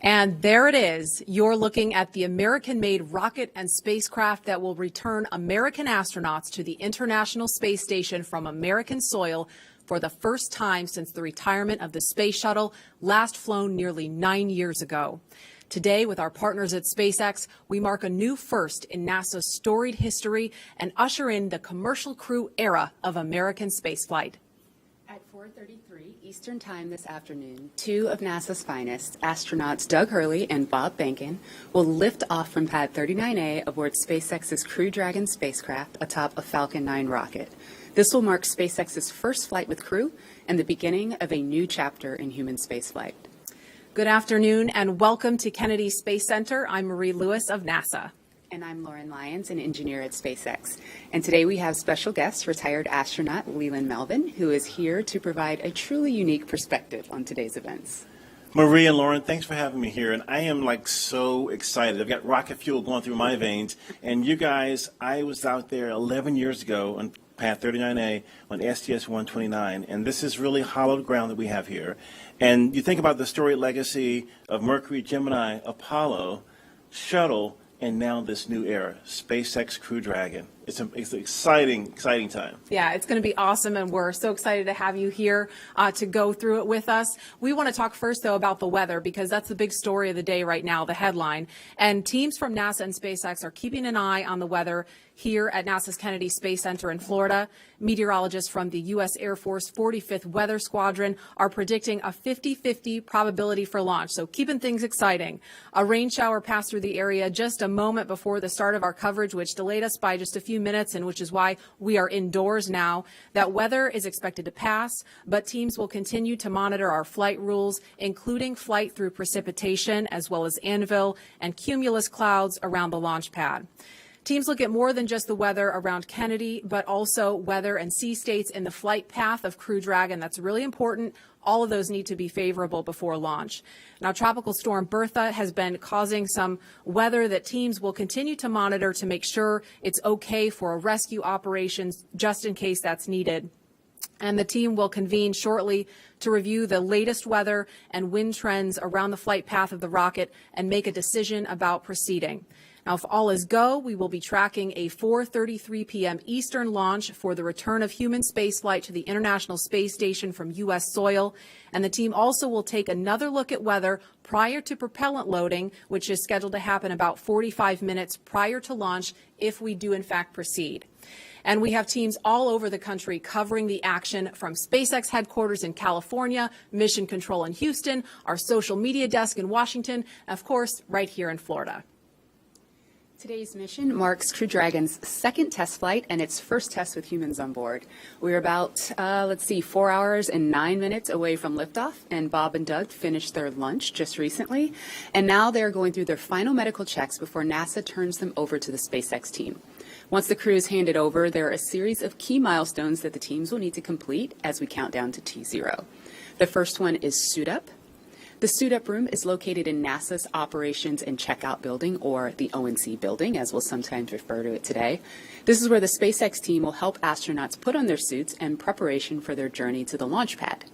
And there it is. You're looking at the American-made rocket and spacecraft that will return American astronauts to the International Space Station from American soil for the first time since the retirement of the space shuttle, last flown nearly 9 years ago. Today, with our partners at SpaceX, we mark a new first in NASA's storied history and usher in the commercial crew era of American spaceflight. At 4:33 Eastern Time this afternoon, two of NASA's finest, astronauts Doug Hurley and Bob Behnken, will lift off from Pad 39A aboard SpaceX's Crew Dragon spacecraft atop a Falcon 9 rocket. This will mark SpaceX's first flight with crew and the beginning of a new chapter in human spaceflight. Good afternoon and welcome to Kennedy Space Center. I'm Marie Lewis of NASA. And I'm Lauren Lyons, an engineer at SpaceX. And today we have special guest, retired astronaut Leland Melvin, who is here to provide a truly unique perspective on today's events. Marie and Lauren, thanks for having me here. And I am so excited. I've got rocket fuel going through my veins. And you guys, I was out there 11 years ago on Pad 39A on STS-129. And this is really hallowed ground that we have here. And you think about the storied legacy of Mercury, Gemini, Apollo, Shuttle, and now this new era, SpaceX Crew Dragon. It's an exciting time. Yeah, it's going to be awesome, and we're so excited to have you here to go through it with us. We want to talk first, though, about the weather, because that's the big story of the day right now, the headline. And teams from NASA and SpaceX are keeping an eye on the weather here at NASA's Kennedy Space Center in Florida. Meteorologists from the U.S. Air Force 45th Weather Squadron are predicting a 50-50 probability for launch, so keeping things exciting. A rain shower passed through the area just a moment before the start of our coverage, which delayed us by just a few minutes, and which is why we are indoors now. That weather is expected to pass, but teams will continue to monitor our flight rules, including flight through precipitation, as well as anvil and cumulus clouds around the launch pad. Teams look at more than just the weather around Kennedy, but also weather and sea states in the flight path of Crew Dragon. That's really important. All of those need to be favorable before launch. Now, Tropical Storm Bertha has been causing some weather that teams will continue to monitor to make sure it's okay for rescue operations, just in case that's needed. And the team will convene shortly to review the latest weather and wind trends around the flight path of the rocket and make a decision about proceeding. Now, if all is go, we will be tracking a 4:33 p.m. Eastern launch for the return of human spaceflight to the International Space Station from U.S. soil. And the team also will take another look at weather prior to propellant loading, which is scheduled to happen about 45 minutes prior to launch if we do, in fact, proceed. And we have teams all over the country covering the action, from SpaceX headquarters in California, Mission Control in Houston, our social media desk in Washington, and of course, right here in Florida. Today's mission marks Crew Dragon's second test flight and its first test with humans on board. We're about, 4 hours and 9 minutes away from liftoff, and Bob and Doug finished their lunch just recently, and now they're going through their final medical checks before NASA turns them over to the SpaceX team. Once the crew is handed over, there are a series of key milestones that the teams will need to complete as we count down to T0. The first one is suit up. The suit-up room is located in NASA's Operations and Checkout Building, or the ONC building, as we'll sometimes refer to it today. This is where the SpaceX team will help astronauts put on their suits in preparation for their journey to the launch pad.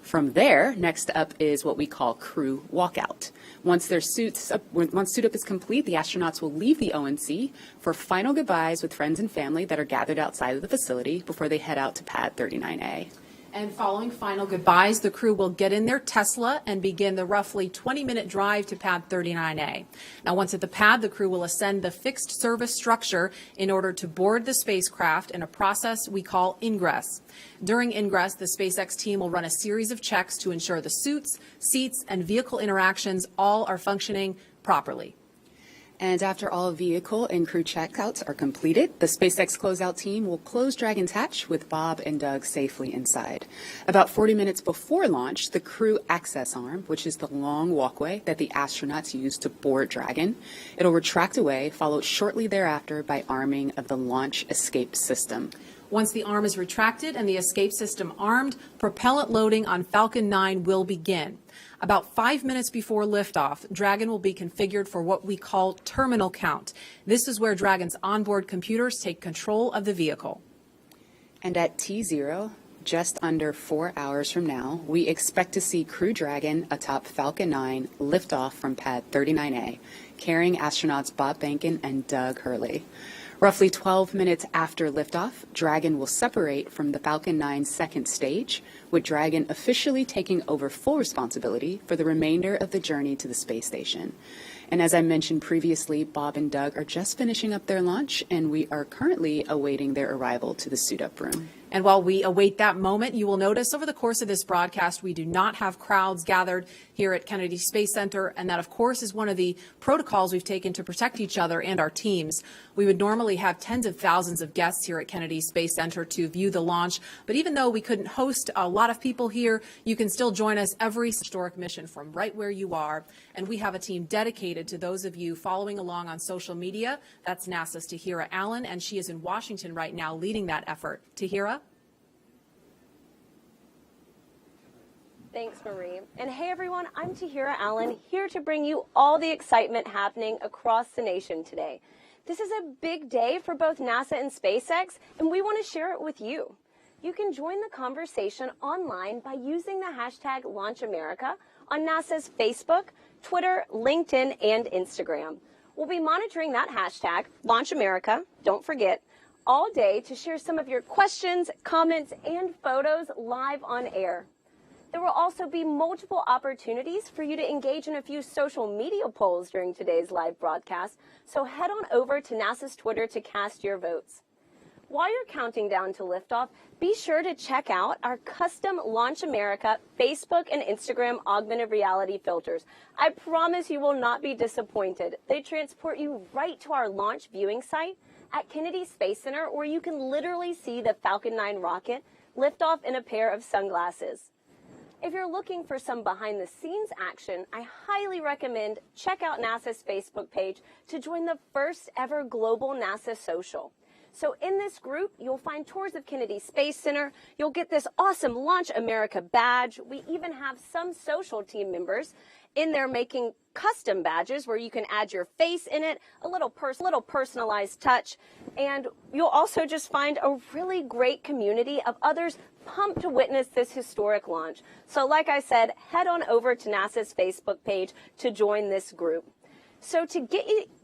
From there, next up is what we call crew walkout. Once suit up is complete, the astronauts will leave the ONC for final goodbyes with friends and family that are gathered outside of the facility before they head out to pad 39A. And following final goodbyes, the crew will get in their Tesla and begin the roughly 20-minute drive to pad 39A. Now, once at the pad, the crew will ascend the fixed service structure in order to board the spacecraft in a process we call ingress. During ingress, the SpaceX team will run a series of checks to ensure the suits, seats, and vehicle interactions all are functioning properly. And after all vehicle and crew checkouts are completed, the SpaceX closeout team will close Dragon's hatch with Bob and Doug safely inside. About 40 minutes before launch, the crew access arm, which is the long walkway that the astronauts use to board Dragon, it'll retract away, followed shortly thereafter by arming of the launch escape system. Once the arm is retracted and the escape system armed, propellant loading on Falcon 9 will begin. About 5 minutes before liftoff, Dragon will be configured for what we call terminal count. This is where Dragon's onboard computers take control of the vehicle. And at T0, just under 4 hours from now, we expect to see Crew Dragon atop Falcon 9 lift off from pad 39A, carrying astronauts Bob Behnken and Doug Hurley. Roughly 12 minutes after liftoff, Dragon will separate from the Falcon 9 second stage, with Dragon officially taking over full responsibility for the remainder of the journey to the space station. And as I mentioned previously, Bob and Doug are just finishing up their lunch, and we are currently awaiting their arrival to the suit-up room. And while we await that moment, you will notice over the course of this broadcast, we do not have crowds gathered here at Kennedy Space Center. And that, of course, is one of the protocols we've taken to protect each other and our teams. We would normally have tens of thousands of guests here at Kennedy Space Center to view the launch. But even though we couldn't host a lot of people here, you can still join us every historic mission from right where you are. And we have a team dedicated to those of you following along on social media. That's NASA's Tahira Allen, and she is in Washington right now leading that effort. Tahira? Thanks, Marie. And hey, everyone, I'm Tahira Allen, here to bring you all the excitement happening across the nation today. This is a big day for both NASA and SpaceX, and we want to share it with you. You can join the conversation online by using the hashtag LaunchAmerica on NASA's Facebook, Twitter, LinkedIn, and Instagram. We'll be monitoring that hashtag, LaunchAmerica, don't forget, all day to share some of your questions, comments, and photos live on air. There will also be multiple opportunities for you to engage in a few social media polls during today's live broadcast, so head on over to NASA's Twitter to cast your votes. While you're counting down to liftoff, be sure to check out our custom Launch America Facebook and Instagram augmented reality filters. I promise you will not be disappointed. They transport you right to our launch viewing site at Kennedy Space Center, where you can literally see the Falcon 9 rocket lift off in a pair of sunglasses. If you're looking for some behind-the-scenes action, I highly recommend check out NASA's Facebook page to join the first ever global NASA social. So in this group, you'll find tours of Kennedy Space Center. You'll get this awesome Launch America badge. We even have some social team members in there making custom badges where you can add your face in it, a little personalized touch. And you'll also just find a really great community of others pumped to witness this historic launch. So like I said, head on over to NASA's Facebook page to join this group. So to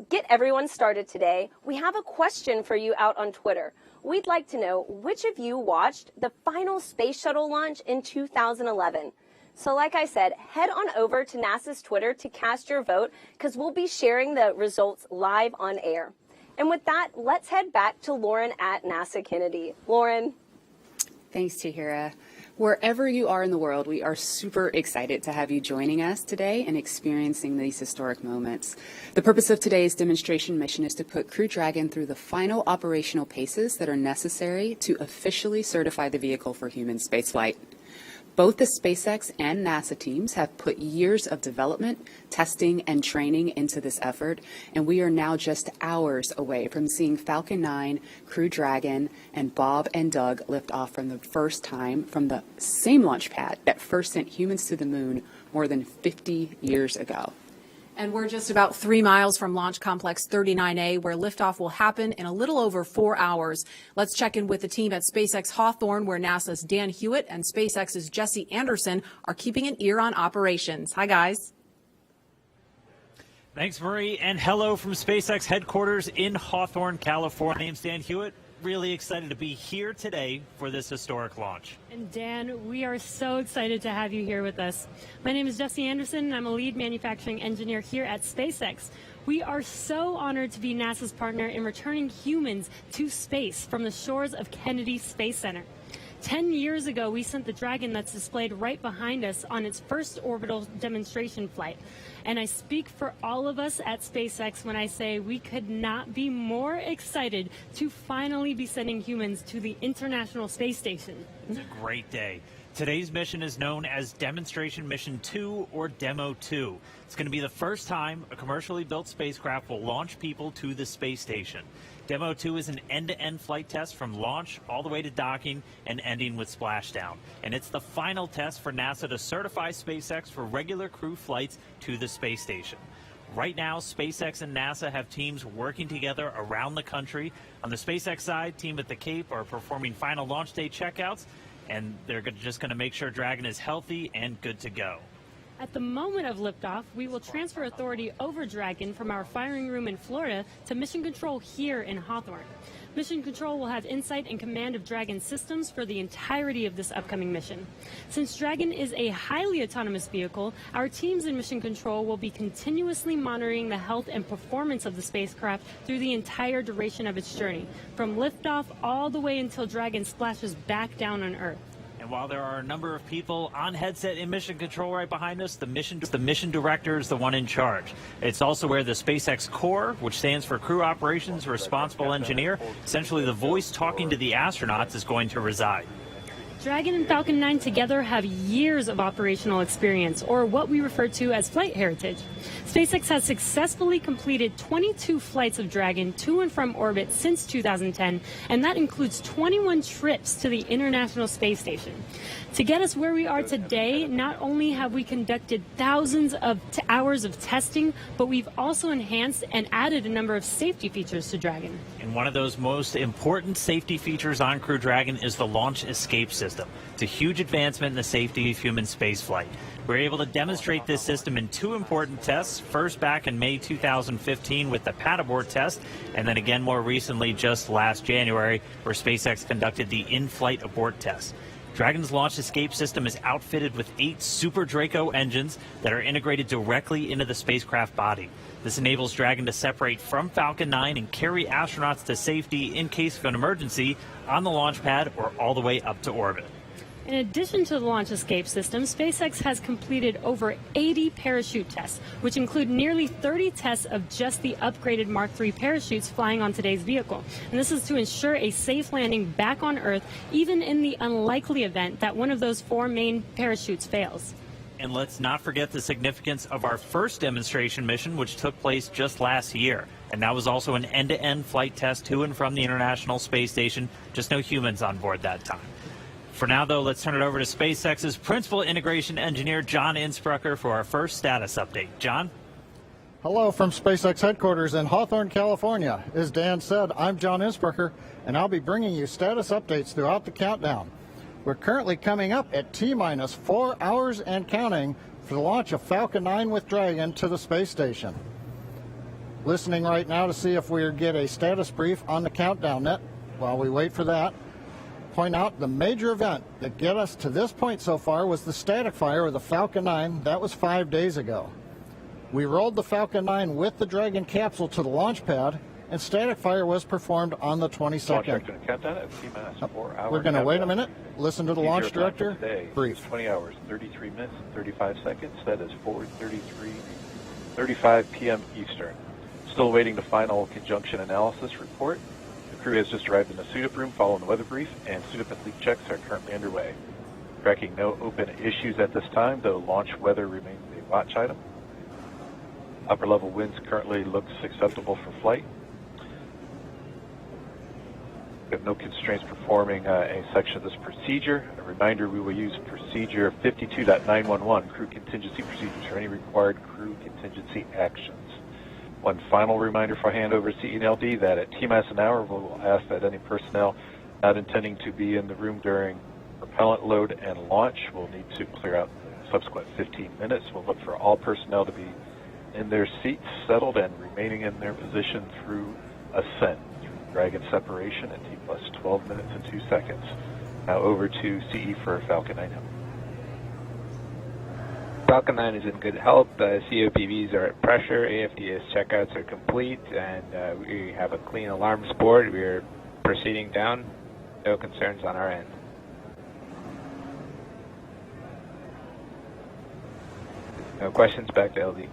get everyone started today, we have a question for you out on Twitter. We'd like to know which of you watched the final space shuttle launch in 2011. So like I said, head on over to NASA's Twitter to cast your vote, because we'll be sharing the results live on air. And with that, let's head back to Lauren at NASA Kennedy. Lauren. Thanks, Tahira. Wherever you are in the world, we are super excited to have you joining us today and experiencing these historic moments. The purpose of today's demonstration mission is to put Crew Dragon through the final operational paces that are necessary to officially certify the vehicle for human spaceflight. Both the SpaceX and NASA teams have put years of development, testing, and training into this effort, and we are now just hours away from seeing Falcon 9, Crew Dragon, and Bob and Doug lift off for the first time from the same launch pad that first sent humans to the moon more than 50 years ago. And we're just about 3 miles from Launch Complex 39A, where liftoff will happen in a little over 4 hours. Let's check in with the team at SpaceX Hawthorne, where NASA's Dan Hewitt and SpaceX's Jesse Anderson are keeping an ear on operations. Hi, guys. Thanks, Marie, and hello from SpaceX headquarters in Hawthorne, California. My name's Dan Hewitt. Really excited to be here today for this historic launch. And Dan, we are so excited to have you here with us. My name is Jesse Anderson, and I'm a lead manufacturing engineer here at SpaceX. We are so honored to be NASA's partner in returning humans to space from the shores of Kennedy Space Center. 10 years ago, we sent the Dragon that's displayed right behind us on its first orbital demonstration flight. And I speak for all of us at SpaceX when I say we could not be more excited to finally be sending humans to the International Space Station. It's a great day. Today's mission is known as Demonstration Mission 2, or Demo 2. It's going to be the first time a commercially built spacecraft will launch people to the space station. Demo 2 is an end-to-end flight test from launch all the way to docking and ending with splashdown. And it's the final test for NASA to certify SpaceX for regular crew flights to the space station. Right now, SpaceX and NASA have teams working together around the country. On the SpaceX side, team at the Cape are performing final launch day checkouts, and they're just going to make sure Dragon is healthy and good to go. At the moment of liftoff, we will transfer authority over Dragon from our firing room in Florida to Mission Control here in Hawthorne. Mission Control will have insight and command of Dragon systems for the entirety of this upcoming mission. Since Dragon is a highly autonomous vehicle, our teams in Mission Control will be continuously monitoring the health and performance of the spacecraft through the entire duration of its journey, from liftoff all the way until Dragon splashes back down on Earth. And while there are a number of people on headset in Mission Control right behind us, the mission director is the one in charge. It's also where the SpaceX Core, which stands for Crew Operations Responsible Engineer, essentially the voice talking to the astronauts, is going to reside. Dragon and Falcon 9 together have years of operational experience, or what we refer to as flight heritage. SpaceX has successfully completed 22 flights of Dragon to and from orbit since 2010, and that includes 21 trips to the International Space Station. To get us where we are today, not only have we conducted thousands of hours of testing, but we've also enhanced and added a number of safety features to Dragon. And one of those most important safety features on Crew Dragon is the launch escape system. It's a huge advancement in the safety of human spaceflight. We were able to demonstrate this system in two important tests, first back in May 2015 with the pad abort test, and then again more recently just last January where SpaceX conducted the in-flight abort test. Dragon's launch escape system is outfitted with 8 Super Draco engines that are integrated directly into the spacecraft body. This enables Dragon to separate from Falcon 9 and carry astronauts to safety in case of an emergency on the launch pad or all the way up to orbit. In addition to the launch escape system, SpaceX has completed over 80 parachute tests, which include nearly 30 tests of just the upgraded Mark III parachutes flying on today's vehicle. And this is to ensure a safe landing back on Earth, even in the unlikely event that one of those 4 main parachutes fails. And let's not forget the significance of our first demonstration mission, which took place just last year. And that was also an end-to-end flight test to and from the International Space Station. Just no humans on board that time. For now, though, let's turn it over to SpaceX's Principal Integration Engineer, John Insprucker, for our first status update. John? Hello from SpaceX headquarters in Hawthorne, California. As Dan said, I'm John Insprucker, and I'll be bringing you status updates throughout the countdown. We're currently coming up at T-minus 4 hours and counting for the launch of Falcon 9 with Dragon to the space station. Listening right now to see if we get a status brief on the countdown net. While we wait for that, point out the major event that get us to this point so far was the static fire of the Falcon 9. That was 5 days ago. We rolled the Falcon 9 with the Dragon capsule to the launch pad, and static fire was performed on the 22nd. We're going to wait a minute, listen to the launch director. Brief. 20 hours, 33 minutes, and 35 seconds. That is 4:35 p.m. Eastern. Still waiting the final conjunction analysis report. The crew has just arrived in the suit-up room following the weather brief, and suit-up and leak checks are currently underway. Tracking no open issues at this time, though launch weather remains a watch item. Upper level winds currently looks acceptable for flight. We have no constraints performing any section of this procedure. A reminder, we will use procedure 52.911, crew contingency procedures, for any required crew contingency actions. One final reminder for handover to CNLD that at T-minus an hour, we'll ask that any personnel not intending to be in the room during propellant load and launch will need to clear out the subsequent 15 minutes. We'll look for all personnel to be in their seats, settled, and remaining in their position through ascent, through Dragon separation at T plus 12 minutes and 2 seconds. Now over to CE for Falcon 9. Falcon 9 is in good health. COPVs are at pressure. AFDS checkouts are complete, and we have a clean alarms board. We are proceeding down. No concerns on our end. No questions. Back to LD.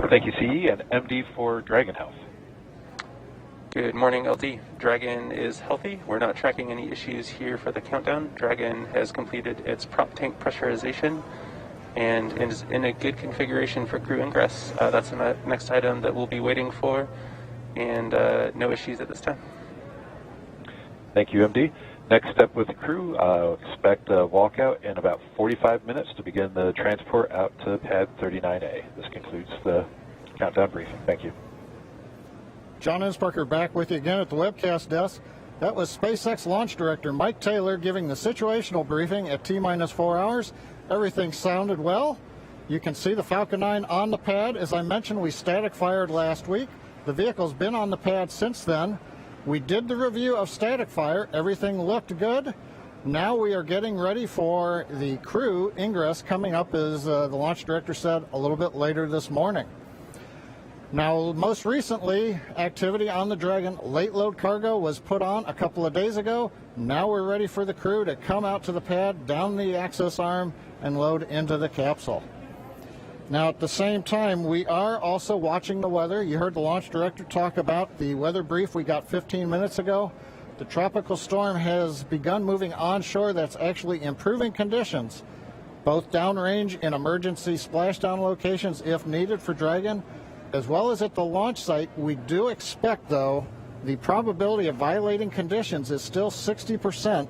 Thank you, CE, and MD for Dragon Health. Good morning, LD. Dragon is healthy. We're not tracking any issues here for the countdown. Dragon has completed its prop tank pressurization and is in a good configuration for crew ingress. That's the next item that we'll be waiting for, and no issues at this time. Thank you, MD. Next step with the crew, expect a walkout in about 45 minutes to begin the transport out to pad 39A. This concludes the countdown briefing. Thank you. John Insparker back with you again at the webcast desk. That was SpaceX Launch Director Mike Taylor giving the situational briefing at T-minus 4 hours. Everything sounded well. You can see the Falcon 9 on the pad. As I mentioned, we static fired last week. The vehicle's been on the pad since then. We did the review of static fire. Everything looked good. Now we are getting ready for the crew ingress coming up, as the launch director said, a little bit later this morning. Now, most recently, activity on the Dragon late load cargo was put on a couple of days ago. Now we're ready for the crew to come out to the pad, down the access arm, and load into the capsule. Now, at the same time, we are also watching the weather. You heard the launch director talk about the weather brief we got 15 minutes ago. The tropical storm has begun moving onshore. That's actually improving conditions, both downrange in emergency splashdown locations if needed for Dragon, as well as at the launch site. We do expect, though, the probability of violating conditions is still 60%.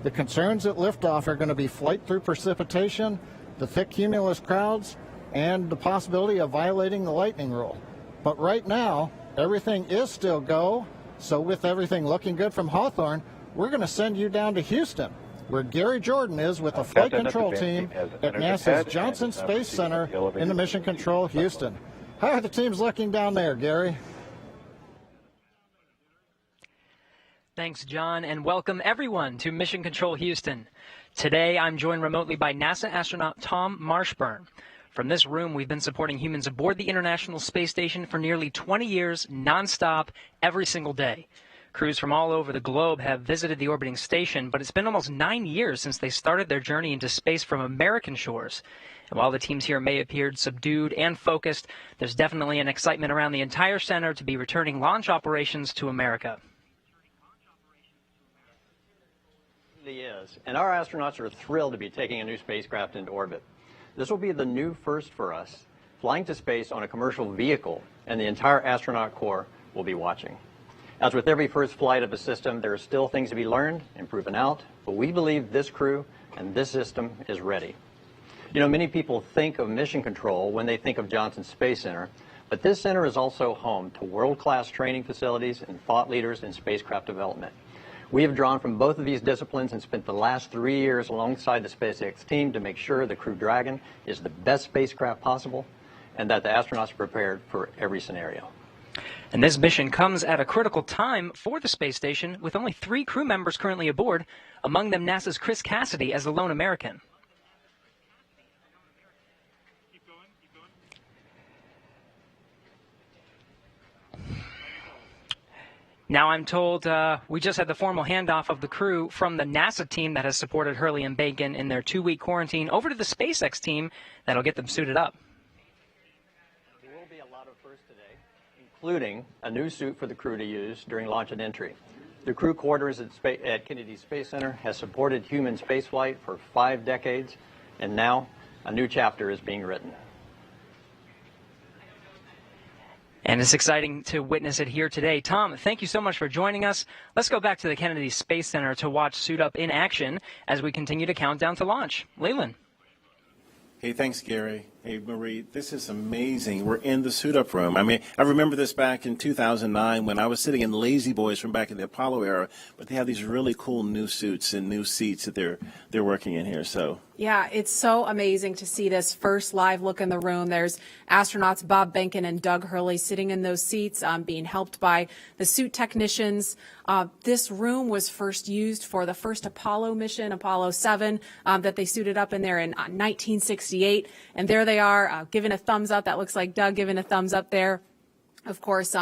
The concerns at liftoff are going to be flight through precipitation, the thick cumulus clouds, and the possibility of violating the lightning rule. But right now, everything is still go. So with everything looking good from Hawthorne, we're going to send you down to Houston, where Gary Jordan is with the flight control team at NASA's Johnson Space Center in the Mission Control Houston. How are the teams looking down there, Gary? Thanks, John, and welcome everyone to Mission Control Houston. Today, I'm joined remotely by NASA astronaut Tom Marshburn. From this room, we've been supporting humans aboard the International Space Station for nearly 20 years, nonstop, every single day. Crews from all over the globe have visited the orbiting station, but it's been almost 9 years since they started their journey into space from American shores. And while the teams here may appear subdued and focused, there's definitely an excitement around the entire center to be returning launch operations to America. It really is, and our astronauts are thrilled to be taking a new spacecraft into orbit. This will be the new first for us, flying to space on a commercial vehicle, and the entire astronaut corps will be watching. As with every first flight of a system, there are still things to be learned and proven out, but we believe this crew and this system is ready. You know, many people think of mission control when they think of Johnson Space Center, but this center is also home to world-class training facilities and thought leaders in spacecraft development. We have drawn from both of these disciplines and spent the last 3 years alongside the SpaceX team to make sure the Crew Dragon is the best spacecraft possible and that the astronauts are prepared for every scenario. And this mission comes at a critical time for the space station, with only 3 crew members currently aboard, among them NASA's Chris Cassidy as the lone American. Now I'm told we just had the formal handoff of the crew from the NASA team that has supported Hurley and Bacon in their 2-week quarantine over to the SpaceX team that'll get them suited up. There will be a lot of firsts today, including a new suit for the crew to use during launch and entry. The crew quarters at Kennedy Space Center has supported human spaceflight for 5 decades, And now, a new chapter is being written. And it's exciting to witness it here today. Tom, thank you so much for joining us. Let's go back to the Kennedy Space Center to watch Suit Up in action as we continue to count down to launch. Leland. Hey, thanks, Gary. Hey, Marie, this is amazing. We're in the suit-up room. I mean, I remember this back in 2009 when I was sitting in Lazy Boys from back in the Apollo era, but they have these really cool new suits and new seats that they're working in here. So Yeah, it's so amazing to see this first live look in the room. There's astronauts Bob Behnken and Doug Hurley sitting in those seats, being helped by the suit technicians. This room was first used for the first Apollo mission, Apollo 7, that they suited up in there in 1968. And there they are, giving a thumbs up. That looks like Doug giving a thumbs up there. Of course,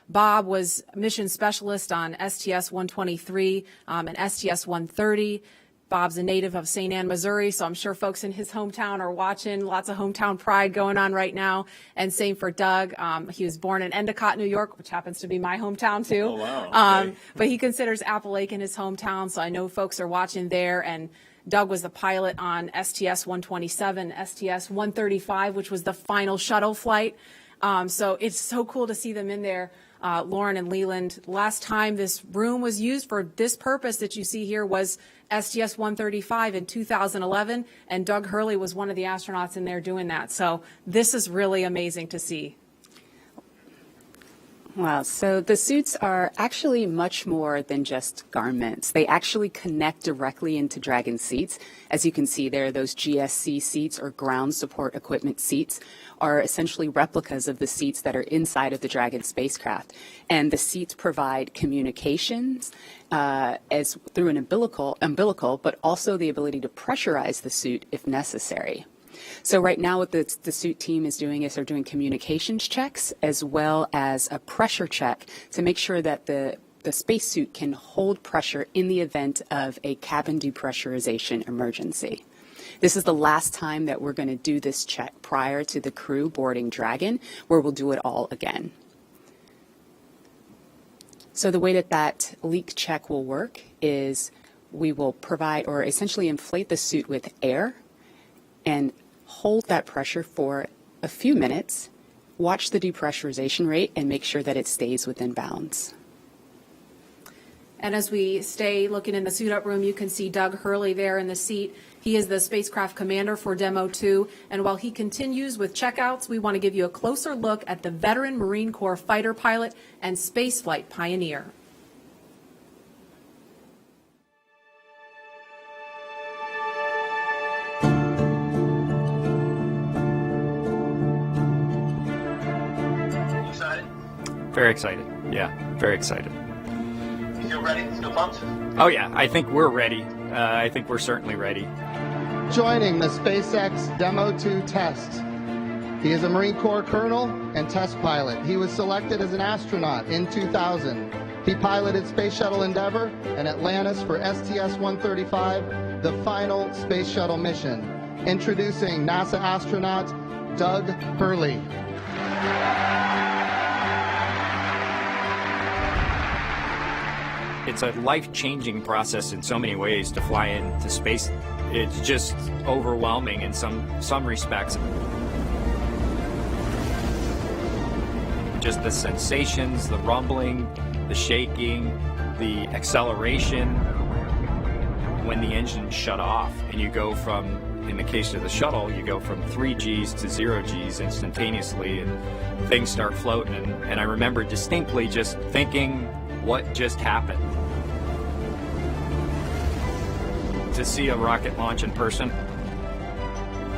Bob was mission specialist on STS-123 and STS-130. Bob's a native of St. Anne, Missouri, so I'm sure folks in his hometown are watching. Lots of hometown pride going on right now. And same for Doug. He was born in Endicott, New York, which happens to be my hometown, too. Oh, wow. Okay. But he considers Appalachian his hometown, so I know folks are watching there. And Doug was the pilot on STS-127, STS-135, which was the final shuttle flight. So it's so cool to see them in there. Lauren and Leland, last time this room was used for this purpose that you see here was STS-135 in 2011, and Doug Hurley was one of the astronauts in there doing that. So this is really amazing to see. Wow, so the suits are actually much more than just garments. They actually connect directly into Dragon seats. As you can see there, those GSC seats or ground support equipment seats are essentially replicas of the seats that are inside of the Dragon spacecraft. And the seats provide communications as through an umbilical, but also the ability to pressurize the suit if necessary. So right now what the suit team is doing is they're doing communications checks as well as a pressure check to make sure that the spacesuit can hold pressure in the event of a cabin depressurization emergency. This is the last time that we're going to do this check prior to the crew boarding Dragon, where we'll do it all again. So the way that leak check will work is we will provide or essentially inflate the suit with air and hold that pressure for a few minutes, watch the depressurization rate, and make sure that it stays within bounds. And as we stay looking in the suit-up room, you can see Doug Hurley there in the seat. He is the spacecraft commander for Demo 2, and while he continues with checkouts, we want to give you a closer look at the veteran Marine Corps fighter pilot and spaceflight pioneer. Very excited. Yeah, very excited. You feel ready? Still pumped? Oh, yeah. I think we're ready. I think we're certainly ready. Joining the SpaceX Demo 2 test. He is a Marine Corps colonel and test pilot. He was selected as an astronaut in 2000. He piloted Space Shuttle Endeavour and Atlantis for STS-135, the final Space Shuttle mission. Introducing NASA astronaut Doug Hurley. It's a life-changing process in so many ways to fly into space. It's just overwhelming in some respects. Just the sensations, the rumbling, the shaking, the acceleration when the engine shut off and you go from, in the case of the shuttle, you go from 3 Gs to 0 Gs instantaneously and things start floating. And I remember distinctly just thinking, what just happened? To see a rocket launch in person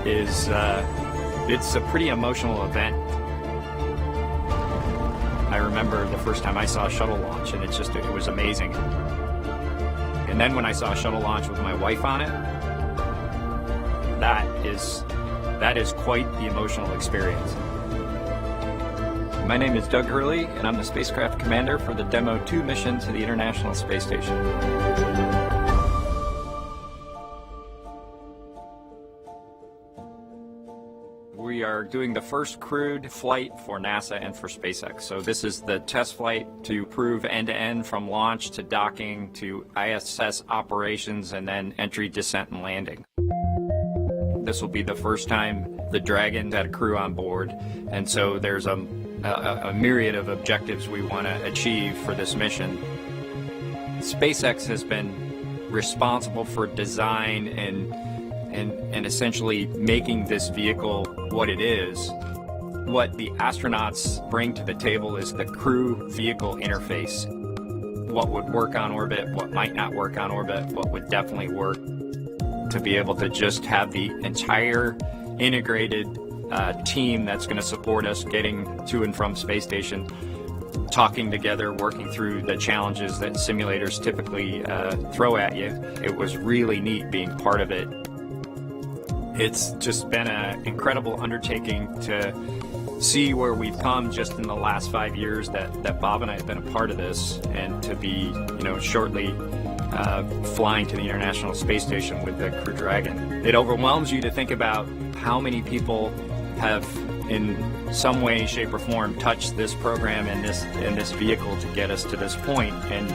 is, it's a pretty emotional event. I remember the first time I saw a shuttle launch and it was amazing. And then when I saw a shuttle launch with my wife on it, that is quite the emotional experience. My name is Doug Hurley, and I'm the spacecraft commander for the Demo 2 mission to the International Space Station. We are doing the first crewed flight for NASA and for SpaceX. So this is the test flight to prove end-to-end from launch to docking to ISS operations and then entry, descent, and landing. This will be the first time the Dragon had a crew on board, and so there's a myriad of objectives we want to achieve for this mission. SpaceX has been responsible for design and essentially making this vehicle what it is. What the astronauts bring to the table is the crew vehicle interface. What would work on orbit, what might not work on orbit, what would definitely work. To be able to just have the entire integrated team that's going to support us getting to and from space station, talking together, working through the challenges that simulators typically throw at you. It was really neat being part of it. It's just been an incredible undertaking to see where we've come just in the last 5 years that Bob and I have been a part of this, and to be, shortly flying to the International Space Station with the Crew Dragon. It overwhelms you to think about how many people have, in some way, shape, or form, touched this program and this vehicle to get us to this point. And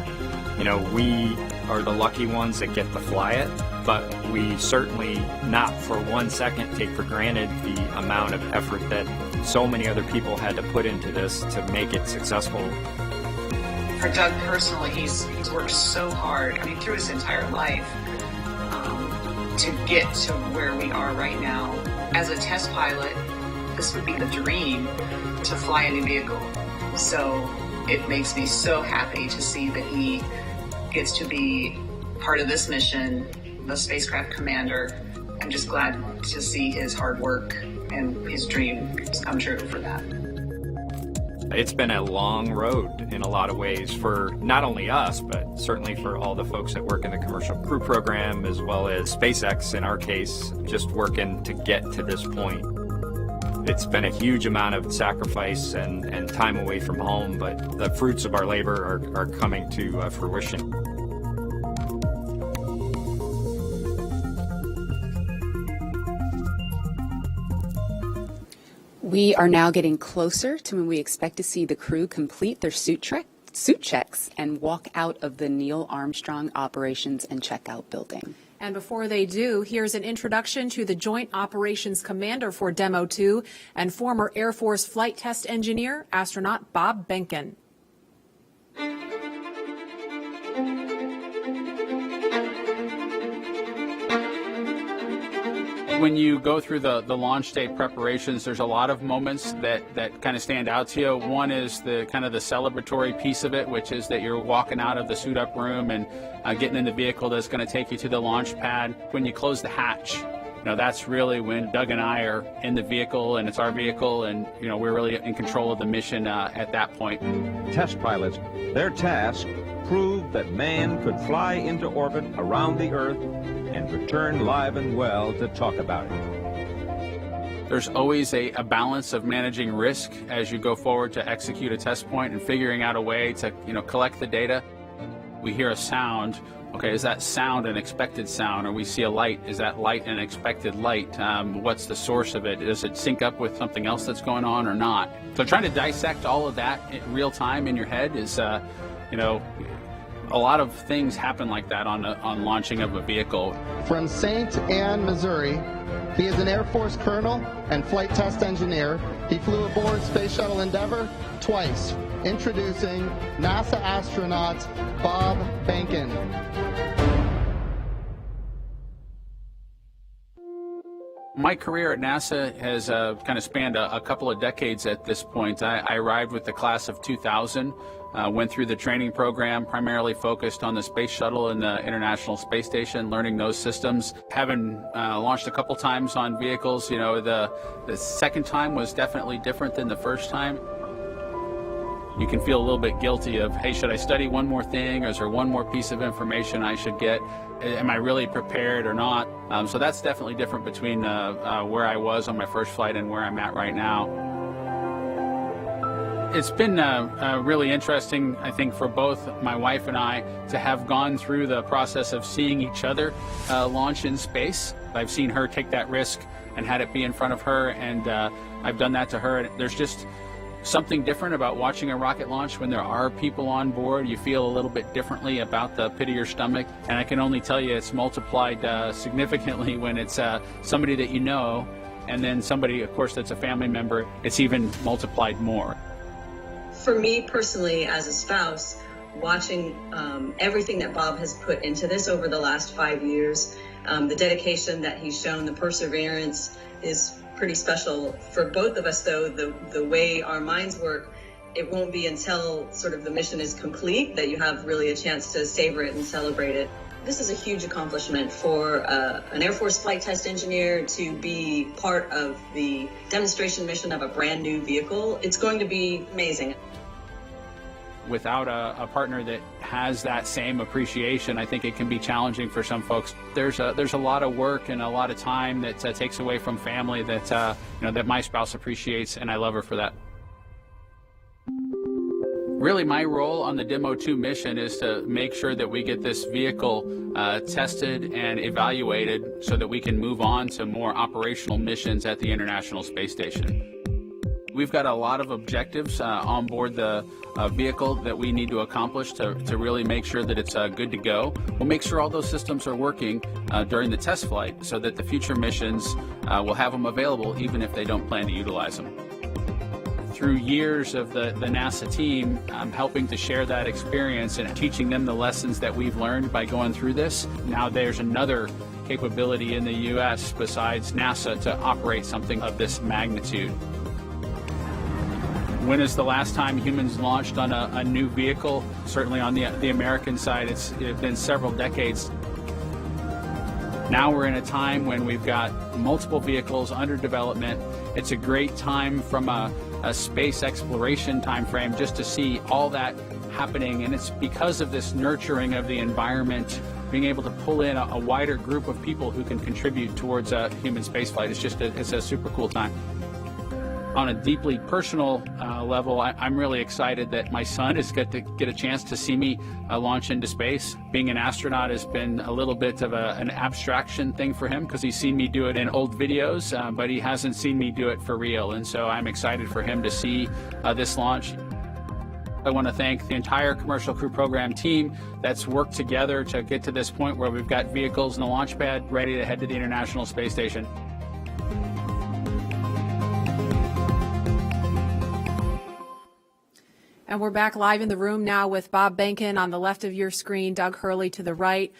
we are the lucky ones that get to fly it, but we certainly not for 1 second take for granted the amount of effort that so many other people had to put into this to make it successful. For Doug personally, he's worked so hard, through his entire life, to get to where we are right now. As a test pilot, this would be the dream to fly a new vehicle. So it makes me so happy to see that he gets to be part of this mission, the spacecraft commander. I'm just glad to see his hard work and his dream come true for that. It's been a long road in a lot of ways for not only us, but certainly for all the folks that work in the commercial crew program, as well as SpaceX in our case, just working to get to this point. It's been a huge amount of sacrifice and time away from home, but the fruits of our labor are coming to fruition. We are now getting closer to when we expect to see the crew complete their suit checks and walk out of the Neil Armstrong Operations and Checkout Building. And before they do, here's an introduction to the Joint Operations Commander for Demo 2 and former Air Force flight test engineer, astronaut Bob Behnken. When you go through the launch day preparations, there's a lot of moments that kind of stand out to you. One is the kind of the celebratory piece of it, which is that you're walking out of the suit up room and getting in the vehicle that's going to take you to the launch pad. When you close the hatch, that's really when Doug and I are in the vehicle, and it's our vehicle, and we're really in control of the mission at that point. Test pilots, their task, proved that man could fly into orbit around the Earth and return live and well to talk about it. There's always a balance of managing risk as you go forward to execute a test point and figuring out a way to collect the data. We hear a sound. Okay, is that sound an expected sound? Or we see a light, is that light an expected light? What's the source of it? Does it sync up with something else that's going on or not? So trying to dissect all of that in real time in your head is, a lot of things happen like that on launching of a vehicle. From St. Anne, Missouri, he is an Air Force colonel and flight test engineer. He flew aboard Space Shuttle Endeavour twice. Introducing NASA astronaut Bob Behnken. My career at NASA has kind of spanned a couple of decades at this point. I arrived with the class of 2000, went through the training program, primarily focused on the Space Shuttle and the International Space Station, learning those systems. Having launched a couple times on vehicles, the second time was definitely different than the first time. You can feel a little bit guilty of, hey, should I study one more thing, or is there one more piece of information I should get? Am I really prepared or not? So that's definitely different between where I was on my first flight and where I'm at right now. It's been really interesting, I think, for both my wife and I to have gone through the process of seeing each other launch in space. I've seen her take that risk and had it be in front of her, and I've done that to her. There's just something different about watching a rocket launch when there are people on board. You feel a little bit differently about the pit of your stomach, and I can only tell you it's multiplied significantly when it's somebody that you know, and then somebody, of course, that's a family member. It's even multiplied more. For me personally, as a spouse, watching everything that Bob has put into this over the last 5 years, the dedication that he's shown, the perseverance is pretty special. For both of us, though, the way our minds work, it won't be until sort of the mission is complete that you have really a chance to savor it and celebrate it. This is a huge accomplishment for an Air Force flight test engineer to be part of the demonstration mission of a brand new vehicle. It's going to be amazing. Without a partner that has that same appreciation, I think it can be challenging for some folks. There's a lot of work and a lot of time that takes away from family that that my spouse appreciates, and I love her for that. Really, my role on the Demo 2 mission is to make sure that we get this vehicle tested and evaluated so that we can move on to more operational missions at the International Space Station. We've got a lot of objectives on board the vehicle that we need to accomplish to really make sure that it's good to go. We'll make sure all those systems are working during the test flight so that the future missions will have them available even if they don't plan to utilize them. Through years of the NASA team, I'm helping to share that experience and teaching them the lessons that we've learned by going through this. Now there's another capability in the U.S. besides NASA to operate something of this magnitude. When is the last time humans launched on a new vehicle? Certainly on the American side, it's been several decades. Now we're in a time when we've got multiple vehicles under development. It's a great time from a space exploration time frame just to see all that happening, and it's because of this nurturing of the environment, being able to pull in a wider group of people who can contribute towards human spaceflight. It's a super cool time. On a deeply personal level, I'm really excited that my son is going to get a chance to see me launch into space. Being an astronaut has been a little bit of an abstraction thing for him because he's seen me do it in old videos, but he hasn't seen me do it for real. And so I'm excited for him to see this launch. I want to thank the entire Commercial Crew Program team that's worked together to get to this point where we've got vehicles and a launch pad ready to head to the International Space Station. And we're back live in the room now with Bob Behnken on the left of your screen, Doug Hurley to the right.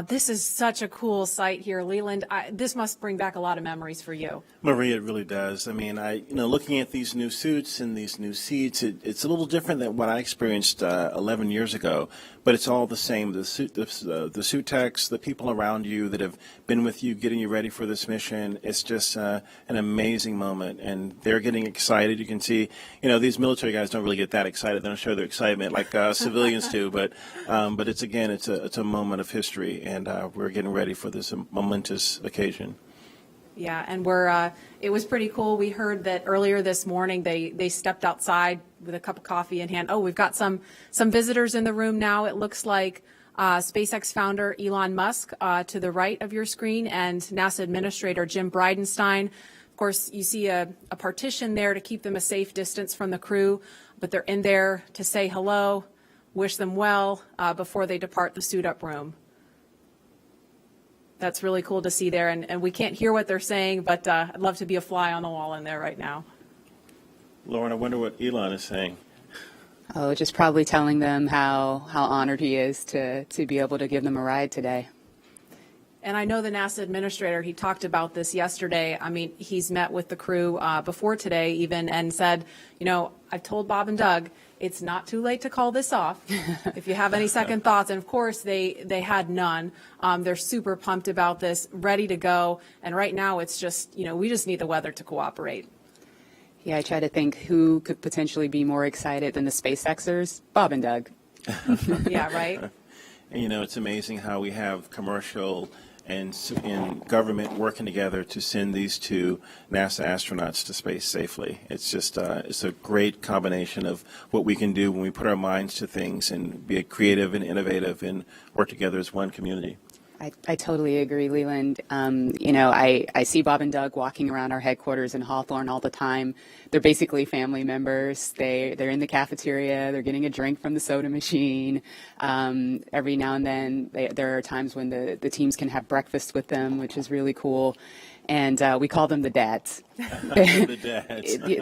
This is such a cool site here, Leland. This must bring back a lot of memories for you. Maria, it really does. I mean, looking at these new suits and these new seats, it's a little different than what I experienced 11 years ago, but it's all the same. The suit techs, the people around you that have been with you, getting you ready for this mission, it's just an amazing moment, and they're getting excited. You can see, these military guys don't really get that excited. They don't show their excitement like civilians do, but it's a moment of history. And we're getting ready for this momentous occasion. Yeah, and it was pretty cool. We heard that earlier this morning they stepped outside with a cup of coffee in hand. Oh, we've got some visitors in the room now. It looks like SpaceX founder Elon Musk to the right of your screen and NASA Administrator Jim Bridenstine. Of course, you see a partition there to keep them a safe distance from the crew, but they're in there to say hello, wish them well before they depart the suit-up room. That's really cool to see there, and we can't hear what they're saying, but I'd love to be a fly on the wall in there right now. Lauren, I wonder what Elon is saying. Oh, just probably telling them how honored he is to be able to give them a ride today. And I know the NASA administrator, he talked about this yesterday. I mean, he's met with the crew before today even and said, I've told Bob and Doug, it's not too late to call this off if you have any second thoughts. And of course, they had none. They're super pumped about this, ready to go. And right now it's just, we just need the weather to cooperate. Yeah, I try to think who could potentially be more excited than the SpaceXers, Bob and Doug. Yeah, right. And, it's amazing how we have commercial and government working together to send these two NASA astronauts to space safely. It's just it's a great combination of what we can do when we put our minds to things and be creative and innovative and work together as one community. I totally agree, Leland. I see Bob and Doug walking around our headquarters in Hawthorne all the time. They're basically family members. They're in the cafeteria. They're getting a drink from the soda machine. Every now and then, there are times when the teams can have breakfast with them, which is really cool. And we call them the dads. The dads. They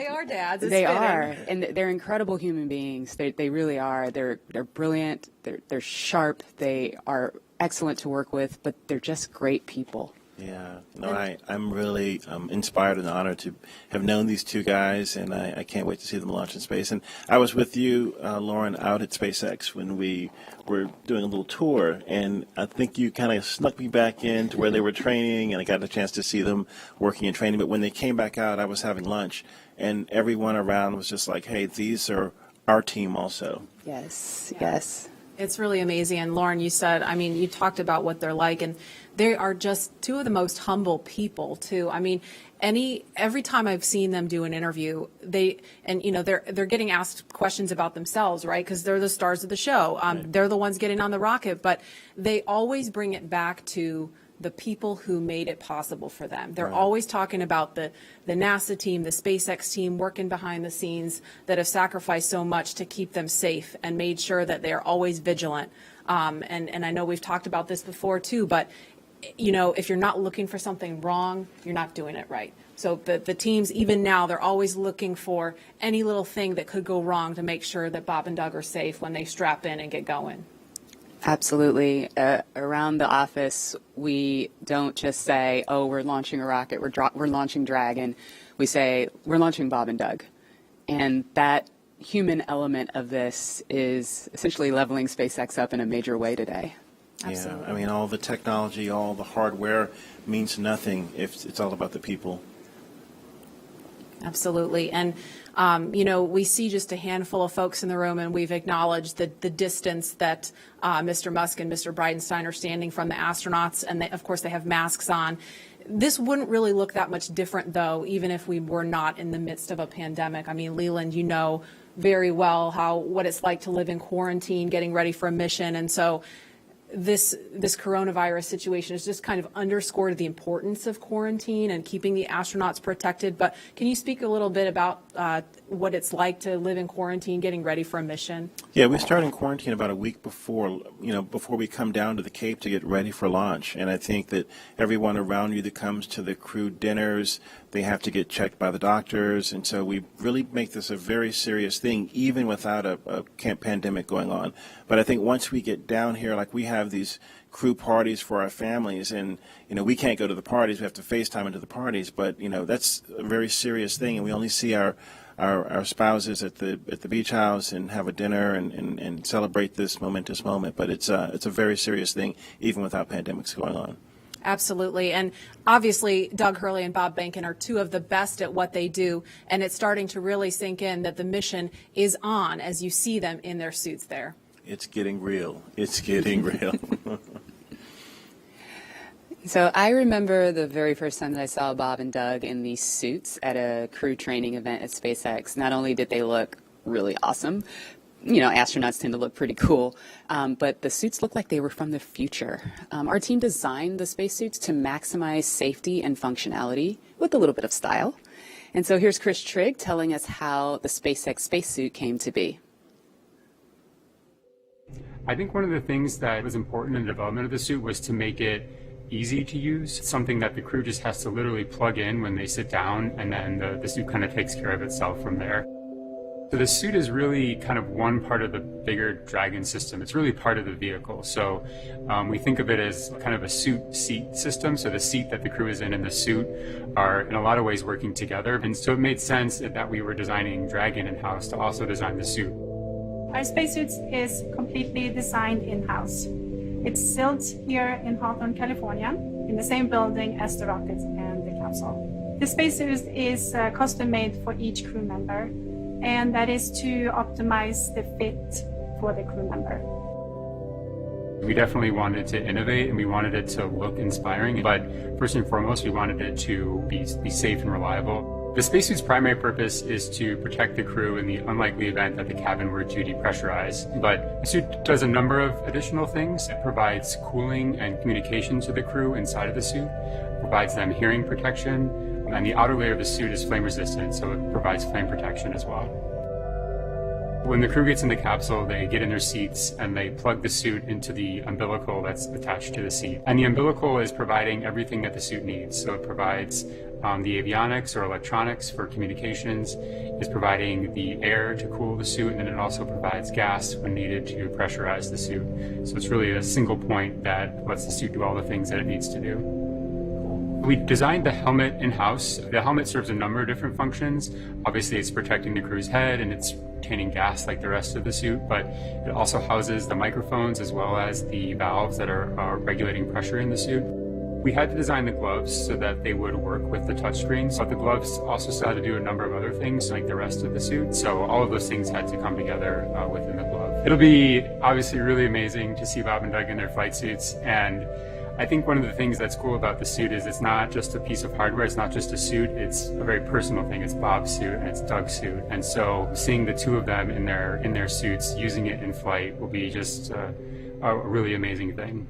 are dads. They are, and they're incredible human beings. They really are. They're brilliant. They're sharp. They are excellent to work with, but they're just great people. Yeah, no, I'm really inspired and honored to have known these two guys, and I can't wait to see them launch in space. And I was with you, Lauren, out at SpaceX when we were doing a little tour, and I think you kind of snuck me back in to where they were training, and I got a chance to see them working and training. But when they came back out, I was having lunch, and everyone around was just like, hey, these are our team also. Yes, yes. It's really amazing. And Lauren, you said, you talked about what they're like, and they are just two of the most humble people too. Every time I've seen them do an interview, they're getting asked questions about themselves, right? Because they're the stars of the show. Right. They're the ones getting on the rocket, but they always bring it back to the people who made it possible for them. They're always talking about the NASA team, the SpaceX team working behind the scenes that have sacrificed so much to keep them safe and made sure that they are always vigilant. And I know we've talked about this before too, but if you're not looking for something wrong, you're not doing it right. So the teams, even now, they're always looking for any little thing that could go wrong to make sure that Bob and Doug are safe when they strap in and get going. Absolutely. Around the office, we don't just say, oh, we're launching a rocket, we're launching Dragon. We say, we're launching Bob and Doug. And that human element of this is essentially leveling SpaceX up in a major way today. Absolutely. Yeah, all the technology, all the hardware means nothing if it's all about the people. Absolutely. And, we see just a handful of folks in the room, and we've acknowledged the distance that Mr. Musk and Mr. Bridenstine are standing from the astronauts. And, of course, they have masks on. This wouldn't really look that much different, though, even if we were not in the midst of a pandemic. Leland, you know very well what it's like to live in quarantine, getting ready for a mission. And so this coronavirus situation has just kind of underscored the importance of quarantine and keeping the astronauts protected. But can you speak a little bit about what it's like to live in quarantine, getting ready for a mission? Yeah, we start in quarantine about a week before we come down to the Cape to get ready for launch. And I think that everyone around you that comes to the crew dinners, they have to get checked by the doctors. And so we really make this a very serious thing, even without a pandemic going on. But I think once we get down here, like we have these crew parties for our families, and we can't go to the parties, we have to FaceTime into the parties, but that's a very serious thing, and we only see our spouses at the beach house and have a dinner and celebrate this momentous moment. But it's a very serious thing, even without pandemics going on. Absolutely. And obviously, Doug Hurley and Bob Behnken are two of the best at what they do, and it's starting to really sink in that the mission is on as you see them in their suits there. It's getting real. It's getting real. So I remember the very first time that I saw Bob and Doug in these suits at a crew training event at SpaceX. Not only did they look really awesome, astronauts tend to look pretty cool, but the suits looked like they were from the future. Our team designed the spacesuits to maximize safety and functionality with a little bit of style. And so here's Chris Trigg telling us how the SpaceX spacesuit came to be. I think one of the things that was important in the development of the suit was to make it easy to use, something that the crew just has to literally plug in when they sit down, and then the suit kind of takes care of itself from there. So the suit is really kind of one part of the bigger Dragon system. It's really part of the vehicle. So we think of it as kind of a suit seat system. So the seat that the crew is in and the suit are in a lot of ways working together. And so it made sense that we were designing Dragon in-house to also design the suit. Our spacesuit is completely designed in-house. It's built here in Hawthorne, California, in the same building as the rocket and the capsule. The spacesuit is custom-made for each crew member, and that is to optimize the fit for the crew member. We definitely wanted to innovate, and we wanted it to look inspiring, but first and foremost, we wanted it to be safe and reliable. The spacesuit's primary purpose is to protect the crew in the unlikely event that the cabin were to depressurize. But the suit does a number of additional things. It provides cooling and communication to the crew inside of the suit, provides them hearing protection, and the outer layer of the suit is flame resistant, so it provides flame protection as well. When the crew gets in the capsule, they get in their seats and they plug the suit into the umbilical that's attached to the seat. And the umbilical is providing everything that the suit needs. So it provides the avionics or electronics for communications, is providing the air to cool the suit, and then it also provides gas when needed to pressurize the suit. So it's really a single point that lets the suit do all the things that it needs to do. We designed the helmet in-house. The helmet serves a number of different functions. Obviously, it's protecting the crew's head and it's retaining gas like the rest of the suit, but it also houses the microphones as well as the valves that are regulating pressure in the suit. We had to design the gloves so that they would work with the touchscreens, but the gloves also still had to do a number of other things like the rest of the suit. So all of those things had to come together within the glove. It'll be obviously really amazing to see Bob and Doug in their flight suits, and I think one of the things that's cool about the suit is it's not just a piece of hardware, it's not just a suit, it's a very personal thing. It's Bob's suit and it's Doug's suit. And so seeing the two of them in their suits using it in flight will be just a really amazing thing.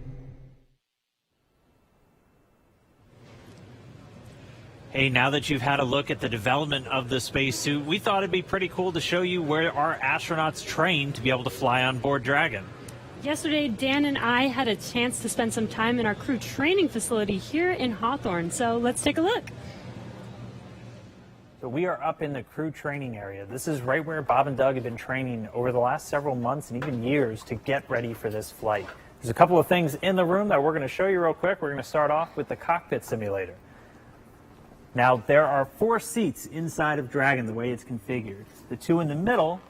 Hey, now that you've had a look at the development of the spacesuit, we thought it'd be pretty cool to show you where our astronauts train to be able to fly on board Dragon. Yesterday, Dan and I had a chance to spend some time in our crew training facility here in Hawthorne, so let's take a look. So we are up in the crew training area. This is right where Bob and Doug have been training over the last several months and even years to get ready for this flight. There's a couple of things in the room that we're going to show you real quick. We're going to start off with the cockpit simulator. Now, there are 4 seats inside of Dragon the way it's configured. The 2 in the middle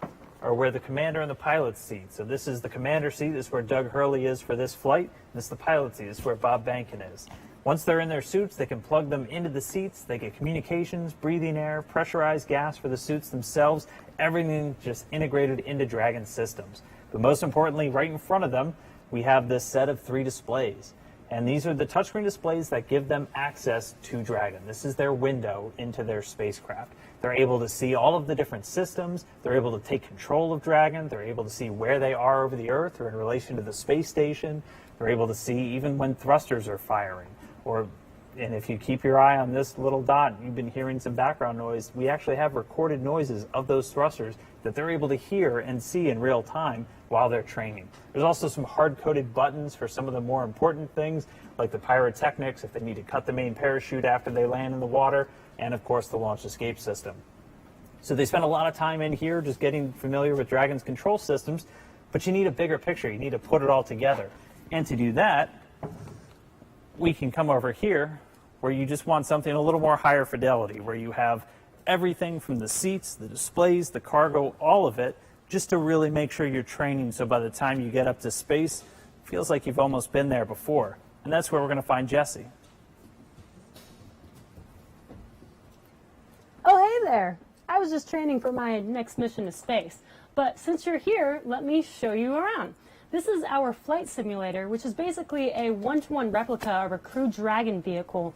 are where the commander and the pilot's seat. So this is the commander seat. This is where Doug Hurley is for this flight. This is the pilot seat. This is where Bob Bankin is. Once they're in their suits, they can plug them into the seats. They get communications, breathing air, pressurized gas for the suits themselves. Everything just integrated into Dragon systems. But most importantly, right in front of them, we have this set of 3 displays. And these are the touchscreen displays that give them access to Dragon. This is their window into their spacecraft. They're able to see all of the different systems. They're able to take control of Dragon. They're able to see where they are over the Earth or in relation to the space station. They're able to see even when thrusters are firing. And if you keep your eye on this little dot, you've been hearing some background noise. We actually have recorded noises of those thrusters that they're able to hear and see in real time while they're training. There's also some hard-coded buttons for some of the more important things, like the pyrotechnics, if they need to cut the main parachute after they land in the water, and of course the launch escape system. So they spend a lot of time in here just getting familiar with Dragon's control systems, but you need a bigger picture. You need to put it all together. And to do that, we can come over here where you just want something a little more higher fidelity, where you have everything from the seats, the displays, the cargo, all of it, just to really make sure you're training so by the time you get up to space, it feels like you've almost been there before. And that's where we're going to find Jesse. Oh, hey there. I was just training for my next mission to space. But since you're here, let me show you around. This is our flight simulator, which is basically a one-to-one replica of a Crew Dragon vehicle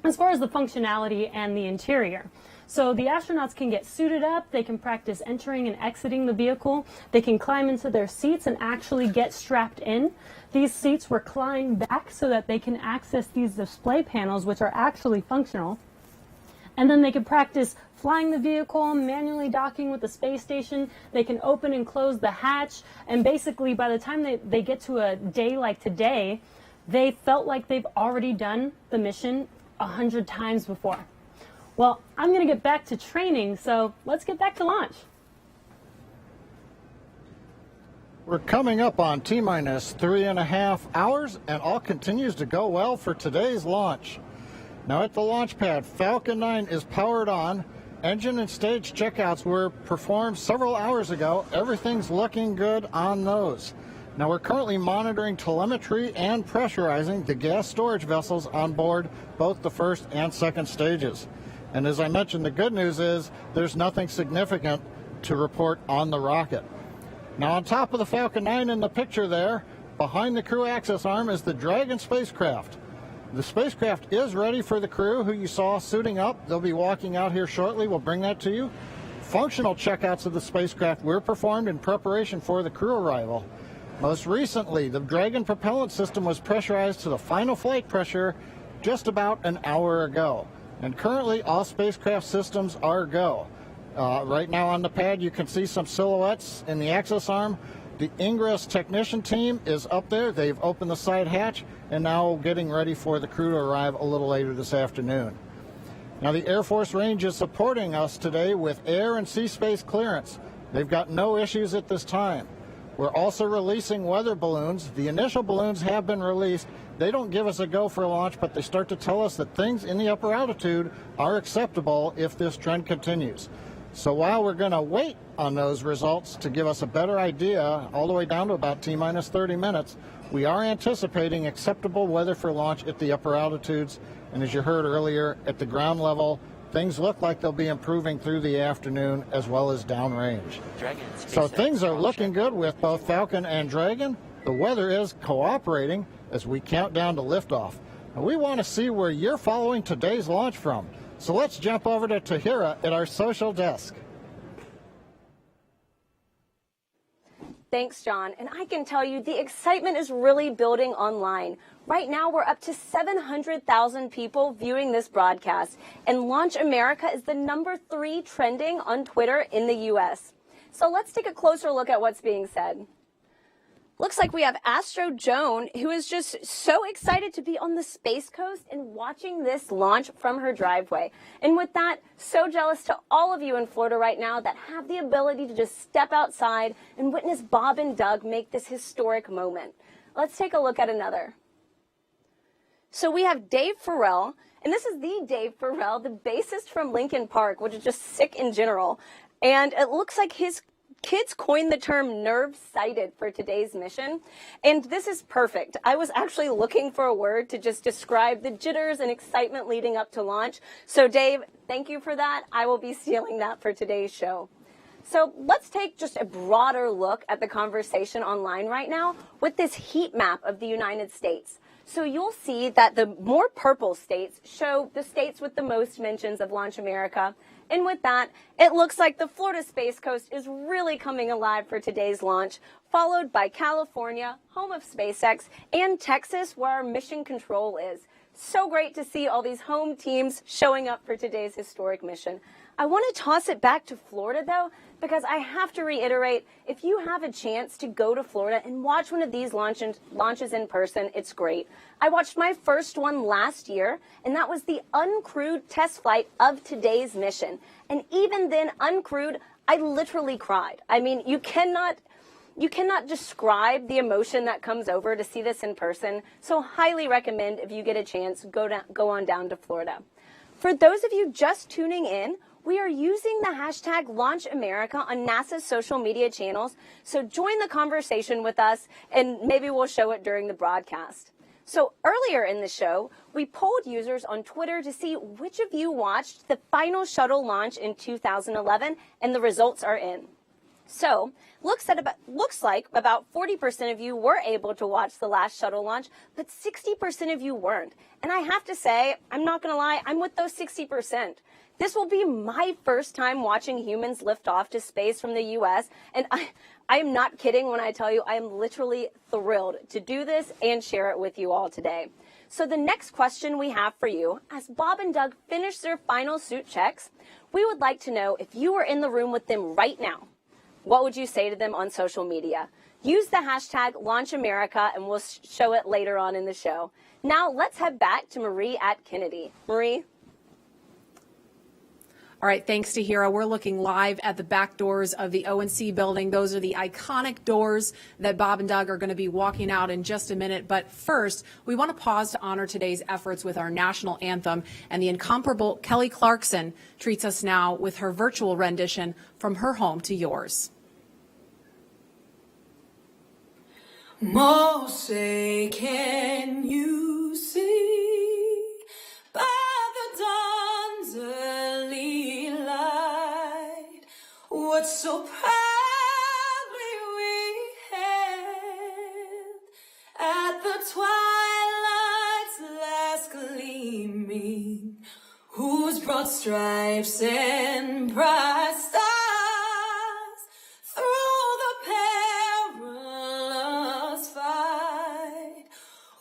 as far as the functionality and the interior. So the astronauts can get suited up, they can practice entering and exiting the vehicle, they can climb into their seats and actually get strapped in. These seats recline back so that they can access these display panels, which are actually functional. And then they can practice flying the vehicle, manually docking with the space station. They can open and close the hatch. And basically, by the time they get to a day like today, they felt like they've already done the mission 100 times before. Well, I'm going to get back to training, so let's get back to launch. We're coming up on T-minus 3.5 hours, and all continues to go well for today's launch. Now at the launch pad, Falcon 9 is powered on. Engine and stage checkouts were performed several hours ago. Everything's looking good on those. Now we're currently monitoring telemetry and pressurizing the gas storage vessels on board both the first and second stages. And as I mentioned, the good news is there's nothing significant to report on the rocket. Now on top of the Falcon 9 in the picture there, behind the crew access arm is the Dragon spacecraft. The spacecraft is ready for the crew who you saw suiting up. They'll be walking out here shortly. We'll bring that to you. Functional checkouts of the spacecraft were performed in preparation for the crew arrival. Most recently, the Dragon propellant system was pressurized to the final flight pressure just about an hour ago. And currently, all spacecraft systems are go. Right now on the pad, you can see some silhouettes in the access arm. The Ingress technician team is up there. They've opened the side hatch and now getting ready for the crew to arrive a little later this afternoon. Now, the Air Force Range is supporting us today with air and sea space clearance. They've got no issues at this time. We're also releasing weather balloons. The initial balloons have been released. They don't give us a go for launch, but they start to tell us that things in the upper altitude are acceptable if this trend continues. So while we're going to wait on those results to give us a better idea, all the way down to about T-minus 30 minutes, we are anticipating acceptable weather for launch at the upper altitudes. And as you heard earlier, at the ground level, things look like they'll be improving through the afternoon as well as downrange. So things are looking good with both Falcon and Dragon. The weather is cooperating as we count down to liftoff. And we want to see where you're following today's launch from. So let's jump over to Tahira at our social desk. Thanks, John. And I can tell you the excitement is really building online. Right now, we're up to 700,000 people viewing this broadcast. And Launch America is the #3 trending on Twitter in the U.S. So let's take a closer look at what's being said. Looks like we have Astro Joan, who is just so excited to be on the Space Coast and watching this launch from her driveway. And with that, so jealous to all of you in Florida right now that have the ability to just step outside and witness Bob and Doug make this historic moment. Let's take a look at another. So we have Dave Farrell, and this is the Dave Farrell, the bassist from Linkin Park, which is just sick in general. And it looks like his kids coined the term nerve-sighted for today's mission, and this is perfect. I was actually looking for a word to just describe the jitters and excitement leading up to launch. So Dave, thank you for that. I will be stealing that for today's show. So let's take just a broader look at the conversation online right now with this heat map of the United States. So you'll see that the more purple states show the states with the most mentions of Launch America. And with that, it looks like the Florida Space Coast is really coming alive for today's launch, followed by California, home of SpaceX, and Texas, where our mission control is. So great to see all these home teams showing up for today's historic mission. I want to toss it back to Florida, though, because I have to reiterate, if you have a chance to go to Florida and watch one of these launches in person, it's great. I watched my first one last year, and that was the uncrewed test flight of today's mission. And even then, uncrewed, I literally cried. I mean, you cannot describe the emotion that comes over to see this in person. So highly recommend, if you get a chance, go on down to Florida. For those of you just tuning in, we are using the hashtag #LaunchAmerica on NASA's social media channels, so join the conversation with us, and maybe we'll show it during the broadcast. So earlier in the show, we polled users on Twitter to see which of you watched the final shuttle launch in 2011, and the results are in. So, looks like about 40% of you were able to watch the last shuttle launch, but 60% of you weren't. And I have to say, I'm not going to lie, I'm with those 60%. This will be my first time watching humans lift off to space from the U.S., and I am not kidding when I tell you I am literally thrilled to do this and share it with you all today. So the next question we have for you, as Bob and Doug finish their final suit checks, we would like to know if you were in the room with them right now, what would you say to them on social media? Use the hashtag #LaunchAmerica, and we'll show it later on in the show. Now let's head back to Marie at Kennedy. Marie? All right, thanks to Hira. We're looking live at the back doors of the ONC building. Those are the iconic doors that Bob and Doug are going to be walking out in just a minute. But first, we want to pause to honor today's efforts with our national anthem. And the incomparable Kelly Clarkson treats us now with her virtual rendition from her home to yours. Moshe, can you see by the dawn's early light what so proudly we hailed at the twilight's last broad stripes and bright stars through the perilous fight,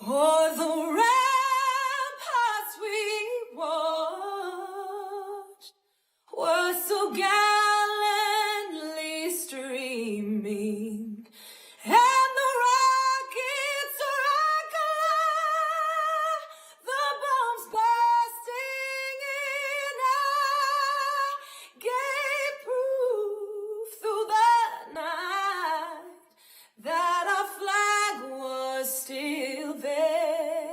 o'er the ramparts we watched were so gallantly streaming, and the rockets rock-a-lie, the bombs bursting in air, gave proof through the night that our flag was still there.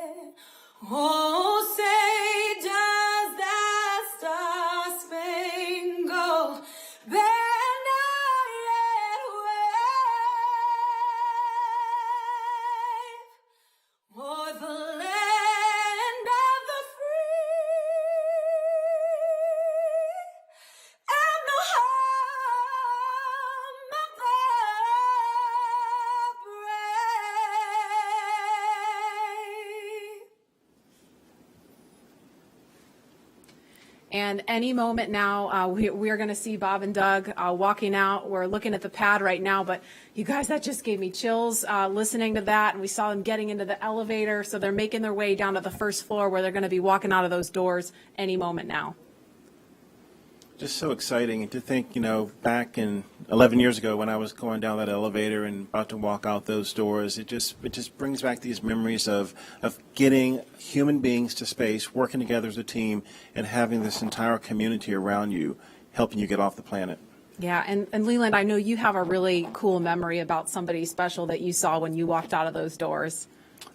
Oh, say does that star-spangled banner yet wave o'er the land of the free and the home of the brave. And any moment now, we are going to see Bob and Doug walking out. We're looking at the pad right now, but you guys, that just gave me chills listening to that. And we saw them getting into the elevator. So they're making their way down to the first floor where they're going to be walking out of those doors any moment now. Just so exciting to think, back in 11 years ago when I was going down that elevator and about to walk out those doors, it just brings back these memories of getting human beings to space, working together as a team, and having this entire community around you helping you get off the planet. Yeah, and Leland, I know you have a really cool memory about somebody special that you saw when you walked out of those doors.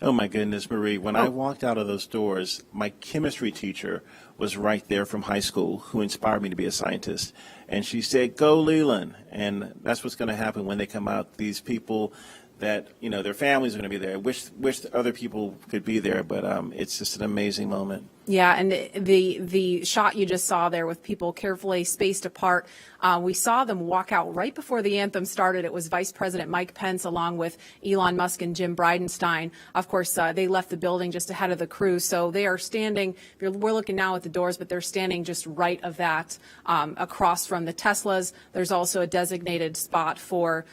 Oh my goodness, Marie, when I walked out of those doors, my chemistry teacher was right there from high school who inspired me to be a scientist. And she said, "Go Leland." And that's what's going to happen when they come out. These people that, their families are going to be there. I wish other people could be there, but it's just an amazing moment. Yeah, and the shot you just saw there with people carefully spaced apart, we saw them walk out right before the anthem started. It was Vice President Mike Pence along with Elon Musk and Jim Bridenstine. Of course, they left the building just ahead of the crew, so they are standing. We're looking now at the doors, but they're standing just right of that, across from the Teslas. There's also a designated spot for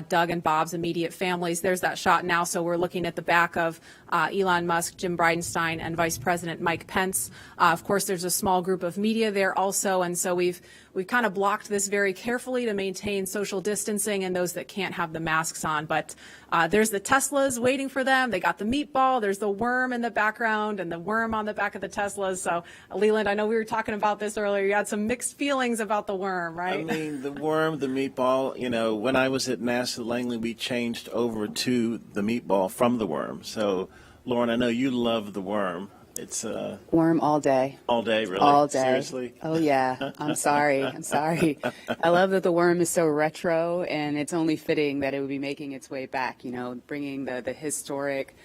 Doug and Bob's immediate families. There's that shot now, so we're looking at the back of Elon Musk, Jim Bridenstine, and Vice President Mike Pence. Of course, there's a small group of media there also, and so we've kind of blocked this very carefully to maintain social distancing and those that can't have the masks on. But there's the Teslas waiting for them. They got the meatball. There's the worm in the background and the worm on the back of the Teslas. So, Leland, I know we were talking about this earlier. You had some mixed feelings about the worm, right? I mean, the worm, the meatball, when I was at NASA Langley, we changed over to the meatball from the worm. So, Lauren, I know you love the worm. It's worm all day. All day, really? All day. Seriously? Oh, yeah. I'm sorry. I love that the worm is so retro, and it's only fitting that it would be making its way back, bringing the historic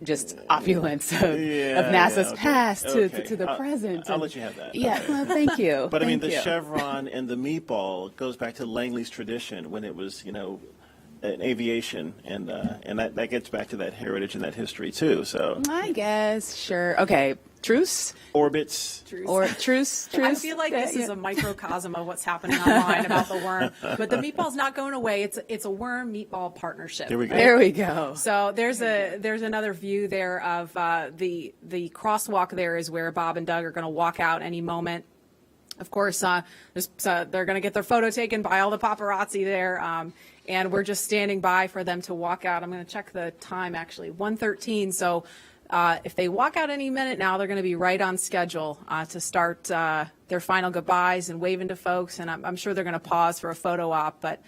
just opulence of NASA's past to the present. I'll let you have that. Yeah, well, thank you. But I mean, Thank the you. chevron and the meatball goes back to Langley's tradition when it was, in aviation, and that gets back to that heritage and that history too. So I guess, sure. Okay, truce? Orbits. Or truce? I feel like this is a microcosm of what's happening online about the worm. But the meatball's not going away. It's a worm meatball partnership. There we go. Right? There we go. So there's another view there of the crosswalk. There is where Bob and Doug are going to walk out any moment. Of course, they're going to get their photo taken by all the paparazzi there. And we're just standing by for them to walk out. I'm going to check the time, actually, 1:13. So if they walk out any minute now, they're going to be right on schedule to start their final goodbyes and waving to folks. And I'm sure they're going to pause for a photo op. But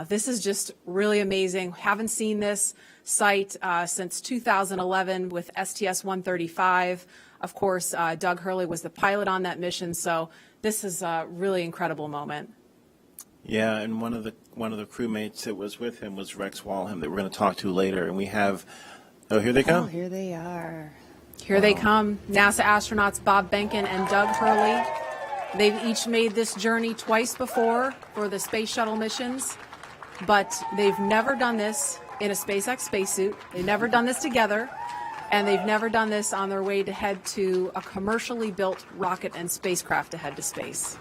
this is just really amazing. Haven't seen this site since 2011 with STS-135. Of course, Doug Hurley was the pilot on that mission. So this is a really incredible moment. Yeah, and one of the crewmates that was with him was Rex Walham that we're going to talk to later. And we have, here they come. Oh, here they are. Here they come, NASA astronauts Bob Behnken and Doug Hurley. They've each made this journey twice before for the space shuttle missions, but they've never done this in a SpaceX spacesuit. They've never done this together. And they've never done this on their way to head to a commercially built rocket and spacecraft to head to space.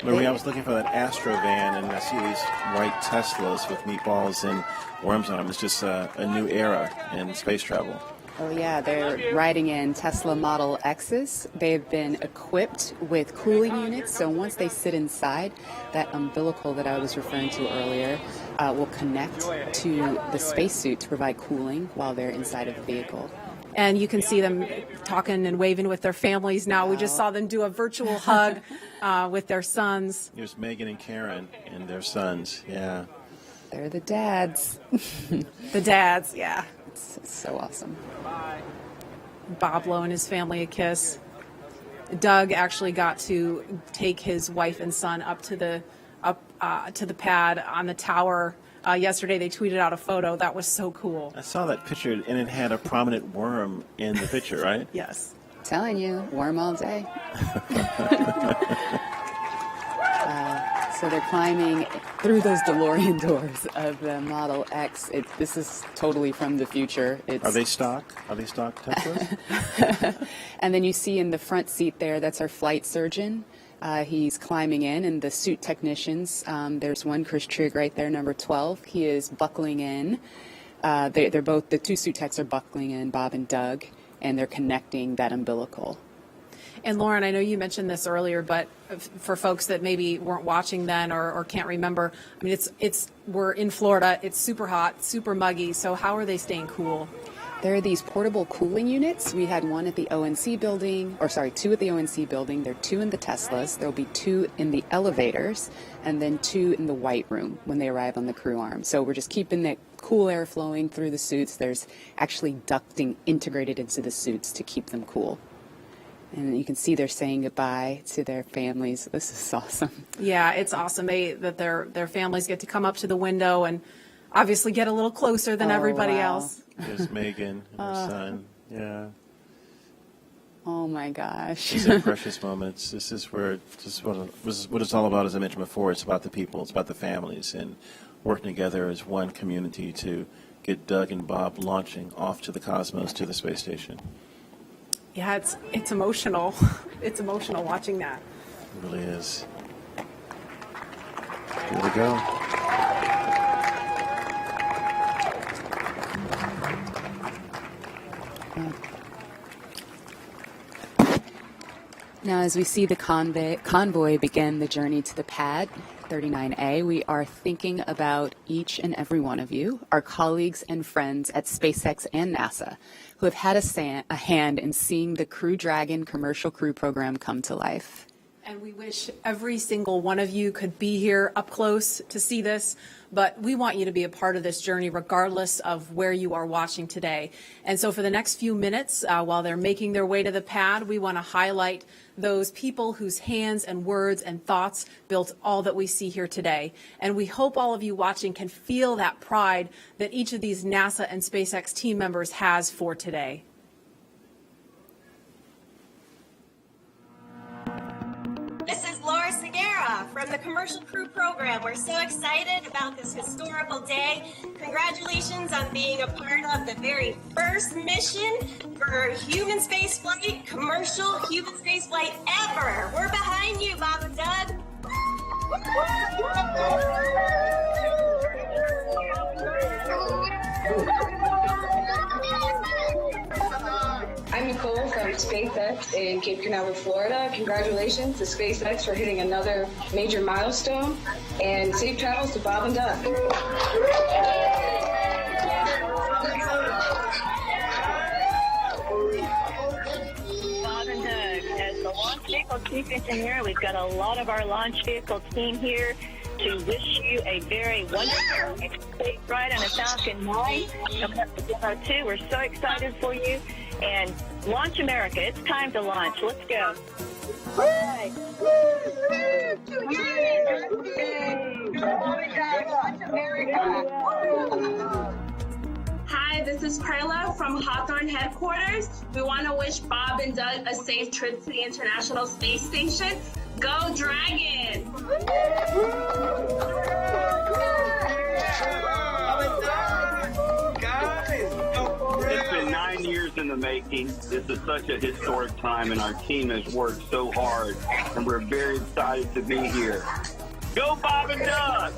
Marie, I was looking for that Astro van, and I see these white Teslas with meatballs and worms on them. It's just a new era in space travel. Oh yeah, they're riding in Tesla Model X's. They've been equipped with cooling units, so once they sit inside, that umbilical that I was referring to earlier will connect to the spacesuit to provide cooling while they're inside of the vehicle. And you can see them talking and waving with their families now. We just saw them do a virtual hug with their sons. Here's Megan and Karen and their sons, yeah. They're the dads. The dads, yeah. It's so awesome. Bob blowing his family a kiss. Doug actually got to take his wife and son up to the pad on the tower. Yesterday they tweeted out a photo. That was so cool. I saw that picture, and it had a prominent worm in the picture, right? Yes. Telling you, worm all day. So they're climbing through those DeLorean doors of the Model X. This is totally from the future. Are they stock? Are they stock Teslas? And then you see in the front seat there, that's our flight surgeon. He's climbing in, and the suit technicians, there's one, Chris Trigg right there, number 12. He is buckling in. They're both, the two suit techs are buckling in, Bob and Doug, and they're connecting that umbilical. And Lauren, I know you mentioned this earlier, but for folks that maybe weren't watching then or can't remember, I mean, we're in Florida. It's super hot, super muggy. So how are they staying cool? There are these portable cooling units. We had one at the ONC building, two at the ONC building. There are two in the Teslas. There'll be two in the elevators, and then two in the white room when they arrive on the crew arm. So we're just keeping that cool air flowing through the suits. There's actually ducting integrated into the suits to keep them cool. And you can see they're saying goodbye to their families. This is awesome. Yeah, it's awesome that their families get to come up to the window and obviously get a little closer than everybody else. There's Megan and her son. Yeah. Oh my gosh. These are precious moments. This is what it's all about, as I mentioned before. It's about the people. It's about the families and working together as one community to get Doug and Bob launching off to the cosmos, to the space station. Yeah, it's emotional. It's emotional watching that. It really is. Here we go. Now, as we see the convoy begin the journey to the pad, 39A, we are thinking about each and every one of you, our colleagues and friends at SpaceX and NASA, who have had a hand in seeing the Crew Dragon commercial crew program come to life. And we wish every single one of you could be here up close to see this, but we want you to be a part of this journey regardless of where you are watching today. And so for the next few minutes, while they're making their way to the pad, we want to highlight those people whose hands and words and thoughts built all that we see here today. And we hope all of you watching can feel that pride that each of these NASA and SpaceX team members has for today. This is Laura Segura from the Commercial Crew Program. We're so excited about this historical day. Congratulations on being a part of the very first mission for human spaceflight, commercial human spaceflight ever. We're behind you, Bob and Doug. I'm Nicole from SpaceX in Cape Canaveral, Florida. Congratulations to SpaceX for hitting another major milestone, and safe travels to Bob and Doug. Bob and Doug, as the launch vehicle chief engineer, we've got a lot of our launch vehicle team here to wish you a very wonderful space ride on a Falcon 9 coming up to Demo 2. We're so excited for you. And launch America. It's time to launch. Let's go. Hi, this is Perla from Hawthorne headquarters. We want to wish Bob and Doug a safe trip to the International Space Station. Go Dragon! It's been 9 years. years in the making. This is such a historic time, and our team has worked so hard, and we're very excited to be here. Go Bob and Doug!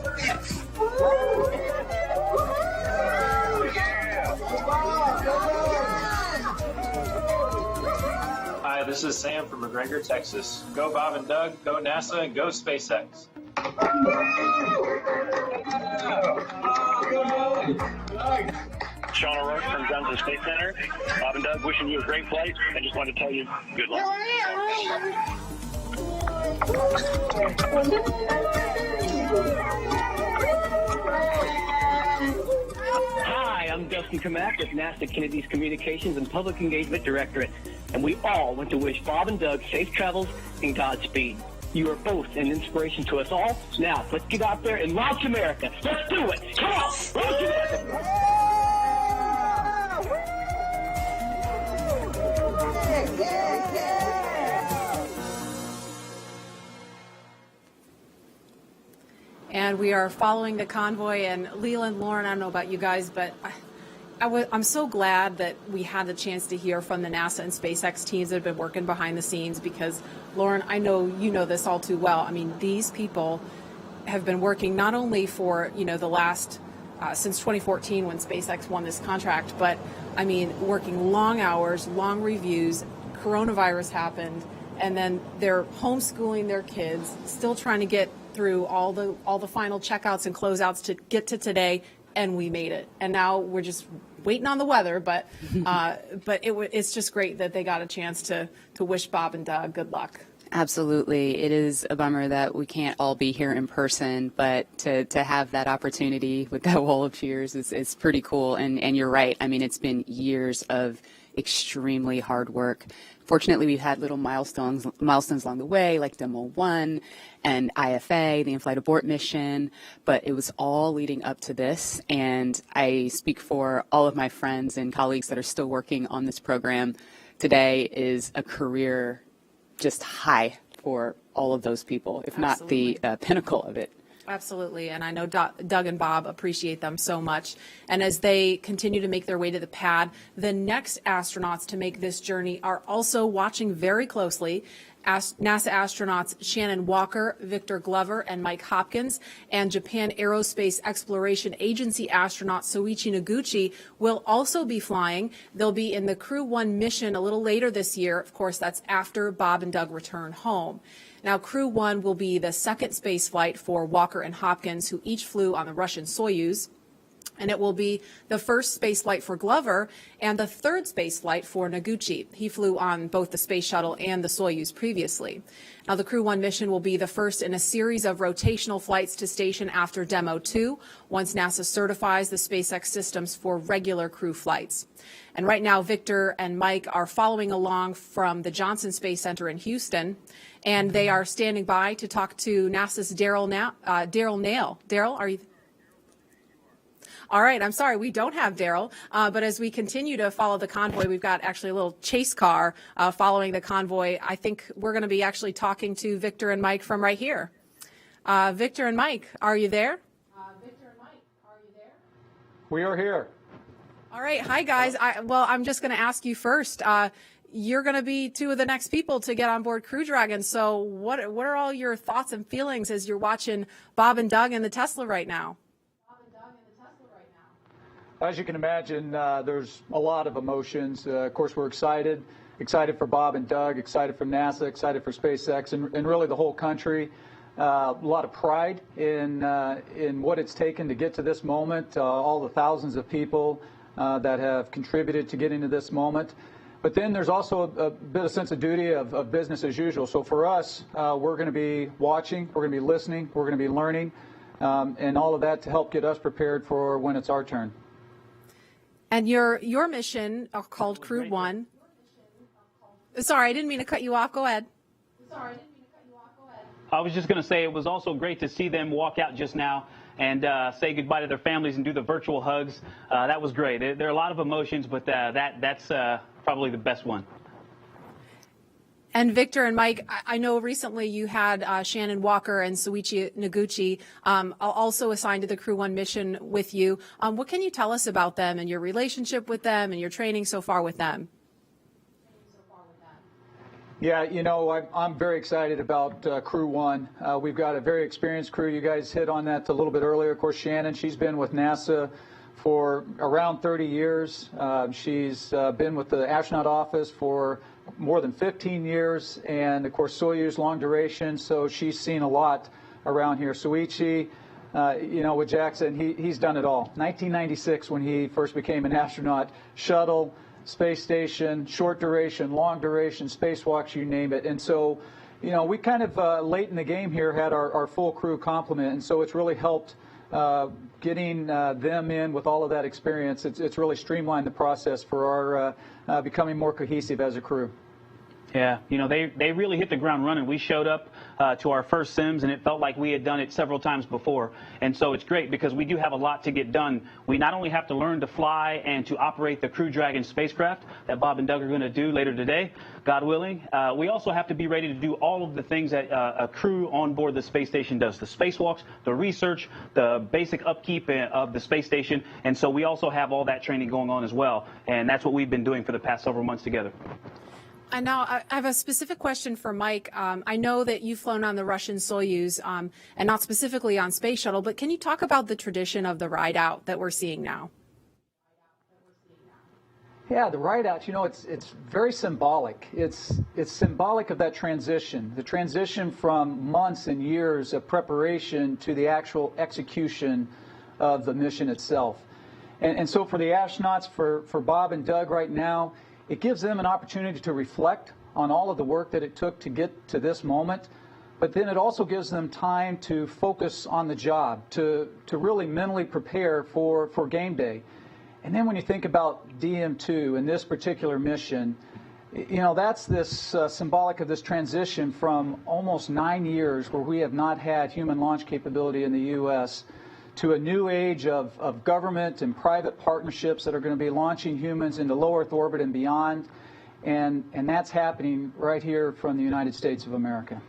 Hi, this is Sam from McGregor, Texas. Go Bob and Doug, go NASA, and go SpaceX. Sean O'Rourke from Johnson Space Center. Bob and Doug, wishing you a great flight. I just wanted to tell you good luck. Hi, I'm Dustin Kamak with NASA Kennedy's Communications and Public Engagement Directorate, and we all want to wish Bob and Doug safe travels and Godspeed. You are both an inspiration to us all. Now, let's get out there and launch America. Let's do it. Come on, launch America. And we are following the convoy. And Leland, Lauren, I don't know about you guys, but I'm so glad that we had the chance to hear from the NASA and SpaceX teams that have been working behind the scenes, because, Lauren, I know you know this all too well. I mean, these people have been working not only for, the last, since 2014 when SpaceX won this contract, but, I mean, working long hours, long reviews. Coronavirus happened, and then they're homeschooling their kids, still trying to get through all the final checkouts and closeouts to get to today, and we made it. And now we're just waiting on the weather, but it's just great that they got a chance to wish Bob and Doug good luck. Absolutely. It is a bummer that we can't all be here in person, but to have that opportunity with that wall of cheers is pretty cool. And you're right. I mean, it's been years of extremely hard work. Fortunately, we've had little milestones along the way, like Demo 1 and IFA, the in-flight abort mission, but it was all leading up to this. And I speak for all of my friends and colleagues that are still working on this program. Today is a career just high for all of those people, if Absolutely. not the pinnacle of it. Absolutely, and I know Doug and Bob appreciate them so much. And as they continue to make their way to the pad, the next astronauts to make this journey are also watching very closely. NASA astronauts Shannon Walker, Victor Glover, and Mike Hopkins, and Japan Aerospace Exploration Agency astronaut Soichi Noguchi will also be flying. They'll be in the Crew 1 mission a little later this year. Of course, that's after Bob and Doug return home. Now, Crew 1 will be the second space flight for Walker and Hopkins, who each flew on the Russian Soyuz. And it will be the first space flight for Glover and the third space flight for Noguchi. He flew on both the space shuttle and the Soyuz previously. Now, the Crew 1 mission will be the first in a series of rotational flights to station after Demo 2, once NASA certifies the SpaceX systems for regular crew flights. And right now, Victor and Mike are following along from the Johnson Space Center in Houston, and they are standing by to talk to NASA's Daryl Nail. Daryl, are you? All right, I'm sorry, we don't have Daryl, but as we continue to follow the convoy, we've got actually a little chase car following the convoy. I think we're going to be actually talking to Victor and Mike from right here. Victor and Mike, are you there? We are here. All right, hi guys. I'm just going to ask you first. You're going to be two of the next people to get on board Crew Dragon. So what are all your thoughts and feelings as you're watching Bob and Doug in the Tesla right now? As you can imagine, there's a lot of emotions. Of course, we're excited for Bob and Doug, excited for NASA, excited for SpaceX, and really the whole country. A lot of pride in what it's taken to get to this moment, all the thousands of people that have contributed to getting to this moment. But then there's also a bit of sense of duty of business as usual. So for us, we're going to be watching, we're going to be listening, we're going to be learning, and all of that to help get us prepared for when it's our turn. And your mission called Crew 1. Sorry, I didn't mean to cut you off. Go ahead. I was just going to say it was also great to see them walk out just now and say goodbye to their families and do the virtual hugs. That was great. There are a lot of emotions, but that's probably the best one. And Victor and Mike, I know recently you had Shannon Walker and Soichi Noguchi also assigned to the Crew 1 mission with you. What can you tell us about them and your relationship with them and your training so far with them? Yeah, you know, I'm very excited about Crew 1. We've got a very experienced crew. You guys hit on that a little bit earlier. Of course, Shannon, she's been with NASA for around 30 years. She's been with the astronaut office for more than 15 years, and of course Soyuz long duration, so she's seen a lot around here. Soichi, you know, with Jackson, he's done it all. 1996 when he first became an astronaut, shuttle, space station, short duration, long duration, spacewalks, you name it. And so, you know, we kind of late in the game here had our full crew complement, and so it's really helped getting them in with all of that experience. It's really streamlined the process for our becoming more cohesive as a crew. Yeah, you know, they really hit the ground running. We showed up to our first sims, and it felt like we had done it several times before. And so it's great because we do have a lot to get done. We not only have to learn to fly and to operate the Crew Dragon spacecraft that Bob and Doug are going to do later today, God willing. We also have to be ready to do all of the things that a crew on board the space station does, the spacewalks, the research, the basic upkeep of the space station. And so we also have all that training going on as well. And that's what we've been doing for the past several months together. And now I have a specific question for Mike. I know that you've flown on the Russian Soyuz and not specifically on Space Shuttle, but can you talk about the tradition of the ride out that we're seeing now? Yeah, the ride out, you know, it's very symbolic. It's symbolic of that transition, the transition from months and years of preparation to the actual execution of the mission itself. And so for the astronauts, for Bob and Doug right now, it gives them an opportunity to reflect on all of the work that it took to get to this moment, but then it also gives them time to focus on the job, to really mentally prepare for game day. And then when you think about DM2 and this particular mission, you know, that's this symbolic of this transition from almost 9 years where we have not had human launch capability in the U.S. to a new age of government and private partnerships that are going to be launching humans into low Earth orbit and beyond. And that's happening right here from the United States of America.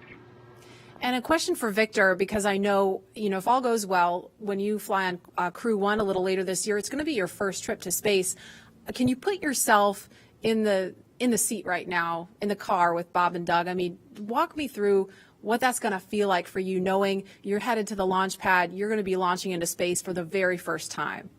And a question for Victor, because I know, you know, if all goes well, when you fly on Crew 1 a little later this year, it's going to be your first trip to space. Can you put yourself in the seat right now, in the car with Bob and Doug? I mean, walk me through what that's going to feel like for you, knowing you're headed to the launch pad, you're going to be launching into space for the very first time.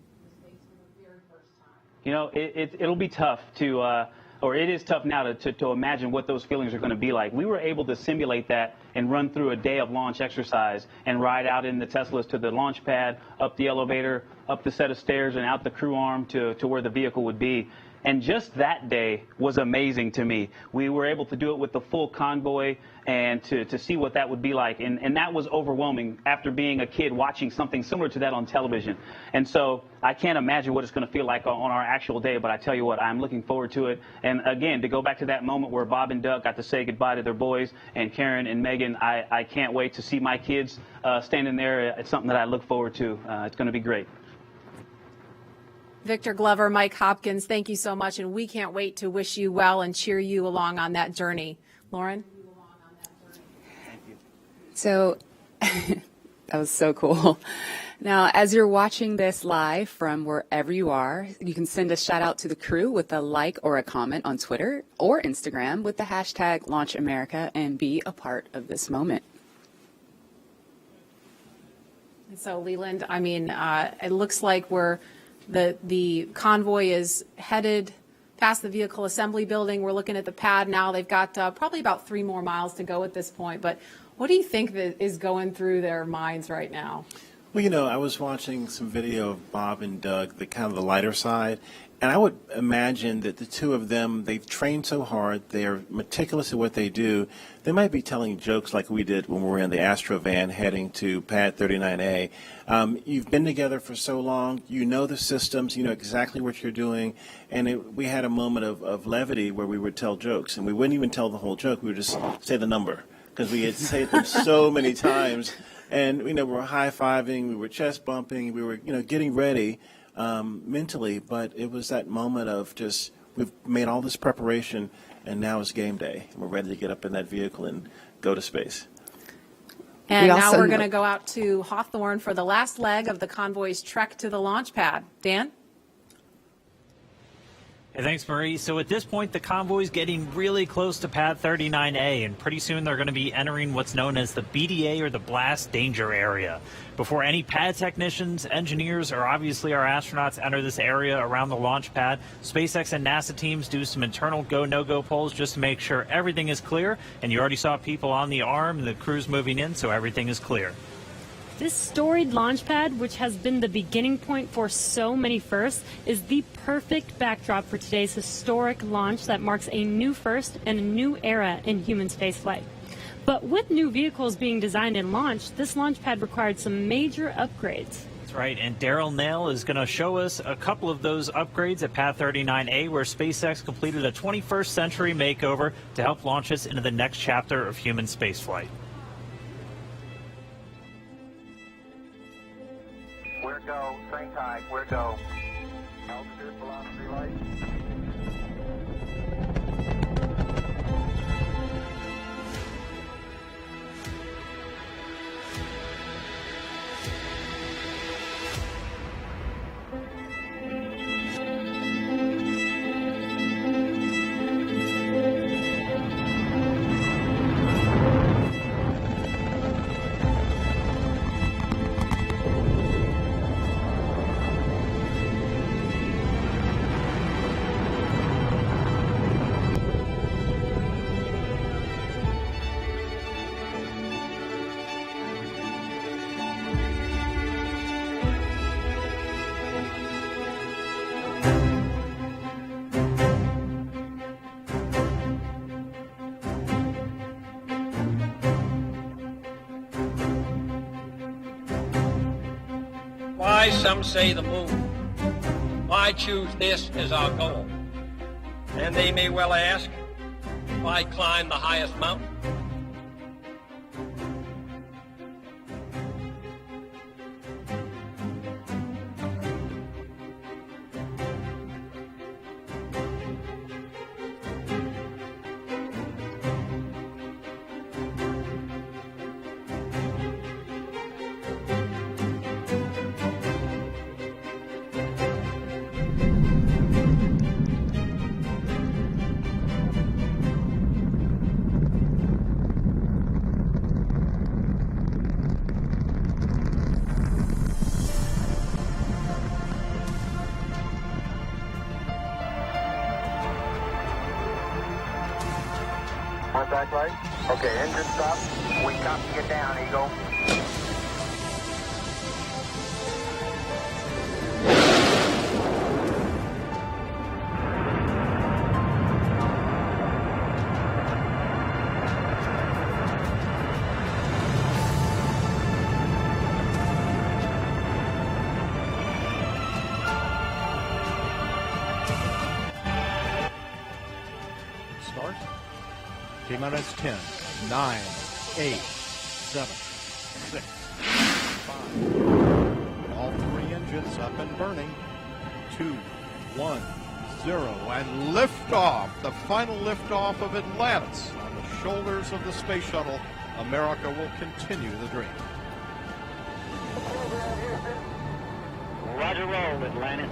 You know, it'll be tough to, or it is tough now to imagine what those feelings are going to be like. We were able to simulate that and run through a day of launch exercise and ride out in the Teslas to the launch pad, up the elevator, up the set of stairs, and out the crew arm to where the vehicle would be. And just that day was amazing to me. We were able to do it with the full convoy and to see what that would be like. And that was overwhelming after being a kid watching something similar to that on television. And so I can't imagine what it's going to feel like on our actual day, but I tell you what, I'm looking forward to it. And again, to go back to that moment where Bob and Doug got to say goodbye to their boys, and Karen and Megan, I can't wait to see my kids standing there. It's something that I look forward to. It's going to be great. Victor Glover, Mike Hopkins, thank you so much, and we can't wait to wish you well and cheer you along on that journey. Lauren? So that was so cool. Now, as you're watching this live from wherever you are, you can send a shout out to the crew with a like or a comment on Twitter or Instagram with the hashtag LaunchAmerica and be a part of this moment. So, Leland, I mean, it looks like the convoy is headed past the vehicle assembly building. We're looking at the pad now. They've got probably about 3 more miles to go at this point. But what do you think that is going through their minds right now? Well, you know, I was watching some video of Bob and Doug, the kind of the lighter side, and I would imagine that the two of them, they've trained so hard, they're meticulous at what they do, they might be telling jokes like we did when we were in the Astro van heading to Pad 39A. You've been together for so long, you know the systems, you know exactly what you're doing, and we had a moment of levity where we would tell jokes, and we wouldn't even tell the whole joke, we would just say the number, because we had said them so many times. And, you know, we were high-fiving, we were chest bumping, we were, you know, getting ready mentally. But it was that moment of just, we've made all this preparation, and now it's game day. We're ready to get up in that vehicle and go to space. And We now also we're know- going to go out to Hawthorne for the last leg of the convoy's trek to the launch pad. Dan? Hey, thanks, Marie. So at this point, the convoy's getting really close to Pad 39A, and pretty soon they're going to be entering what's known as the BDA, or the Blast Danger Area. Before any pad technicians, engineers, or obviously our astronauts enter this area around the launch pad, SpaceX and NASA teams do some internal go, no-go polls just to make sure everything is clear. And you already saw people on the arm and the crew's moving in, so everything is clear. This storied launch pad, which has been the beginning point for so many firsts, is the perfect backdrop for today's historic launch that marks a new first and a new era in human spaceflight. But with new vehicles being designed and launched, this launch pad required some major upgrades. That's right, and Daryl Nail is going to show us a couple of those upgrades at Pad 39A, where SpaceX completed a 21st century makeover to help launch us into the next chapter of human spaceflight. We're go, same time, we're go. Altitude, velocity, light. Why, some say the moon. Why choose this as our goal? And they may well ask, why climb the highest mountain? Contact light. Okay, engine stop. We copy you down, Eagle. Start. T-minus 10, 9, 8, 7, 6, 5. All three engines up and burning. 2, 1, 0, and liftoff. The final liftoff of Atlantis on the shoulders of the space shuttle. America will continue the dream. Roger, roll, Atlantis.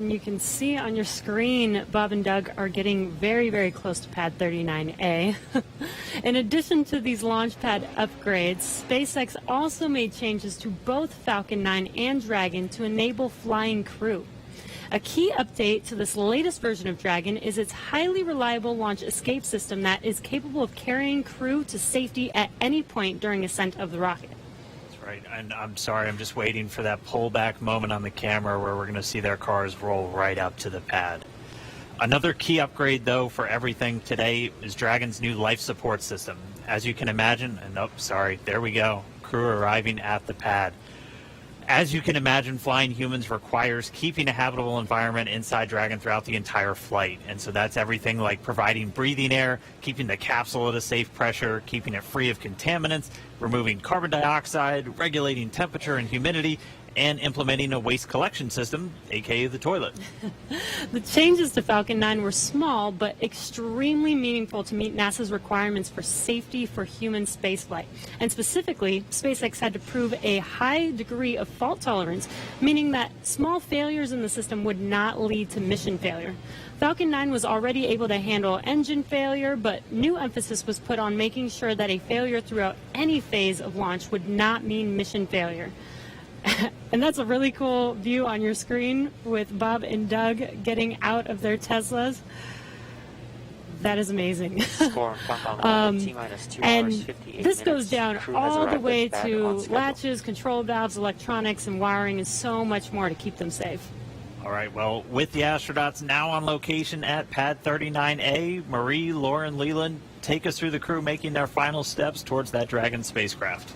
And you can see on your screen, Bob and Doug are getting very, very close to pad 39A. In addition to these launch pad upgrades, SpaceX also made changes to both Falcon 9 and Dragon to enable flying crew. A key update to this latest version of Dragon is its highly reliable launch escape system that is capable of carrying crew to safety at any point during ascent of the rocket. Right, and I'm sorry, I'm just waiting for that pullback moment on the camera where we're going to see their cars roll right up to the pad. Another key upgrade, though, for everything today is Dragon's new life support system. As you can imagine, and oh, sorry, there we go, crew arriving at the pad. As you can imagine, flying humans requires keeping a habitable environment inside Dragon throughout the entire flight. And so that's everything like providing breathing air, keeping the capsule at a safe pressure, keeping it free of contaminants, removing carbon dioxide, regulating temperature and humidity, and implementing a waste collection system, aka the toilet. The changes to Falcon 9 were small but extremely meaningful to meet NASA's requirements for safety for human spaceflight. And specifically, SpaceX had to prove a high degree of fault tolerance, meaning that small failures in the system would not lead to mission failure. Falcon 9 was already able to handle engine failure, but new emphasis was put on making sure that a failure throughout any phase of launch would not mean mission failure. And that's a really cool view on your screen with Bob and Doug getting out of their Teslas. That is amazing. And this goes down all the way to latches, control valves, electronics, and wiring, and so much more to keep them safe. All right, well, with the astronauts now on location at pad 39A, Marie, Lauren, Leland, take us through the crew making their final steps towards that Dragon spacecraft.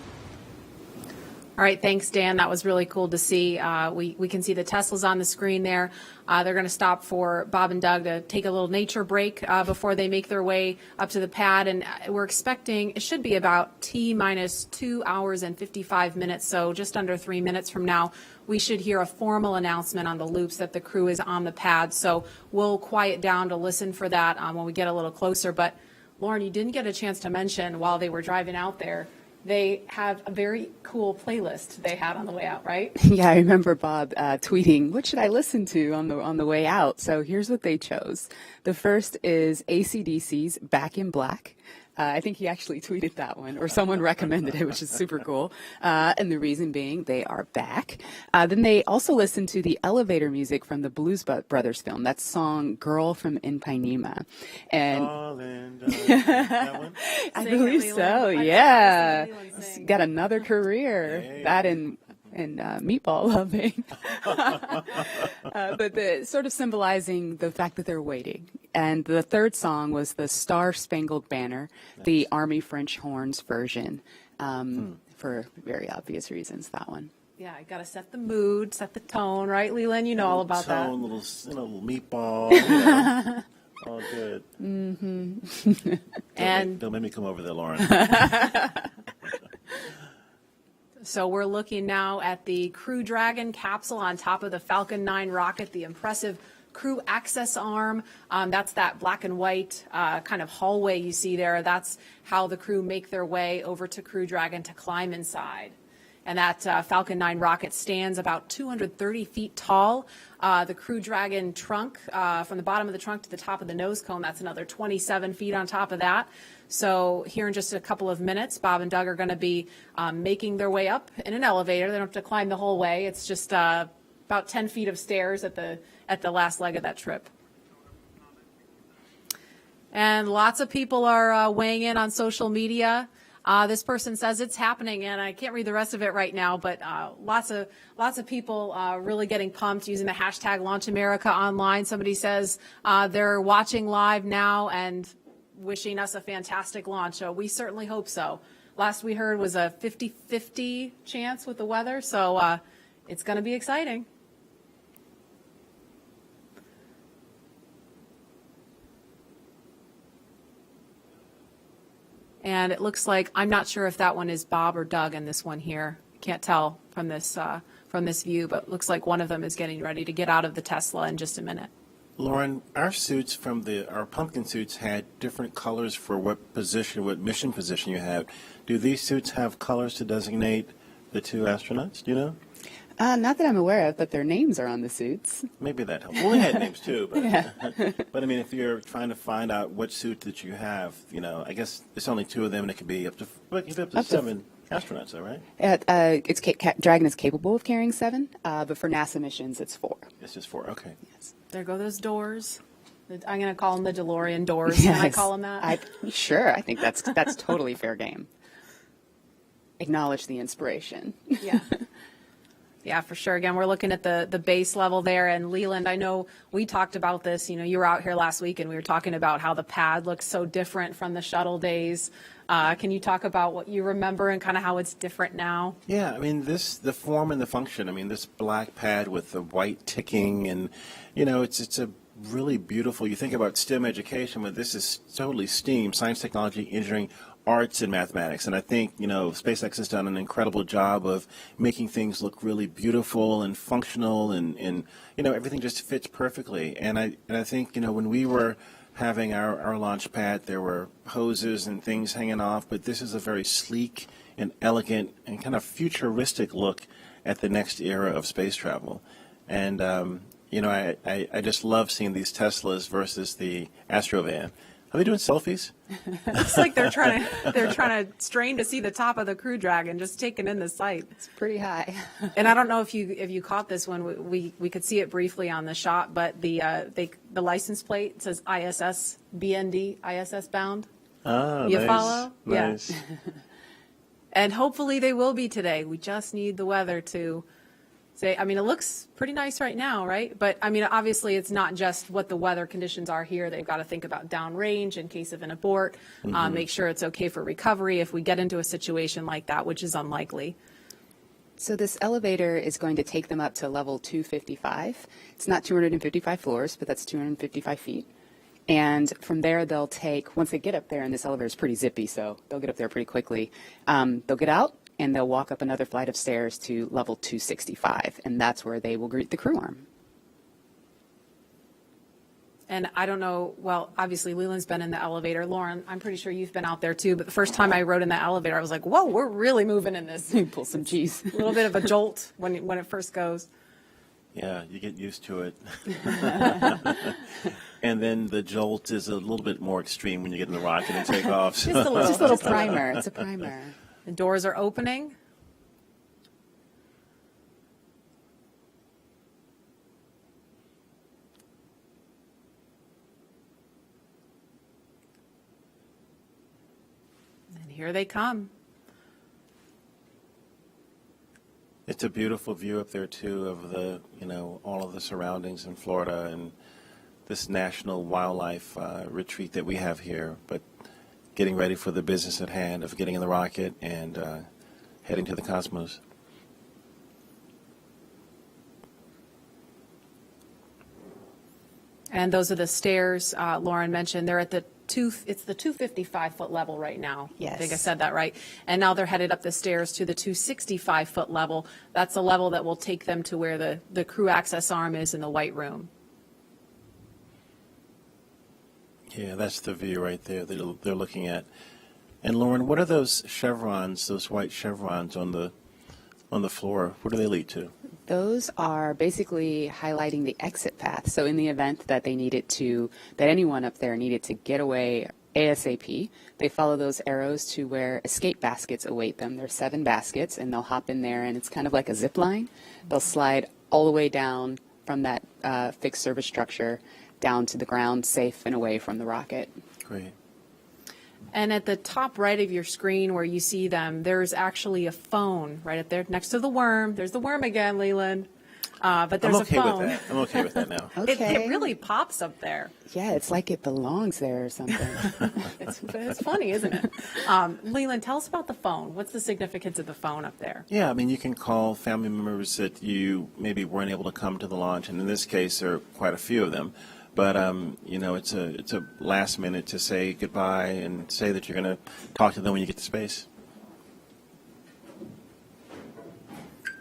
All right, thanks, Dan. That was really cool to see. We can see the Teslas on the screen there. They're going to stop for Bob and Doug to take a little nature break before they make their way up to the pad. And we're expecting it should be about T-minus 2 hours and 55 minutes, so just under 3 minutes from now, we should hear a formal announcement on the loops that the crew is on the pad. So we'll quiet down to listen for that when we get a little closer. But, Lauren, you didn't get a chance to mention while they were driving out there, they have a very cool playlist they had on the way out, right? Yeah, I remember Bob tweeting, what should I listen to on the way out? So here's what they chose. The first is AC/DC's Back in Black. I think he actually tweeted that one, or someone recommended it, which is super cool. And the reason being, they are back. Then they also listened to the elevator music from the Blues Brothers film. That song, Girl from Ipanema. And that one? I believe so, yeah. Got another career. That and meatball loving. But the sort of symbolizing the fact that they're waiting. And the third song was the Star Spangled Banner, the Army French horns version, for very obvious reasons, that one. Yeah, I got to set the mood, set the tone, right, Leland? You know all about that. Little meatball, you know. All good. Mm-hmm. And don't make me come over there, Lauren. So we're looking now at the Crew Dragon capsule on top of the Falcon 9 rocket, the impressive crew access arm. That's that black and white kind of hallway you see there. That's how the crew make their way over to Crew Dragon to climb inside. And that Falcon 9 rocket stands about 230 feet tall. The Crew Dragon trunk, from the bottom of the trunk to the top of the nose cone, that's another 27 feet on top of that. So here in just a couple of minutes, Bob and Doug are going to be making their way up in an elevator. They don't have to climb the whole way. It's just about 10 feet of stairs at the last leg of that trip. And lots of people are weighing in on social media. This person says it's happening, and I can't read the rest of it right now, but lots of people really getting pumped using the hashtag #LaunchAmerica online. Somebody says they're watching live now and wishing us a fantastic launch. So we certainly hope so. Last we heard was a 50-50 chance with the weather, so it's going to be exciting. And it looks like, I'm not sure if that one is Bob or Doug in this one here. Can't tell from this view, but it looks like one of them is getting ready to get out of the Tesla in just a minute. Lauren, our suits our pumpkin suits had different colors for what mission position you have. Do these suits have colors to designate the two astronauts? Do you know? Not that I'm aware of, but their names are on the suits. Maybe that helps. Well, we had names too, but Yeah. but I mean, if you're trying to find out what suit that you have, I guess it's only 2 of them, and it could be up to Up to 7 astronauts, all right? Dragon is capable of carrying 7, but for NASA missions, it's 4. It's just 4. Okay. There go those doors. I'm going to call them the DeLorean doors. Can I call them that? Sure, I think that's totally fair game. Acknowledge the inspiration. Yeah. Yeah, for sure. Again, we're looking at the base level there. And Leland, I know we talked about this. You were out here last week and we were talking about how the pad looks so different from the shuttle days. Can you talk about what you remember and kind of how it's different now? Yeah, I mean, the form and the function. I mean, this black pad with the white ticking, and it's a really beautiful. You think about STEM education, but this is totally STEAM: science, technology, engineering, arts, and mathematics. And I think SpaceX has done an incredible job of making things look really beautiful and functional, and everything just fits perfectly. And I think when we were having our launch pad, there were hoses and things hanging off, but this is a very sleek and elegant and kind of futuristic look at the next era of space travel. And I just love seeing these Teslas versus the Astrovan. Are they doing selfies? Looks like they're trying to strain to see the top of the Crew Dragon, just taking in the sight. It's pretty high. And I don't know if you caught this one. We could see it briefly on the shot, but the license plate says ISS BND, ISS bound. Oh, you nice. Follow? Nice. Yeah. And hopefully they will be today. We just need the weather to say, it looks pretty nice right now, right? But obviously it's not just what the weather conditions are here. They've got to think about downrange in case of an abort, make sure it's okay for recovery if we get into a situation like that, which is unlikely. So this elevator is going to take them up to level 255. It's not 255 floors, but that's 255 feet. And from there, they'll take, once they get up there, and this elevator is pretty zippy, so they'll get up there pretty quickly, they'll get out, and they'll walk up another flight of stairs to level 265, and that's where they will greet the crew arm. And I don't know, well, obviously Leland's been in the elevator. Lauren, I'm pretty sure you've been out there too, but the first time I rode in the elevator, I was like, whoa, we're really moving in this. Pull some G's. A little bit of a jolt when it first goes. Yeah, you get used to it. And then the jolt is a little bit more extreme when you get in the rocket and take off. So. Just a little primer. It's a primer. The doors are opening. And here they come. It's a beautiful view up there too of the, all of the surroundings in Florida and this national wildlife retreat that we have here. But getting ready for the business at hand of getting in the rocket and heading to the cosmos. And those are the stairs Lauren mentioned. They're at it's the 255-foot level right now. Yes. I think I said that right. And now they're headed up the stairs to the 265-foot level. That's the level that will take them to where the crew access arm is in the white room. Yeah, that's the view right there that they're looking at. And Lauren, what are those chevrons, those white chevrons on the floor? What do they lead to? Those are basically highlighting the exit path. So in the event that that anyone up there needed to get away ASAP, they follow those arrows to where escape baskets await them. There's 7 baskets, and they'll hop in there, and it's kind of like a zip line. They'll slide all the way down from that fixed service structure down to the ground, safe and away from the rocket. Great. And at the top right of your screen where you see them, there's actually a phone right up there next to the worm. There's the worm again, Leland. But there's a phone. I'm okay with that now. Okay. It really pops up there. Yeah, it's like it belongs there or something. It's funny, isn't it? Leland, tell us about the phone. What's the significance of the phone up there? Yeah, you can call family members that you maybe weren't able to come to the launch, and in this case, there are quite a few of them. But it's a last minute to say goodbye and say that you're going to talk to them when you get to space.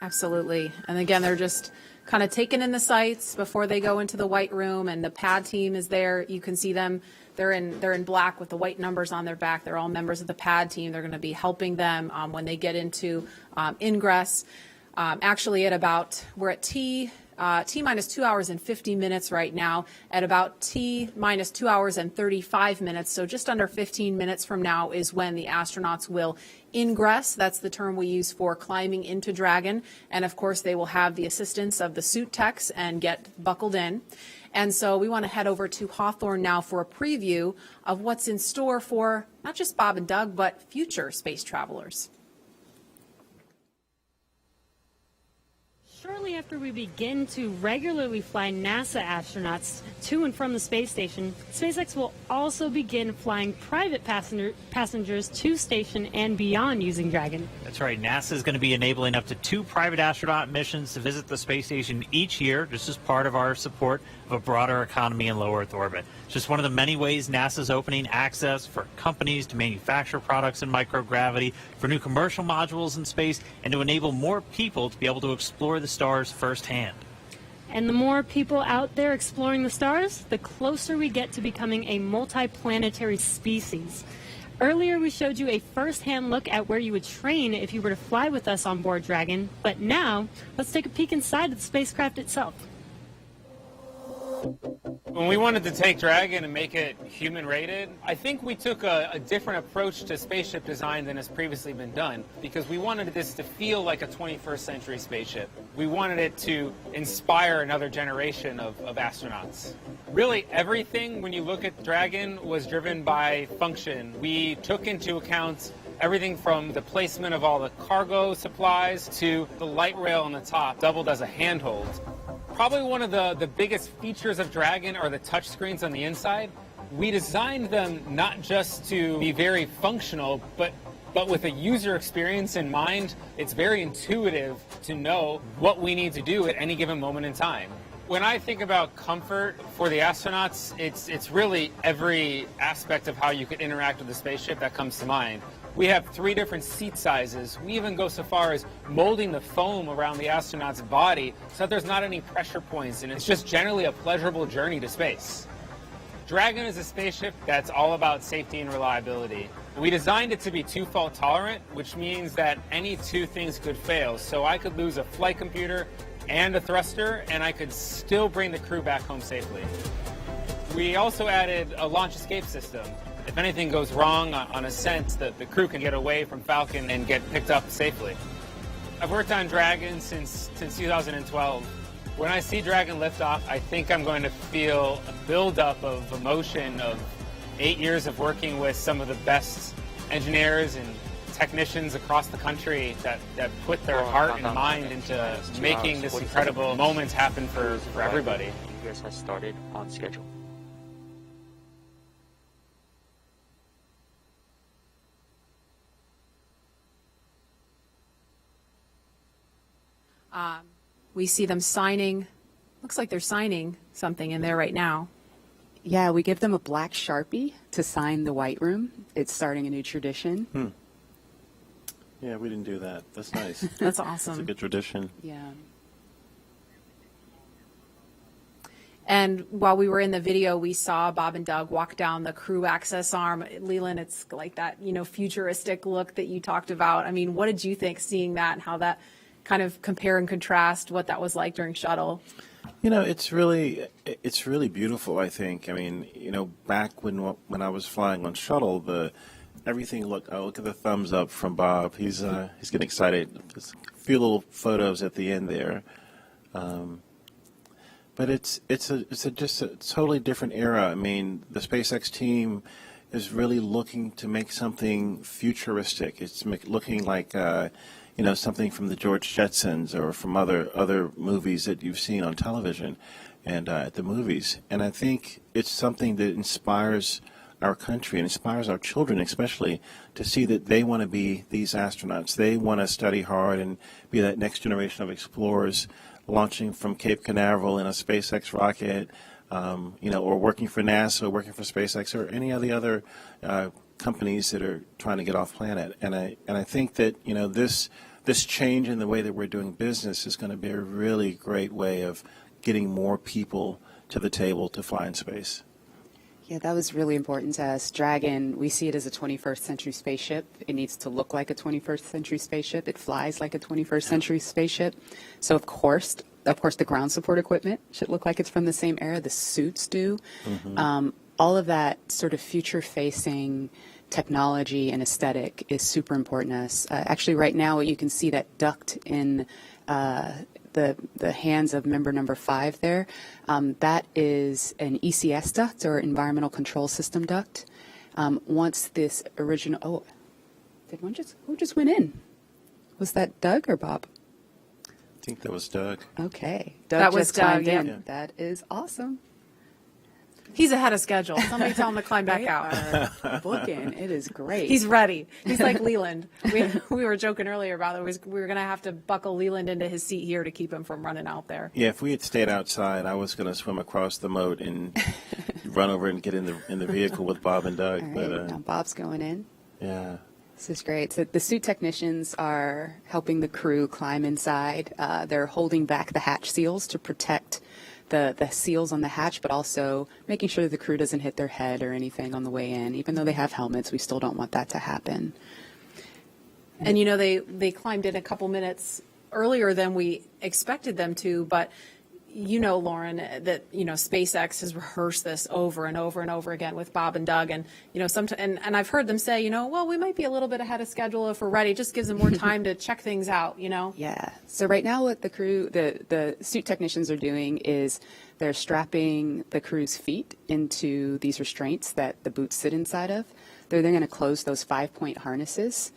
Absolutely. And again, they're just kind of taking in the sights before they go into the white room, and the pad team is there. You can see them. They're in black with the white numbers on their back. They're all members of the pad team. They're going to be helping them when they get into ingress. Actually, we're at T minus 2 hours and 50 minutes right now, at about T minus 2 hours and 35 minutes. So just under 15 minutes from now is when the astronauts will ingress. That's the term we use for climbing into Dragon. And of course, they will have the assistance of the suit techs and get buckled in. And so we want to head over to Hawthorne now for a preview of what's in store for not just Bob and Doug, but future space travelers. Shortly after we begin to regularly fly NASA astronauts to and from the space station, SpaceX will also begin flying private passengers to station and beyond using Dragon. That's right. NASA is going to be enabling up to 2 private astronaut missions to visit the space station each year, just as part of our support of a broader economy in low Earth orbit. It's just one of the many ways NASA's opening access for companies to manufacture products in microgravity, for new commercial modules in space, and to enable more people to be able to explore the stars firsthand. And the more people out there exploring the stars, the closer we get to becoming a multiplanetary species. Earlier, we showed you a first-hand look at where you would train if you were to fly with us on board Dragon. But now, let's take a peek inside of the spacecraft itself. When we wanted to take Dragon and make it human-rated, I think we took a different approach to spaceship design than has previously been done, because we wanted this to feel like a 21st century spaceship. We wanted it to inspire another generation of astronauts. Really, everything when you look at Dragon was driven by function. We took into account everything from the placement of all the cargo supplies to the light rail on the top, doubled as a handhold. Probably one of the biggest features of Dragon are the touch screens on the inside. We designed them not just to be very functional, but with a user experience in mind. It's very intuitive to know what we need to do at any given moment in time. When I think about comfort for the astronauts, it's really every aspect of how you could interact with the spaceship that comes to mind. We have 3 different seat sizes. We even go so far as molding the foam around the astronaut's body so that there's not any pressure points, and it's just generally a pleasurable journey to space. Dragon is a spaceship that's all about safety and reliability. We designed it to be 2-fault tolerant, which means that any 2 things could fail. So I could lose a flight computer and a thruster, and I could still bring the crew back home safely. We also added a launch escape system. If anything goes wrong on ascent, the crew can get away from Falcon and get picked up safely. I've worked on Dragon since 2012. When I see Dragon lift off, I think I'm going to feel a buildup of emotion of 8 years of working with some of the best engineers and technicians across the country that put their heart and mind into making this incredible moment happen for everybody. Ingress has started on schedule. We see them signing. Looks like they're signing something in there right now. Yeah, we give them a black Sharpie to sign the White Room. It's starting a new tradition. Yeah, we didn't do that. That's nice. That's awesome. It's a good tradition. Yeah. And while we were in the video, we saw Bob and Doug walk down the crew access arm. Leland, it's like that, futuristic look that you talked about. I mean, what did you think seeing that and how that kind of compare and contrast what that was like during shuttle? It's really beautiful, I think. I mean, back when I was flying on shuttle, everything looked. Oh, look at the thumbs up from Bob. He's getting excited. There's a few little photos at the end there, but it's just a totally different era. I mean, the SpaceX team is really looking to make something futuristic. It's looking like something from the George Jetsons or from other movies that you've seen on television and at the movies. And I think it's something that inspires our country and inspires our children especially to see that they want to be these astronauts. They want to study hard and be that next generation of explorers launching from Cape Canaveral in a SpaceX rocket, or working for NASA, or working for SpaceX, or any of the other companies that are trying to get off planet. And I think that this change in the way that we're doing business is going to be a really great way of getting more people to the table to fly in space. Yeah, that was really important to us. Dragon, we see it as a 21st century spaceship. It needs to look like a 21st century spaceship. It flies like a 21st century spaceship. So of course, the ground support equipment should look like it's from the same era. The suits do. All of that sort of future-facing technology and aesthetic is super important to us. Actually, right now, you can see that duct in the hands of member number 5 there. That is an ECS duct, or Environmental Control System duct. Once this original, who just went in? Was that Doug or Bob? I think that was Doug. Okay. Doug That was just climbed Doug, in. yeah. That is awesome. He's ahead of schedule. Somebody tell him to climb back They out. are booking. It is great. He's ready. He's like Leland. We were joking earlier about it. We were going to have to buckle Leland into his seat here to keep him from running out there. Yeah, if we had stayed outside, I was going to swim across the moat and run over and get in the vehicle with Bob and Doug. All right, But now Bob's going in. yeah. This is great. So the suit technicians are helping the crew climb inside. They're holding back the hatch seals to protect the seals on the hatch, but also making sure the crew doesn't hit their head or anything on the way in. Even though they have helmets, we still don't want that to happen. And you know, they climbed in a couple minutes earlier than we expected them to, but you know, Lauren, that, you know, SpaceX has rehearsed this over and over and over again with Bob and Doug. And, you know, and I've heard them say, you know, well, we might be a little bit ahead of schedule if we're ready. It just gives them more time to check things out, you know? Yeah. So right now what the crew, the suit technicians are doing is they're strapping the crew's feet into these restraints that the boots sit inside of. They're then going to close those 5-point harnesses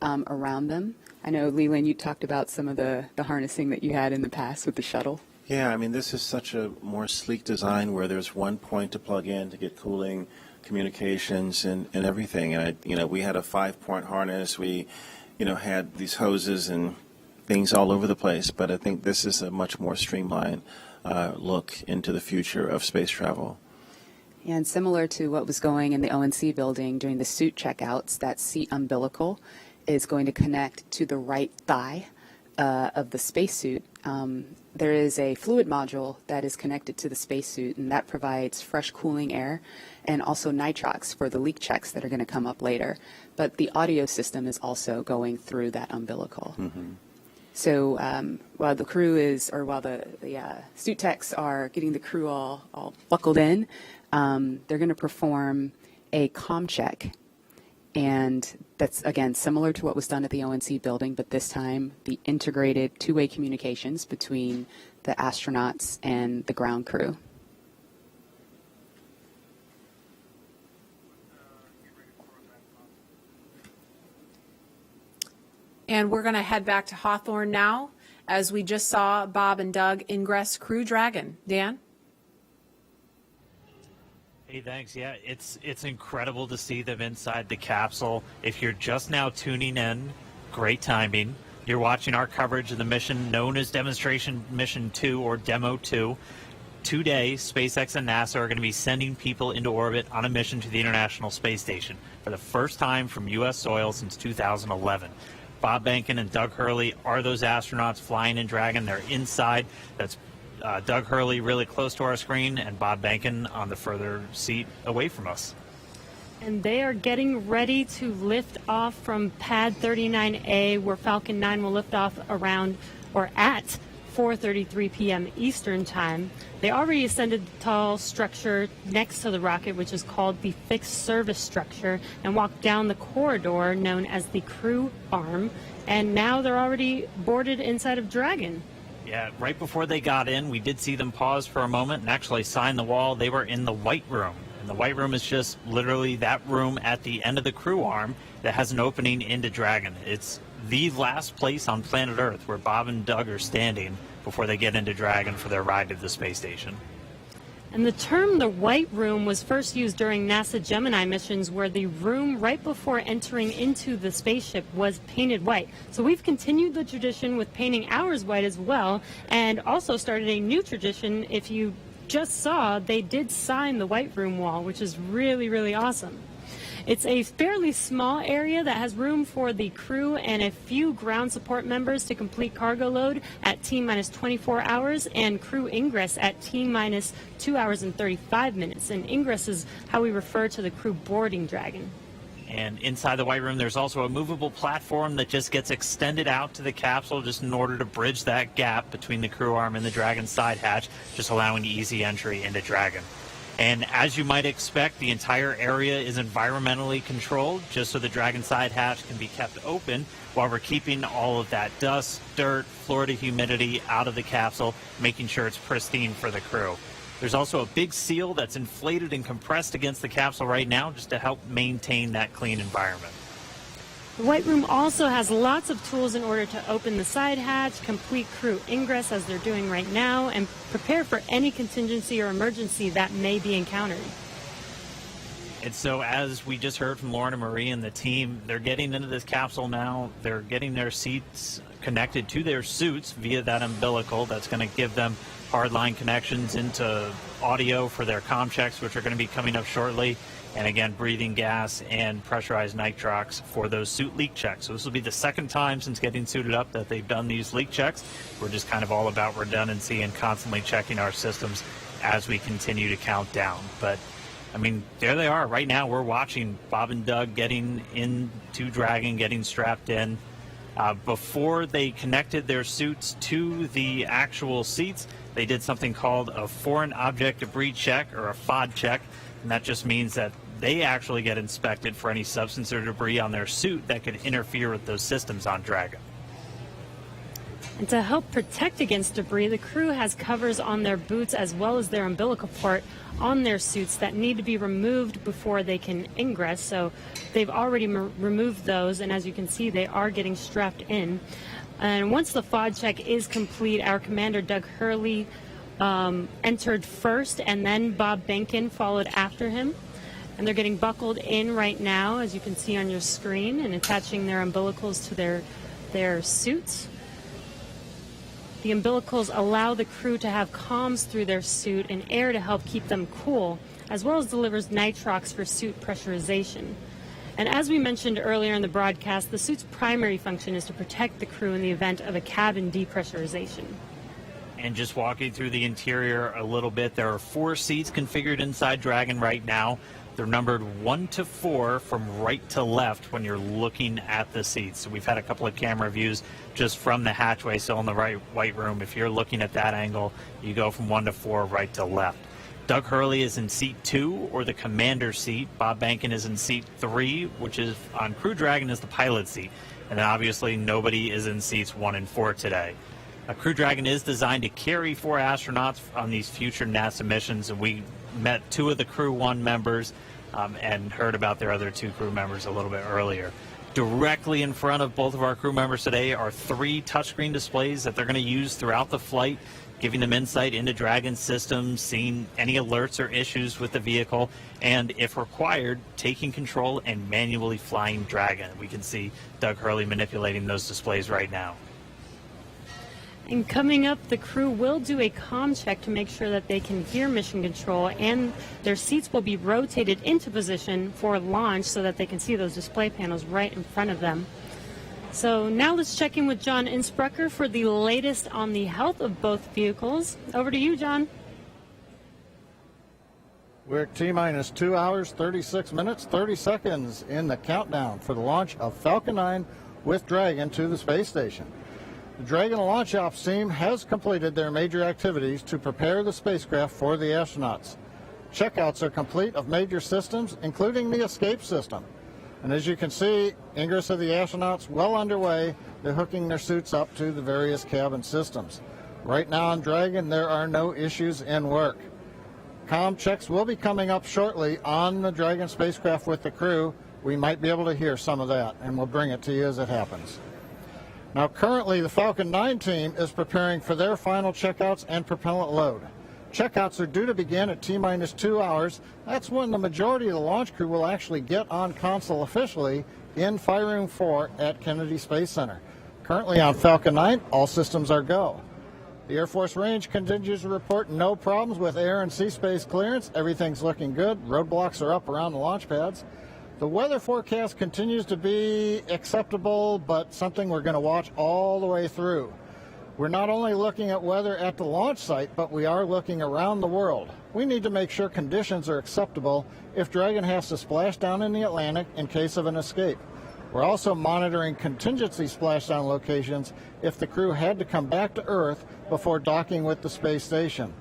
around them. I know, Leland, you talked about some of the harnessing that you had in the past with the shuttle. Yeah, I mean, this is such a more sleek design where there's one point to plug in to get cooling, communications, and everything. And, we had a 5-point harness. We, had these hoses and things all over the place. But I think this is a much more streamlined look into the future of space travel. And similar to what was going in the ONC building during the suit checkouts, that seat umbilical is going to connect to the right thigh of the spacesuit. There is a fluid module that is connected to the spacesuit, and that provides fresh cooling air and also nitrox for the leak checks that are going to come up later. But the audio system is also going through that umbilical. So while the crew while the suit techs are getting the crew all buckled in, they're going to perform a comm check. And that's, again, similar to what was done at the ONC building, but this time the integrated two-way communications between the astronauts and the ground crew. And we're going to head back to Hawthorne now, as we just saw Bob and Doug ingress Crew Dragon. Dan? Hey, thanks. Yeah, it's incredible to see them inside the capsule. If you're just now tuning in, great timing. You're watching our coverage of the mission known as Demonstration Mission 2 or Demo 2. Today, SpaceX and NASA are going to be sending people into orbit on a mission to the International Space Station for the first time from U.S. soil since 2011. Bob Behnken and Doug Hurley are those astronauts flying in Dragon. They're inside. That's Doug Hurley really close to our screen and Bob Behnken on the further seat away from us. And they are getting ready to lift off from pad 39A, where Falcon 9 will lift off around or at 4:33 p.m. Eastern Time. They already ascended the tall structure next to the rocket, which is called the fixed service structure, and walked down the corridor known as the crew arm. And now they're already boarded inside of Dragon. Yeah, right before they got in, we did see them pause for a moment and actually sign the wall. They were in the White Room. And the White Room is just literally that room at the end of the crew arm that has an opening into Dragon. It's the last place on planet Earth where Bob and Doug are standing before they get into Dragon for their ride to the space station. And the term the White Room was first used during NASA Gemini missions, where the room right before entering into the spaceship was painted white. So we've continued the tradition with painting ours white as well, and also started a new tradition. If you just saw, they did sign the White Room wall, which is really, really awesome. It's a fairly small area that has room for the crew and a few ground support members to complete cargo load at T-minus 24 hours and crew ingress at T-minus 2 hours and 35 minutes. And ingress is how we refer to the crew boarding Dragon. And inside the White Room, there's also a movable platform that just gets extended out to the capsule just in order to bridge that gap between the crew arm and the Dragon side hatch, just allowing easy entry into Dragon. And as you might expect, the entire area is environmentally controlled just so the Dragon side hatch can be kept open while we're keeping all of that dust, dirt, Florida humidity out of the capsule, making sure it's pristine for the crew. There's also a big seal that's inflated and compressed against the capsule right now just to help maintain that clean environment. The White Room also has lots of tools in order to open the side hatch, complete crew ingress as they're doing right now, and prepare for any contingency or emergency that may be encountered. And so as we just heard from Lauren and Marie and the team, they're getting into this capsule now. They're getting their seats connected to their suits via that umbilical that's going to give them hardline connections into audio for their comm checks, which are going to be coming up shortly. And again, breathing gas and pressurized nitrox for those suit leak checks. So this will be the second time since getting suited up that they've done these leak checks. We're just kind of all about redundancy and constantly checking our systems as we continue to count down. But I mean, there they are. Right now, we're watching Bob and Doug getting into Dragon, getting strapped in. Before they connected their suits to the actual seats, they did something called a foreign object debris check, or a FOD check, and that just means that they actually get inspected for any substance or debris on their suit that could interfere with those systems on Dragon. And to help protect against debris, the crew has covers on their boots as well as their umbilical port on their suits that need to be removed before they can ingress. So they've already removed those, and as you can see, they are getting strapped in. And once the FOD check is complete, our commander, Doug Hurley, entered first, and then Bob Benkin followed after him. And they're getting buckled in right now, as you can see on your screen, and attaching their umbilicals to their suits. The umbilicals allow the crew to have comms through their suit and air to help keep them cool, as well as delivers nitrox for suit pressurization. And as we mentioned earlier in the broadcast, the suit's primary function is to protect the crew in the event of a cabin depressurization. And just walking through the interior a little bit, there are 4 seats configured inside Dragon right now. They're numbered 1 to 4 from right to left when you're looking at the seats. So we've had a couple of camera views just from the hatchway, so in the White Room. If you're looking at that angle, you go from 1 to 4 right to left. Doug Hurley is in seat 2, or the commander seat. Bob Benkin is in seat 3, which is on Crew Dragon is the pilot seat. And then obviously nobody is in seats 1 and 4 today. Crew Dragon is designed to carry 4 astronauts on these future NASA missions, and we met 2 of the Crew 1 members and heard about their other 2 crew members a little bit earlier. Directly in front of both of our crew members today are 3 touchscreen displays that they're going to use throughout the flight, giving them insight into Dragon systems, seeing any alerts or issues with the vehicle, and if required, taking control and manually flying Dragon. We can see Doug Hurley manipulating those displays right now. And coming up, the crew will do a comm check to make sure that they can hear mission control, and their seats will be rotated into position for launch so that they can see those display panels right in front of them. So now let's check in with John Innsbrucker for the latest on the health of both vehicles. Over to you, John. We're at T-minus 2 hours, 36 minutes, 30 seconds in the countdown for the launch of Falcon 9 with Dragon to the space station. The Dragon launch ops team has completed their major activities to prepare the spacecraft for the astronauts. Checkouts are complete of major systems, including the escape system. And as you can see, ingress of the astronauts well underway. They're hooking their suits up to the various cabin systems. Right now on Dragon, there are no issues in work. Comm checks will be coming up shortly on the Dragon spacecraft with the crew. We might be able to hear some of that, and we'll bring it to you as it happens. Now, currently, the Falcon 9 team is preparing for their final checkouts and propellant load. Checkouts are due to begin at T-minus 2 hours. That's when the majority of the launch crew will actually get on console officially in Fire Room 4 at Kennedy Space Center. Currently on Falcon 9, all systems are go. The Air Force Range continues to report no problems with air and sea space clearance. Everything's looking good. Roadblocks are up around the launch pads. The weather forecast continues to be acceptable, but something we're going to watch all the way through. We're not only looking at weather at the launch site, but we are looking around the world. We need to make sure conditions are acceptable if Dragon has to splash down in the Atlantic in case of an escape. We're also monitoring contingency splashdown locations if the crew had to come back to Earth before docking with the space station.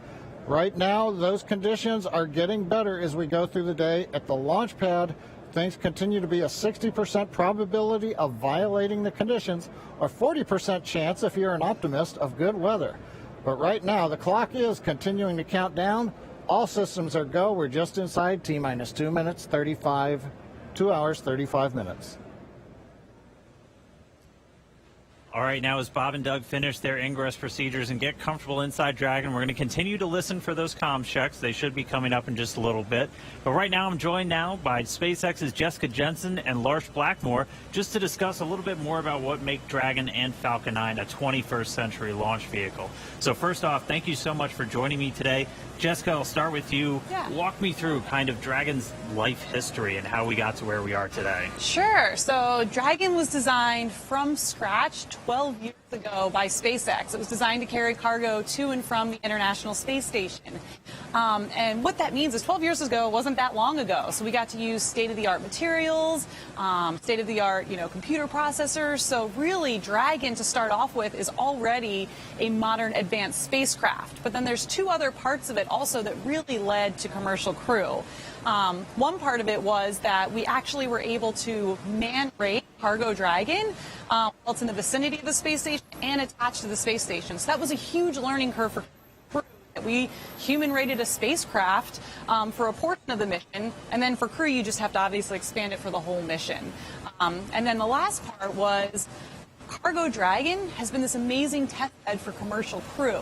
Right now, those conditions are getting better as we go through the day. At the launch pad, things continue to be a 60% probability of violating the conditions, or 40% chance, if you're an optimist, of good weather. But right now, the clock is continuing to count down. All systems are go. We're just inside T-minus 2 hours, 35 minutes. All right, now as Bob and Doug finish their ingress procedures and get comfortable inside Dragon, we're going to continue to listen for those comm checks. They should be coming up in just a little bit. But right now I'm joined now by SpaceX's Jessica Jensen and Lars Blackmore just to discuss a little bit more about what make Dragon and Falcon 9 a 21st century launch vehicle. So first off, thank you so much for joining me today. Jessica, I'll start with you. Yeah. Walk me through kind of Dragon's life history and how we got to where we are today. Sure. So Dragon was designed from scratch 12 years ago by SpaceX. It was designed to carry cargo to and from the International Space Station. And what that means is 12 years ago wasn't that long ago. So we got to use state-of-the-art materials, state-of-the-art, computer processors. So really, Dragon, to start off with, is already a modern advanced spacecraft. But then there's two other parts of it also that really led to commercial crew. One part of it was that we actually were able to man-rate cargo Dragon while it's in the vicinity of the space station and attached to the space station. So that was a huge learning curve for crew. We human-rated a spacecraft for a portion of the mission, and then for crew, you just have to obviously expand it for the whole mission. And then the last part was Cargo Dragon has been this amazing test bed for commercial crew.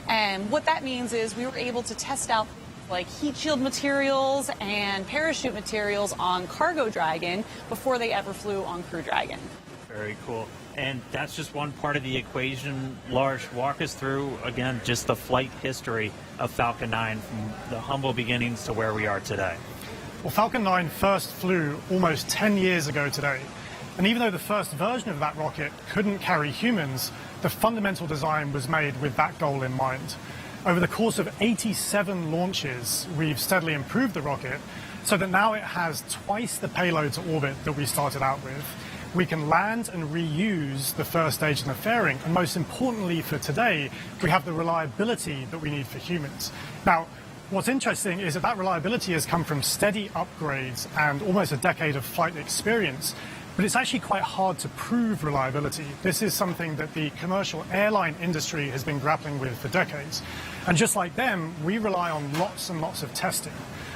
And what that means is we were able to test out like heat shield materials and parachute materials on Cargo Dragon before they ever flew on Crew Dragon. Very cool. And that's just one part of the equation. Lars, walk us through, again, just the flight history of Falcon 9 from the humble beginnings to where we are today. Well, Falcon 9 first flew almost 10 years ago today. And even though the first version of that rocket couldn't carry humans, the fundamental design was made with that goal in mind. Over the course of 87 launches, we've steadily improved the rocket so that now it has twice the payload to orbit that we started out with. We can land and reuse the first stage and the fairing, and most importantly for today, we have the reliability that we need for humans. Now, what's interesting is that reliability has come from steady upgrades and almost a decade of flight experience. But it's actually quite hard to prove reliability. This is something that the commercial airline industry has been grappling with for decades. And just like them, we rely on lots and lots of testing.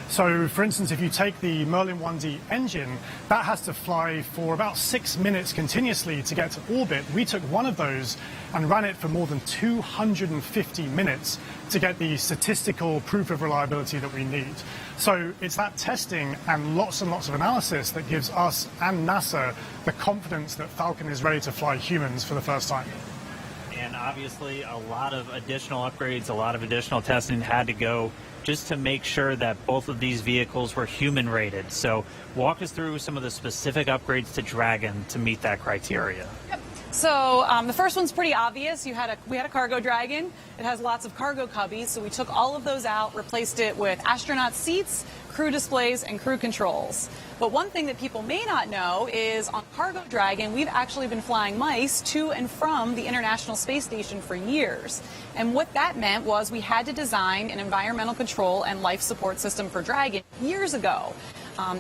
So, for instance, if you take the Merlin 1D engine, that has to fly for about 6 minutes continuously to get to orbit. We took one of those and ran it for more than 250 minutes to get the statistical proof of reliability that we need. So it's that testing and lots of analysis that gives us and NASA the confidence that Falcon is ready to fly humans for the first time. And obviously a lot of additional upgrades, a lot of additional testing had to go just to make sure that both of these vehicles were human rated. So walk us through some of the specific upgrades to Dragon to meet that criteria. Yep. So the first one's pretty obvious. We had a Cargo Dragon. It has lots of cargo cubbies, so we took all of those out, replaced it with astronaut seats, crew displays, and crew controls. But one thing that people may not know is on Cargo Dragon, we've actually been flying mice to and from the International Space Station for years. And what that meant was we had to design an environmental control and life support system for Dragon years ago.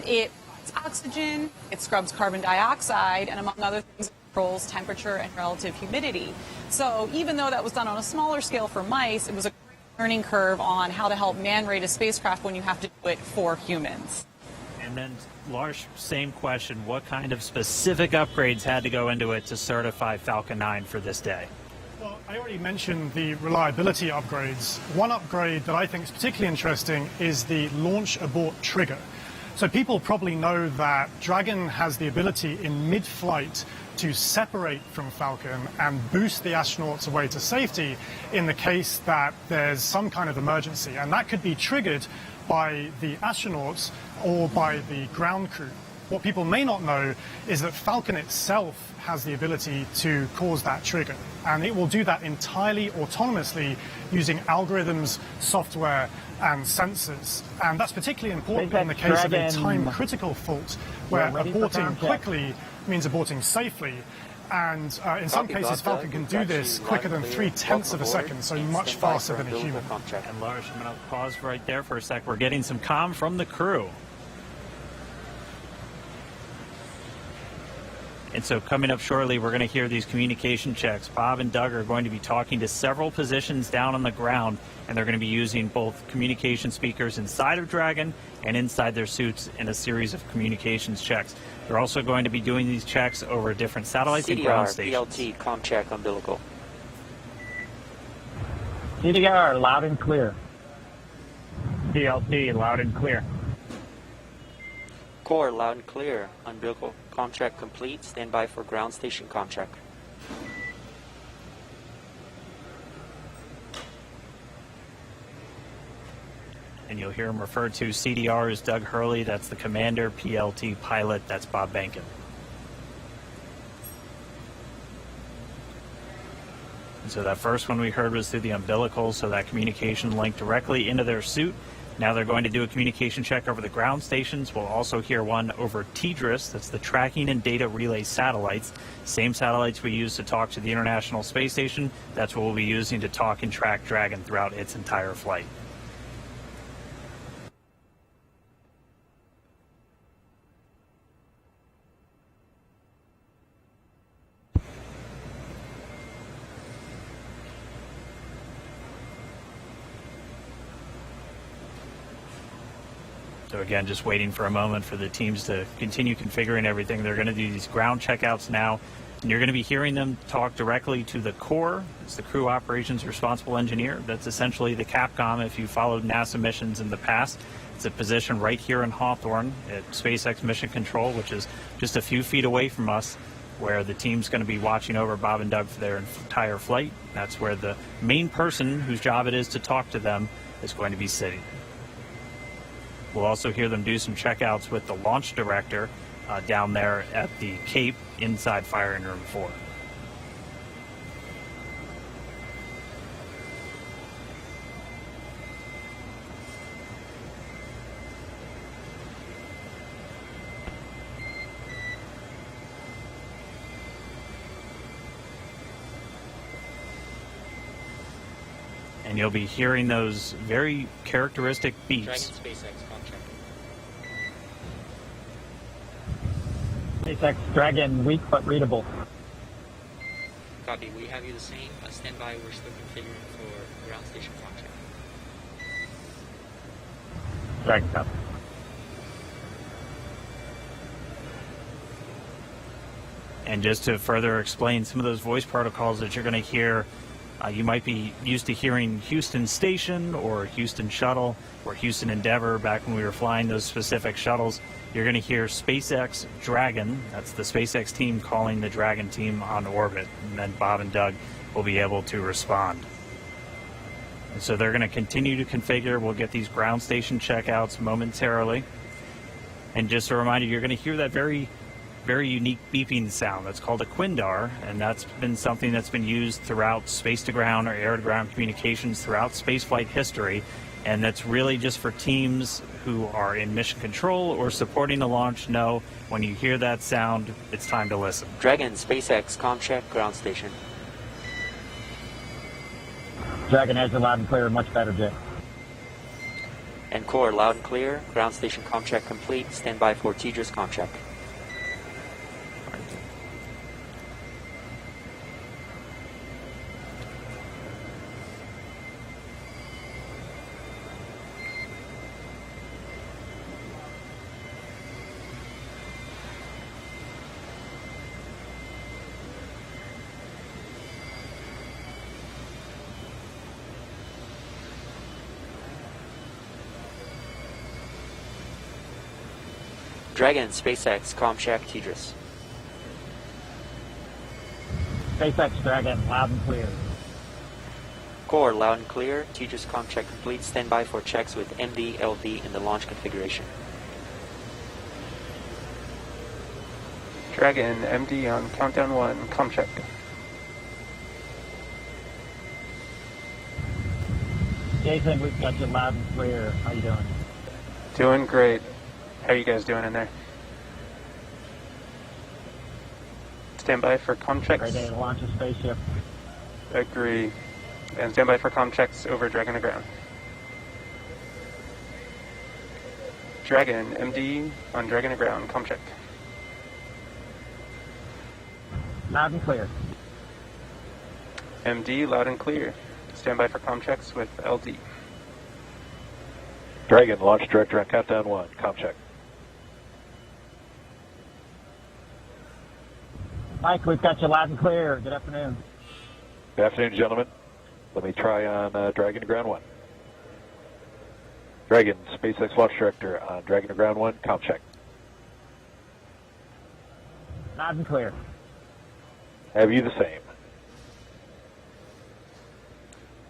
It provides oxygen, it scrubs carbon dioxide, and among other things, controls temperature and relative humidity. So even though that was done on a smaller scale for mice, it was a great learning curve on how to help man-rate a spacecraft when you have to do it for humans. And then, Lars, same question. What kind of specific upgrades had to go into it to certify Falcon 9 for this day? Well, I already mentioned the reliability upgrades. One upgrade that I think is particularly interesting is the launch abort trigger. So people probably know that Dragon has the ability in mid-flight to separate from Falcon and boost the astronauts away to safety in the case that there's some kind of emergency. And that could be triggered by the astronauts or by the ground crew. What people may not know is that Falcon itself has the ability to cause that trigger, and it will do that entirely autonomously using algorithms, software, and sensors. And that's particularly important in the case of a time-critical fault, where aborting quickly means aborting safely. And in some cases, Falcon can do this quicker than 0.3 of a second, so much faster than a human. And Lars, I'm going to pause right there for a sec. We're getting some comm from the crew. And so coming up shortly, we're going to hear these communication checks. Bob and Doug are going to be talking to several positions down on the ground, and they're going to be using both communication speakers inside of Dragon and inside their suits in a series of communications checks. They're also going to be doing these checks over different satellites and ground stations. PLT, comm check, umbilical. CDR, loud and clear. PLT, loud and clear. Core, loud and clear. Umbilical comm check complete. Stand by for ground station comm check. And you'll hear him referred to CDR as Doug Hurley. That's the commander. PLT pilot. That's Bob Bankin. And so that first one we heard was through the umbilical, so that communication linked directly into their suit. Now they're going to do a communication check over the ground stations. We'll also hear one over TDRS. That's the tracking and data relay satellites. Same satellites we use to talk to the International Space Station. That's what we'll be using to talk and track Dragon throughout its entire flight. So again, just waiting for a moment for the teams to continue configuring everything. They're going to do these ground checkouts now, and you're going to be hearing them talk directly to the core. It's the crew operations responsible engineer. That's essentially the Capcom if you followed NASA missions in the past. It's a position right here in Hawthorne at SpaceX Mission Control, which is just a few feet away from us, where the team's going to be watching over Bob and Doug for their entire flight. That's where the main person whose job it is to talk to them is going to be sitting. We'll also hear them do some checkouts with the launch director down there at the Cape inside firing room 4. And you'll be hearing those very characteristic beeps. Dragon SpaceX contract. SpaceX Dragon, weak but readable. Copy. We have you the same. Stand by. We're still configuring for ground station contract. Dragon copy. And just to further explain some of those voice protocols that you're going to hear, you might be used to hearing Houston Station or Houston Shuttle or Houston Endeavor back when we were flying those specific shuttles. You're going to hear SpaceX Dragon. That's the SpaceX team calling the Dragon team on orbit. And then Bob and Doug will be able to respond. And so they're going to continue to configure. We'll get these ground station checkouts momentarily. And just a reminder, you're going to hear that very unique beeping sound. That's called a quindar, and that's been something that's been used throughout space-to-ground or air-to-ground communications throughout spaceflight history, and that's really just for teams who are in mission control or supporting the launch. Know when you hear that sound, it's time to listen. Dragon SpaceX comm check ground station. Dragon has a loud and clear, much better, Jay. And core loud and clear. Ground station comm check complete. Stand by for TDRS comm check. Dragon SpaceX comm check TDRS. SpaceX Dragon, loud and clear. Core loud and clear. TDRS comm check complete. Stand by for checks with MD, LV in the launch configuration. Dragon, MD on countdown 1, com check. Jason, we've got you loud and clear. How you doing? Doing great. How are you guys doing in there? Stand by for com checks. Great day to launch a spaceship. Agree. And stand by for com checks over Dragon to ground. Dragon, MD on Dragon to ground, com check. Loud and clear. MD, loud and clear. Stand by for com checks with LD. Dragon, launch director on countdown 1, com check. Mike, we've got you loud and clear. Good afternoon. Good afternoon, gentlemen. Let me try on Dragon to ground 1. Dragon, SpaceX launch director on Dragon to ground 1, com check. Loud and clear. Have you the same?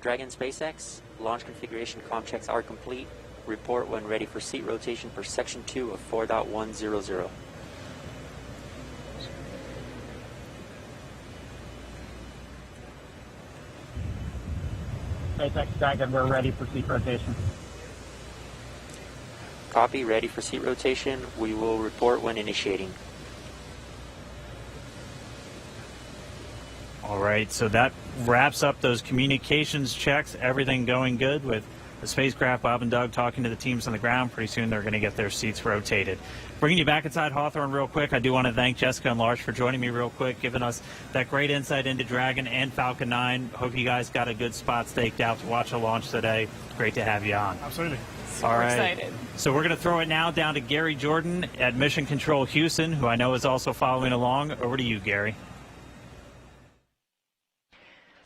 Dragon SpaceX, launch configuration comm checks are complete. Report when ready for seat rotation for section 2 of 4.100. SpaceX Dragon, we're ready for seat rotation. Copy, ready for seat rotation. We will report when initiating. All right, so that wraps up those communications checks. Everything going good with the spacecraft. Bob and Doug talking to the teams on the ground. Pretty soon they're going to get their seats rotated. Bringing you back inside Hawthorne real quick, I do want to thank Jessica and Lars for joining me real quick, giving us that great insight into Dragon and Falcon 9. Hope you guys got a good spot staked out to watch the launch today. Great to have you on. Absolutely. All right. Excited. So we're going to throw it now down to Gary Jordan at Mission Control Houston, who I know is also following along. Over to you, Gary.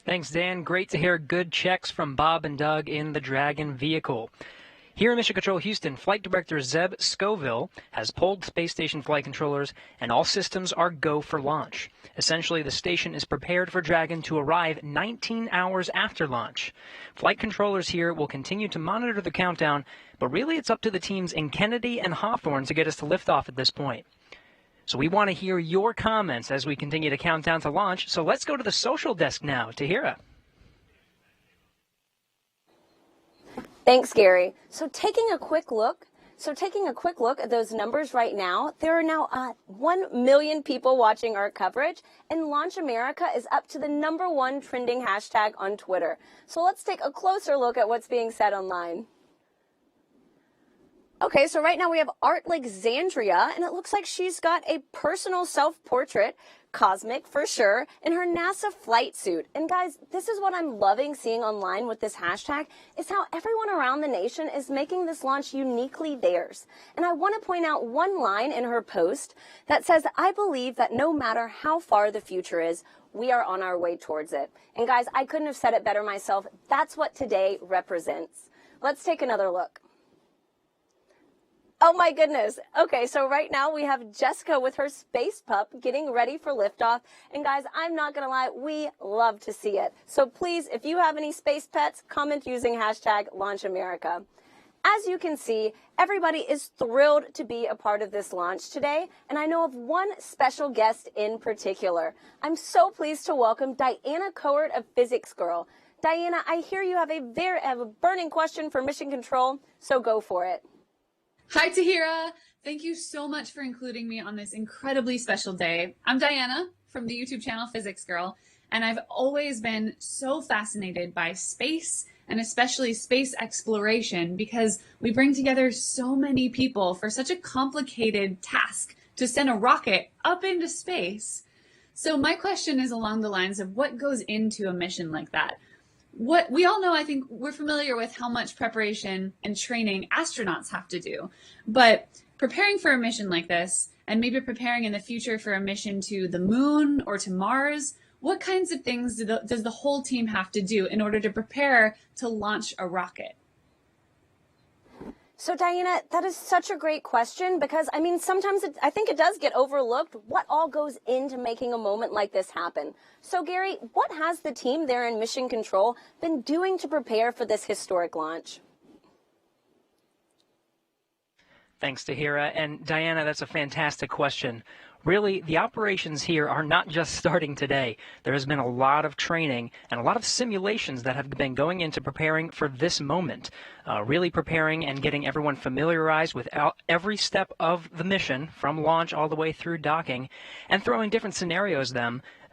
Thanks, Dan. Great to hear good checks from Bob and Doug in the Dragon vehicle. Here in Mission Control Houston, Flight Director Zeb Scoville has pulled space station flight controllers, and all systems are go for launch. Essentially, the station is prepared for Dragon to arrive 19 hours after launch. Flight controllers here will continue to monitor the countdown, but really it's up to the teams in Kennedy and Hawthorne to get us to liftoff at this point. So we want to hear your comments as we continue to count down to launch. So let's go to the social desk now. Tahira. Thanks, Gary. So taking a quick look at those numbers right now, there are now 1 million people watching our coverage, and Launch America is up to the #1 trending hashtag on Twitter. So let's take a closer look at what's being said online. Okay, so right now we have Art Alexandria, and it looks like she's got a personal self-portrait, cosmic for sure, in her NASA flight suit. And guys, this is what I'm loving seeing online with this hashtag, is how everyone around the nation is making this launch uniquely theirs. And I want to point out one line in her post that says, "I believe that no matter how far the future is, we are on our way towards it." And guys, I couldn't have said it better myself. That's what today represents. Let's take another look. Oh my goodness. Okay, so right now we have Jessica with her space pup getting ready for liftoff. And guys, I'm not going to lie, we love to see it. So please, if you have any space pets, comment using hashtag #LaunchAmerica. As you can see, everybody is thrilled to be a part of this launch today. And I know of one special guest in particular. I'm so pleased to welcome Diana Cohort of Physics Girl. Diana, I hear you have a burning question for Mission Control, so go for it. Hi, Tahira. Thank you so much for including me on this incredibly special day. I'm Diana from the YouTube channel Physics Girl, and I've always been so fascinated by space and especially space exploration because we bring together so many people for such a complicated task to send a rocket up into space. So my question is along the lines of what goes into a mission like that? What we all know, I think we're familiar with how much preparation and training astronauts have to do, but preparing for a mission like this and maybe preparing in the future for a mission to the moon or to Mars, what kinds of things does the whole team have to do in order to prepare to launch a rocket? So Diana, that is such a great question because, I mean, sometimes I think it does get overlooked what all goes into making a moment like this happen. So Gary, what has the team there in Mission Control been doing to prepare for this historic launch? Thanks, Tahira. And Diana, that's a fantastic question. really, the operations here are not just starting today. There has been a lot of training and a lot of simulations that have been going into preparing for this moment, really preparing and getting everyone familiarized with every step of the mission, from launch all the way through docking, and throwing different scenarios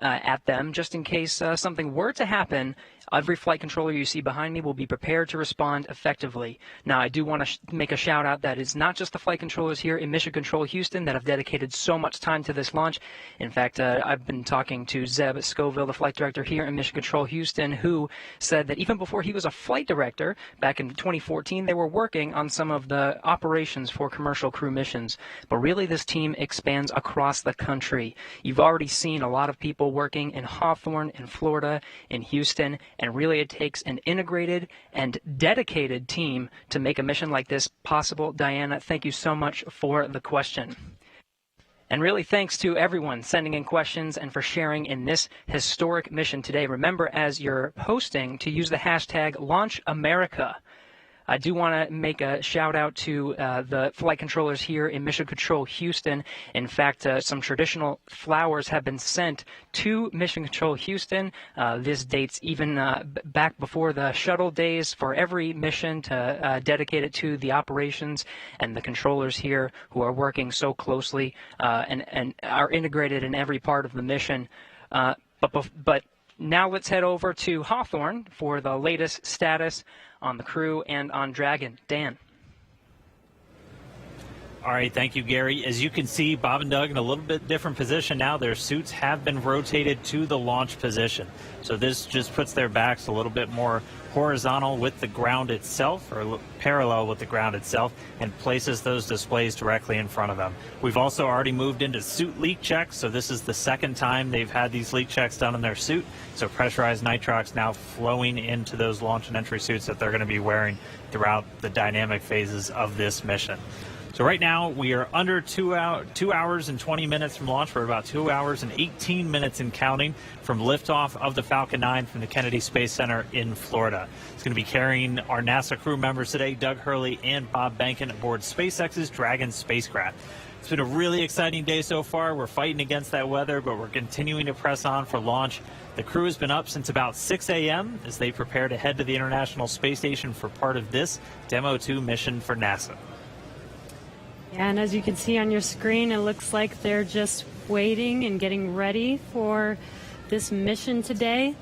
at them just in case something were to happen. Every flight controller you see behind me will be prepared to respond effectively. Now, I do want to make a shout out that it's not just the flight controllers here in Mission Control Houston that have dedicated so much time to this launch. In fact, I've been talking to Zeb Scoville, the flight director here in Mission Control Houston, who said that even before he was a flight director back in 2014, they were working on some of the operations for commercial crew missions. But really, this team expands across the country. You've already seen a lot of people working in Hawthorne, in Florida, in Houston, and really it takes an integrated and dedicated team to make a mission like this possible. Diana, thank you so much for the question. And really thanks to everyone sending in questions and for sharing in this historic mission today. Remember, as you're posting, to use the hashtag #LaunchAmerica. I do want to make a shout out to the flight controllers here in Mission Control Houston. In fact, some traditional flowers have been sent to Mission Control Houston. This dates even back before the shuttle days for every mission to dedicate it to the operations and the controllers here who are working so closely and are integrated in every part of the mission. But now let's head over to Hawthorne for the latest status on the crew and on Dragon. Dan. All right, thank you, Gary. As you can see, Bob and Doug in a little bit different position now. Their suits have been rotated to the launch position. So this just puts their backs a little bit more horizontal with the ground itself, or parallel with the ground itself, and places those displays directly in front of them. We've also already moved into suit leak checks, so this is the second time they've had these leak checks done in their suit. So pressurized nitrox now flowing into those launch and entry suits that they're going to be wearing throughout the dynamic phases of this mission. So right now we are under 2 hours and 20 minutes from launch. We're about 2 hours and 18 minutes and counting from liftoff of the Falcon 9 from the Kennedy Space Center in Florida. It's going to be carrying our NASA crew members today, Doug Hurley and Bob Behnken, aboard SpaceX's Dragon spacecraft. It's been a really exciting day so far. We're fighting against that weather, but we're continuing to press on for launch. The crew has been up since about 6 a.m. as they prepare to head to the International Space Station for part of this Demo 2 mission for NASA. Yeah, and as you can see on your screen, it looks like they're just waiting and getting ready for this mission today.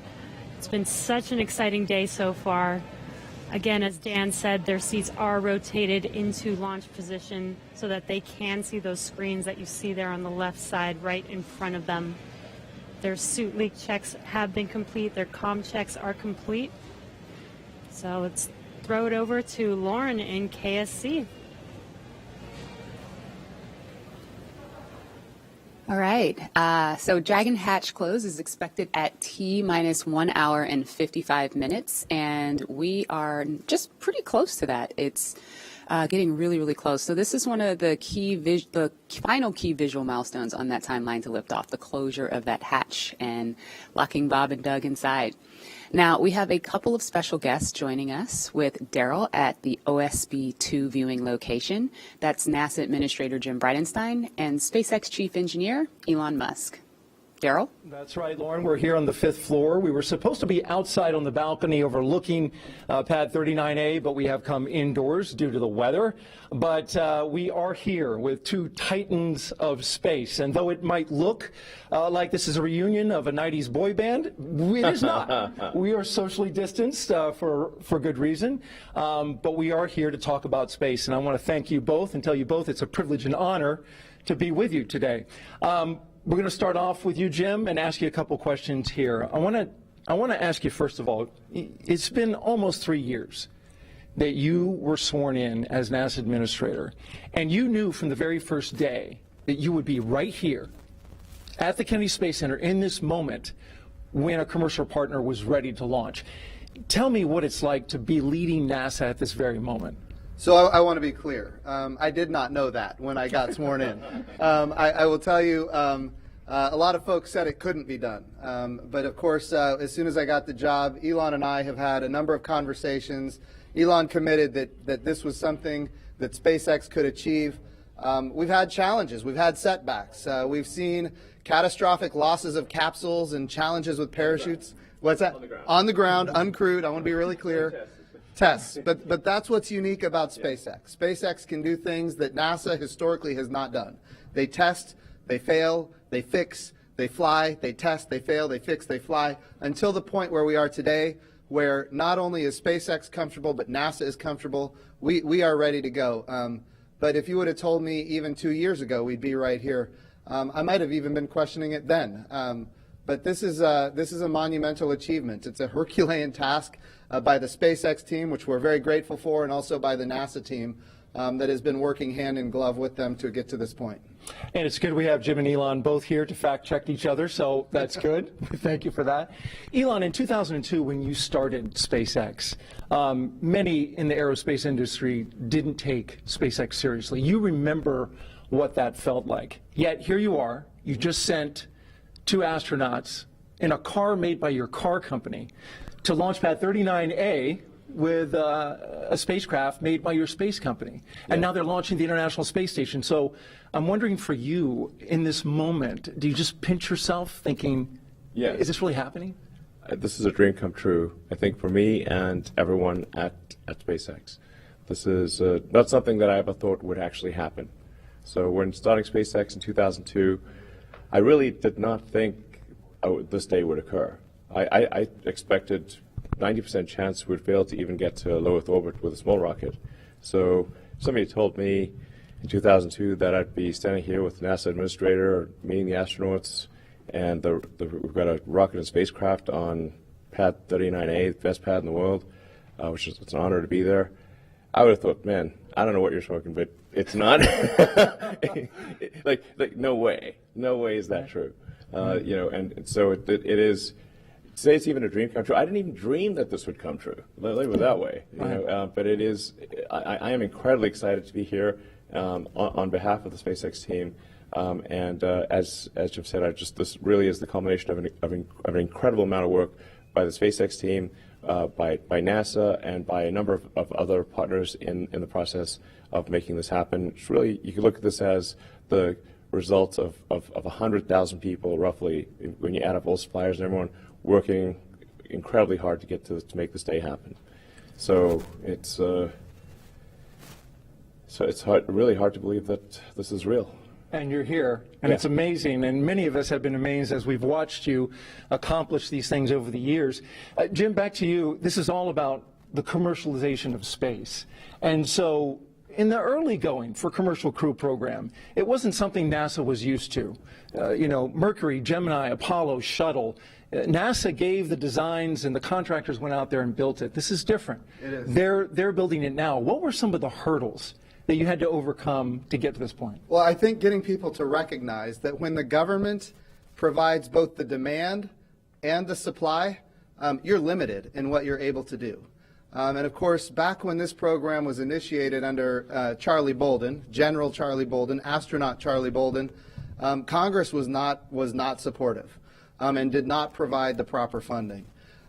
It's been such an exciting day so far. Again, as Dan said, their seats are rotated into launch position so that they can see those screens that you see there on the left side right in front of them. Their suit leak checks have been complete. Their comm checks are complete. So let's throw it over to Lauren in KSC. All right. So Dragon hatch close is expected at T-1 hour and 55 minutes, and we are just pretty close to that. It's getting really, really close. So this is one of the the final key visual milestones on that timeline to lift off, the closure of that hatch and locking Bob and Doug inside. Now, we have a couple of special guests joining us with Daryl at the OSB-2 viewing location. That's NASA Administrator Jim Bridenstine and SpaceX Chief Engineer Elon Musk. Daryl? That's right, Lauren. We're here on the 5th floor. We were supposed to be outside on the balcony overlooking pad 39A, but we have come indoors due to the weather. But we are here with two titans of space. And though it might look like this is a reunion of a 90s boy band, it is not. We are socially distanced for good reason. But we are here to talk about space. And I want to thank you both and tell you both it's a privilege and honor to be with you today. We're going to start off with you, Jim, and ask you a couple questions here. I want to ask you, first of all, it's been almost 3 years that you were sworn in as NASA Administrator, and you knew from the very first day that you would be right here at the Kennedy Space Center in this moment when a commercial partner was ready to launch. Tell me what it's like to be leading NASA at this very moment. So I want to be clear. I did not know that when I got sworn in. I will tell you, a lot of folks said it couldn't be done. But of course, as soon as I got the job, Elon and I have had a number of conversations. Elon committed that this was something that SpaceX could achieve. We've had challenges. We've had setbacks. We've seen catastrophic losses of capsules and challenges with parachutes. What's that? On the ground, uncrewed. I want to be really clear. Tests. But that's what's unique about SpaceX. SpaceX can do things that NASA historically has not done. They test, they fail, they fix, they fly, they test, they fail, they fix, they fly, until the point where we are today, where not only is SpaceX comfortable, but NASA is comfortable. We are ready to go. But if you would have told me even 2 years ago we'd be right here, I might have even been questioning it then. But this is a monumental achievement. It's a Herculean task by the SpaceX team, which we're very grateful for, and also by the NASA team that has been working hand in glove with them to get to this point. And it's good we have Jim and Elon both here to fact check each other, so that's good. Thank you for that. Elon, in 2002, when you started SpaceX, many in the aerospace industry didn't take SpaceX seriously. You remember what that felt like. Yet here you are. You just sent 2 astronauts in a car made by your car company to launch pad 39A with a spacecraft made by your space company. And now they're launching the International Space Station. So I'm wondering, for you, in this moment, do you just pinch yourself thinking, is this really happening? This is a dream come true, I think, for me and everyone at SpaceX. This is not something that I ever thought would actually happen. So when starting SpaceX in 2002, I really did not think this day would occur. I expected 90% chance we'd fail to even get to low Earth orbit with a small rocket. So somebody told me in 2002 that I'd be standing here with the NASA administrator, meeting the astronauts, and we've got a rocket and spacecraft on pad 39A, the best pad in the world, which is it's an honor to be there. I would have thought, man, I don't know what you're smoking, but it's not. like no way is that true. And so it is. Say it's even a dream come true. I didn't even dream that this would come true. Let me put it that way. But it is. I am incredibly excited to be here on behalf of the SpaceX team. As Jim said, this really is the culmination of an incredible amount of work by the SpaceX team, by NASA, and by a number of other partners in the process of making this happen. It's really, you can look at this as the results of 100,000 people, roughly, when you add up all suppliers and everyone working incredibly hard to get to make this day happen. So it's really hard to believe that this is real. And you're here, and it's amazing, and many of us have been amazed as we've watched you accomplish these things over the years. Jim, back to you. This is all about the commercialization of space. And so in the early going for commercial crew program, it wasn't something NASA was used to. Mercury, Gemini, Apollo, Shuttle. NASA gave the designs and the contractors went out there and built it. This is different. It is. They're building it now. What were some of the hurdles that you had to overcome to get to this point? Well, I think getting people to recognize that when the government provides both the demand and the supply, you're limited in what you're able to do. And of course, back when this program was initiated under Charlie Bolden, General Charlie Bolden, astronaut Charlie Bolden, Congress was not supportive and did not provide the proper funding.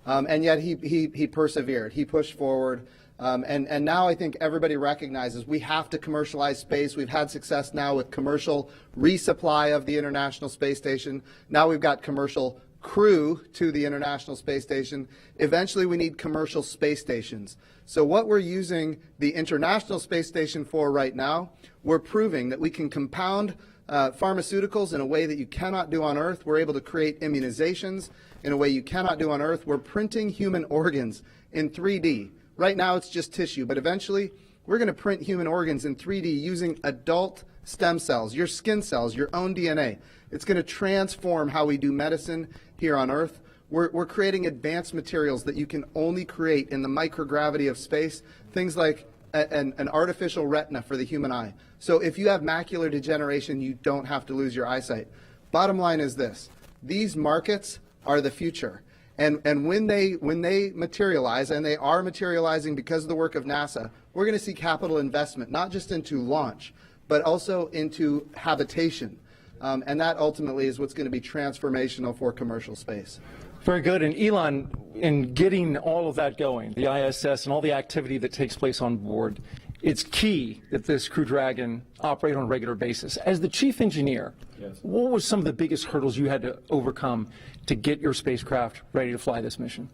And yet he persevered. He pushed forward. And now I think everybody recognizes we have to commercialize space. We've had success now with commercial resupply of the International Space Station. Now we've got commercial crew to the International Space Station. Eventually we need commercial space stations. So what we're using the International Space Station for right now, we're proving that we can compound pharmaceuticals in a way that you cannot do on Earth. We're able to create immunizations in a way you cannot do on Earth. We're printing human organs in 3D. Right now it's just tissue, but eventually we're going to print human organs in 3D using adult stem cells, your skin cells, your own DNA. It's going to transform how we do medicine here on Earth. We're creating advanced materials that you can only create in the microgravity of space, things like an artificial retina for the human eye. So if you have macular degeneration, you don't have to lose your eyesight. Bottom line is this: these markets are the future. And when they materialize, and they are materializing because of the work of NASA, we're going to see capital investment, not just into launch, but also into habitation. And that ultimately is what's going to be transformational for commercial space. Very good. And Elon, in getting all of that going, the ISS and all the activity that takes place on board, it's key that this Crew Dragon operate on a regular basis. As the chief engineer, what were some of the biggest hurdles you had to overcome to get your spacecraft ready to fly this mission?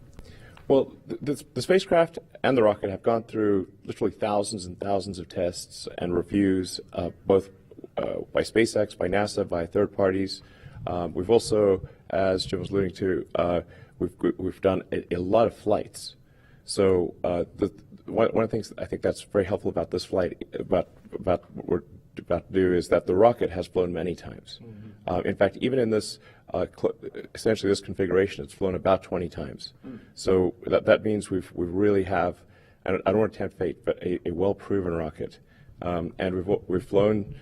Well, the spacecraft and the rocket have gone through literally thousands and thousands of tests and reviews, both by SpaceX, by NASA, by third parties. We've also, as Jim was alluding to, we've done a lot of flights. So one of the things I think that's very helpful about this flight, about what we're about to do, is that the rocket has flown many times. In fact, even in this, essentially this configuration, it's flown about 20 times. So that means we really have, I don't want to tempt fate, but a well-proven rocket. And we've flown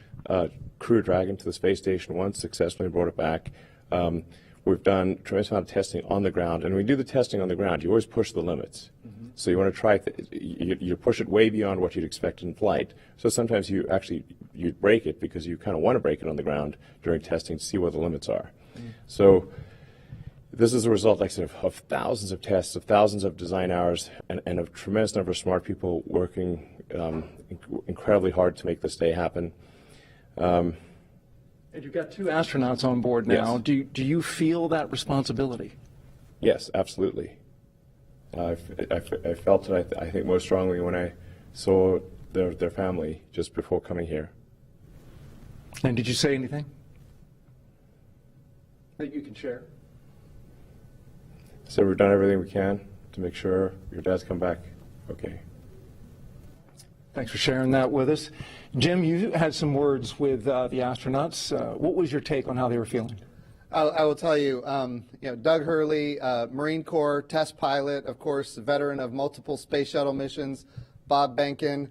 Crew Dragon to the space station once, successfully brought it back. We've done a tremendous amount of testing on the ground, and when you do the testing on the ground, you always push the limits. So you want to try, you push it way beyond what you'd expect in flight. So sometimes you break it because you kind of want to break it on the ground during testing to see what the limits are. So this is a result, like I said, of thousands of tests, of thousands of design hours, and a tremendous number of smart people working incredibly hard to make this day happen. And you've got 2 astronauts on board now. Yes. Do you feel that responsibility? Yes, absolutely. I felt it, I think, most strongly when I saw their family just before coming here. And did you say anything that you can share? So we've done everything we can to make sure your dad's come back okay. Thanks for sharing that with us. Jim, you had some words with the astronauts. What was your take on how they were feeling? I will tell you, Doug Hurley, Marine Corps test pilot, of course, veteran of multiple space shuttle missions. Bob Benkin,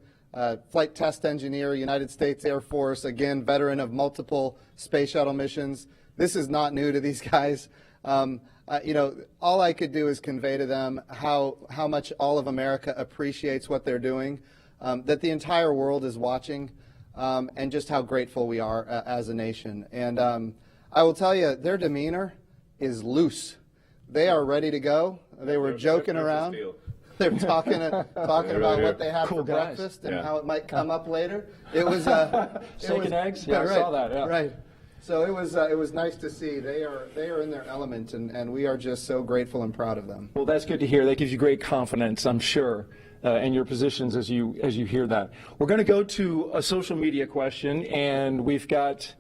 flight test engineer, United States Air Force, again, veteran of multiple space shuttle missions. This is not new to these guys. All I could do is convey to them how much all of America appreciates what they're doing, that the entire world is watching, and just how grateful we are as a nation. And I will tell you, their demeanor is loose. They are ready to go. They were joking around. They were talking about what they had for breakfast and how it might come up later. It was steak and eggs. Yeah, I saw that. Yeah. Right. So it was nice to see. They are in their element, and we are just so grateful and proud of them. Well, that's good to hear. That gives you great confidence, I'm sure, in your positions as you hear that. We're going to go to a social media question, and we've got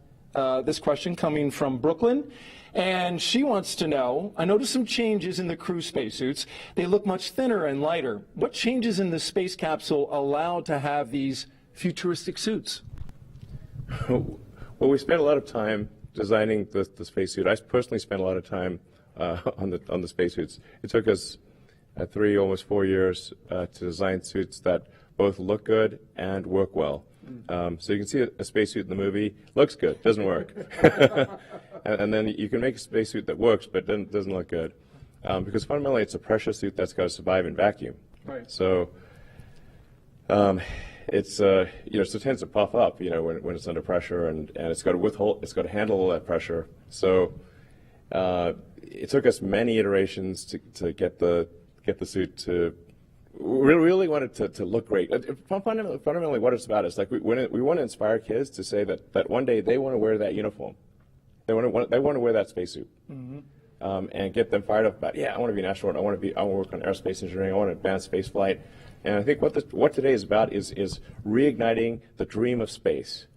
this question coming from Brooklyn. And she wants to know, I noticed some changes in the crew spacesuits. They look much thinner and lighter. What changes in the space capsule allow to have these futuristic suits? Well, we spent a lot of time designing the spacesuit. I personally spent a lot of time on the spacesuits. It took us 3, almost 4 years to design suits that both look good and work well. So you can see a spacesuit in the movie, looks good, doesn't work. and then you can make a spacesuit that works but doesn't look good. Because fundamentally it's a pressure suit that's got to survive in vacuum. Right. So it's so it tends to puff up, when it's under pressure, and it's got to handle all that pressure. So it took us many iterations to get the suit to. We really wanted to look great. Fundamentally, what it's about is like we want to inspire kids to say that one day they want to wear that uniform. They want to wear that spacesuit, and get them fired up about, I want to be an astronaut. I want to work on aerospace engineering. I want to advance space flight. And I think what today is about is reigniting the dream of space,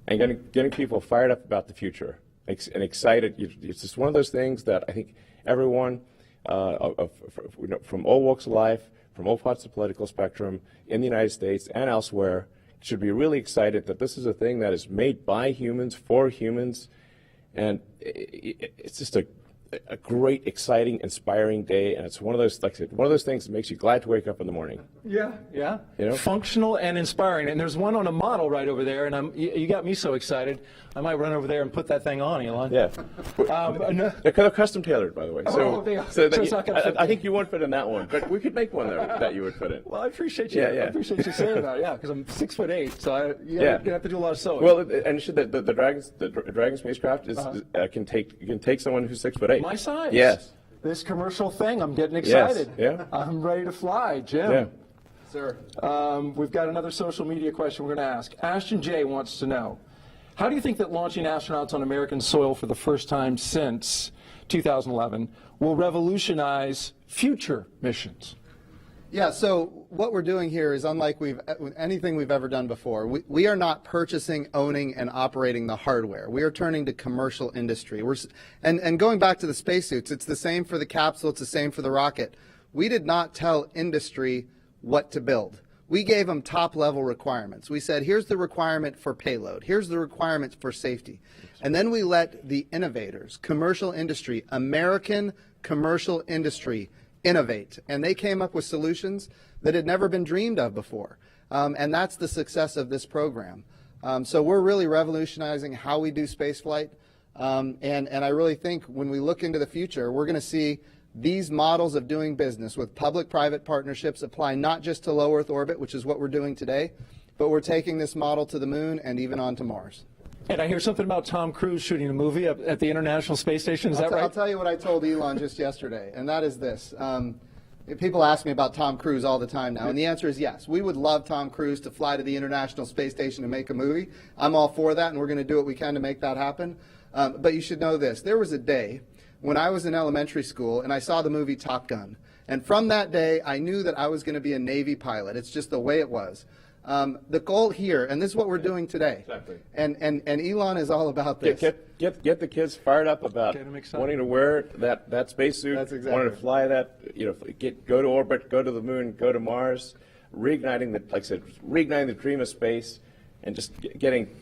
and getting people fired up about the future and excited. It's just one of those things that I think everyone. From all walks of life, from all parts of the political spectrum in the United States and elsewhere, should be really excited that this is a thing that is made by humans, for humans, and it's just a great, exciting, inspiring day, and it's one of those, like I said, one of those things that makes you glad to wake up in the morning. Yeah. Functional and inspiring. And there's one on a model right over there, and you got me so excited. I might run over there and put that thing on, Elon. Yeah. They're custom tailored, by the way. I think you won't fit in that one, but we could make one that you would fit in. Well, I appreciate you. I appreciate you saying that. Yeah, because I'm 6'8", so you're gonna have to do a lot of sewing. Well, and the Dragon spacecraft can take someone who's 6'8". My size. Yes. This commercial thing, I'm getting excited. Yes. Yeah. I'm ready to fly, Jim. Yeah. Sir. We've got another social media question we're going to ask. Ashton J. wants to know, how do you think that launching astronauts on American soil for the first time since 2011 will revolutionize future missions? Yeah, so what we're doing here is unlike anything we've ever done before. We are not purchasing, owning, and operating the hardware. We are turning to commercial industry. And going back to the spacesuits, it's the same for the capsule, it's the same for the rocket. We did not tell industry what to build. We gave them top-level requirements. We said, here's the requirement for payload. Here's the requirement for safety. And then we let the innovators, commercial industry, American commercial industry, innovate. And they came up with solutions that had never been dreamed of before. And that's the success of this program. So we're really revolutionizing how we do spaceflight. And I really think when we look into the future, we're going to see these models of doing business with public-private partnerships apply not just to low Earth orbit, which is what we're doing today, but we're taking this model to the moon and even on to Mars. And I hear something about Tom Cruise shooting a movie at the International Space Station. Is that right? I'll tell you what I told Elon just yesterday, and that is this. People ask me about Tom Cruise all the time now, and the answer is yes. We would love Tom Cruise to fly to the International Space Station and make a movie. I'm all for that, and we're going to do what we can to make that happen. But you should know this. There was a day when I was in elementary school and I saw the movie Top Gun. And from that day, I knew that I was going to be a Navy pilot. It's just the way it was. The goal here, and this is what we're doing today. Exactly. And Elon is all about this. Get the kids fired up about wanting to wear that spacesuit, That's exactly wanting to fly that, go to orbit, go to the moon, go to Mars, reigniting the dream of space, and just getting,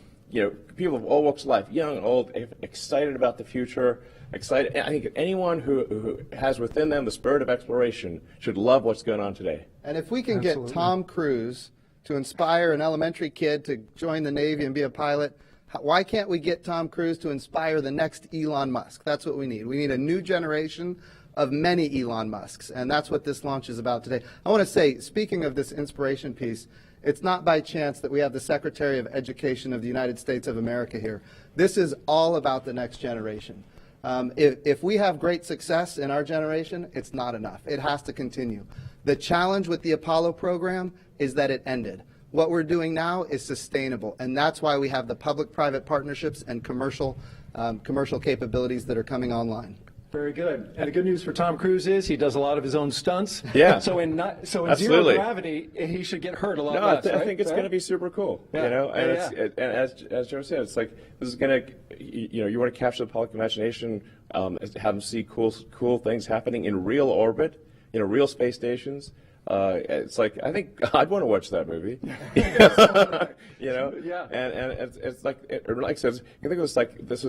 people of all walks of life, young, old, excited about the future. Excited. I think anyone who has within them the spirit of exploration should love what's going on today. And if we can get Tom Cruise to inspire an elementary kid to join the Navy and be a pilot, why can't we get Tom Cruise to inspire the next Elon Musk? That's what we need. We need a new generation of many Elon Musks, and that's what this launch is about today. I want to say, speaking of this inspiration piece, it's not by chance that we have the Secretary of Education of the United States of America here. This is all about the next generation. If we have great success in our generation, it's not enough. It has to continue. The challenge with the Apollo program is that it ended. What we're doing now is sustainable, and that's why we have the public-private partnerships and commercial capabilities that are coming online. Very good. And the good news for Tom Cruise is he does a lot of his own stunts. Yeah. So in zero gravity, he should get hurt a lot less. I think it's going to be super cool. Yeah. And as Joe said, it's like this is going to, you want to capture the public imagination, have them see cool things happening in real orbit, real space stations. It's like, I think I'd want to watch that movie. Yeah. And it's like I said, I think it was like this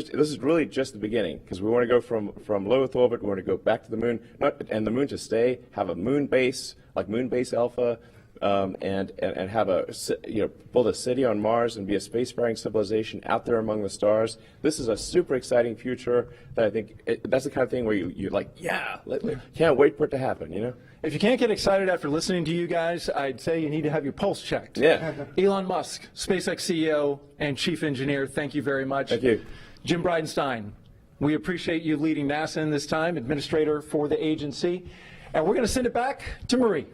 is really just the beginning, because we want to go from low Earth orbit, we want to go back to the moon, and the moon to stay, have a moon base like Moon Base Alpha, and have build a city on Mars and be a spacefaring civilization out there among the stars. This is a super exciting future that I think that's the kind of thing where you're like, can't wait for it to happen. If you can't get excited after listening to you guys, I'd say you need to have your pulse checked. Yeah. Elon Musk, SpaceX CEO and Chief Engineer, thank you very much. Thank you. Jim Bridenstine, we appreciate you leading NASA in this time, Administrator for the agency. And we're going to send it back to Marie.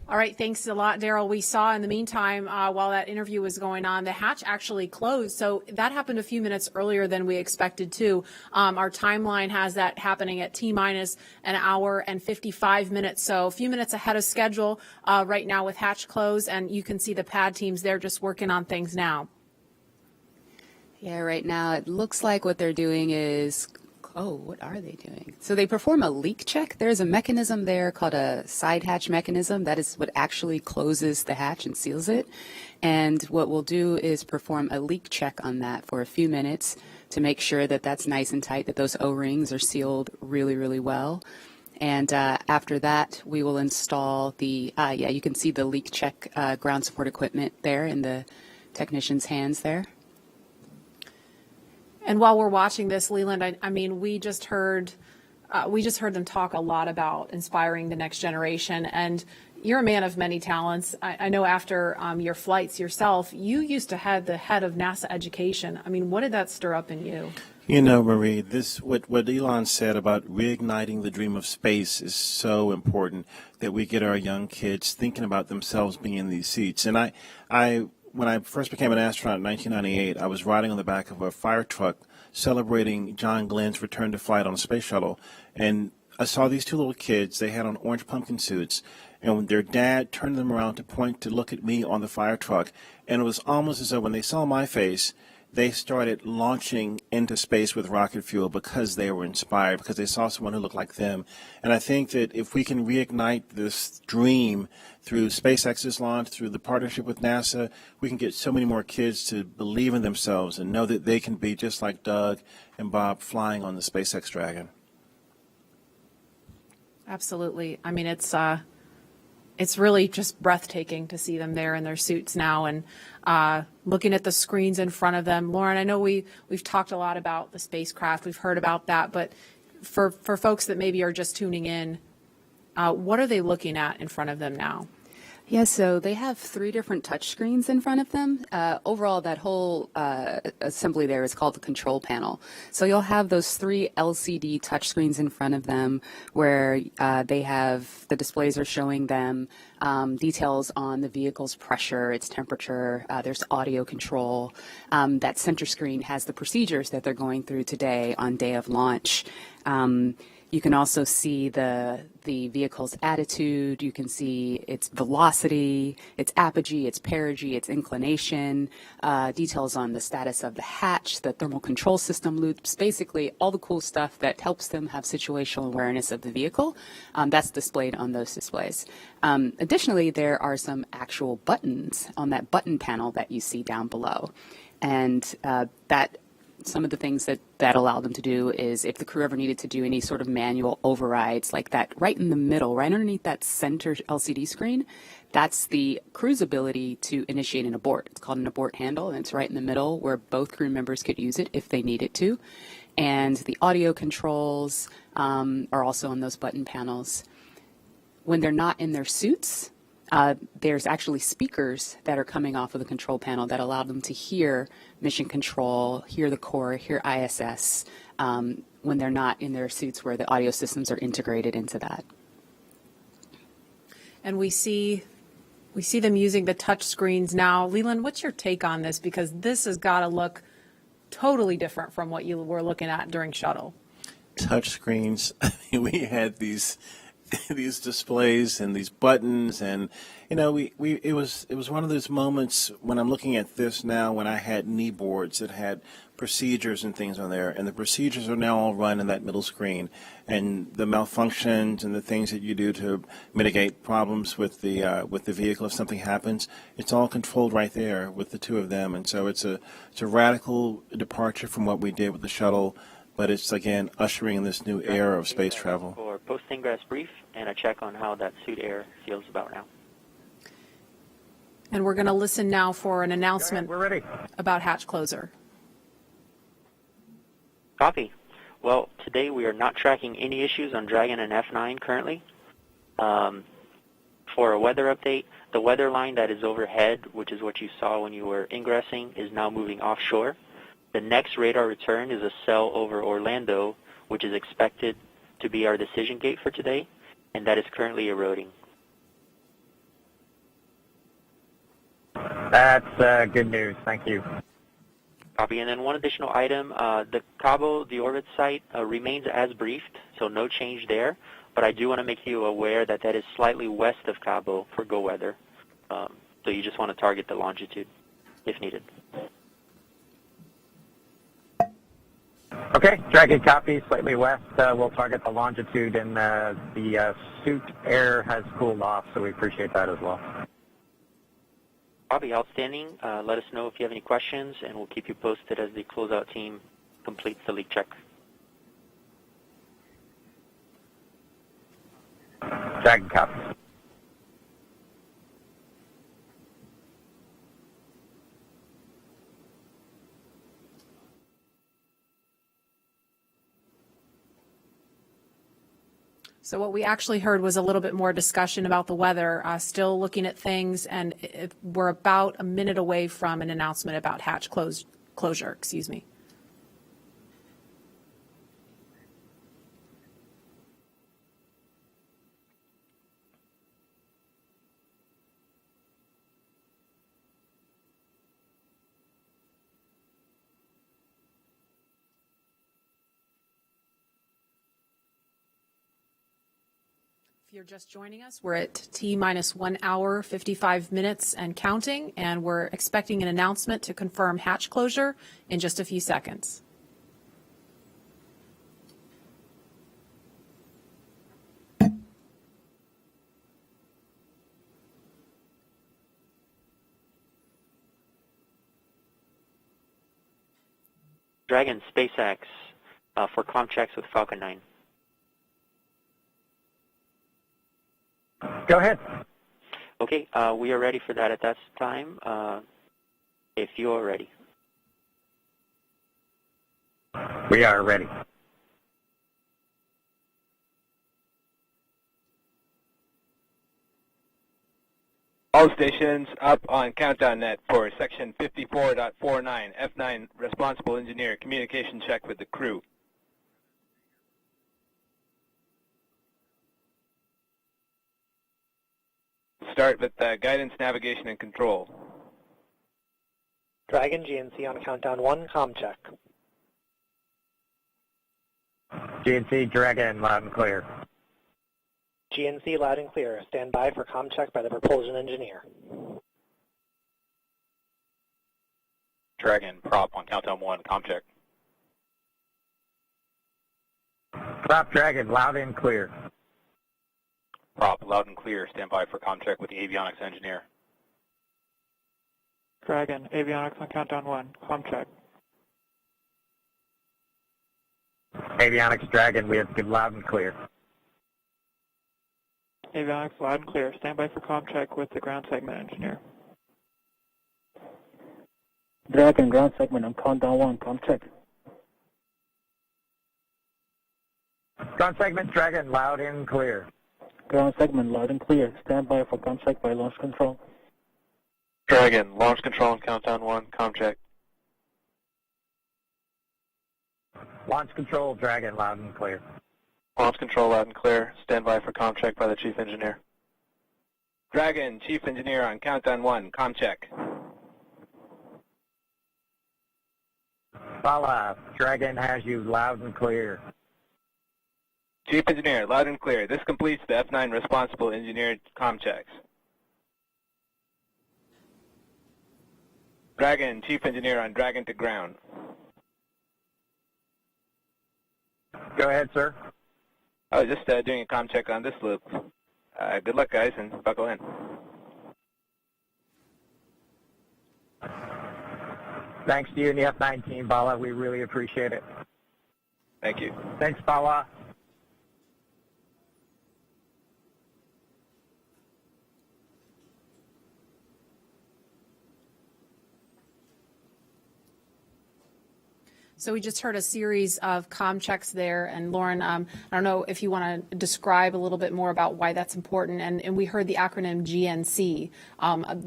All right, thanks a lot, Daryl. We saw in the meantime, while that interview was going on, the hatch actually closed. So that happened a few minutes earlier than we expected to. Our timeline has that happening at T-minus an hour and 55 minutes. So a few minutes ahead of schedule right now with hatch closed. And you can see the pad teams there just working on things now. Yeah, right now it looks like what they're doing is, what are they doing? So they perform a leak check. There's a mechanism there called a side hatch mechanism. That is what actually closes the hatch and seals it. And what we'll do is perform a leak check on that for a few minutes to make sure that that's nice and tight, that those O-rings are sealed really, really well. And after that, we will install the, you can see the leak check ground support equipment there in the technician's hands there. And while we're watching this, Leland, I mean, we just heard them talk a lot about inspiring the next generation. And you're a man of many talents. I know after your flights yourself, you used to head the head of NASA education. I mean, what did that stir up in you? You know, Marie, what Elon said about reigniting the dream of space is so important that we get our young kids thinking about themselves being in these seats. And when I first became an astronaut in 1998, I was riding on the back of a fire truck celebrating John Glenn's return to flight on a space shuttle, and I saw these two little kids. They had on orange pumpkin suits, and when their dad turned them around to point to look at me on the fire truck, and it was almost as though when they saw my face, they started launching into space with rocket fuel because they were inspired, because they saw someone who looked like them. And I think that if we can reignite this dream through SpaceX's launch, through the partnership with NASA, we can get so many more kids to believe in themselves and know that they can be just like Doug and Bob flying on the SpaceX Dragon. Absolutely. I mean, it's really just breathtaking to see them there in their suits now and looking at the screens in front of them. Lauren, I know we've talked a lot about the spacecraft. We've heard about that. But for folks that maybe are just tuning in, what are they looking at in front of them now? Yeah, so they have 3 different touch screens in front of them. Overall, that whole assembly there is called the control panel. So you'll have those 3 LCD touch screens in front of them where they have the displays are showing them details on the vehicle's pressure, its temperature. There's audio control. That center screen has the procedures that they're going through today on day of launch. You can also see the vehicle's attitude. You can see its velocity, its apogee, its perigee, its inclination, details on the status of the hatch, the thermal control system loops, basically all the cool stuff that helps them have situational awareness of the vehicle. That's displayed on those displays. Additionally, there are some actual buttons on that button panel that you see down below. And some of the things that allow them to do is if the crew ever needed to do any sort of manual overrides like that, right in the middle, right underneath that center LCD screen, that's the crew's ability to initiate an abort. It's called an abort handle, and it's right in the middle where both crew members could use it if they needed to. And the audio controls are also on those button panels. When they're not in their suits, there's actually speakers that are coming off of the control panel that allow them to hear mission control, hear the core, hear ISS when they're not in their suits where the audio systems are integrated into that. And we see them using the touch screens now. Leland, what's your take on this? Because this has got to look totally different from what you were looking at during shuttle. Touch screens. We had these displays and these buttons, and it was one of those moments when I'm looking at this now when I had knee boards that had procedures and things on there, and the procedures are now all run in that middle screen, and the malfunctions and the things that you do to mitigate problems with the vehicle if something happens, it's all controlled right there with the 2 of them. And so it's a radical departure from what we did with the shuttle, but it's again ushering in this new era of space travel. For post-ingress brief and a check on how that suit air feels about now. And we're going to listen now for an announcement about hatch closer. Copy. Well, today we are not tracking any issues on Dragon and F9 currently. For a weather update, the weather line that is overhead, which is what you saw when you were ingressing, is now moving offshore. The next radar return is a cell over Orlando, which is expected to be our decision gate for today, and that is currently eroding. That's good news. Thank you. Copy. And then one additional item, the Cabo, the orbit site, remains as briefed, so no change there. But I do want to make you aware that that is slightly west of Cabo for go weather. So you just want to target the longitude if needed. Okay, Dragon copy, slightly west. We'll target the longitude, and the suit air has cooled off, so we appreciate that as well. Copy, outstanding. Let us know if you have any questions, and we'll keep you posted as the closeout team completes the leak check. Dragon copy. So what we actually heard was a little bit more discussion about the weather, still looking at things, and we're about a minute away from an announcement about hatch closure. Excuse me. If you're just joining us, we're at T-minus 1 hour, 55 minutes and counting, and we're expecting an announcement to confirm hatch closure in just a few seconds. Dragon, SpaceX, for comm checks with Falcon 9. Go ahead. Okay, we are ready for that at that time, if you are ready. We are ready. All stations up on countdown net for section 54.49, F9 responsible engineer, communication check with the crew. Start with guidance, navigation, and control. Dragon GNC on countdown 1, comm check. GNC Dragon, loud and clear. GNC loud and clear. Stand by for comm check by the propulsion engineer. Dragon, prop on countdown 1, comm check. Prop Dragon, loud and clear. Prop, loud and clear. Stand by for comm check with the avionics engineer. Dragon, avionics on countdown 1, comm check. Avionics Dragon, we have good loud and clear. Avionics loud and clear. Stand by for comm check with the ground segment engineer. Dragon ground segment on countdown 1, comm check. Ground segment Dragon, loud and clear. Ground segment loud and clear. Stand by for comm check by launch control. Dragon, launch control on countdown 1, comm check. Launch control Dragon, loud and clear. Launch control loud and clear. Stand by for comm check by the chief engineer. Dragon, chief engineer on countdown 1, comm check. Bala, Dragon has you loud and clear. Chief engineer, loud and clear. This completes the F9 responsible engineer comm checks. Dragon, chief engineer on Dragon to ground. Go ahead, sir. I was just doing a comm check on this loop. Good luck, guys, and buckle in. Thanks to you and the F9 team, Bala. We really appreciate it. Thank you. Thanks, Bala. So we just heard a series of comm checks there. And Lauren, I don't know if you want to describe a little bit more about why that's important. And we heard the acronym GNC.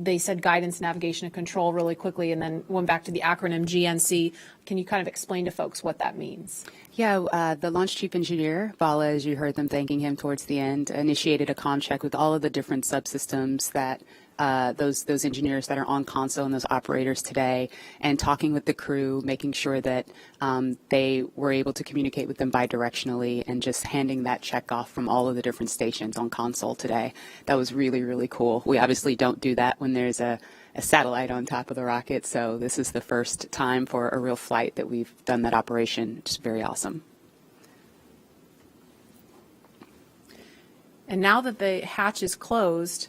They said guidance, navigation, and control really quickly, and then went back to the acronym GNC. Can you kind of explain to folks what that means? Yeah, the launch chief engineer, Bala, as you heard them thanking him towards the end, initiated a comm check with all of the different subsystems that those engineers that are on console and those operators today, and talking with the crew, making sure that they were able to communicate with them bidirectionally, and just handing that check off from all of the different stations on console today. That was really, really cool. We obviously don't do that when there's a satellite on top of the rocket, so this is the first time for a real flight that we've done that operation, which is very awesome. And now that the hatch is closed,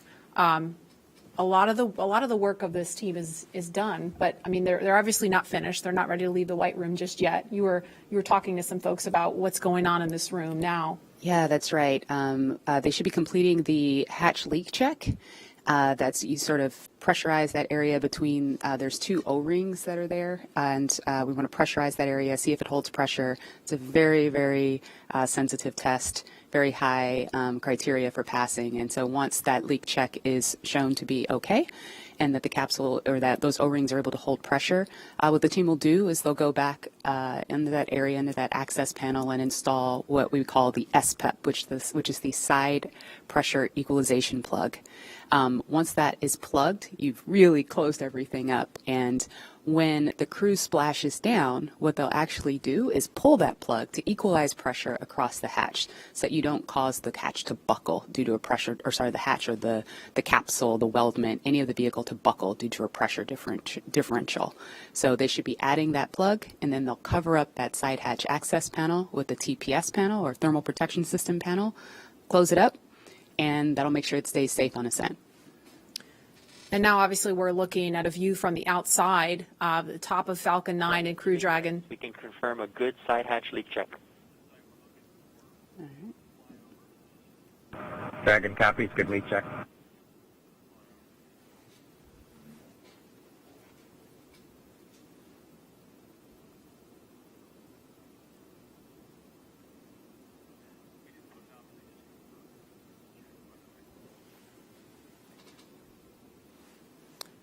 a lot of the work of this team is done, but I mean they're obviously not finished. They're not ready to leave the white room just yet. You were talking to some folks about what's going on in this room now. Yeah, that's right. They should be completing the hatch leak check. That's you sort of pressurize that area between, there's two O-rings that are there, and we want to pressurize that area, see if it holds pressure. It's a very, very sensitive test, very high criteria for passing. And so once that leak check is shown to be okay, and that the capsule or that those O-rings are able to hold pressure, what the team will do is they'll go back into that area, into that access panel, and install what we call the SPEP, which is the side pressure equalization plug. Once that is plugged, you've really closed everything up. And When the crew splashes down, what they'll actually do is pull that plug to equalize pressure across the hatch so that you don't cause the hatch to buckle due to a pressure, or sorry, the hatch or the capsule, the weldment, any of the vehicle to buckle due to a pressure differential. So they should be adding that plug, and then they'll cover up that side hatch access panel with the TPS panel or thermal protection system panel, close it up, and that'll make sure it stays safe on ascent. And now, obviously, we're looking at a view from the outside, the top of Falcon 9 and Crew Dragon. We can confirm a good side hatch leak check. Dragon copies, good leak check.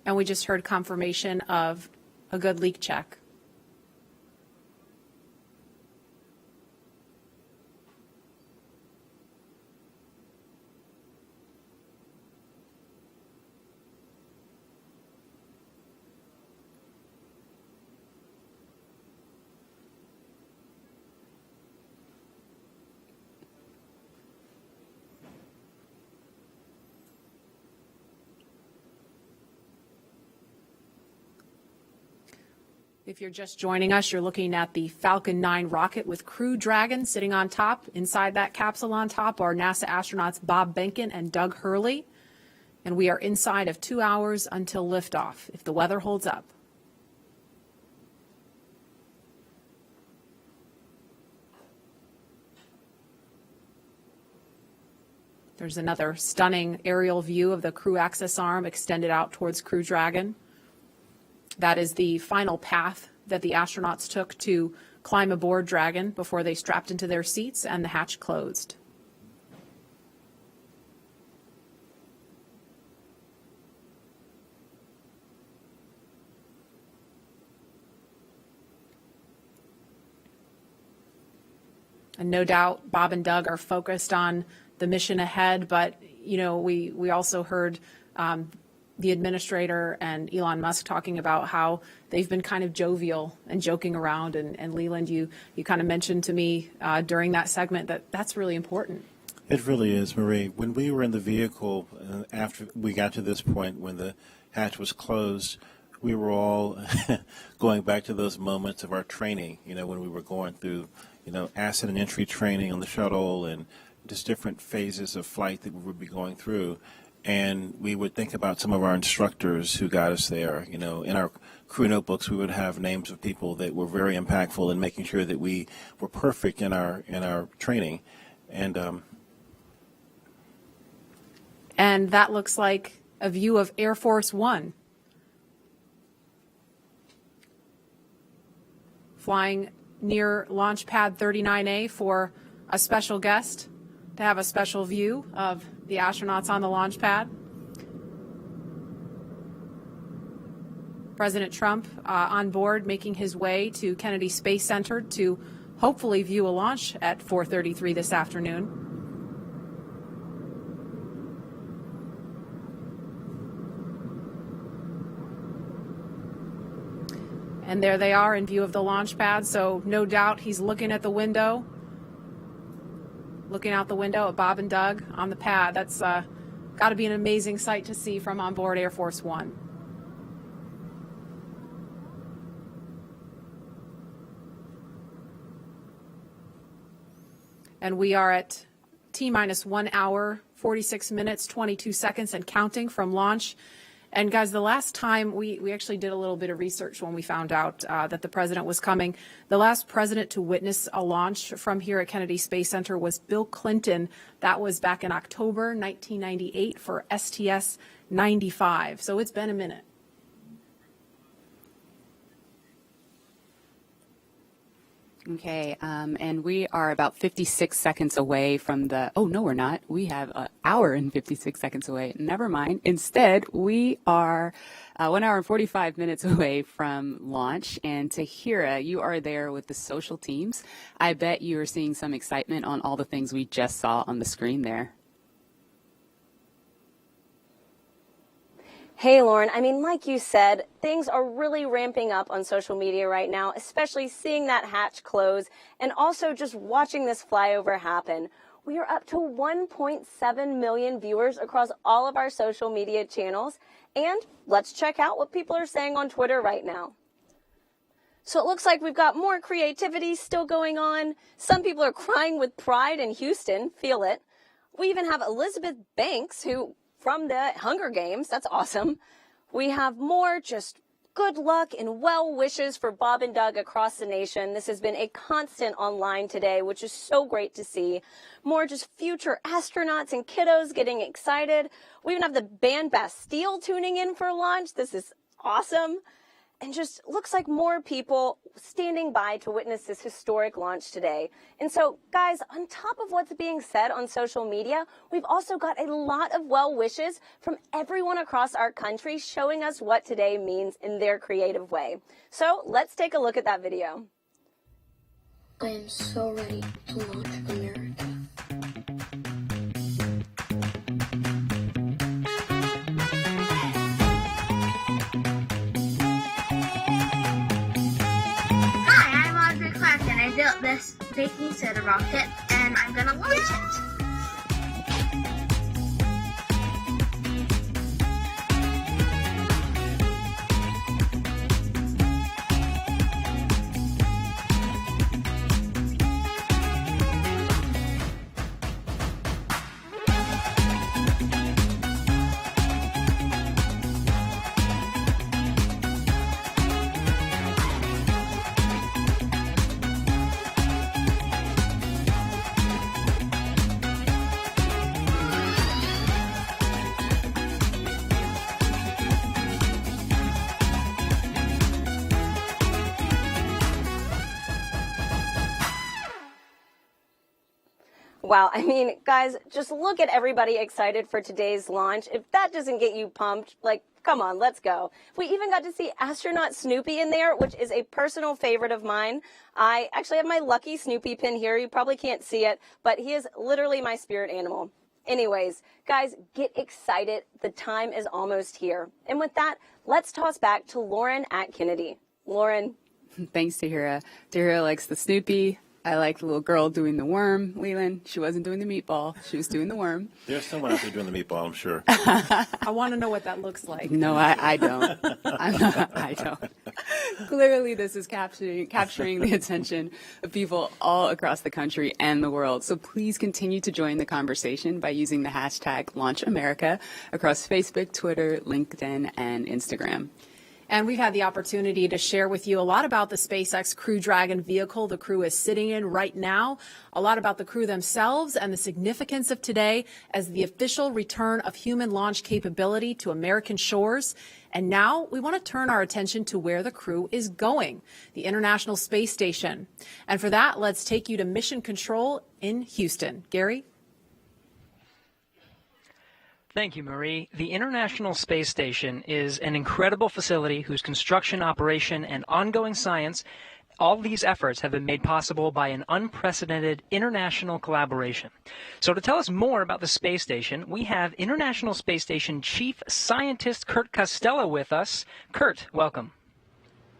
And we just heard confirmation of a good leak check. If you're just joining us, you're looking at the Falcon 9 rocket with Crew Dragon sitting on top. Inside that capsule on top are NASA astronauts Bob Behnken and Doug Hurley. And we are inside of 2 hours until liftoff, if the weather holds up. There's another stunning aerial view of the crew access arm extended out towards Crew Dragon. That is the final path that the astronauts took to climb aboard Dragon before they strapped into their seats and the hatch closed. And no doubt Bob and Doug are focused on the mission ahead, but you know, we also heard the administrator and Elon Musk talking about how they've been kind of jovial and joking around. And Leland, you kind of mentioned to me during that segment that that's really important. It really is, Marie. When we were in the vehicle, after we got to this point when the hatch was closed, we were all going back to those moments of our training, you know, when we were going through, you know, ascent and entry training on the shuttle and just different phases of flight that we would be going through. And we would think about some of our instructors who got us there. You know, in our crew notebooks, we would have names of people that were very impactful in making sure that we were perfect in our training. And that looks like a view of Air Force One flying near Launch Pad 39A for a special guest to have a special view of the astronauts on the launch pad. President Trump on board, making his way to Kennedy Space Center to hopefully view a launch at 4:33 this afternoon. And there they are in view of the launch pad, so no doubt he's looking at the window, looking out the window at Bob and Doug on the pad. That's got to be an amazing sight to see from on board Air Force One. And we are at T-minus 1 hour, 46 minutes, 22 seconds and counting from launch. And guys, the last time we actually did a little bit of research when we found out that the president was coming. The last president to witness a launch from here at Kennedy Space Center was Bill Clinton. That was back in October 1998 for STS-95. So it's been a minute. Okay, and we are about 56 seconds away from the, oh, no, we're not. We have an hour and 56 seconds away. Never mind. Instead, we are 1 hour and 45 minutes away from launch. And Tahira, you are there with the social teams. I bet you are seeing some excitement on all the things we just saw on the screen there. Hey, Lauren. I mean, like you said, things are really ramping up on social media right now, especially seeing that hatch close and also just watching this flyover happen. We are up to 1.7 million viewers across all of our social media channels. And let's check out what people are saying on Twitter right now. So it looks like we've got more creativity still going on. Some people are crying with pride in Houston. Feel it. We even have Elizabeth Banks, who from the Hunger Games. That's awesome. We have more just good luck and well wishes for Bob and Doug across the nation. This has been a constant online today, which is so great to see. More just future astronauts and kiddos getting excited. We even have the band Bastille tuning in for launch. This is awesome. And just looks like more people standing by to witness this historic launch today. And so, guys, on top of what's being said on social media, we've also got a lot of well wishes from everyone across our country showing us what today means in their creative way. So let's take a look at that video. I am so ready to launch America. I built this baking soda rocket and I'm gonna launch it. Wow, I mean, guys, just look at everybody excited for today's launch. If that doesn't get you pumped, like, come on, let's go. We even got to see astronaut Snoopy in there, which is a personal favorite of mine. I actually have my lucky Snoopy pin here. You probably can't see it, but he is literally my spirit animal. Anyways, guys, get excited. The time is almost here. And with that, let's toss back to Lauren at Kennedy. Lauren. Thanks, Tahira. Tahira likes the Snoopy. I like the little girl doing the worm. Leland, she wasn't doing the meatball. She was doing the worm. There's someone out there doing the meatball, I'm sure. I want to know what that looks like. No, I don't. I don't. Clearly, this is capturing the attention of people all across the country and the world. So please continue to join the conversation by using the hashtag #LaunchAmerica across Facebook, Twitter, LinkedIn, and Instagram. And we've had the opportunity to share with you a lot about the SpaceX Crew Dragon vehicle the crew is sitting in right now, a lot about the crew themselves and the significance of today as the official return of human launch capability to American shores. And now we want to turn our attention to where the crew is going, the International Space Station. And for that, let's take you to Mission Control in Houston. Gary? Thank you, Marie. The International Space Station is an incredible facility whose construction, operation, and ongoing science, all these efforts have been made possible by an unprecedented international collaboration. So to tell us more about the space station, we have International Space Station Chief Scientist Kurt Costello with us. Kurt, welcome.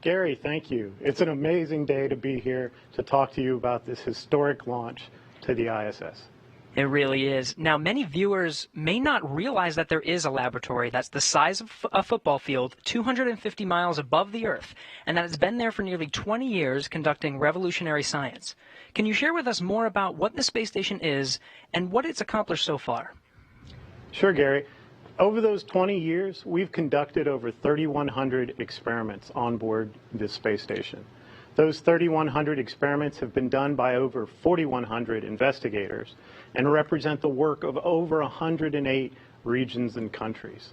Gary, thank you. It's an amazing day to be here to talk to you about this historic launch to the ISS. It really is. Now, many viewers may not realize that there is a laboratory that's the size of a football field, 250 miles above the Earth, and that it's been there for nearly 20 years conducting revolutionary science. Can you share with us more about what the space station is and what it's accomplished so far? Sure, Gary. Over those 20 years, we've conducted over 3,100 experiments on board this space station. Those 3,100 experiments have been done by over 4,100 investigators and represent the work of over 108 regions and countries.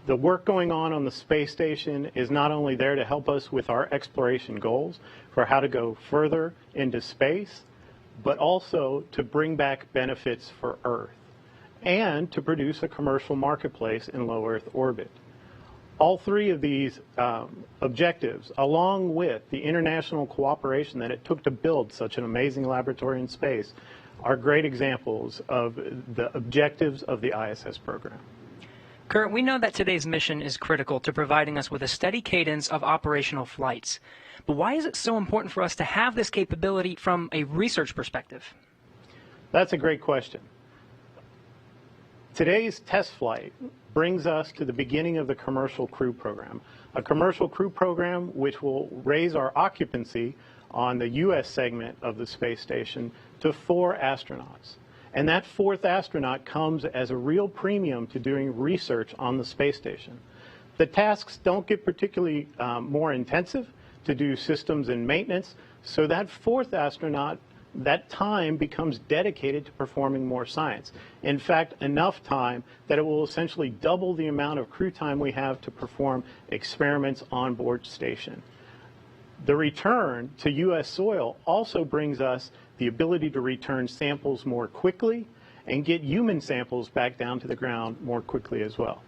The work going on the space station is not only there to help us with our exploration goals for how to go further into space, but also to bring back benefits for Earth and to produce a commercial marketplace in low Earth orbit. All three of these objectives, along with the international cooperation that it took to build such an amazing laboratory in space, are great examples of the objectives of the ISS program. Kurt, we know that today's mission is critical to providing us with a steady cadence of operational flights. But why is it so important for us to have this capability from a research perspective? That's a great question. Today's test flight brings us to the beginning of the commercial crew program, a commercial crew program which will raise our occupancy on the U.S. segment of the space station to 4 astronauts. And that 4th astronaut comes as a real premium to doing research on the space station. The tasks don't get particularly more intensive to do systems and maintenance, so that 4th astronaut, that time becomes dedicated to performing more science. In fact, enough time that it will essentially double the amount of crew time we have to perform experiments on board station. The return to U.S. soil also brings us the ability to return samples more quickly and get human samples back down to the ground more quickly as well.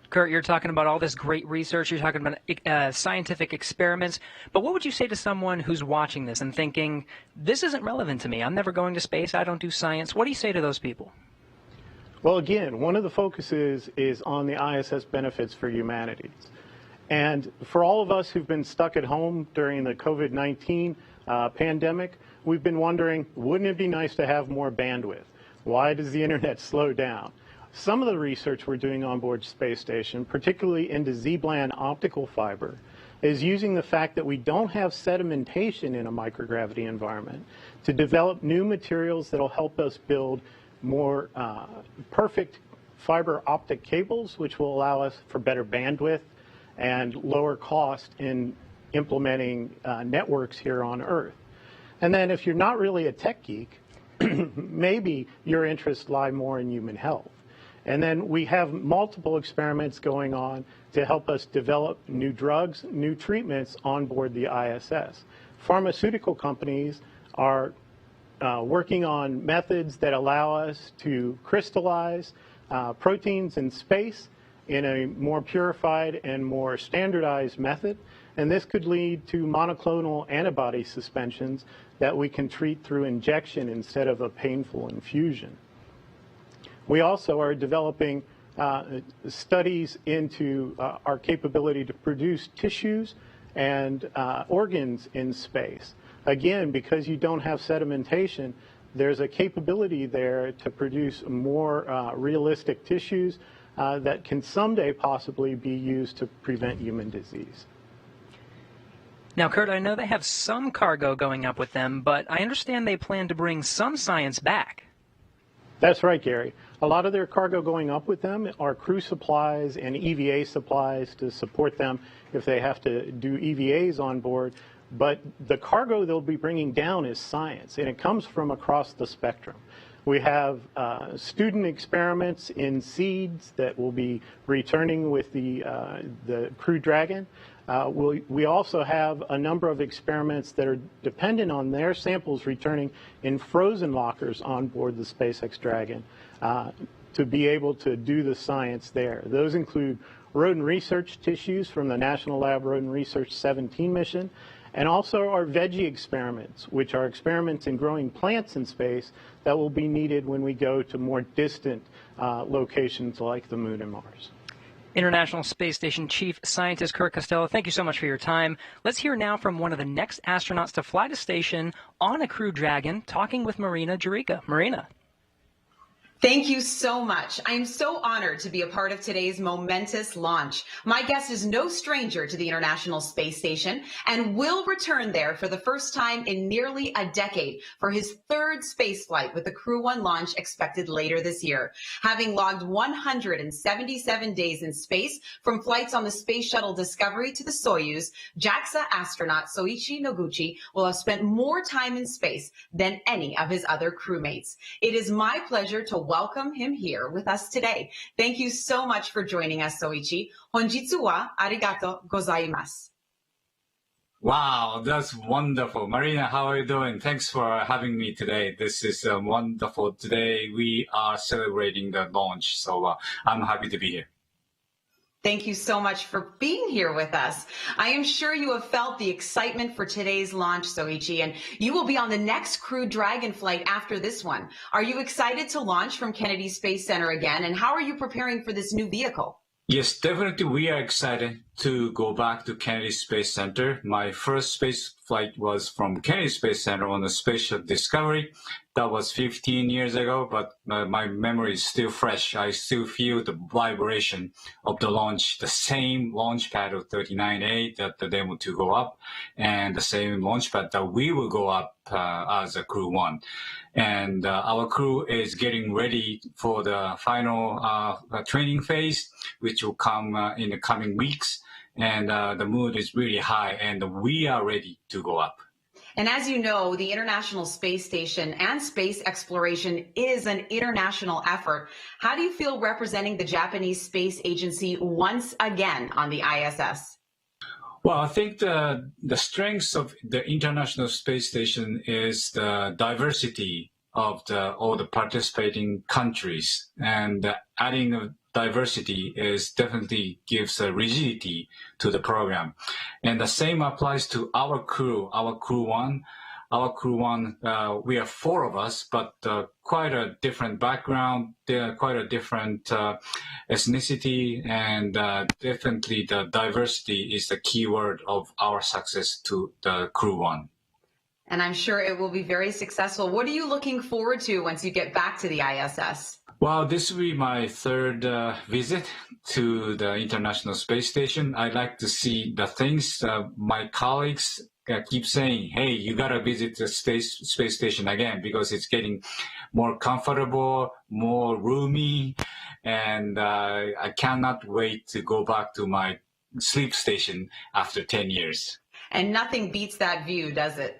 Kurt, you're talking about all this great research, you're talking about scientific experiments, but what would you say to someone who's watching this and thinking, this isn't relevant to me, I'm never going to space, I don't do science? What do you say to those people? Well, again, one of the focuses is on the ISS benefits for humanity. And for all of us who've been stuck at home during the COVID-19 pandemic, we've been wondering, wouldn't it be nice to have more bandwidth? Why does the internet slow down? Some of the research we're doing on board space station, particularly into Z-band optical fiber, is using the fact that we don't have sedimentation in a microgravity environment to develop new materials that will help us build more perfect fiber optic cables, which will allow us for better bandwidth and lower cost in implementing networks here on Earth. And then if you're not really a tech geek, maybe your interests lie more in human health. And then we have multiple experiments going on to help us develop new drugs, new treatments on board the ISS. Pharmaceutical companies are working on methods that allow us to crystallize proteins in space in a more purified and more standardized method. And this could lead to monoclonal antibody suspensions that we can treat through injection instead of a painful infusion. We also are developing studies into our capability to produce tissues and organs in space. Again, because you don't have sedimentation, there's a capability there to produce more realistic tissues that can someday possibly be used to prevent human disease. Now, Kurt, I know they have some cargo going up with them, but I understand they plan to bring some science back. That's right, Gary. A lot of their cargo going up with them are crew supplies and EVA supplies to support them if they have to do EVAs on board. But the cargo they'll be bringing down is science, and it comes from across the spectrum. We have student experiments in seeds that will be returning with the Crew Dragon. We also have a number of experiments that are dependent on their samples returning in frozen lockers on board the SpaceX Dragon to be able to do the science there. Those include rodent research tissues from the National Lab Rodent Research 17 mission, and also our veggie experiments, which are experiments in growing plants in space that will be needed when we go to more distant locations like the Moon and Mars. International Space Station Chief Scientist Kurt Costello, thank you so much for your time. Let's hear now from one of the next astronauts to fly to station on a Crew Dragon, talking with Marina Jurica. Marina. Thank you so much. I am so honored to be a part of today's momentous launch. My guest is no stranger to the International Space Station and will return there for the first time in nearly a decade for his 3rd space flight with the Crew 1 launch expected later this year. Having logged 177 days in space from flights on the Space Shuttle Discovery to the Soyuz, JAXA astronaut Soichi Noguchi will have spent more time in space than any of his other crewmates. It is my pleasure to welcome him here with us today. Thank you so much for joining us, Soichi. Honjitsu wa arigato gozaimasu. Wow, that's wonderful. Marina, how are you doing? Thanks for having me today. This is wonderful. Today we are celebrating the launch, so I'm happy to be here. Thank you so much for being here with us. I am sure you have felt the excitement for today's launch, Soichi, and you will be on the next Crew Dragon flight after this one. Are you excited to launch from Kennedy Space Center again, and how are you preparing for this new vehicle? Yes, definitely we are excited to go back to Kennedy Space Center. My first space flight was from Kennedy Space Center on the Space Shuttle Discovery. That was 15 years ago, but my memory is still fresh. I still feel the vibration of the launch, the same launch pad of 39A that the demo to go up, and the same launch pad that we will go up as a Crew 1. And our crew is getting ready for the final training phase, which will come in the coming weeks. And the mood is really high, and we are ready to go up. And as you know, the International Space Station and space exploration is an international effort. How do you feel representing the Japanese Space Agency once again on the ISS? Well, I think the strengths of the International Space Station is the diversity of all the participating countries, and adding diversity is definitely gives a rigidity to the program. And the same applies to our crew 1. Our Crew 1, we are 4 of us, but quite a different background, quite a different ethnicity, and definitely the diversity is the key word of our success to the Crew 1. And I'm sure it will be very successful. What are you looking forward to once you get back to the ISS? Well, this will be my third visit to the International Space Station. I'd like to see the things my colleagues keep saying, hey, you got to visit the space station again because it's getting more comfortable, more roomy, and I cannot wait to go back to my sleep station after 10 years. And nothing beats that view, does it?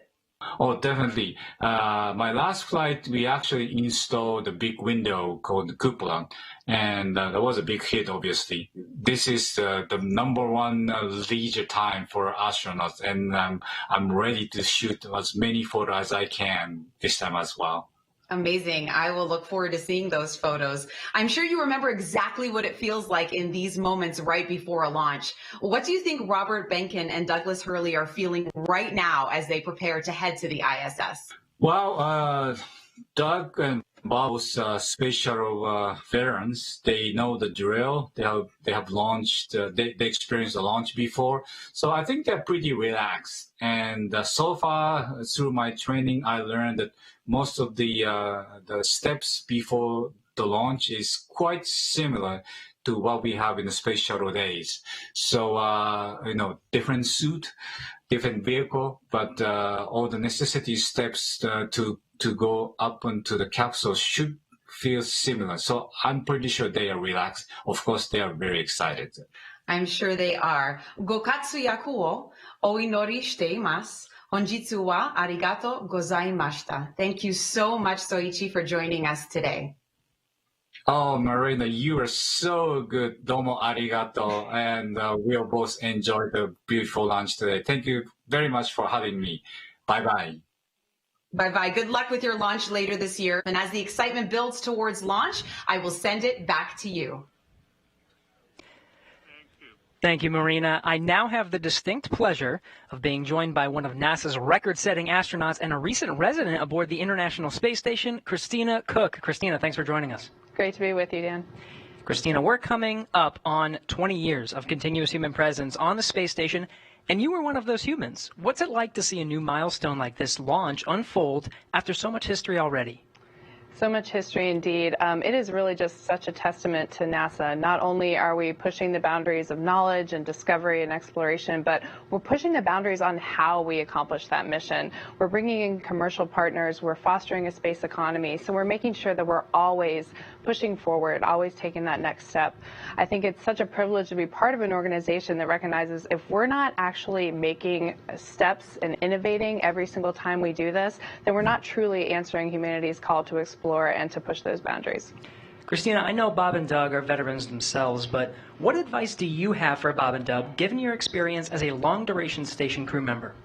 Oh, definitely. My last flight, we actually installed a big window called the cupola, and that was a big hit, obviously. This is the number one leisure time for astronauts, and I'm ready to shoot as many photos as I can this time as well. Amazing. I will look forward to seeing those photos. I'm sure you remember exactly what it feels like in these moments right before a launch. What do you think Robert Behnken and Douglas Hurley are feeling right now as they prepare to head to the ISS? Well, Doug and Bob's space shuttle veterans, they know the drill. They have launched, they experienced the launch before. So I think they're pretty relaxed. And so far through my training, I learned that most of the steps before the launch is quite similar to what we have in the space shuttle days. So, different suit, different vehicle, but all the necessity steps to go up into the capsule should feel similar. So I'm pretty sure they are relaxed. Of course, they are very excited. I'm sure they are. Gokatsu yaku wo oinori shite imasu. Honjitsu wa arigato gozaimashita. Thank you so much, Soichi, for joining us today. Oh, Marina, you are so good. Domo arigato. And we'll both enjoy the beautiful lunch today. Thank you very much for having me. Bye-bye. Bye-bye. Good luck with your launch later this year. And as the excitement builds towards launch, I will send it back to you. Thank you, Marina. I now have the distinct pleasure of being joined by one of NASA's record-setting astronauts and a recent resident aboard the International Space Station, Christina Cook. Christina, thanks for joining us. Great to be with you, Dan. Christina, we're coming up on 20 years of continuous human presence on the space station, and you were one of those humans. What's it like to see a new milestone like this launch unfold after so much history already? So much history indeed. It is really just such a testament to NASA. Not only are we pushing the boundaries of knowledge and discovery and exploration, but we're pushing the boundaries on how we accomplish that mission. We're bringing in commercial partners. We're fostering a space economy. So we're making sure that we're always pushing forward, always taking that next step. I think it's such a privilege to be part of an organization that recognizes if we're not actually making steps and innovating every single time we do this, then we're not truly answering humanity's call to explore and to push those boundaries. Christina, I know Bob and Doug are veterans themselves, but what advice do you have for Bob and Doug, given your experience as a long-duration station crew member?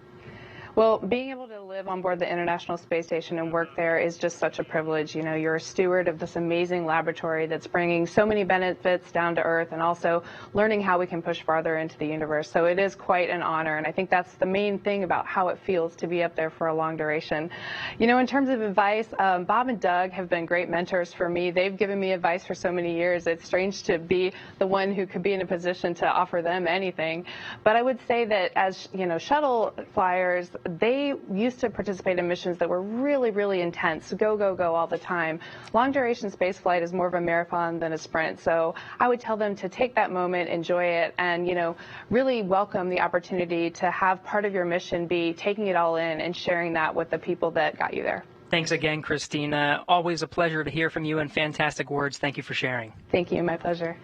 Well, being able to live live on board the International Space Station and work there is just such a privilege. You know, you're a steward of this amazing laboratory that's bringing so many benefits down to Earth and also learning how we can push farther into the universe. So it is quite an honor, and I think that's the main thing about how it feels to be up there for a long duration. You know, in terms of advice, Bob and Doug have been great mentors for me. They've given me advice for so many years. It's strange to be the one who could be in a position to offer them anything. But I would say that as, you know, shuttle flyers, they used to participate in missions that were really, really intense, go, go, go all the time. Long duration space flight is more of a marathon than a sprint. So I would tell them to take that moment, enjoy it, and, you know, really welcome the opportunity to have part of your mission be taking it all in and sharing that with the people that got you there. Thanks again, Christina. Always a pleasure to hear from you and fantastic words. Thank you for sharing. Thank you. My pleasure.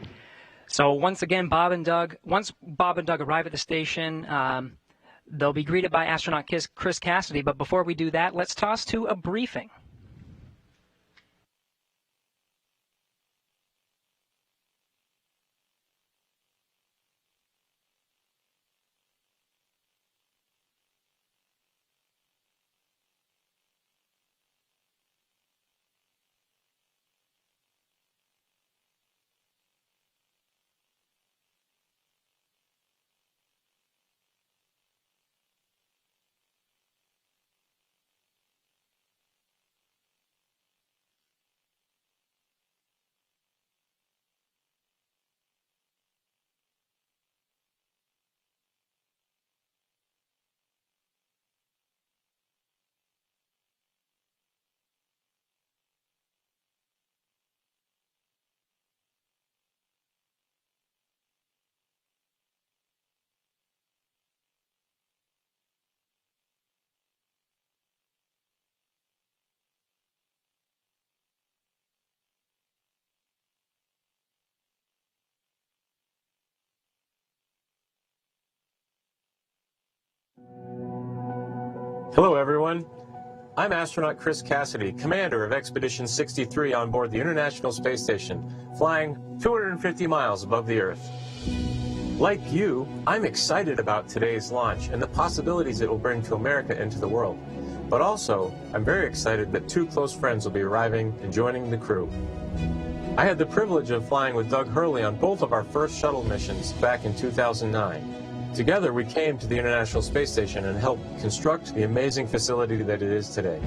So once again, once Bob and Doug arrive at the station, they'll be greeted by astronaut Chris Cassidy. But before we do that, let's toss to a briefing. Hello, everyone. I'm astronaut Chris Cassidy, commander of Expedition 63 on board the International Space Station, flying 250 miles above the Earth. Like you, I'm excited about today's launch and the possibilities it will bring to America and to the world. But also, I'm very excited that two close friends will be arriving and joining the crew. I had the privilege of flying with Doug Hurley on both of our first shuttle missions back in 2009. Together, we came to the International Space Station and helped construct the amazing facility that it is today.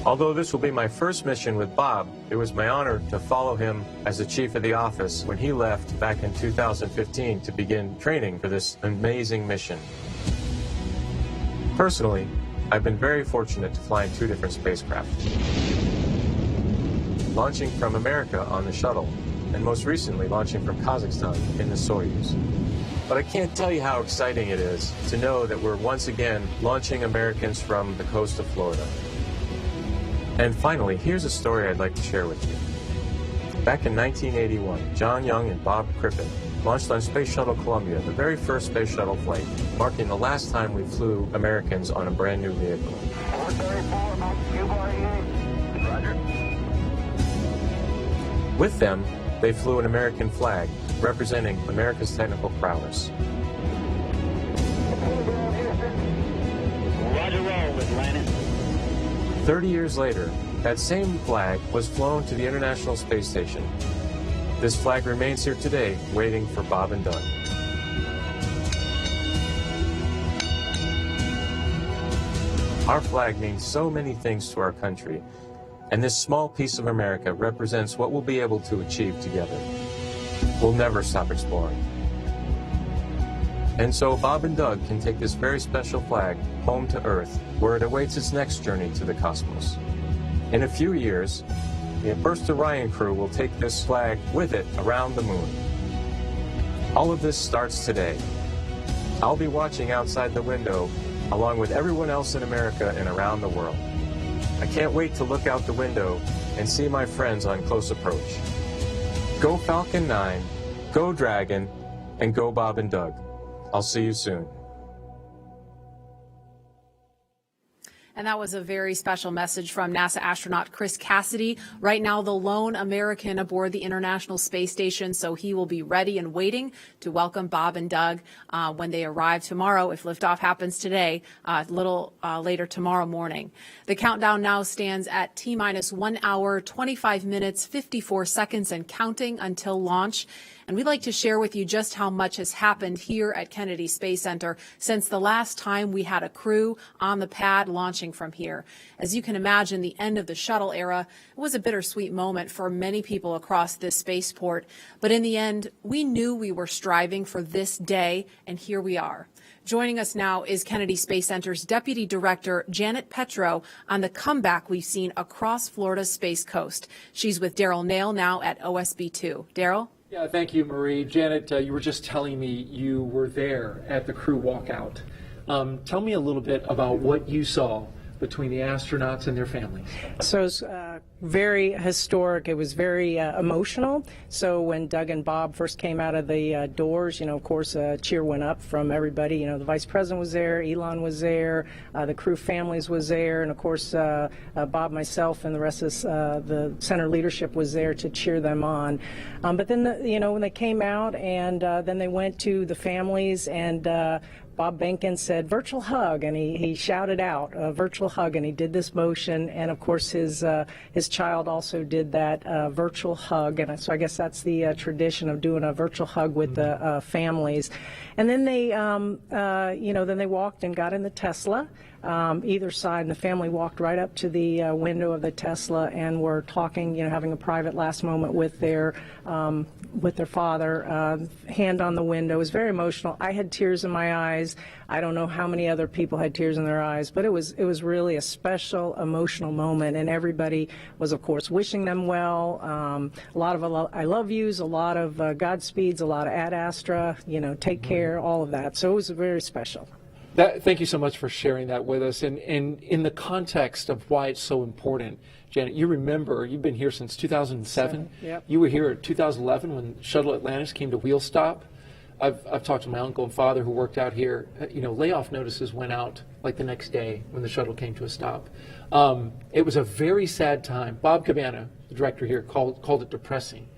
Although this will be my first mission with Bob, it was my honor to follow him as the chief of the office when he left back in 2015 to begin training for this amazing mission. Personally, I've been very fortunate to fly in two different spacecraft. Launching from America on the shuttle, and most recently launching from Kazakhstan in the Soyuz. But I can't tell you how exciting it is to know that we're once again launching Americans from the coast of Florida. And finally, here's a story I'd like to share with you. Back in 1981, John Young and Bob Crippen launched on Space Shuttle Columbia, the very first space shuttle flight, marking the last time we flew Americans on a brand new vehicle. With them, they flew an American flag, representing America's technical prowess. Roger, roll with Atlantis. 30 years later, that same flag was flown to the International Space Station. This flag remains here today, waiting for Bob and Doug. Our flag means so many things to our country, and this small piece of America represents what we'll be able to achieve together. We'll never stop exploring. And so Bob and Doug can take this very special flag home to Earth, where it awaits its next journey to the cosmos. In a few years, the first Orion crew will take this flag with it around the moon. All of this starts today. I'll be watching outside the window, along with everyone else in America and around the world. I can't wait to look out the window and see my friends on close approach. Go Falcon 9, go Dragon, and go Bob and Doug. I'll see you soon. And that was a very special message from NASA astronaut Chris Cassidy, right now the lone American aboard the International Space Station. So he will be ready and waiting to welcome Bob and Doug when they arrive tomorrow, if liftoff happens today, a little later tomorrow morning. The countdown now stands at T-minus 1 hour, 25 minutes, 54 seconds and counting until launch. And we'd like to share with you just how much has happened here at Kennedy Space Center since the last time we had a crew on the pad launching from here. As you can imagine, the end of the shuttle era was a bittersweet moment for many people across this spaceport. But in the end, we knew we were striving for this day, and here we are. Joining us now is Kennedy Space Center's Deputy Director, Janet Petro, on the comeback we've seen across Florida's Space Coast. She's with Daryl Nail now at OSB-2. Daryl? Yeah, thank you, Marie. Janet, you were just telling me you were there at the crew walkout. Tell me a little bit about what you saw between the astronauts and their families. So it was very historic. It was very emotional. So when Doug and Bob first came out of the doors, of course, a cheer went up from everybody. The Vice President was there, Elon was there, the crew families was there, and of course, Bob, myself, and the rest of the center leadership was there to cheer them on. But then, when they came out and then they went to the families and Bob Benkin said, virtual hug, and he shouted out, virtual hug, and he did this motion, and of course his child also did that virtual hug, and so I guess that's the tradition of doing a virtual hug with the families. And then they, then they walked and got in the Tesla, either side, and the family walked right up to the window of the Tesla and were talking, having a private last moment with their father, hand on the window. It was very emotional. I had tears in my eyes. I don't know how many other people had tears in their eyes, but it was really a special, emotional moment, and everybody was, of course, wishing them well. A lot of I love yous, a lot of Godspeeds, a lot of Ad Astra, take care, all of that. So it was very special. Thank you so much for sharing that with us. And in the context of why it's so important, Janet, you remember, you've been here since 2007. Yep. You were here in 2011 when Shuttle Atlantis came to wheel stop. I've talked to my uncle and father who worked out here. Layoff notices went out like the next day when the shuttle came to a stop. It was a very sad time. Bob Cabana, the director here, called it depressing.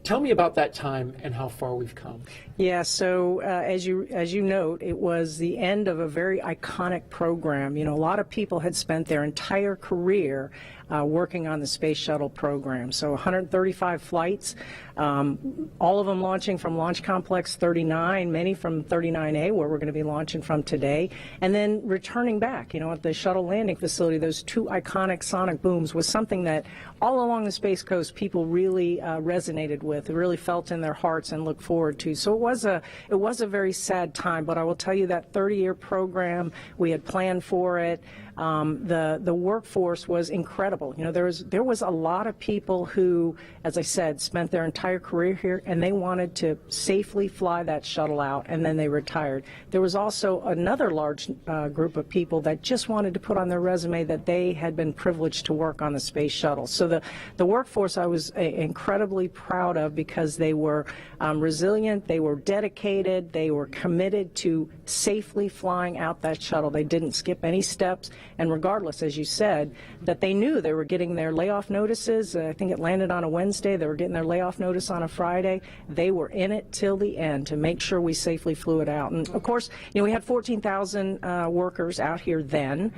Tell me about that time and how far we've come. Yeah, so as you note, it was the end of a very iconic program. A lot of people had spent their entire career working on the Space Shuttle program. So 135 flights, all of them launching from Launch Complex 39, many from 39A, where we're going to be launching from today, and then returning back, at the shuttle landing facility. Those two iconic sonic booms was something that all along the Space Coast people really resonated with, really felt in their hearts and looked forward to. So it was a very sad time, but I will tell you that 30-year program, we had planned for it. The workforce was incredible. There was a lot of people who, as I said, spent their entire career here, and they wanted to safely fly that shuttle out, and then they retired. There was also another large group of people that just wanted to put on their resume that they had been privileged to work on the space shuttle. So the workforce I was incredibly proud of, because they were resilient, they were dedicated, they were committed to safely flying out that shuttle. They didn't skip any steps. And regardless, as you said, that they knew they were getting their layoff notices. I think it landed on a Wednesday. They were getting their layoff notice on a Friday. They were in it till the end to make sure we safely flew it out. And of course, we had 14,000 workers out here then,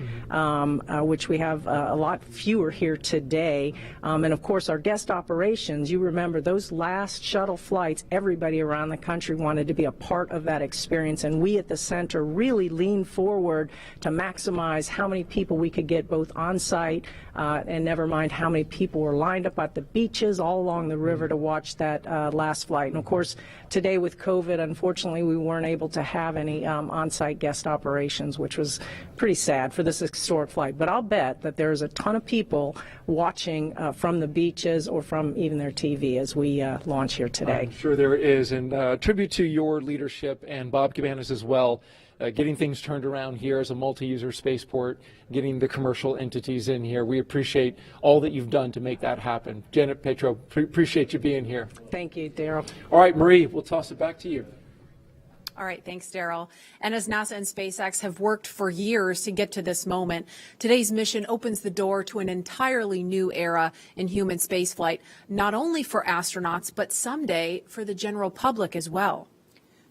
which we have a lot fewer here today. And of course, our guest operations, you remember those last shuttle flights, everybody around the country wanted to be a part of that experience. And we at the center really leaned forward to maximize how many people we could get both on site and never mind how many people were lined up at the beaches all along the river to watch that last flight. And of course, today with COVID, unfortunately, we weren't able to have any on-site guest operations, which was pretty sad for this historic flight. But I'll bet that there's a ton of people watching from the beaches or from even their TV as we launch here today. I'm sure there is, and tribute to your leadership and Bob Cabana's as well. Getting things turned around here as a multi-user spaceport, getting the commercial entities in here. We appreciate all that you've done to make that happen. Janet Petro, appreciate you being here. Thank you, Daryl. All right, Marie, we'll toss it back to you. All right, thanks, Daryl. And as NASA and SpaceX have worked for years to get to this moment, today's mission opens the door to an entirely new era in human spaceflight, not only for astronauts, but someday for the general public as well.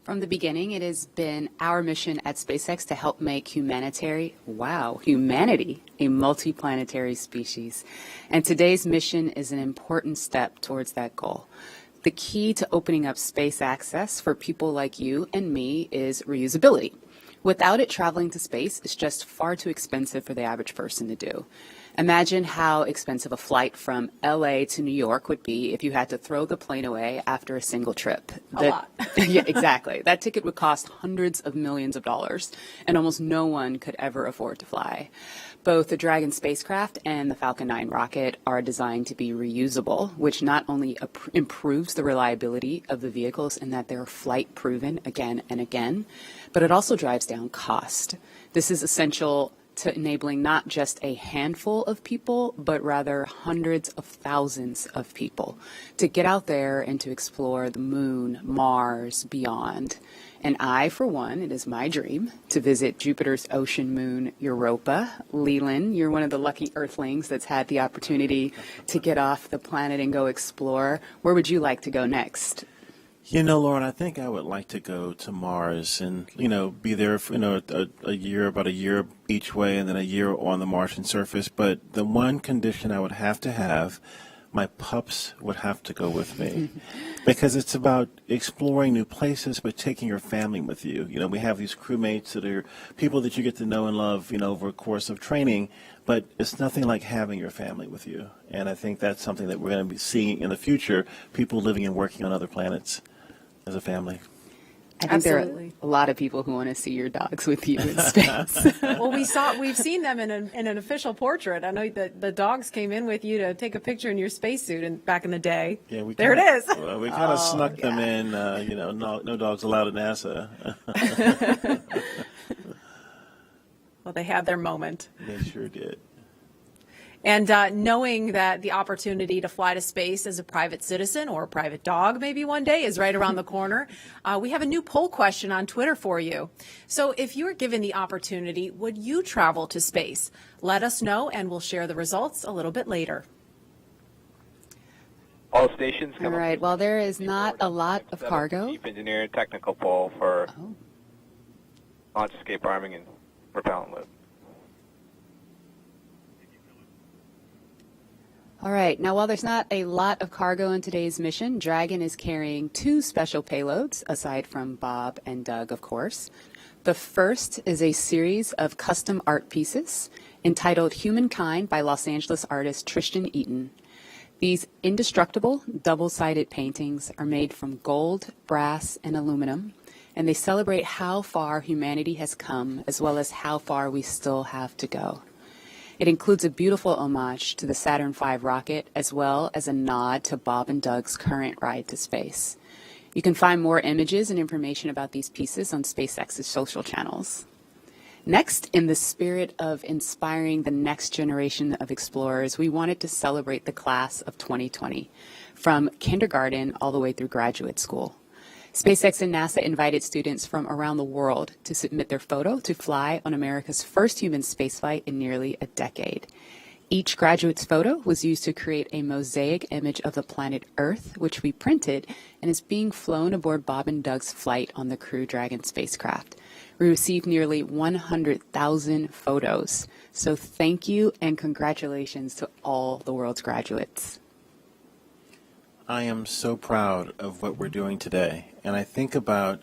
From the beginning, it has been our mission at SpaceX to help make humanity a multiplanetary species. And today's mission is an important step towards that goal. The key to opening up space access for people like you and me is reusability. Without it, traveling to space is just far too expensive for the average person to do. Imagine how expensive a flight from LA to New York would be if you had to throw the plane away after a single trip. A lot. Yeah, exactly. That ticket would cost hundreds of millions of dollars, and almost no one could ever afford to fly. Both the Dragon spacecraft and the Falcon 9 rocket are designed to be reusable, which not only improves the reliability of the vehicles in that they're flight proven again and again, but it also drives down cost. This is essential to enabling not just a handful of people, but rather hundreds of thousands of people to get out there and to explore the moon, Mars, beyond. And I, for one, it is my dream to visit Jupiter's ocean moon, Europa. Leland, you're one of the lucky Earthlings that's had the opportunity to get off the planet and go explore. Where would you like to go next? You know, Lauren, I think I would like to go to Mars and, be there for, about a year each way and then a year on the Martian surface. But the one condition I would have to have, my pups would have to go with me because it's about exploring new places, but taking your family with you. We have these crewmates that are people that you get to know and love, over a course of training, but it's nothing like having your family with you. And I think that's something that we're going to be seeing in the future, people living and working on other planets as a family. I think there are a lot of people who want to see your dogs with you in space. Well, we've seen them in an official portrait. I know that the dogs came in with you to take a picture in your spacesuit back in the day. Yeah, it is. Well, we kind of snuck them in. No dogs allowed at NASA. Well, they had their moment. They sure did. And knowing that the opportunity to fly to space as a private citizen or a private dog maybe one day is right around the corner, we have a new poll question on Twitter for you. So if you were given the opportunity, would you travel to space? Let us know, and we'll share the results a little bit later. All stations come All right. Well, there is not a lot of cargo. Chief Engineer Technical Poll for launch escape arming and propellant loop. All right. Now, while there's not a lot of cargo in today's mission, Dragon is carrying two special payloads, aside from Bob and Doug, of course. The first is a series of custom art pieces entitled Humankind by Los Angeles artist Tristan Eaton. These indestructible, double-sided paintings are made from gold, brass, and aluminum, and they celebrate how far humanity has come, as well as how far we still have to go. It includes a beautiful homage to the Saturn V rocket, as well as a nod to Bob and Doug's current ride to space. You can find more images and information about these pieces on SpaceX's social channels. Next, in the spirit of inspiring the next generation of explorers, we wanted to celebrate the class of 2020, from kindergarten all the way through graduate school. SpaceX and NASA invited students from around the world to submit their photo to fly on America's first human spaceflight in nearly a decade. Each graduate's photo was used to create a mosaic image of the planet Earth, which we printed and is being flown aboard Bob and Doug's flight on the Crew Dragon spacecraft. We received nearly 100,000 photos. So thank you and congratulations to all the world's graduates. I am so proud of what we're doing today. And I think about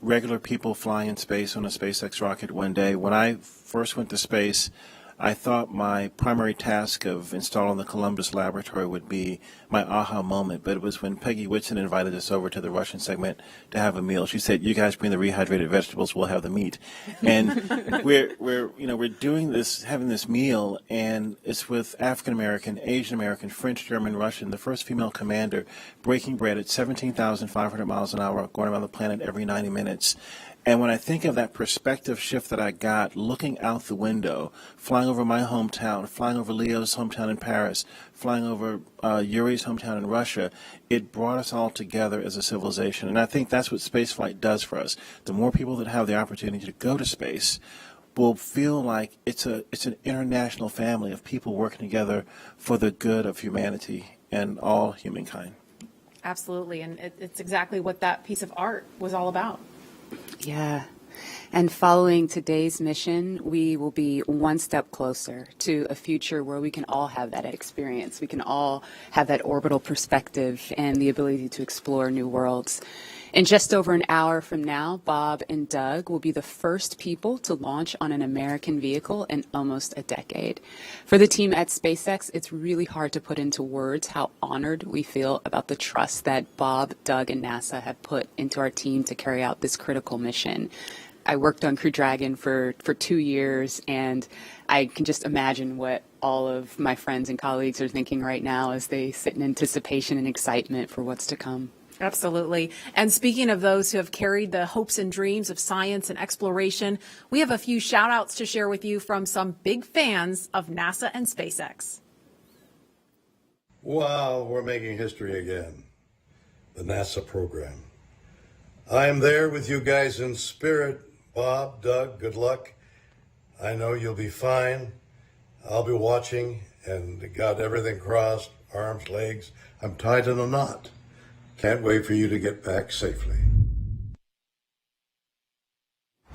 regular people flying in space on a SpaceX rocket one day. When I first went to space, I thought my primary task of installing the Columbus laboratory would be my aha moment, but it was when Peggy Whitson invited us over to the Russian segment to have a meal. She said, "You guys bring the rehydrated vegetables, we'll have the meat." And we're doing this, having this meal, and it's with African American, Asian American, French, German, Russian, the first female commander breaking bread at 17,500 miles an hour, going around the planet every 90 minutes. And when I think of that perspective shift that I got looking out the window, flying over my hometown, flying over Leo's hometown in Paris, flying over Yuri's hometown in Russia, it brought us all together as a civilization. And I think that's what spaceflight does for us. The more people that have the opportunity to go to space will feel like it's an international family of people working together for the good of humanity and all humankind. Absolutely, and it's exactly what that piece of art was all about. Yeah. And following today's mission, we will be one step closer to a future where we can all have that experience. We can all have that orbital perspective and the ability to explore new worlds. In just over an hour from now, Bob and Doug will be the first people to launch on an American vehicle in almost a decade. For the team at SpaceX, it's really hard to put into words how honored we feel about the trust that Bob, Doug, and NASA have put into our team to carry out this critical mission. I worked on Crew Dragon for 2 years, and I can just imagine what all of my friends and colleagues are thinking right now as they sit in anticipation and excitement for what's to come. Absolutely. And speaking of those who have carried the hopes and dreams of science and exploration, we have a few shout outs to share with you from some big fans of NASA and SpaceX. Wow, we're making history again. The NASA program. I am there with you guys in spirit. Bob, Doug, good luck. I know you'll be fine. I'll be watching and got everything crossed, arms, legs. I'm tied in a knot. Can't wait for you to get back safely.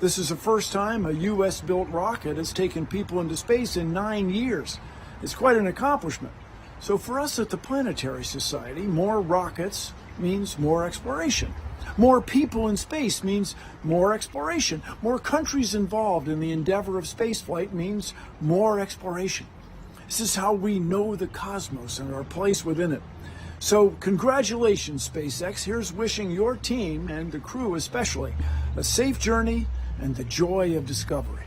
This is the first time a U.S.-built rocket has taken people into space in 9 years. It's quite an accomplishment. So for us at the Planetary Society, more rockets means more exploration. More people in space means more exploration. More countries involved in the endeavor of spaceflight means more exploration. This is how we know the cosmos and our place within it. So congratulations, SpaceX. Here's wishing your team, and the crew especially, a safe journey and the joy of discovery.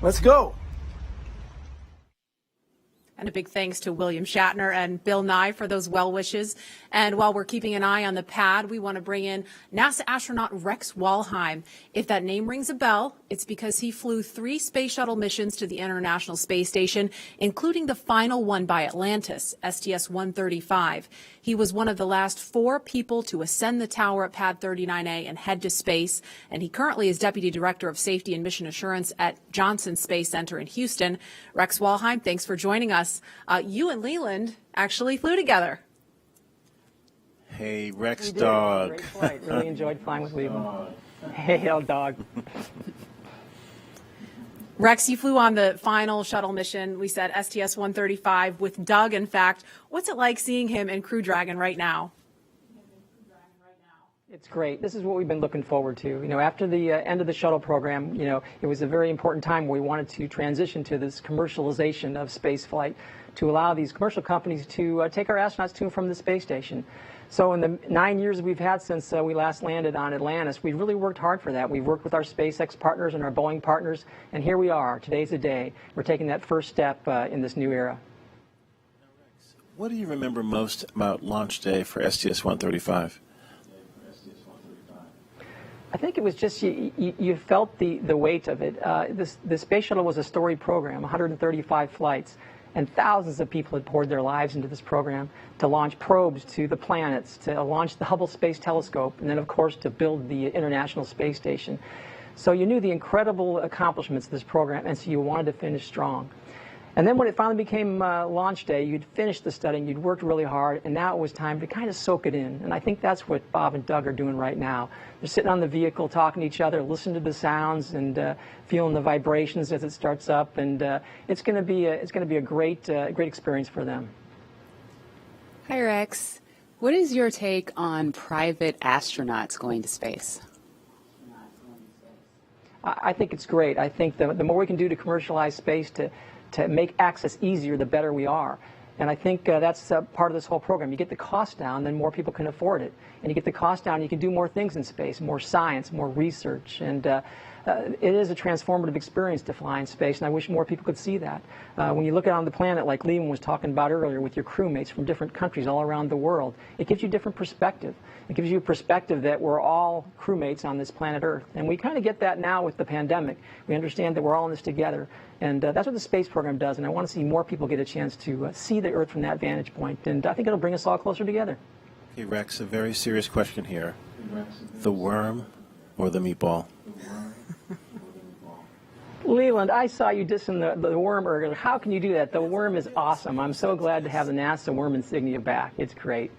Let's go. And a big thanks to William Shatner and Bill Nye for those well wishes. And while we're keeping an eye on the pad, we want to bring in NASA astronaut Rex Walheim. If that name rings a bell, it's because he flew 3 space shuttle missions to the International Space Station, including the final one by Atlantis, STS-135. He was one of the last 4 people to ascend the tower at Pad 39A and head to space. And he currently is Deputy Director of Safety and Mission Assurance at Johnson Space Center in Houston. Rex Walheim, thanks for joining us. You and Leland actually flew together. Hey, Rex We did. Dog. Great flight. Really enjoyed flying with Leland. Hey, old dog. Rex, you flew on the final shuttle mission, we said STS-135 with Doug, in fact. What's it like seeing him in Crew Dragon right now? It's great. This is what we've been looking forward to. You know, after the end of the shuttle program, you know, it was a very important time where we wanted to transition to this commercialization of space flight to allow these commercial companies to take our astronauts to and from the space station. So in the 9 years we've had since we last landed on Atlantis, we've really worked hard for that. We've worked with our SpaceX partners and our Boeing partners, and here we are. Today's the day. We're taking that first step in this new era. What do you remember most about launch day for STS-135? I think it was just you felt the weight of it. The space shuttle was a storied program, 135 flights, and thousands of people had poured their lives into this program to launch probes to the planets, to launch the Hubble Space Telescope, and then, of course, to build the International Space Station. So you knew the incredible accomplishments of this program, and so you wanted to finish strong. And then when it finally became launch day, you'd finished the studying, you'd worked really hard, and now it was time to kind of soak it in. And I think that's what Bob and Doug are doing right now. They're sitting on the vehicle, talking to each other, listening to the sounds, and feeling the vibrations as it starts up. And it's going to be a great experience for them. Hi, Rex. What is your take on private astronauts going to space? I think it's great. I think the more we can do to commercialize space, to make access easier, the better we are. And I think that's part of this whole program. You get the cost down, then more people can afford it. And you get the cost down, you can do more things in space, more science, more research. And it is a transformative experience to fly in space, and I wish more people could see that. When you look out on the planet, like Lehman was talking about earlier, with your crewmates from different countries all around the world, it gives you a different perspective. It gives you a perspective that we're all crewmates on this planet Earth, and we kind of get that now with the pandemic. We understand that we're all in this together, and that's what the space program does, and I want to see more people get a chance to see the Earth from that vantage point, and I think it'll bring us all closer together. Hey, Rex, a very serious question here. The worm or the meatball? Leland, I saw you dissing the worm earlier. How can you do that? The worm is awesome. I'm so glad to have the NASA worm insignia back. It's great.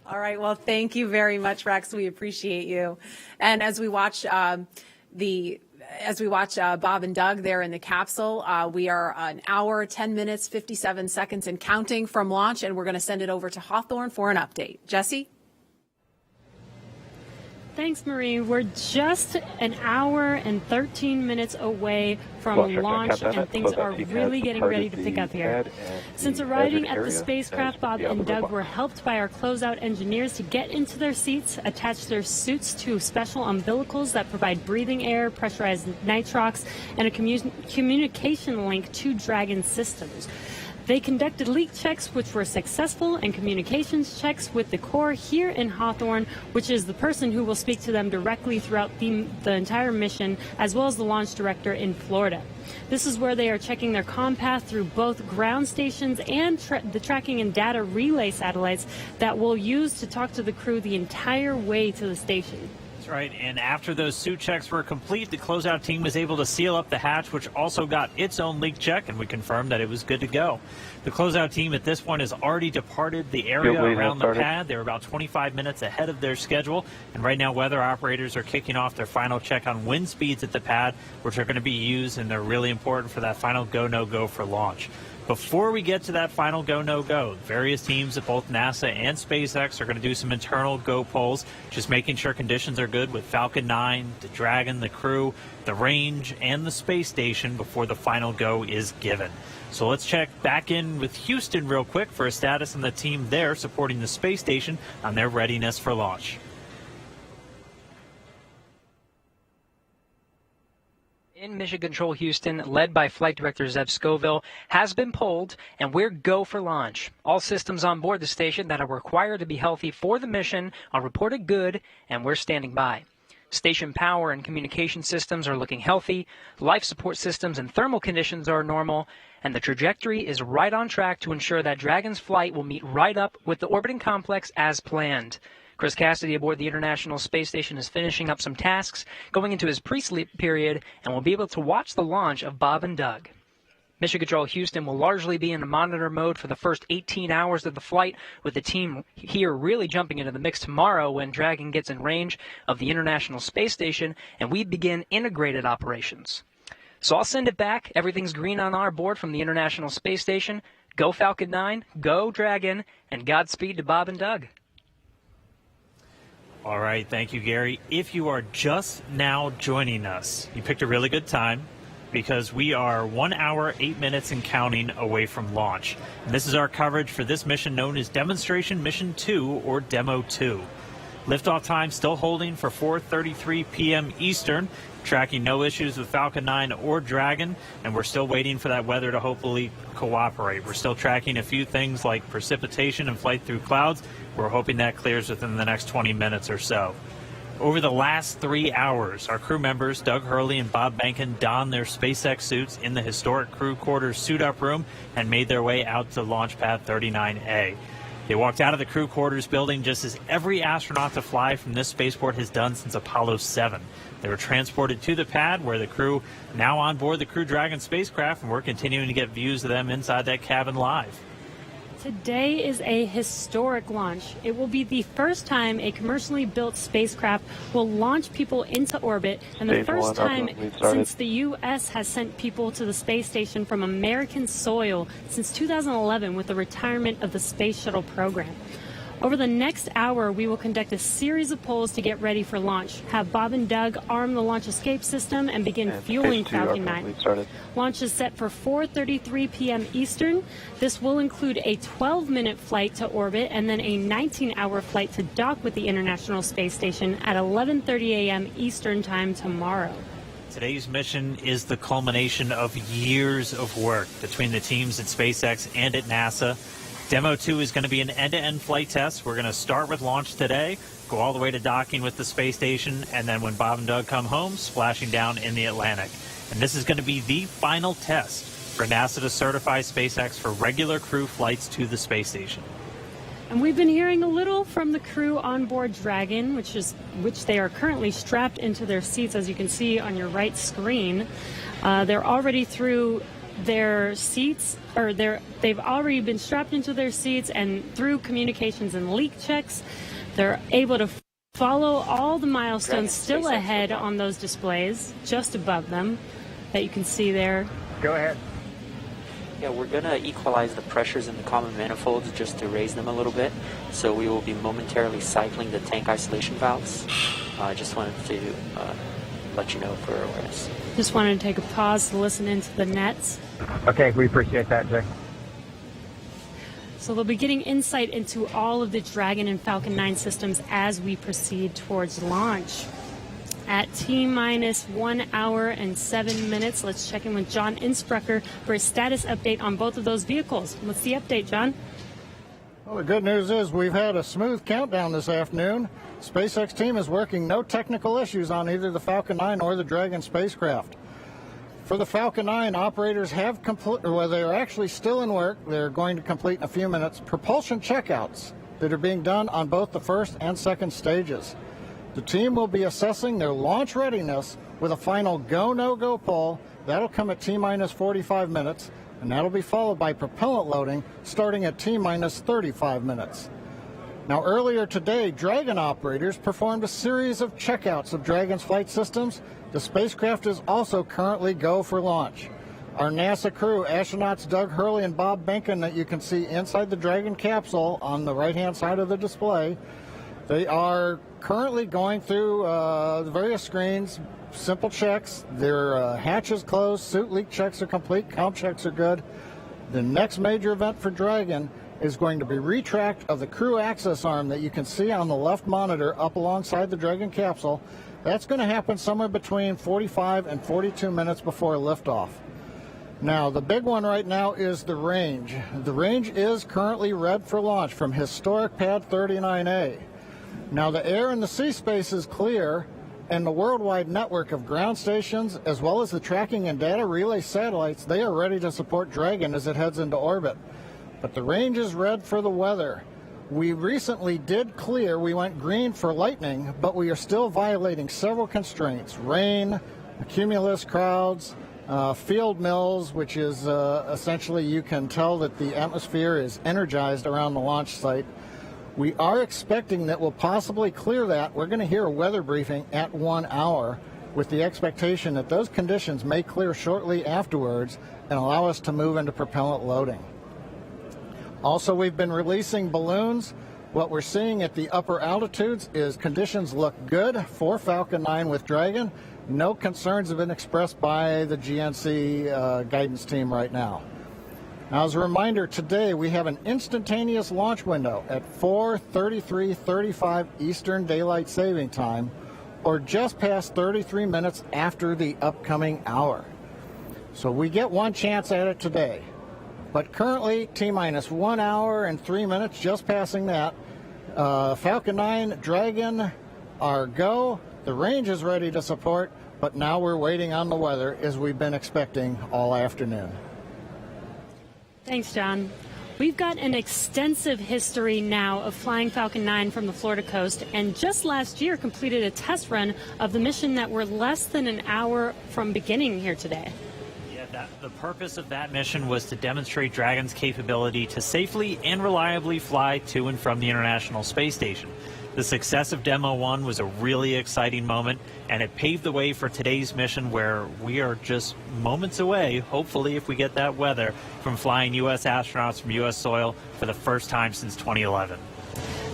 All right. Well, thank you very much, Rex. We appreciate you. And as we watch Bob and Doug there in the capsule, we are an hour, 10 minutes, 57 seconds and counting from launch, and we're going to send it over to Hawthorne for an update. Jesse? Thanks, Marie. We're just an hour and 13 minutes away from launch, and things are really getting ready to pick up here. Since arriving at the spacecraft, Bob and Doug were helped by our closeout engineers to get into their seats, attach their suits to special umbilicals that provide breathing air, pressurized nitrox, and a communication link to Dragon systems. They conducted leak checks, which were successful, and communications checks with the Corps here in Hawthorne, which is the person who will speak to them directly throughout the entire mission, as well as the launch director in Florida. This is where they are checking their comm path through both ground stations and the tracking and data relay satellites that we'll use to talk to the crew the entire way to the station. That's right, and after those suit checks were complete, the closeout team was able to seal up the hatch, which also got its own leak check, and we confirmed that it was good to go. The closeout team at this point has already departed the area around the pad. They were about 25 minutes ahead of their schedule, and right now weather operators are kicking off their final check on wind speeds at the pad, which are going to be used, and they're really important for that final go, no-go for launch. Before we get to that final go, no-go, various teams at both NASA and SpaceX are going to do some internal go polls, just making sure conditions are good with Falcon 9, the Dragon, the crew, the range, and the space station before the final go is given. So let's check back in with Houston real quick for a status on the team there supporting the space station on their readiness for launch. In Mission Control Houston, led by Flight Director Zeb Scoville, has been pulled, and we're go for launch. All systems on board the station that are required to be healthy for the mission are reported good, and we're standing by. Station power and communication systems are looking healthy, life support systems and thermal conditions are normal, and the trajectory is right on track to ensure that Dragon's flight will meet right up with the orbiting complex as planned. Chris Cassidy aboard the International Space Station is finishing up some tasks, going into his pre-sleep period, and will be able to watch the launch of Bob and Doug. Mission Control Houston will largely be in monitor mode for the first 18 hours of the flight, with the team here really jumping into the mix tomorrow when Dragon gets in range of the International Space Station and we begin integrated operations. So I'll send it back. Everything's green on our board from the International Space Station. Go Falcon 9, go Dragon, and Godspeed to Bob and Doug. All right, thank you, Gary. If you are just now joining us, you picked a really good time because we are 1 hour, 8 minutes and counting away from launch. And this is our coverage for this mission known as Demonstration Mission 2 or Demo 2. Liftoff time still holding for 4:33 p.m. Eastern, tracking no issues with Falcon 9 or Dragon, and we're still waiting for that weather to hopefully cooperate. We're still tracking a few things like precipitation and flight through clouds. We're hoping that clears within the next 20 minutes or so. Over the last 3 hours, our crew members, Doug Hurley and Bob Behnken, donned their SpaceX suits in the historic crew quarters suit-up room and made their way out to Launch Pad 39A. They walked out of the crew quarters building just as every astronaut to fly from this spaceport has done since Apollo 7. They were transported to the pad where the crew now on board the Crew Dragon spacecraft, and we're continuing to get views of them inside that cabin live. Today is a historic launch. It will be the first time a commercially built spacecraft will launch people into orbit, and the first time since the U.S. has sent people to the space station from American soil since 2011 with the retirement of the Space Shuttle program. Over the next hour, we will conduct a series of polls to get ready for launch, have Bob and Doug arm the launch escape system, and begin fueling Falcon 9. Launch is set for 4:33 p.m. Eastern. This will include a 12-minute flight to orbit and then a 19-hour flight to dock with the International Space Station at 11:30 a.m. Eastern Time tomorrow. Today's mission is the culmination of years of work between the teams at SpaceX and at NASA. Demo 2 is going to be an end-to-end flight test. We're going to start with launch today, go all the way to docking with the space station, and then when Bob and Doug come home, splashing down in the Atlantic. And this is going to be the final test for NASA to certify SpaceX for regular crew flights to the space station. And we've been hearing a little from the crew on board Dragon, which they are currently strapped into their seats, as you can see on your right screen. They're already through their seats, or they've already been strapped into their seats, and through communications and leak checks, they're able to follow all the milestones still ahead on those displays just above them that you can see there. Go ahead. Yeah, we're going to equalize the pressures in the common manifolds just to raise them a little bit. So we will be momentarily cycling the tank isolation valves. I just wanted to let you know for awareness. Just wanted to take a pause to listen into the nets. Okay, we appreciate that, Jay. So they'll be getting insight into all of the Dragon and Falcon 9 systems as we proceed towards launch. At T-minus 1 hour and 7 minutes, let's check in with John Insprucker for a status update on both of those vehicles. What's the update, John? Well, the good news is we've had a smooth countdown this afternoon. SpaceX team is working no technical issues on either the Falcon 9 or the Dragon spacecraft. For the Falcon 9, operators have they're actually still in work. They're going to complete in a few minutes propulsion checkouts that are being done on both the first and second stages. The team will be assessing their launch readiness with a final go, no-go poll. That'll come at T-minus 45 minutes, and that'll be followed by propellant loading starting at T-minus 35 minutes. Now, earlier today, Dragon operators performed a series of checkouts of Dragon's flight systems. The spacecraft is also currently go for launch. Our NASA crew, astronauts Doug Hurley and Bob Behnken, that you can see inside the Dragon capsule on the right-hand side of the display, they are currently going through the various screens, simple checks. Their hatches closed, suit leak checks are complete, comp checks are good. The next major event for Dragon is going to be retract of the crew access arm that you can see on the left monitor up alongside the Dragon capsule. That's going to happen somewhere between 45 and 42 minutes before liftoff. Now, the big one right now is the range. The range is currently red for launch from historic Pad 39A. Now, the air and the sea space is clear, and the worldwide network of ground stations, as well as the tracking and data relay satellites, they are ready to support Dragon as it heads into orbit. But the range is red for the weather. We recently did clear, we went green for lightning, but we are still violating several constraints. Rain, cumulus clouds, field mills, which is essentially you can tell that the atmosphere is energized around the launch site. We are expecting that we'll possibly clear that. We're going to hear a weather briefing at 1 hour with the expectation that those conditions may clear shortly afterwards and allow us to move into propellant loading. Also, we've been releasing balloons. What we're seeing at the upper altitudes is conditions look good for Falcon 9 with Dragon. No concerns have been expressed by the GNC guidance team right now. Now, as a reminder, today we have an instantaneous launch window at 4:33:35 Eastern Daylight Saving Time, or just past 33 minutes after the upcoming hour. So we get one chance at it today. But currently, T-minus 1 hour and 3 minutes, just passing that. Falcon 9, Dragon are go. The range is ready to support, but now we're waiting on the weather as we've been expecting all afternoon. Thanks, John. We've got an extensive history now of flying Falcon 9 from the Florida coast, and just last year completed a test run of the mission that we're less than an hour from beginning here today. The purpose of that mission was to demonstrate Dragon's capability to safely and reliably fly to and from the International Space Station. The success of Demo 1 was a really exciting moment, and it paved the way for today's mission, where we are just moments away, hopefully if we get that weather, from flying U.S. astronauts from U.S. soil for the first time since 2011.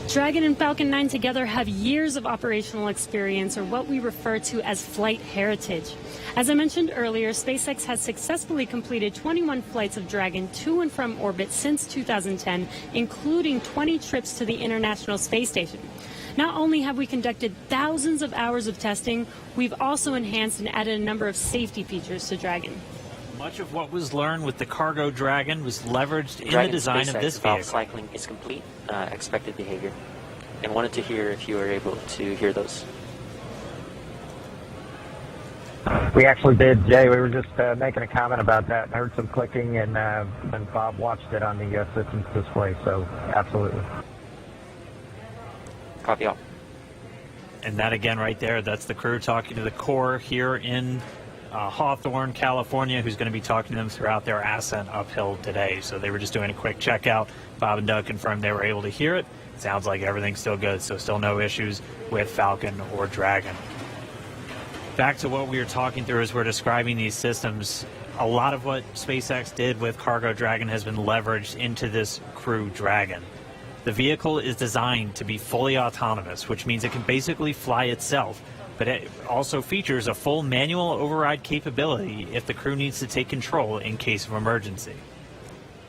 Dragon and Falcon 9 together have years of operational experience, or what we refer to as flight heritage. As I mentioned earlier, SpaceX has successfully completed 21 flights of Dragon to and from orbit since 2010, including 20 trips to the International Space Station. Not only have we conducted thousands of hours of testing, we've also enhanced and added a number of safety features to Dragon. Much of what was learned with the Cargo Dragon was leveraged in the Dragon design of SpaceX this valve vehicle. cycling is complete, expected behavior, and wanted to hear if you were able to hear those. We actually did, Jay. We were just making a comment about that. I heard some clicking, and Bob watched it on the systems display, so absolutely. Copy all. And that again right there, that's the crew talking to the Corps here in Hawthorne, California, who's going to be talking to them throughout their ascent uphill today. So they were just doing a quick checkout. Bob and Doug confirmed they were able to hear it. Sounds like everything's still good, so still no issues with Falcon or Dragon. Back to what we were talking through as we're describing these systems, a lot of what SpaceX did with Cargo Dragon has been leveraged into this Crew Dragon. The vehicle is designed to be fully autonomous, which means it can basically fly itself, but it also features a full manual override capability if the crew needs to take control in case of emergency.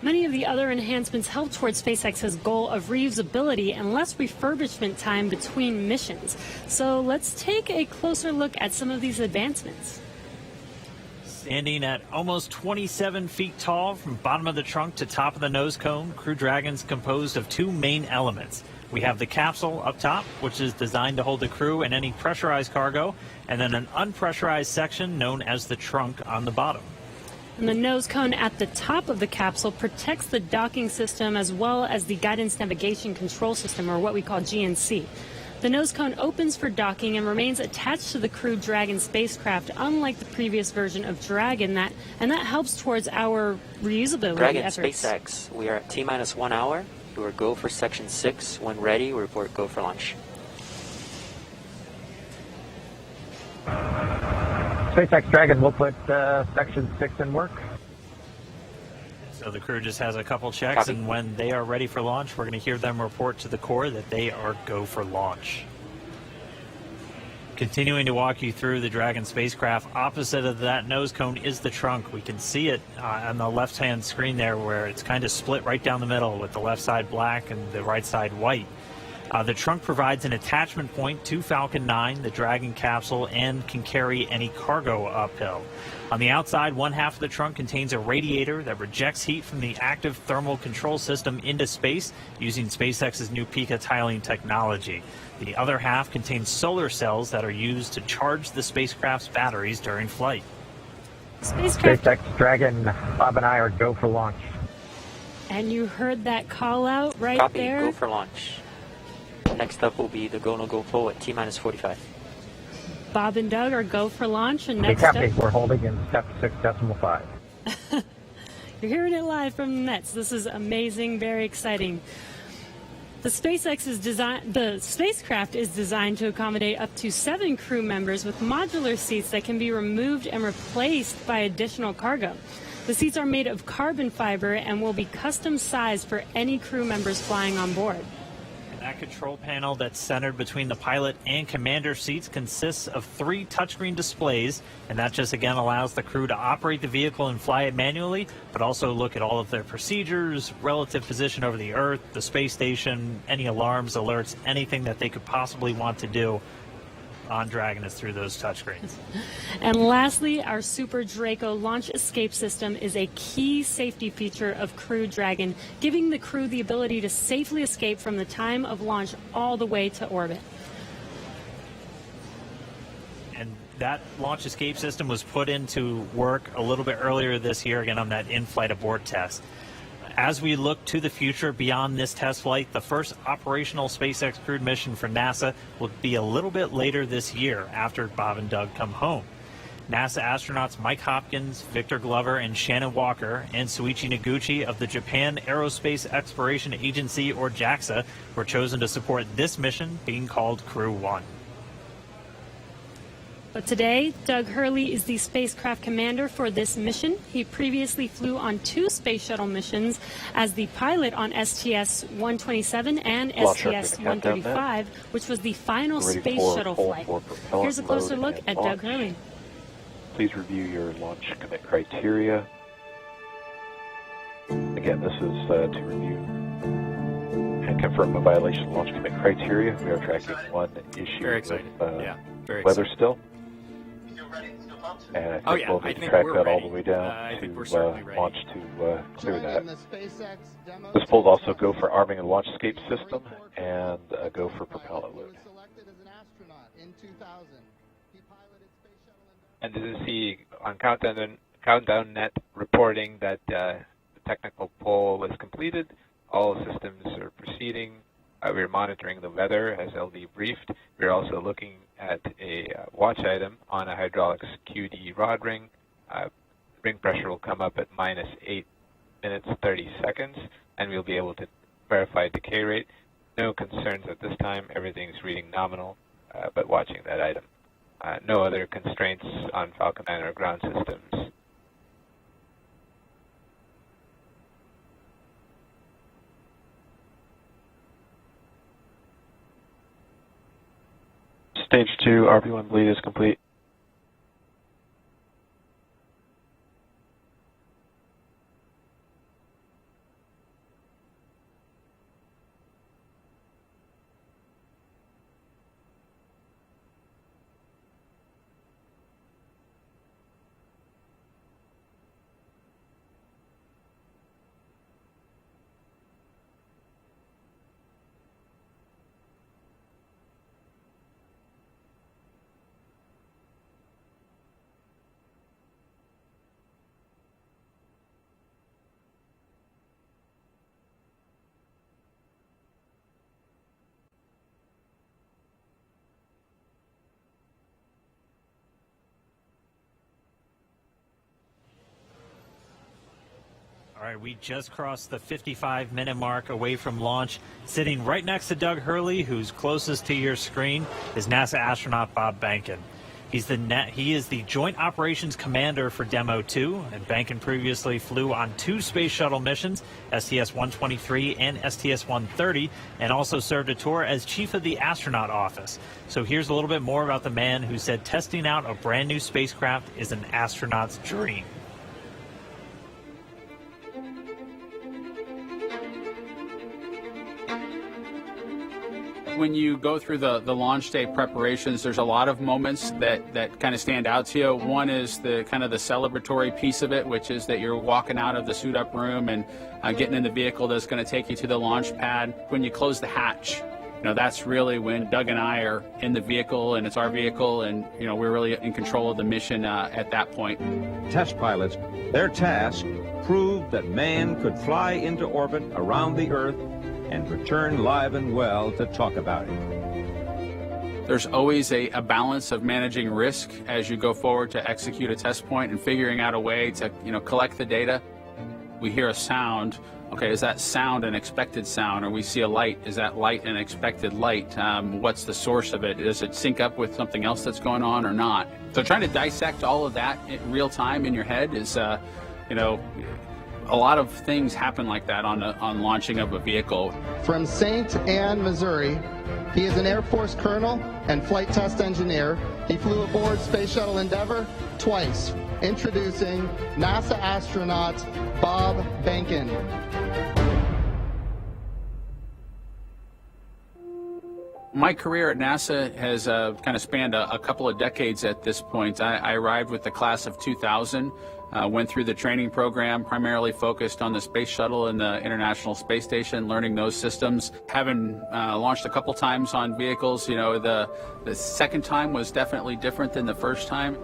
Many of the other enhancements help towards SpaceX's goal of reusability and less refurbishment time between missions. So let's take a closer look at some of these advancements. Standing at almost 27 feet tall from bottom of the trunk to top of the nose cone, Crew Dragon's composed of two main elements. We have the capsule up top, which is designed to hold the crew and any pressurized cargo, and then an unpressurized section known as the trunk on the bottom. And the nose cone at the top of the capsule protects the docking system as well as the guidance navigation control system, or what we call GNC. The nose cone opens for docking and remains attached to the Crew Dragon spacecraft, unlike the previous version of Dragon, and that helps towards our reusability Dragon efforts. SpaceX, we are at T-minus 1 hour. You are go for Section 6. When ready, we report go for launch. SpaceX Dragon, we'll put Section 6 in work. So the crew just has a couple checks, Copy. and when they are ready for launch, we're going to hear them report to the Corps that they are go for launch. Continuing to walk you through the Dragon spacecraft, opposite of that nose cone is the trunk. We can see it on the left-hand screen there, where it's kind of split right down the middle with the left side black and the right side white. The trunk provides an attachment point to Falcon 9, the Dragon capsule, and can carry any cargo uphill. On the outside, one half of the trunk contains a radiator that rejects heat from the active thermal control system into space using SpaceX's new Pica tiling technology. The other half contains solar cells that are used to charge the spacecraft's batteries during flight. SpaceX Dragon, Bob and I are go for launch. And you heard that call out right Copy, there. go for launch. Next up will be the go, no go pull at T-minus 45. Bob and Doug are go for launch, and Okay, next copy. up, We're holding in step 6.5. you're hearing it live from the nets. This is amazing, very exciting. The spacecraft is designed to accommodate up to 7 crew members with modular seats that can be removed and replaced by additional cargo. The seats are made of carbon fiber and will be custom sized for any crew members flying on board. That control panel that's centered between the pilot and commander seats consists of 3 touchscreen displays, and that just again allows the crew to operate the vehicle and fly it manually, but also look at all of their procedures, relative position over the Earth, the space station, any alarms, alerts, anything that they could possibly want to do on Dragon is through those touchscreens. And lastly, our Super Draco launch escape system is a key safety feature of Crew Dragon, giving the crew the ability to safely escape from the time of launch all the way to orbit. And that launch escape system was put into work a little bit earlier this year, again on that in-flight abort test. As we look to the future beyond this test flight, the first operational SpaceX crewed mission for NASA will be a little bit later this year after Bob and Doug come home. NASA astronauts Mike Hopkins, Victor Glover, and Shannon Walker, and Soichi Noguchi of the Japan Aerospace Exploration Agency, or JAXA, were chosen to support this mission, being called Crew 1. But today, Doug Hurley is the spacecraft commander for this mission. He previously flew on 2 space shuttle missions as the pilot on STS-127 and STS-135, which was the final space shuttle flight. Here's a closer look at Doug Hurley. Please review your launch commit criteria. Again, this is to review and confirm a violation launch commit criteria. We are tracking one issue Very excited. with Yeah, very weather excited. still. And I think we'll need to track that all the way down to launch to clear that. This will also go for arming and launch escape system and go for propellant load. And this is the on Countdown Net reporting that the technical poll is completed. All systems are proceeding. We're monitoring the weather as LD briefed. We're also looking at a watch item on a hydraulics QD rod ring. Ring pressure will come up at -8 minutes 30 seconds, and we'll be able to verify decay rate. No concerns at this time. Everything's reading nominal, but watching that item. No other constraints on Falcon 9 or ground systems. Stage 2 RP1 bleed is complete. All right, we just crossed the 55-minute mark away from launch. Sitting right next to Doug Hurley, who's closest to your screen, is NASA astronaut Bob Behnken. He is the Joint Operations Commander for Demo 2, and Behnken previously flew on 2 space shuttle missions, STS-123 and STS-130, and also served a tour as Chief of the Astronaut Office. So here's a little bit more about the man who said testing out a brand new spacecraft is an astronaut's dream. When you go through the launch day preparations, there's a lot of moments that kind of stand out to you. One is the kind of the celebratory piece of it, which is that you're walking out of the suit up room and getting in the vehicle that's going to take you to the launch pad. When you close the hatch, that's really when Doug and I are in the vehicle, and it's our vehicle, and we're really in control of the mission at that point. Test pilots, their task proved that man could fly into orbit around the Earth and return live and well to talk about it. There's always a balance of managing risk as you go forward to execute a test point and figuring out a way to collect the data. We hear a sound. Okay, is that sound an expected sound? Or we see a light, is that light an expected light? What's the source of it? Does it sync up with something else that's going on or not? So trying to dissect all of that in real time in your head is, a lot of things happen like that on launching of a vehicle. From St. Anne, Missouri, he is an Air Force colonel and flight test engineer. He flew aboard Space Shuttle Endeavour twice. Introducing NASA astronaut Bob Behnken. My career at NASA has kind of spanned a couple of decades at this point. I arrived with the class of 2000. Went through the training program, primarily focused on the space shuttle and the International Space Station, learning those systems. Having launched a couple times on vehicles, the second time was definitely different than the first time.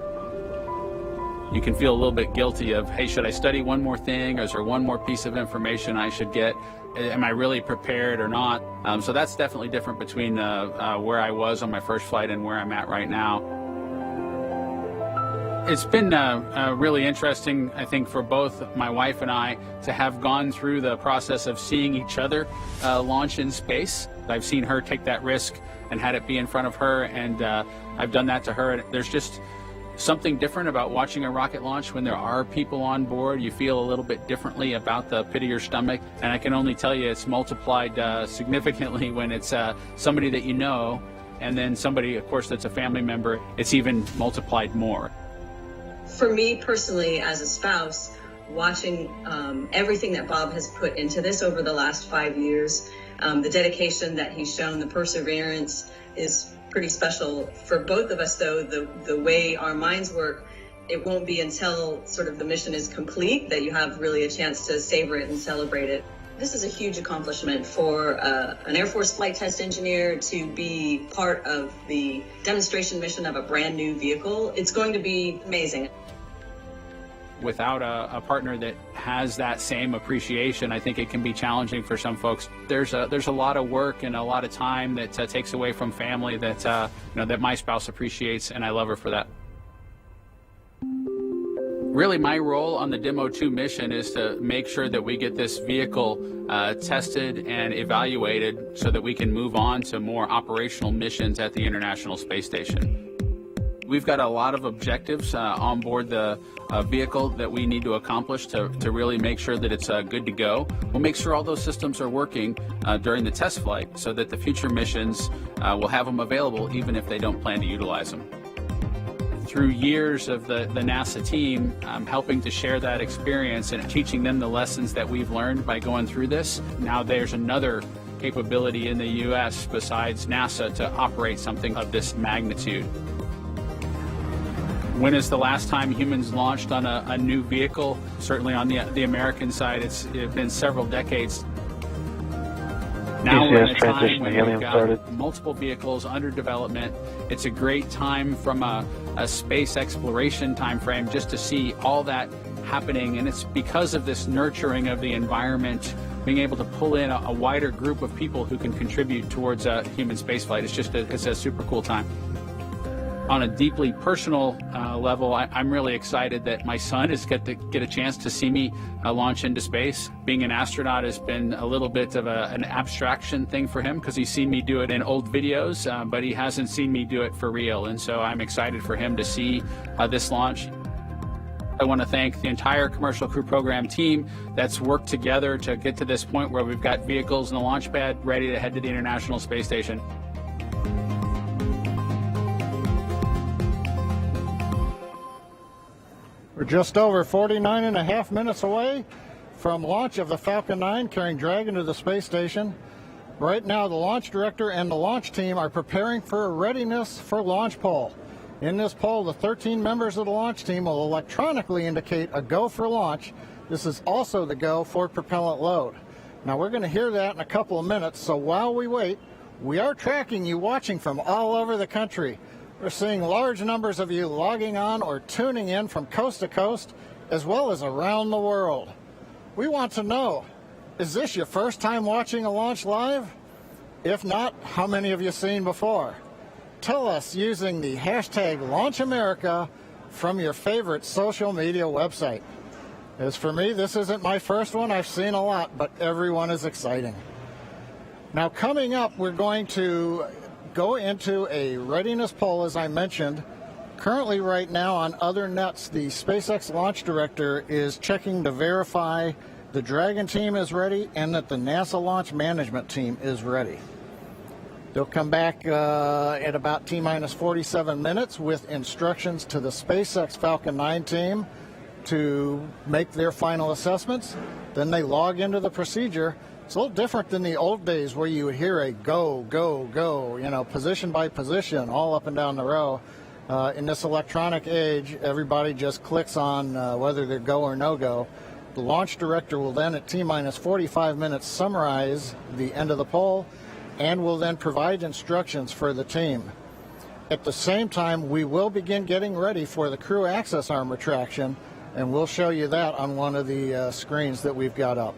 You can feel a little bit guilty of, hey, should I study one more thing? Or is there one more piece of information I should get? Am I really prepared or not? So that's definitely different between where I was on my first flight and where I'm at right now. It's been really interesting, I think, for both my wife and I to have gone through the process of seeing each other launch in space. I've seen her take that risk and had it be in front of her, and I've done that to her. And there's just something different about watching a rocket launch when there are people on board. You feel a little bit differently about the pit of your stomach, and I can only tell you it's multiplied significantly when it's somebody that you know, and then somebody, of course, that's a family member. It's even multiplied more. For me personally, as a spouse, watching everything that Bob has put into this over the last 5 years, The dedication that he's shown, the perseverance is pretty special. For both of us, though, the way our minds work, it won't be until sort of the mission is complete that you have really a chance to savor it and celebrate it. This is a huge accomplishment for an Air Force flight test engineer to be part of the demonstration mission of a brand new vehicle. It's going to be amazing. Without a partner that has that same appreciation, I think it can be challenging for some folks. There's a lot of work and a lot of time that takes away from family that that my spouse appreciates, and I love her for that. Really, my role on the Demo 2 mission is to make sure that we get this vehicle tested and evaluated so that we can move on to more operational missions at the International Space Station. We've got a lot of objectives on board the vehicle that we need to accomplish to really make sure that it's good to go. We'll make sure all those systems are working during the test flight so that the future missions will have them available even if they don't plan to utilize them. Through years of the NASA team, helping to share that experience and teaching them the lessons that we've learned by going through this. Now there's another capability in the U.S. besides NASA to operate something of this magnitude. When is the last time humans launched on a new vehicle? Certainly on the American side, it's been several decades. Now we're in a time when we've got multiple vehicles under development. It's a great time from a space exploration time frame just to see all that happening, and it's because of this nurturing of the environment, being able to pull in a wider group of people who can contribute towards human spaceflight. It's a super cool time. On a deeply personal level, I'm really excited that my son is get a chance to see me launch into space. Being an astronaut has been a little bit of an abstraction thing for him because he's seen me do it in old videos, but he hasn't seen me do it for real. And so I'm excited for him to see this launch. I want to thank the entire Commercial Crew Program team that's worked together to get to this point where we've got vehicles in the launch pad ready to head to the International Space Station. We're just over 49 and a half minutes away from launch of the Falcon 9 carrying Dragon to the space station. Right now, the launch director and the launch team are preparing for a readiness for launch poll. In this poll, the 13 members of the launch team will electronically indicate a go for launch. This is also the go for propellant load. Now, we're going to hear that in a couple of minutes, so while we wait, we are tracking you watching from all over the country. We're seeing large numbers of you logging on or tuning in from coast to coast, as well as around the world. We want to know, is this your first time watching a launch live? If not, how many have you seen before? Tell us using the hashtag LaunchAmerica from your favorite social media website. As for me, this isn't my first one. I've seen a lot, but everyone is exciting. Now, coming up, we're going to go into a readiness poll, as I mentioned. Currently, right now, on other nets, the SpaceX launch director is checking to verify the Dragon team is ready and that the NASA launch management team is ready. They'll come back at about T-minus 47 minutes with instructions to the SpaceX Falcon 9 team to make their final assessments. Then they log into the procedure. It's a little different than the old days where you would hear a go, go, go, position by position, all up and down the row. In this electronic age, everybody just clicks on whether they're go or no go. The launch director will then, at T-minus 45 minutes, summarize the end of the poll and will then provide instructions for the team. At the same time, we will begin getting ready for the crew access arm retraction, and we'll show you that on one of the screens that we've got up.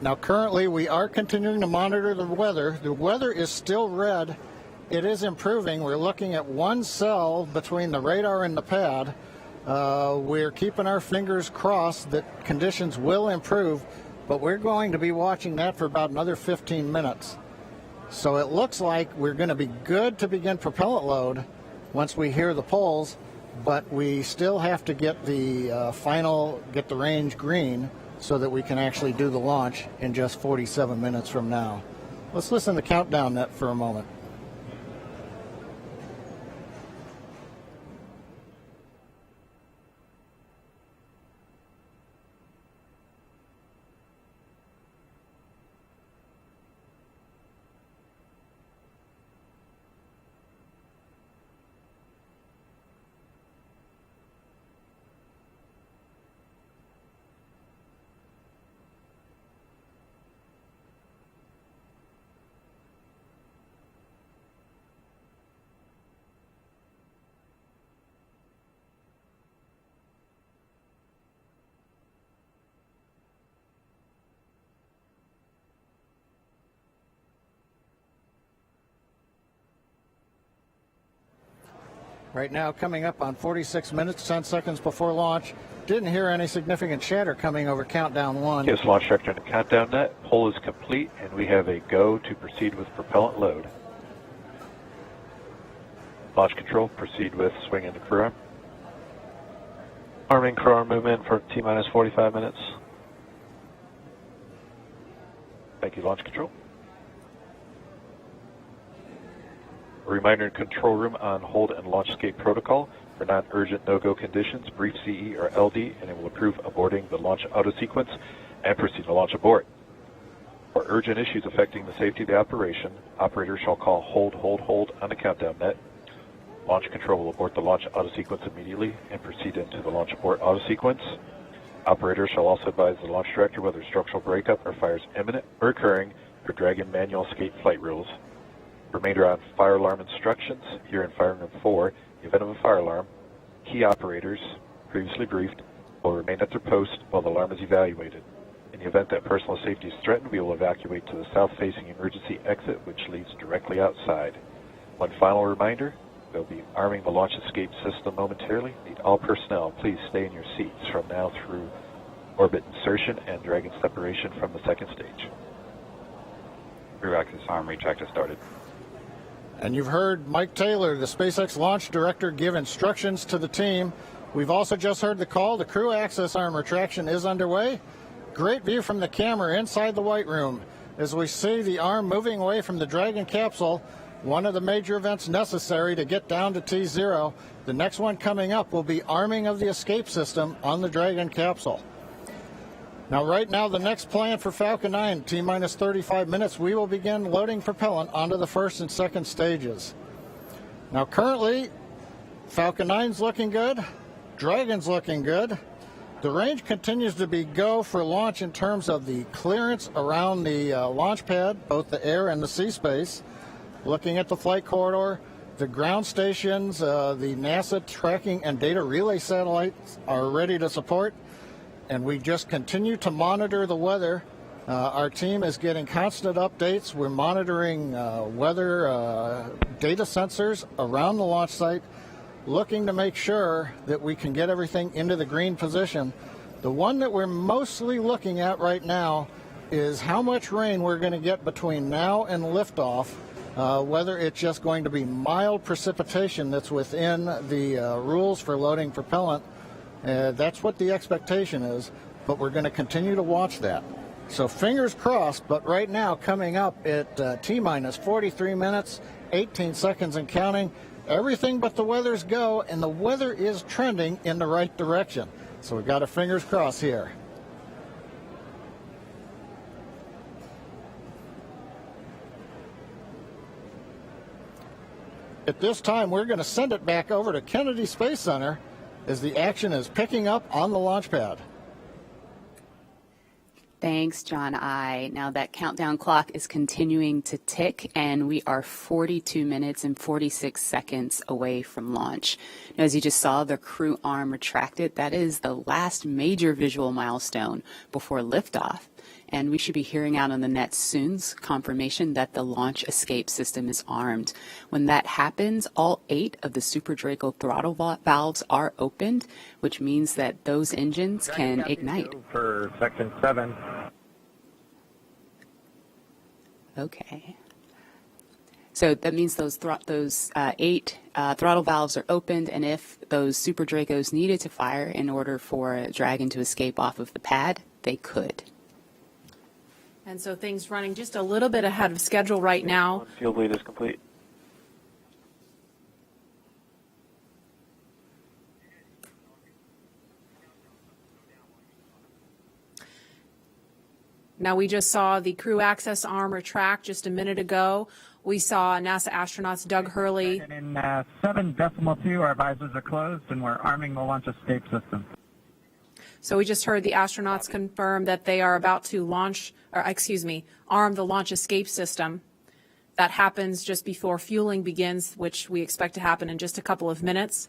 Now, currently, we are continuing to monitor the weather. The weather is still red. It is improving. We're looking at one cell between the radar and the pad. We're keeping our fingers crossed that conditions will improve, but we're going to be watching that for about another 15 minutes. So it looks like we're going to be good to begin propellant load once we hear the polls, but we still have to get the get the range green so that we can actually do the launch in just 47 minutes from now. Let's listen to the countdown net for a moment. Right now, coming up on 46 minutes, 10 seconds before launch. Didn't hear any significant chatter coming over countdown 1. Yes, launch director in the countdown net. Pull is complete, and we have a go to proceed with propellant load. Launch control, proceed with swing into crew arm. Arming crew arm movement for T-minus 45 minutes. Thank you, launch control. A reminder in control room on hold and launch escape protocol. For non-urgent no-go conditions, brief CE or LD, and it will approve aborting the launch auto sequence and proceed to launch abort. For urgent issues affecting the safety of the operation, operators shall call hold on the countdown net. Launch control will abort the launch auto sequence immediately and proceed into the launch abort auto sequence. Operators shall also advise the launch director whether structural breakup or fire is imminent or occurring per Dragon manual escape flight rules. Remainder on fire alarm instructions. Here in Fire Room 4, in the event of a fire alarm, key operators, previously briefed, will remain at their post while the alarm is evaluated. In the event that personal safety is threatened, we will evacuate to the south-facing emergency exit, which leads directly outside. One final reminder, we'll be arming the launch escape system momentarily. Need all personnel, please stay in your seats from now through orbit insertion and Dragon separation from the second stage. Crew access arm retract has started. And you've heard Mike Taylor, the SpaceX launch director, give instructions to the team. We've also just heard the call. The crew access arm retraction is underway. Great view from the camera inside the White Room as we see the arm moving away from the Dragon capsule, one of the major events necessary to get down to T0. The next one coming up will be arming of the escape system on the Dragon capsule. Now, right now, the next plan for Falcon 9, T-minus 35 minutes, we will begin loading propellant onto the first and second stages. Now, currently, Falcon 9's looking good. Dragon's looking good. The range continues to be go for launch in terms of the clearance around the launch pad, both the air and the sea space. Looking at the flight corridor, the ground stations, the NASA tracking and data relay satellites are ready to support. And we just continue to monitor the weather. Our team is getting constant updates. We're monitoring weather data sensors around the launch site, looking to make sure that we can get everything into the green position. The one that we're mostly looking at right now is how much rain we're going to get between now and liftoff, whether it's just going to be mild precipitation that's within the rules for loading propellant. That's what the expectation is, but we're going to continue to watch that. So fingers crossed, but right now coming up at T-minus 43 minutes, 18 seconds and counting, everything but the weather's go, and the weather is trending in the right direction. So we've got our fingers crossed here. At this time, we're going to send it back over to Kennedy Space Center as the action is picking up on the launch pad. Thanks, John I. Now that countdown clock is continuing to tick, and we are 42 minutes and 46 seconds away from launch. Now, as you just saw, the crew arm retracted. That is the last major visual milestone before liftoff. And we should be hearing out on the net soon confirmation that the launch escape system is armed. When that happens, all 8 of the Super Draco throttle valves are opened, which means that those engines can ignite. For section 7. Okay. So that means those 8 throttle valves are opened, and if those Super Dracos needed to fire in order for Dragon to escape off of the pad, they could. And so things running just a little bit ahead of schedule right now. Field lead is complete. Now, we just saw the crew access arm retract just a minute ago. We saw NASA astronauts Doug Hurley. In 7.2, our visors are closed, and we're arming the launch escape system. So we just heard the astronauts confirm that they are about to arm the launch escape system. That happens just before fueling begins, which we expect to happen in just a couple of minutes.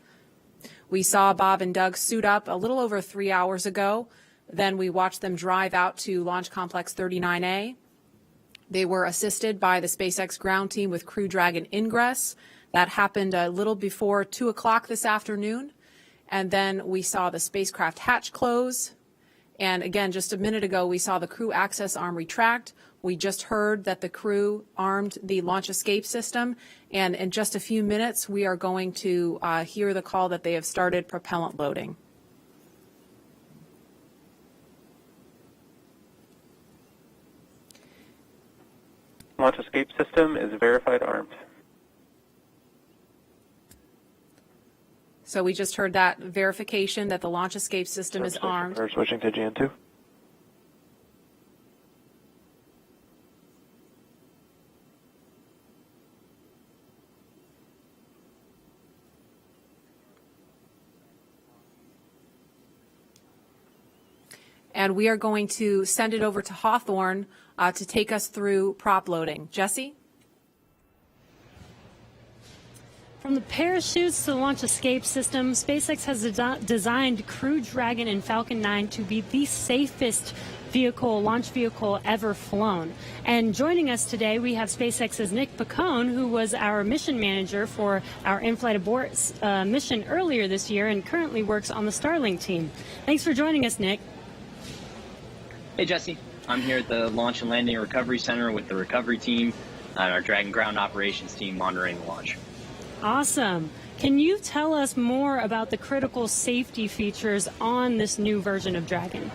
We saw Bob and Doug suit up a little over 3 hours ago. Then we watched them drive out to Launch Complex 39A. They were assisted by the SpaceX ground team with Crew Dragon ingress. That happened a little before 2 o'clock this afternoon. And then we saw the spacecraft hatch close. And again, just a minute ago, we saw the crew access arm retract. We just heard that the crew armed the launch escape system. And in just a few minutes, we are going to hear the call that they have started propellant loading. Launch escape system is verified armed. So we just heard that verification that the launch escape system is armed. We're switching to GN2. And we are going to send it over to Hawthorne to take us through prop loading. Jesse? From the parachutes to the launch escape system, SpaceX has designed Crew Dragon and Falcon 9 to be the safest launch vehicle ever flown. And joining us today, we have SpaceX's Nick Picone, who was our mission manager for our in-flight abort mission earlier this year and currently works on the Starlink team. Thanks for joining us, Nick. Hey, Jesse. I'm here at the Launch and Landing Recovery Center with the recovery team and our Dragon ground operations team monitoring the launch. Awesome. Can you tell us more about the critical safety features on this new version of Dragon?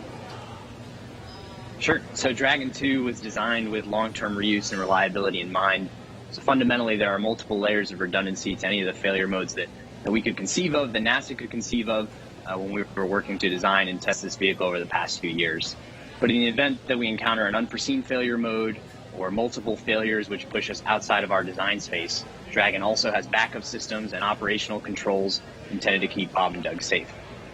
Sure. So Dragon 2 was designed with long-term reuse and reliability in mind. So fundamentally, there are multiple layers of redundancy to any of the failure modes that we could conceive of, that NASA could conceive of when we were working to design and test this vehicle over the past few years. But in the event that we encounter an unforeseen failure mode or multiple failures which push us outside of our design space, Dragon also has backup systems and operational controls intended to keep Bob and Doug safe.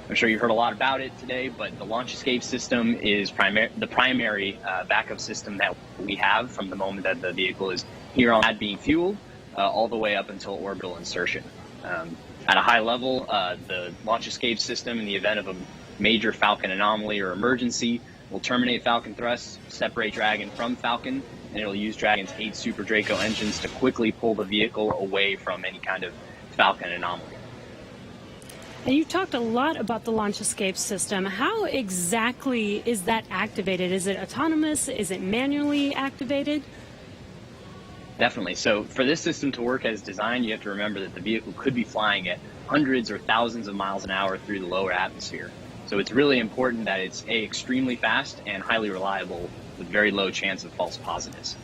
I'm sure you've heard a lot about it today, but the launch escape system is the primary backup system that we have from the moment that the vehicle is here on pad being fueled all the way up until orbital insertion. At a high level, the launch escape system, in the event of a major Falcon anomaly or emergency, will terminate Falcon thrust, separate Dragon from Falcon, and it'll use Dragon's 8 Super Draco engines to quickly pull the vehicle away from any kind of Falcon anomaly. And you talked a lot about the launch escape system. How exactly is that activated? Is it autonomous? Is it manually activated? Definitely. So for this system to work as designed, you have to remember that the vehicle could be flying at hundreds or thousands of miles an hour through the lower atmosphere. So it's really important that it's extremely fast and highly reliable with very low chance of false positives.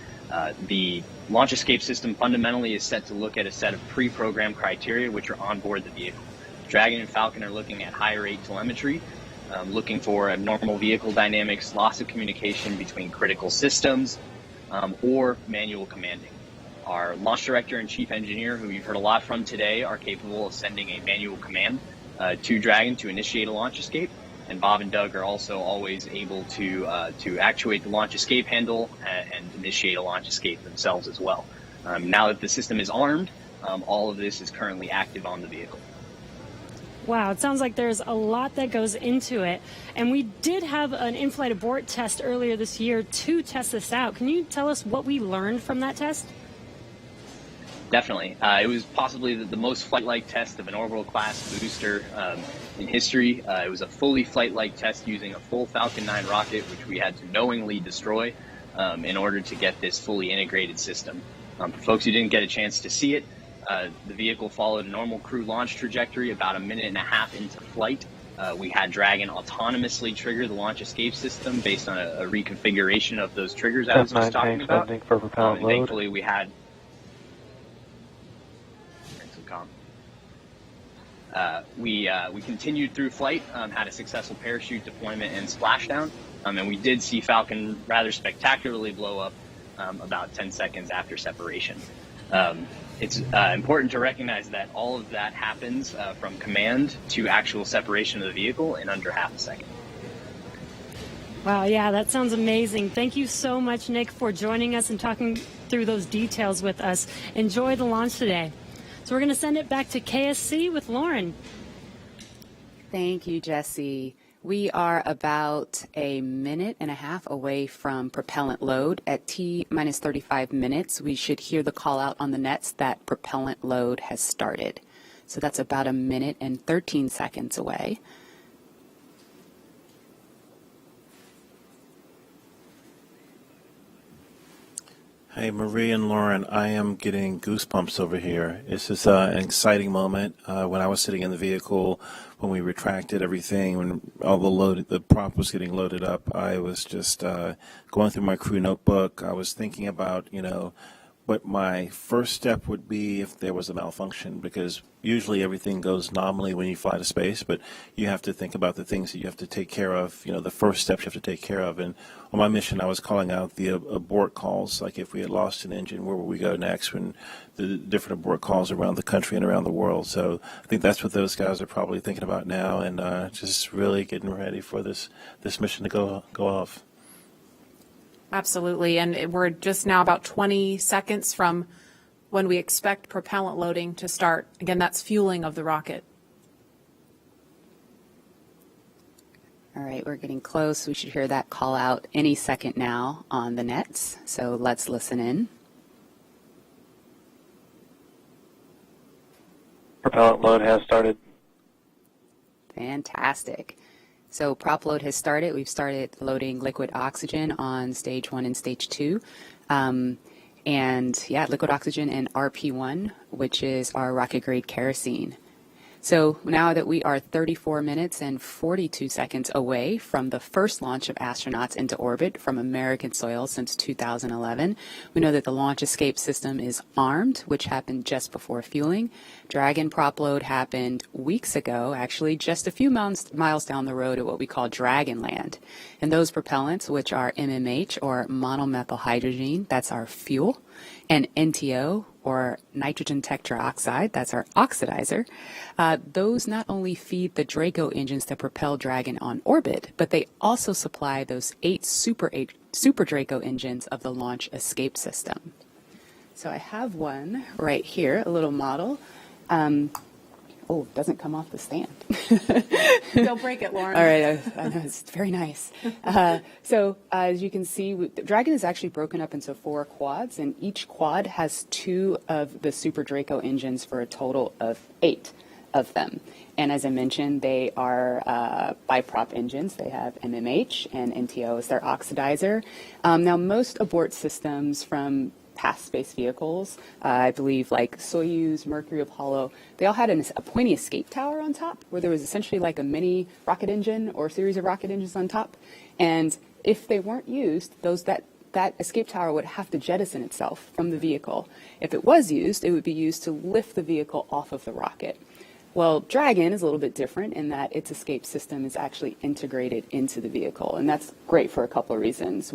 The launch escape system fundamentally is set to look at a set of pre-programmed criteria which are on board the vehicle. Dragon and Falcon are looking at high rate telemetry, looking for abnormal vehicle dynamics, loss of communication between critical systems, or manual commanding. Our launch director and chief engineer, who you've heard a lot from today, are capable of sending a manual command to Dragon to initiate a launch escape, and Bob and Doug are also always able to actuate the launch escape handle and initiate a launch escape themselves as well. Now that the system is armed, all of this is currently active on the vehicle. Wow, it sounds like there's a lot that goes into it. And we did have an in-flight abort test earlier this year to test this out. Can you tell us what we learned from that test? Definitely. It was possibly the most flight-like test of an orbital class booster in history. It was a fully flight-like test using a full Falcon 9 rocket, which we had to knowingly destroy in order to get this fully integrated system. For folks who didn't get a chance to see it, the vehicle followed a normal crew launch trajectory about a minute and a half into flight. We had Dragon autonomously trigger the launch escape system based on a reconfiguration of those triggers I was just talking about. For propellant load. Thankfully, we had we continued through flight, had a successful parachute deployment and splashdown, and we did see Falcon rather spectacularly blow up about 10 seconds after separation. It's important to recognize that all of that happens from command to actual separation of the vehicle in under half a second. Wow, yeah, that sounds amazing. Thank you so much, Nick, for joining us and talking through those details with us. Enjoy the launch today. So we're going to send it back to KSC with Lauren. Thank you, Jesse. We are about a minute and a half away from propellant load. At T minus 35 minutes, we should hear the call out on the nets that propellant load has started. So that's about a minute and 13 seconds away. Hey, Marie and Lauren, I am getting goosebumps over here. This is an exciting moment. When I was sitting in the vehicle, when we retracted everything, when all the prop was getting loaded up, I was just going through my crew notebook. I was thinking about, what my first step would be if there was a malfunction, because usually everything goes nominally when you fly to space, but you have to think about the things that you have to take care of, the first steps you have to take care of. And on my mission, I was calling out the abort calls, like if we had lost an engine, where would we go next, when the different abort calls around the country and around the world. So I think that's what those guys are probably thinking about now, and just really getting ready for this mission to go off. Absolutely. And we're just now about 20 seconds from when we expect propellant loading to start. Again, that's fueling of the rocket. All right, we're getting close. We should hear that call out any second now on the nets. So let's listen in. Propellant load has started. Fantastic. So prop load has started. We've started loading liquid oxygen on stage 1 and stage 2. Liquid oxygen and RP1, which is our rocket grade kerosene. So now that we are 34 minutes and 42 seconds away from the first launch of astronauts into orbit from American soil since 2011, we know that the launch escape system is armed, which happened just before fueling. Dragon prop load happened weeks ago, actually just a few miles down the road at what we call Dragon Land. And those propellants, which are MMH or monomethyl hydrogen, that's our fuel, and NTO, or nitrogen tetroxide, that's our oxidizer, those not only feed the Draco engines that propel Dragon on orbit, but they also supply those 8 Super Draco engines of the launch escape system. So I have one right here, a little model. It doesn't come off the stand. Don't break it, Lauren. All right, I know, it's very nice. So as you can see, Dragon is actually broken up into 4 quads, and each quad has 2 of the Super Draco engines for a total of 8 of them. And as I mentioned, they are biprop engines. They have MMH and NTO as their oxidizer. Now, most abort systems from past space vehicles, I believe like Soyuz, Mercury, Apollo, they all had a pointy escape tower on top where there was essentially like a mini rocket engine or a series of rocket engines on top. And if they weren't used, that escape tower would have to jettison itself from the vehicle. If it was used, it would be used to lift the vehicle off of the rocket. Well, Dragon is a little bit different in that its escape system is actually integrated into the vehicle, and that's great for a couple of reasons.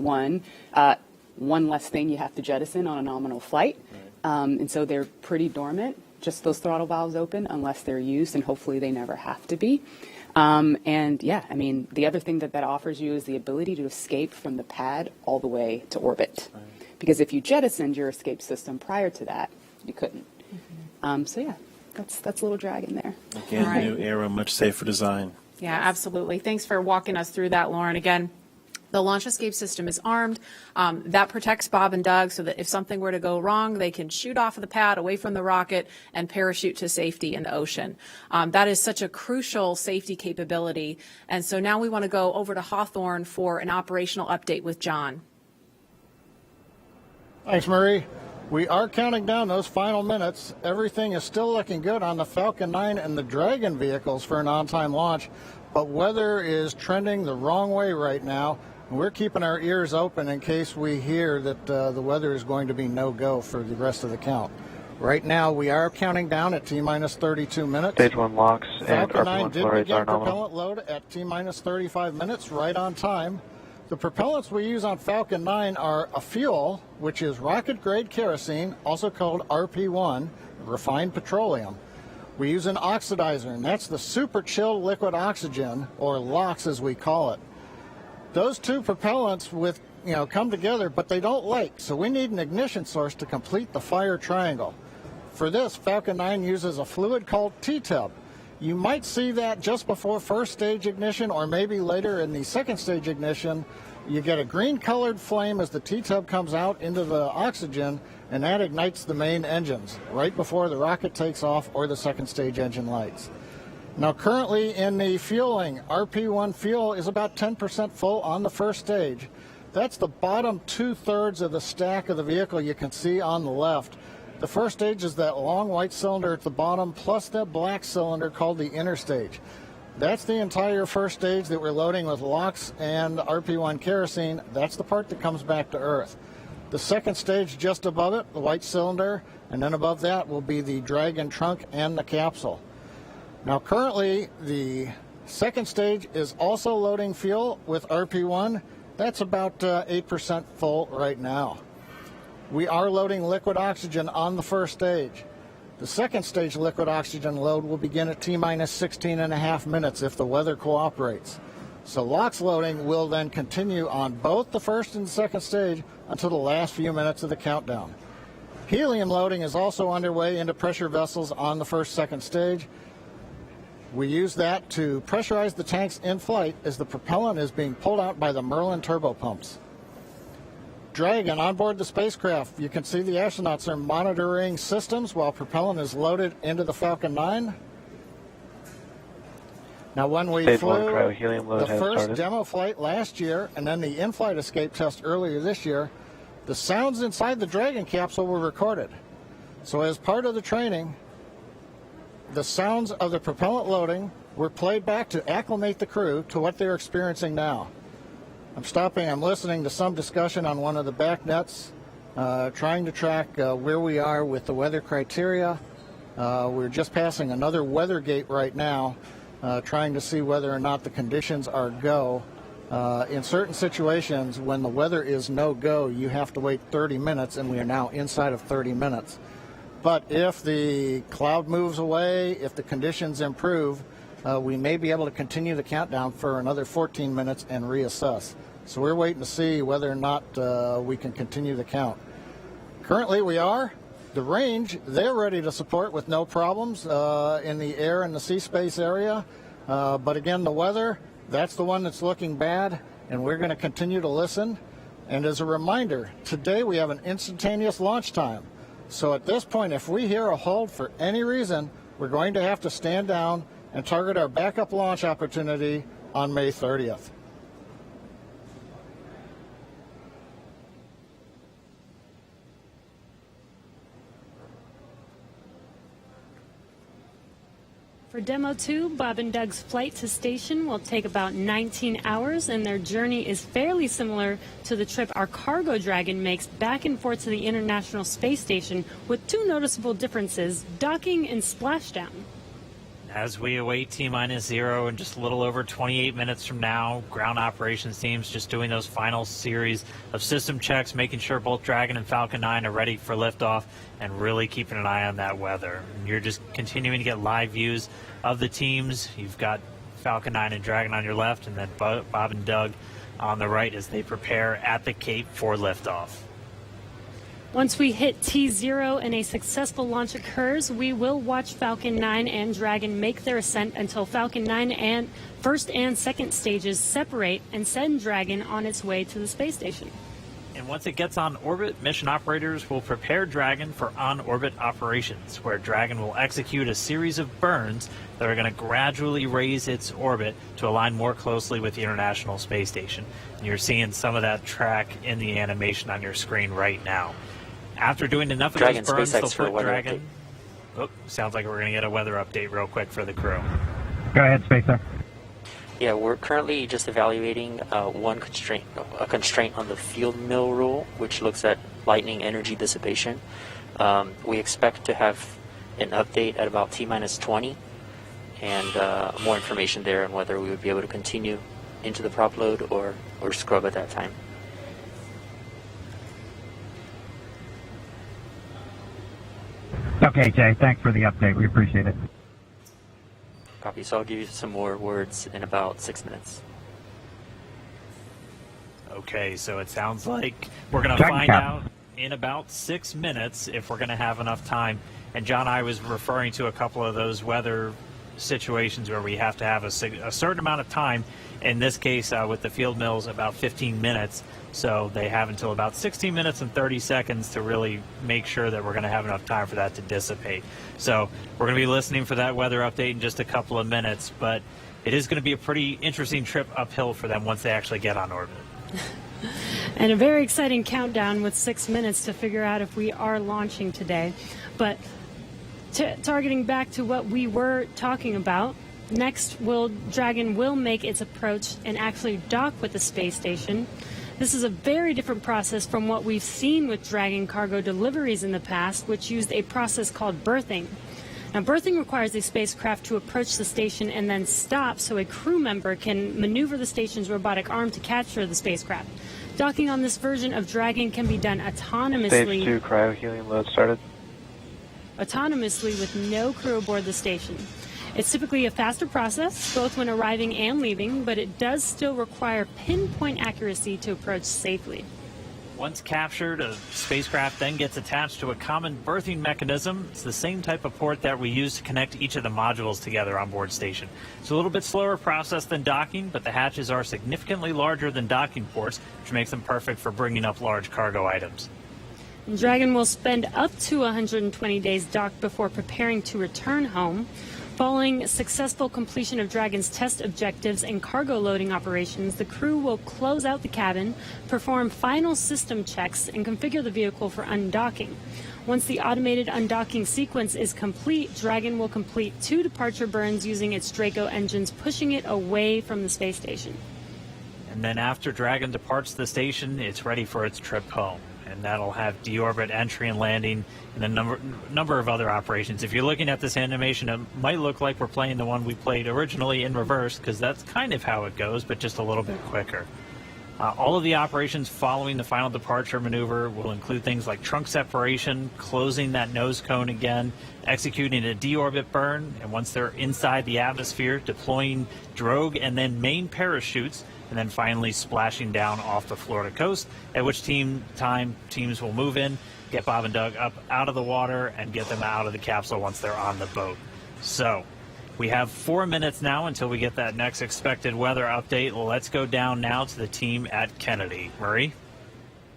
One less thing you have to jettison on a nominal flight, and so they're pretty dormant, just those throttle valves open unless they're used, and hopefully they never have to be. The other thing that offers you is the ability to escape from the pad all the way to orbit. Right. Because if you jettisoned your escape system prior to that, you couldn't. That's a little Dragon there. Again, right. New era, much safer design. Yeah, absolutely. Thanks for walking us through that, Lauren. Again, the launch escape system is armed. That protects Bob and Doug so that if something were to go wrong, they can shoot off of the pad away from the rocket and parachute to safety in the ocean. That is such a crucial safety capability. And so now we want to go over to Hawthorne for an operational update with John. Thanks, Marie. We are counting down those final minutes. Everything is still looking good on the Falcon 9 and the Dragon vehicles for an on-time launch, but weather is trending the wrong way right now. We're keeping our ears open in case we hear that the weather is going to be no-go for the rest of the count. Right now, we are counting down at T-minus 32 minutes. Stage 1 locks and Falcon 9 RP1 did fluorides begin are nominal. propellant load at T-minus 35 minutes, right on time. The propellants we use on Falcon 9 are a fuel, which is rocket-grade kerosene, also called RP1, refined petroleum. We use an oxidizer, and that's the super chilled liquid oxygen, or LOX as we call it. Those two propellants come together, but they don't light, so we need an ignition source to complete the fire triangle. For this, Falcon 9 uses a fluid called T-tub. You might see that just before first stage ignition, or maybe later in the second stage ignition. You get a green colored flame as the T-tub comes out into the oxygen, and that ignites the main engines right before the rocket takes off or the second stage engine lights. Now currently in the fueling, RP1 fuel is about 10% full on the first stage. That's the bottom 2/3 of the stack of the vehicle you can see on the left. The first stage is that long white cylinder at the bottom, plus that black cylinder called the inner stage. That's the entire first stage that we're loading with LOX and RP1 kerosene. That's the part that comes back to Earth. The second stage just above it, the white cylinder, and then above that will be the Dragon trunk and the capsule. Now currently the second stage is also loading fuel with RP1. That's about 8% full right now. We are loading liquid oxygen on the first stage. The second stage liquid oxygen load will begin at T-minus 16.5 minutes if the weather cooperates. So LOX loading will then continue on both the first and second stage until the last few minutes of the countdown. Helium loading is also underway into pressure vessels on the second stage. We use that to pressurize the tanks in flight as the propellant is being pulled out by the Merlin turbopumps. Dragon on board the spacecraft. You can see the astronauts are monitoring systems while propellant is loaded into the Falcon 9. Now when we flew the first demo flight last year and then the in-flight escape test earlier this year, the sounds inside the Dragon capsule were recorded. So as part of the training, the sounds of the propellant loading were played back to acclimate the crew to what they're experiencing now. I'm listening to some discussion on one of the back nets, trying to track where we are with the weather criteria. We're just passing another weather gate right now, trying to see whether or not the conditions are go. In certain situations, when the weather is no go, you have to wait 30 minutes, and we are now inside of 30 minutes. But if the cloud moves away, if the conditions improve, we may be able to continue the countdown for another 14 minutes and reassess. So we're waiting to see whether or not we can continue the count. Currently we are. The range, they're ready to support with no problems in the air and the sea space area. But again, the weather, that's the one that's looking bad, and we're going to continue to listen. And as a reminder, today we have an instantaneous launch time. So at this point, if we hear a hold for any reason, we're going to have to stand down and target our backup launch opportunity on May 30th. For Demo 2, Bob and Doug's flight to station will take about 19 hours, and their journey is fairly similar to the trip our cargo Dragon makes back and forth to the International Space Station, with two noticeable differences: docking and splashdown. As we await T-minus 0 in just a little over 28 minutes from now, ground operations teams just doing those final series of system checks, making sure both Dragon and Falcon 9 are ready for liftoff, and really keeping an eye on that weather. And you're just continuing to get live views of the teams. You've got Falcon 9 and Dragon on your left, and then Bob and Doug on the right as they prepare at the Cape for liftoff. Once we hit T0 and a successful launch occurs, we will watch Falcon 9 and Dragon make their ascent until Falcon 9 and first and second stages separate and send Dragon on its way to the space station. And once it gets on orbit, mission operators will prepare Dragon for on-orbit operations, where Dragon will execute a series of burns that are going to gradually raise its orbit to align more closely with the International Space Station. And you're seeing some of that track in the animation on your screen right now. After doing enough of those burns, they'll put Dragon... Oh, sounds like we're going to get a weather update real quick for the crew. Go ahead, Spacer. Yeah, we're currently just evaluating a constraint on the field mill rule, which looks at lightning energy dissipation. We expect to have an update at about T-minus 20, and more information there on whether we would be able to continue into the prop load or scrub at that time. Okay, Jay, thanks for the update. We appreciate it. Copy. So I'll give you some more words in about 6 minutes. Okay, so it sounds like we're going to find out in about 6 minutes if we're going to have enough time. And John, I was referring to a couple of those weather situations where we have to have a certain amount of time. In this case, with the field mills, about 15 minutes. So they have until about 16 minutes and 30 seconds to really make sure that we're going to have enough time for that to dissipate. So we're going to be listening for that weather update in just a couple of minutes, but it is going to be a pretty interesting trip uphill for them once they actually get on orbit. And a very exciting countdown with 6 minutes to figure out if we are launching today. But targeting back to what we were talking about, next, Dragon will make its approach and actually dock with the space station. This is a very different process from what we've seen with Dragon cargo deliveries in the past, which used a process called berthing. Now, berthing requires a spacecraft to approach the station and then stop so a crew member can maneuver the station's robotic arm to capture the spacecraft. Docking on this version of Dragon can be done autonomously. Stage 2 cryo-helium load started. Autonomously with no crew aboard the station. It's typically a faster process, both when arriving and leaving, but it does still require pinpoint accuracy to approach safely. Once captured, a spacecraft then gets attached to a common berthing mechanism. It's the same type of port that we use to connect each of the modules together on board station. It's a little bit slower process than docking, but the hatches are significantly larger than docking ports, which makes them perfect for bringing up large cargo items. And Dragon will spend up to 120 days docked before preparing to return home. Following successful completion of Dragon's test objectives and cargo loading operations, the crew will close out the cabin, perform final system checks, and configure the vehicle for undocking. Once the automated undocking sequence is complete, Dragon will complete 2 departure burns using its Draco engines, pushing it away from the space station. And then after Dragon departs the station, it's ready for its trip home. And that'll have deorbit entry and landing and a number of other operations. If you're looking at this animation, it might look like we're playing the one we played originally in reverse, because that's kind of how it goes, but just a little bit quicker. All of the operations following the final departure maneuver will include things like trunk separation, closing that nose cone again, executing a deorbit burn, and once they're inside the atmosphere, deploying drogue and then main parachutes, and then finally splashing down off the Florida coast, at which teams will move in, get Bob and Doug up out of the water, and get them out of the capsule once they're on the boat. So we have 4 minutes now until we get that next expected weather update. Let's go down now to the team at Kennedy. Marie?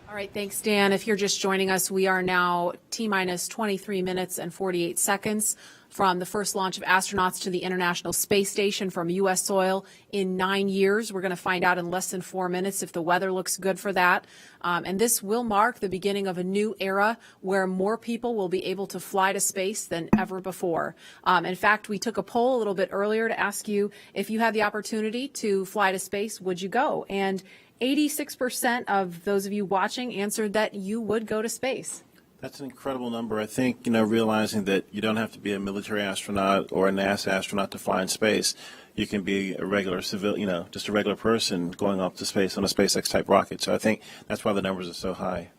All right, thanks, Dan. If you're just joining us, we are now T-minus 23 minutes and 48 seconds from the first launch of astronauts to the International Space Station from U.S. soil in 9 years. We're going to find out in less than 4 minutes if the weather looks good for that. And this will mark the beginning of a new era where more people will be able to fly to space than ever before. In fact, we took a poll a little bit earlier to ask you if you had the opportunity to fly to space, would you go? And 86% of those of you watching answered that you would go to space. That's an incredible number. I think, realizing that you don't have to be a military astronaut or a NASA astronaut to fly in space. You can be a regular civilian, just a regular person going up to space on a SpaceX type rocket. So I think that's why the numbers are so high.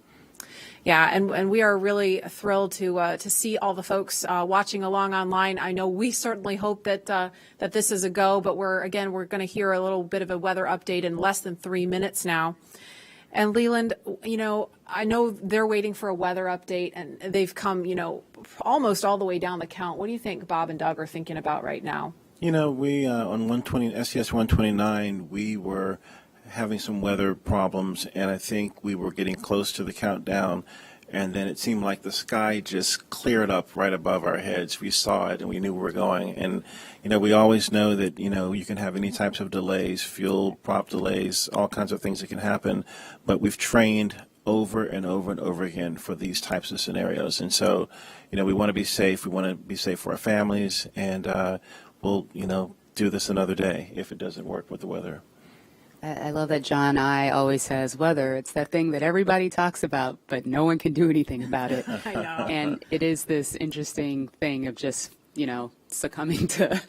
Yeah, and we are really thrilled to see all the folks watching along online. I know we certainly hope that that this is a go, but we're going to hear a little bit of a weather update in less than 3 minutes now. And Leland, I know they're waiting for a weather update, and they've come, almost all the way down the count. What do you think Bob and Doug are thinking about right now? We on SES 129, we were having some weather problems, and I think we were getting close to the countdown, and then it seemed like the sky just cleared up right above our heads. We saw it, and we knew where we were going. And, we always know that, you can have any types of delays, fuel prop delays, all kinds of things that can happen, but we've trained over and over and over again for these types of scenarios. And so, we want to be safe. We want to be safe for our families, and we'll, do this another day if it doesn't work with the weather. I love that John I always says weather. It's that thing that everybody talks about, but no one can do anything about it. I know. And it is this interesting thing of just, succumbing to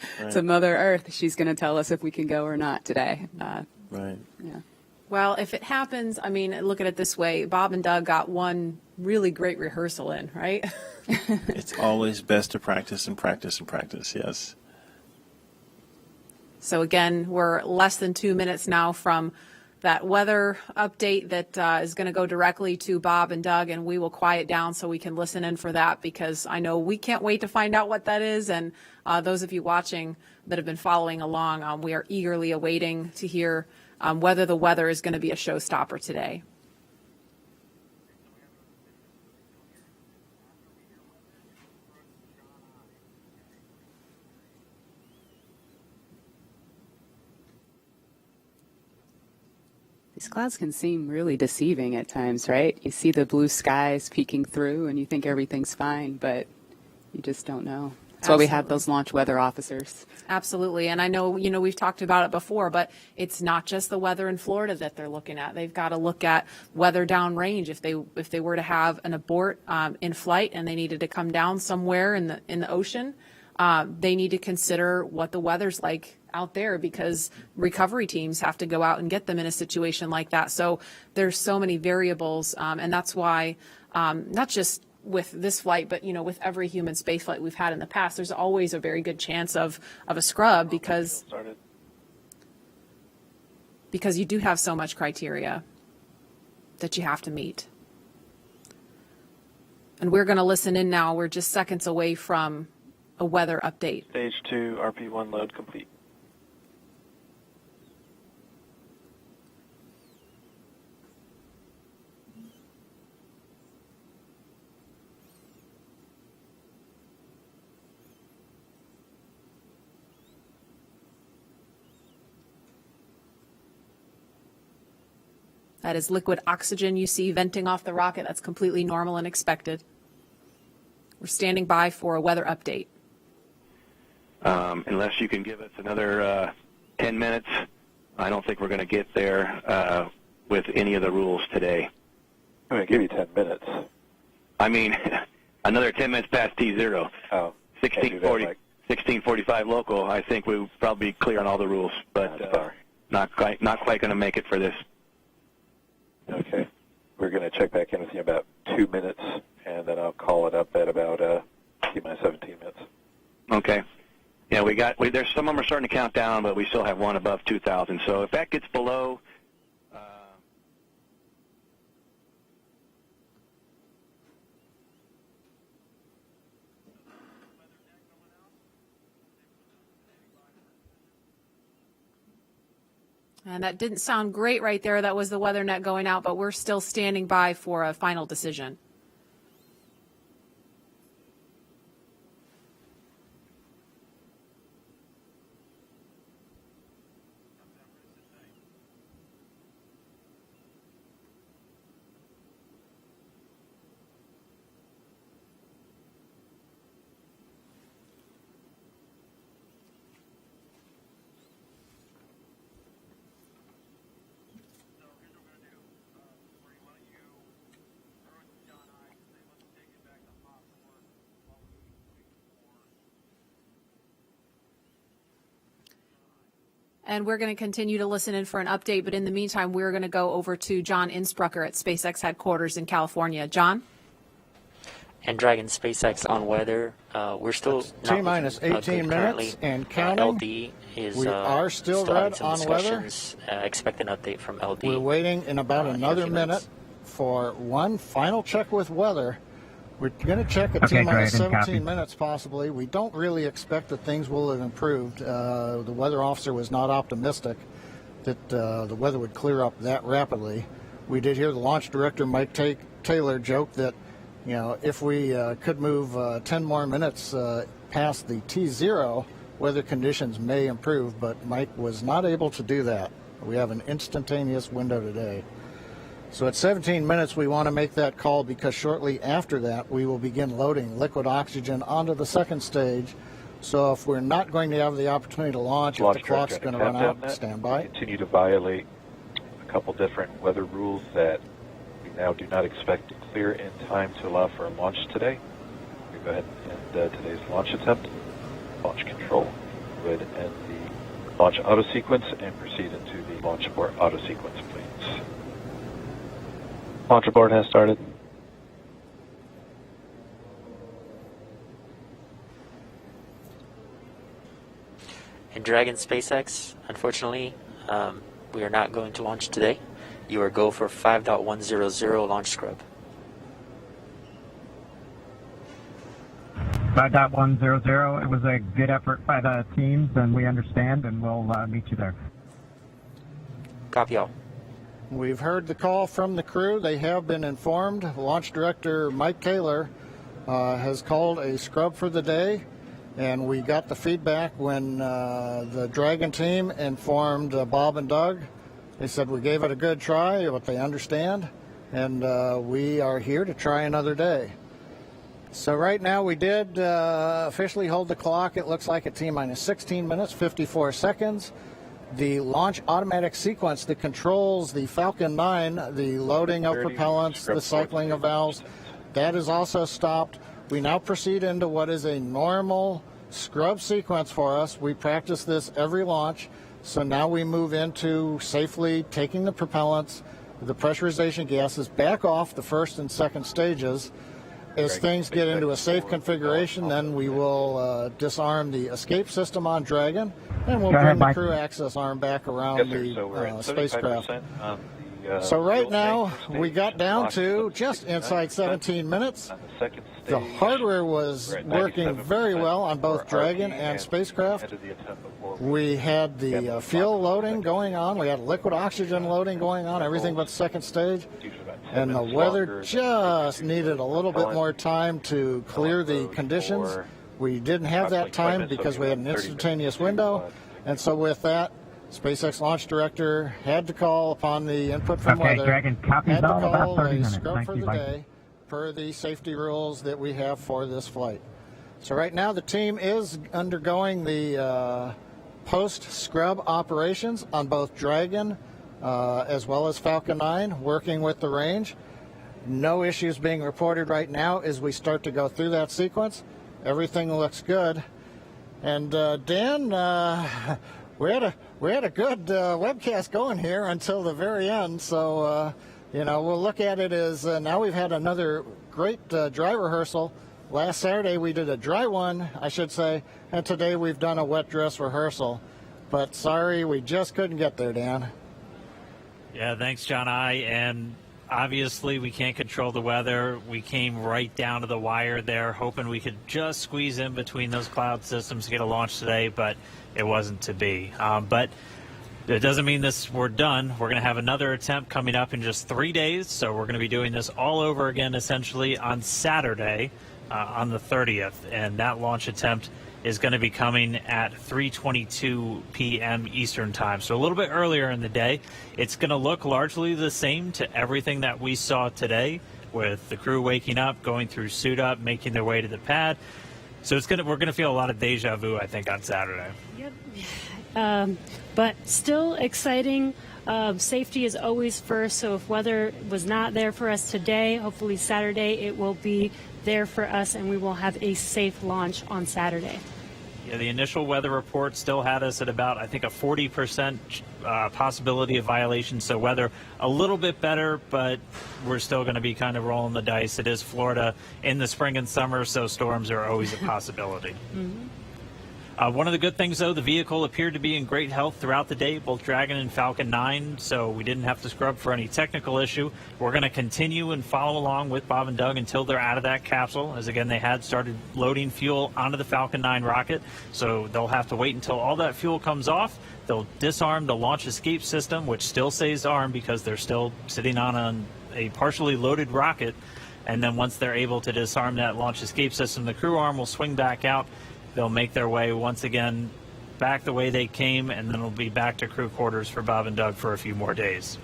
Mother Earth. She's going to tell us if we can go or not today. Right. Yeah. Well, if it happens, look at it this way. Bob and Doug got one really great rehearsal in, right? It's always best to practice and practice and practice, yes. So again, we're less than 2 minutes now from that weather update that is going to go directly to Bob and Doug, and we will quiet down so we can listen in for that, because I know we can't wait to find out what that is. And those of you watching that have been following along, we are eagerly awaiting to hear whether the weather is going to be a showstopper today. These clouds can seem really deceiving at times, right? You see the blue skies peeking through and you think everything's fine, but you just don't know. That's why we have those launch weather officers. Absolutely. And I know, we've talked about it before, but it's not just the weather in Florida that they're looking at. They've got to look at weather downrange. If they were to have an abort in flight and they needed to come down somewhere in the ocean, they need to consider what the weather's like out there, because recovery teams have to go out and get them in a situation like that. So there's so many variables, and that's why not just with this flight, but with every human space flight we've had in the past, there's always a very good chance of a scrub, because you do have so much criteria that you have to meet. And we're going to listen in now. We're just seconds away from a weather update. Stage 2, RP1 load complete. That is liquid oxygen you see venting off the rocket. That's completely normal and expected. We're standing by for a weather update. Unless you can give us another 10 minutes, I don't think we're going to get there with any of the rules today. I'm going to give you 10 minutes. I mean, another 10 minutes past T0. Oh, 16:45 local. I think we'll probably be clear on all the rules, but not quite going to make it for this. Okay. We're going to check back in with you in about 2 minutes, and then I'll call it up at about T-minus 17 minutes. Okay. Yeah, there's some of them are starting to count down, but we still have one above 2,000. So if that gets below, And that didn't sound great right there. That was the weather net going out, but we're still standing by for a final decision. And we're going to continue to listen in for an update. But in the meantime, we're going to go over to John Innsbrucker at SpaceX headquarters in California. John? And Dragon SpaceX on weather. We're still T-minus 18 minutes and counting. LD is we are still red on weather. Expect an update from LD. We're waiting in about another minute for one final check with weather. We're going to check at T-minus 17 minutes possibly. We don't really expect that things will have improved. The weather officer was not optimistic that the weather would clear up that rapidly. We did hear the launch director, Mike Taylor, joke that, if we could move 10 more minutes past the T0, weather conditions may improve, but Mike was not able to do that. We have an instantaneous window today. So at 17 minutes, we want to make that call, because shortly after that, we will begin loading liquid oxygen onto the second stage. So if we're not going to have the opportunity to launch, if the clock's going to run out, stand by. Continue to violate a couple different weather rules that we now do not expect to clear in time to allow for a launch today. We go ahead and end today's launch attempt. Launch control would end the launch auto sequence and proceed into the launch abort auto sequence, please. Launch abort has started. And Dragon SpaceX, unfortunately, We are not going to launch today. You are go for 5.100 launch scrub. 5.100. It was a good effort by the teams, and we understand, and we'll meet you there. Copy all. We've heard the call from the crew. They have been informed. Launch Director Mike Taylor has called a scrub for the day, and we got the feedback when the Dragon team informed Bob and Doug. They said we gave it a good try, but they understand, and we are here to try another day. So right now we did officially hold the clock. It looks like at T-minus 16 minutes, 54 seconds. The launch automatic sequence that controls the Falcon 9, the loading of propellants, the cycling of valves, that is also stopped. We now proceed into what is a normal scrub sequence for us. We practice this every launch. So now we move into safely taking the propellants, the pressurization gases back off the first and second stages. As things get into a safe configuration, then we will disarm the escape system on Dragon, and we'll bring the crew access arm back around the spacecraft. So right now, we got down to just inside 17 minutes. The hardware was working very well on both Dragon and spacecraft. We had the fuel loading going on. We had liquid oxygen loading going on, everything but second stage. And the weather just needed a little bit more time to clear the conditions. We didn't have that time because we had an instantaneous window. And so with that, SpaceX launch director had to call upon the input from weather, Dragon, had to all call about 30 a minutes. scrub Thank for you, the bye. day per the safety rules that we have for this flight. So right now the team is undergoing the post-scrub operations on both Dragon as well as Falcon 9, working with the range. No issues being reported right now as we start to go through that sequence. Everything looks good. And Dan, we had a good webcast going here until the very end. So we'll look at it as now we've had another great dry rehearsal. Last Saturday we did a dry one, I should say, and today we've done a wet dress rehearsal. But sorry, we just couldn't get there, Dan. Yeah, thanks, John I. And obviously, we can't control the weather. We came right down to the wire there, hoping we could just squeeze in between those cloud systems to get a launch today, but it wasn't to be. But it doesn't mean we're done. We're going to have another attempt coming up in just 3 days, so we're going to be doing this all over again, essentially, on Saturday, on the 30th. And that launch attempt is going to be coming at 3:22 p.m. Eastern Time, so a little bit earlier in the day. It's going to look largely the same to everything that we saw today, with the crew waking up, going through suit up, making their way to the pad. So we're going to feel a lot of deja vu, I think, on Saturday. Yep. But still exciting. Safety is always first, so if weather was not there for us today, hopefully Saturday it will be there for us, and we will have a safe launch on Saturday. Yeah, the initial weather report still had us at about, I think, a 40% possibility of violation. So weather a little bit better, but we're still going to be kind of rolling the dice. It is Florida in the spring and summer, so storms are always a possibility. Mm-hmm. One of the good things, though, the vehicle appeared to be in great health throughout the day, both Dragon and Falcon 9, so we didn't have to scrub for any technical issue. We're going to continue and follow along with Bob and Doug until they're out of that capsule, as, again, they had started loading fuel onto the Falcon 9 rocket, so they'll have to wait until all that fuel comes off. They'll disarm the launch escape system, which still stays armed because they're still sitting on a partially loaded rocket, and then once they're able to disarm that launch escape system, the crew arm will swing back out. They'll make their way once again back the way they came, and then it'll be back to crew quarters for Bob and Doug for a few more days.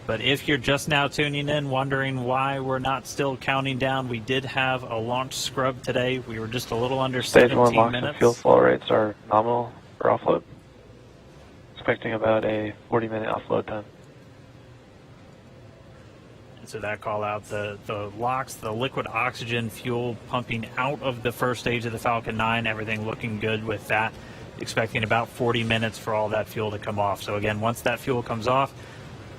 But if you're just now tuning in, wondering why we're not still counting down, we did have a launch scrub today. We were just a little under Stage 17 1 LOX minutes. and fuel flow rates are nominal for offload. Expecting about a 40-minute offload time. And so that call out, the LOX, the liquid oxygen fuel pumping out of the first stage of the Falcon 9, everything looking good with that. Expecting about 40 minutes for all that fuel to come off. So again, once that fuel comes off,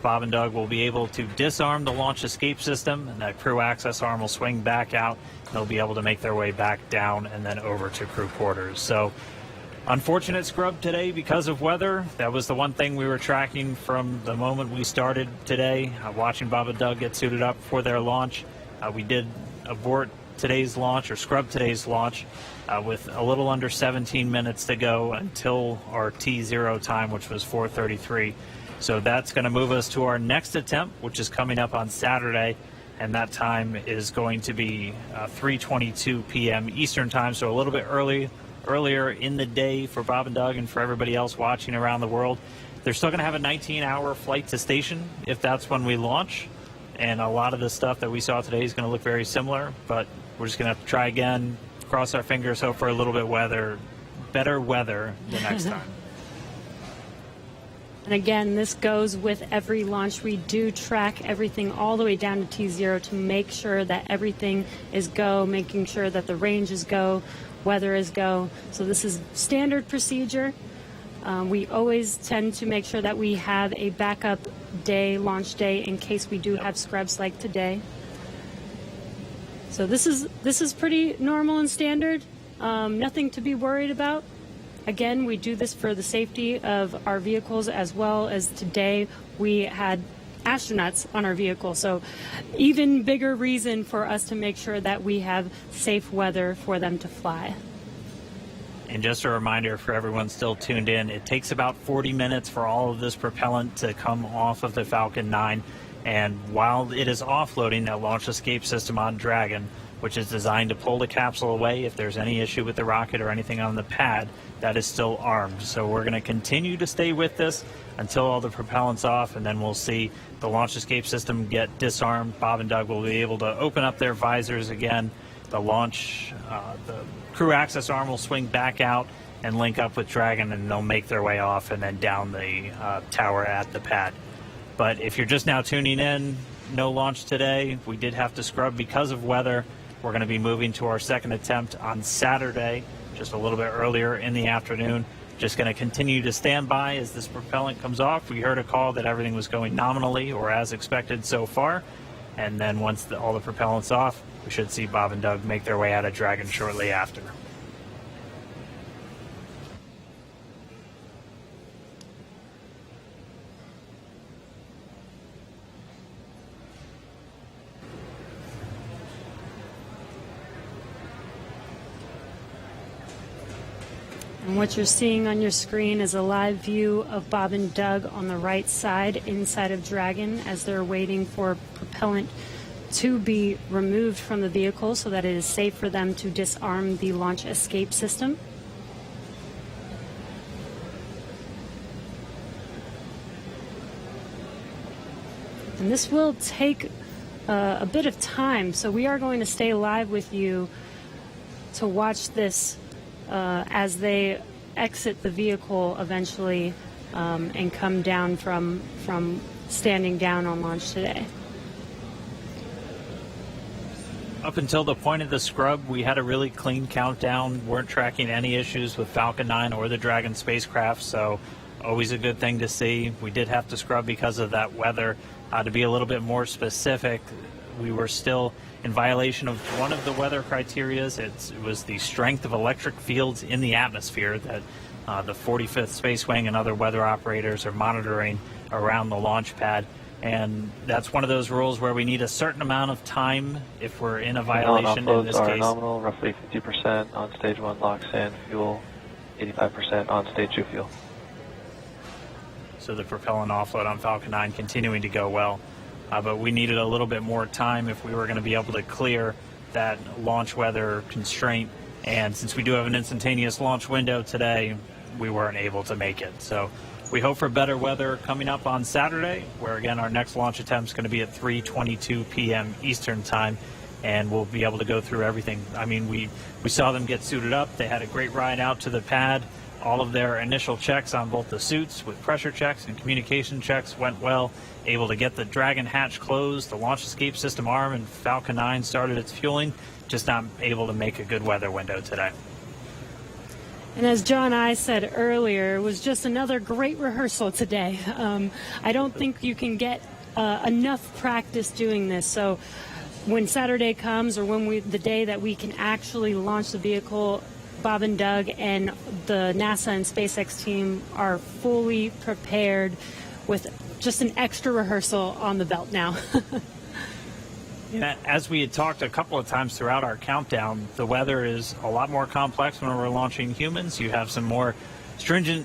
Bob and Doug will be able to disarm the launch escape system, and that crew access arm will swing back out. They'll be able to make their way back down and then over to crew quarters. So unfortunate scrub today because of weather. That was the one thing we were tracking from the moment we started today, watching Bob and Doug get suited up for their launch. We did abort today's launch, or scrub today's launch, with a little under 17 minutes to go until our T0 time, which was 4:33. So that's going to move us to our next attempt, which is coming up on Saturday, and that time is going to be 3:22 p.m. Eastern time, so a little bit earlier in the day for Bob and Doug and for everybody else watching around the world. They're still going to have a 19-hour flight to station if that's when we launch, and a lot of the stuff that we saw today is going to look very similar, but we're just going to have to try again, cross our fingers, hope for a little bit better weather the next time. And again, this goes with every launch. We do track everything all the way down to T0 to make sure that everything is go, making sure that the range is go, weather is go. So this is standard procedure. We always tend to make sure that we have a backup day, launch day, in case we do have scrubs like today. So this is pretty normal and standard. Nothing to be worried about. Again, we do this for the safety of our vehicles, as well as today we had astronauts on our vehicle. So even bigger reason for us to make sure that we have safe weather for them to fly. And just a reminder for everyone still tuned in, it takes about 40 minutes for all of this propellant to come off of the Falcon 9. And while it is offloading, that launch escape system on Dragon, which is designed to pull the capsule away if there's any issue with the rocket or anything on the pad, that is still armed. So we're going to continue to stay with this until all the propellant's off, and then we'll see the launch escape system get disarmed. Bob and Doug will be able to open up their visors again. The crew access arm will swing back out and link up with Dragon, and they'll make their way off and then down the tower at the pad. But if you're just now tuning in, no launch today. We did have to scrub because of weather. We're going to be moving to our second attempt on Saturday, just a little bit earlier in the afternoon. Just going to continue to stand by as this propellant comes off. We heard a call that everything was going nominally or as expected so far. And then once all the propellant's off, we should see Bob and Doug make their way out of Dragon shortly after. And what you're seeing on your screen is a live view of Bob and Doug on the right side inside of Dragon as they're waiting for propellant to be removed from the vehicle so that it is safe for them to disarm the launch escape system. And this will take a bit of time, so we are going to stay live with you to watch this as they exit the vehicle eventually and come down from standing down on launch today. Up until the point of the scrub, we had a really clean countdown, weren't tracking any issues with Falcon 9 or the Dragon spacecraft, so always a good thing to see. We did have to scrub because of that weather. To be a little bit more specific, we were still in violation of one of the weather criterias. It was the strength of electric fields in the atmosphere that the 45th Space Wing and other weather operators are monitoring around the launch pad. And that's one of those rules where we need a certain amount of time if we're in a violation. In this case, nominal, roughly 50% on stage 1 LOX and fuel, 85% on stage 2 fuel. So the propellant offload on Falcon 9 continuing to go well. But we needed a little bit more time if we were going to be able to clear that launch weather constraint. And since we do have an instantaneous launch window today, we weren't able to make it. So we hope for better weather coming up on Saturday, where again our next launch attempt is going to be at 3:22 p.m. Eastern time, and we'll be able to go through everything. I mean, we saw them get suited up. They had a great ride out to the pad. All of their initial checks on both the suits with pressure checks and communication checks went well. Able to get the Dragon hatch closed, the launch escape system arm, and Falcon 9 started its fueling. Just not able to make a good weather window today. And as John I said earlier, it was just another great rehearsal today. I don't think you can get enough practice doing this. So when Saturday comes, or when the day that we can actually launch the vehicle, Bob and Doug and the NASA and SpaceX team are fully prepared with just an extra rehearsal on the belt now. Yeah, as we had talked a couple of times throughout our countdown, the weather is a lot more complex when we're launching humans. You have some more stringent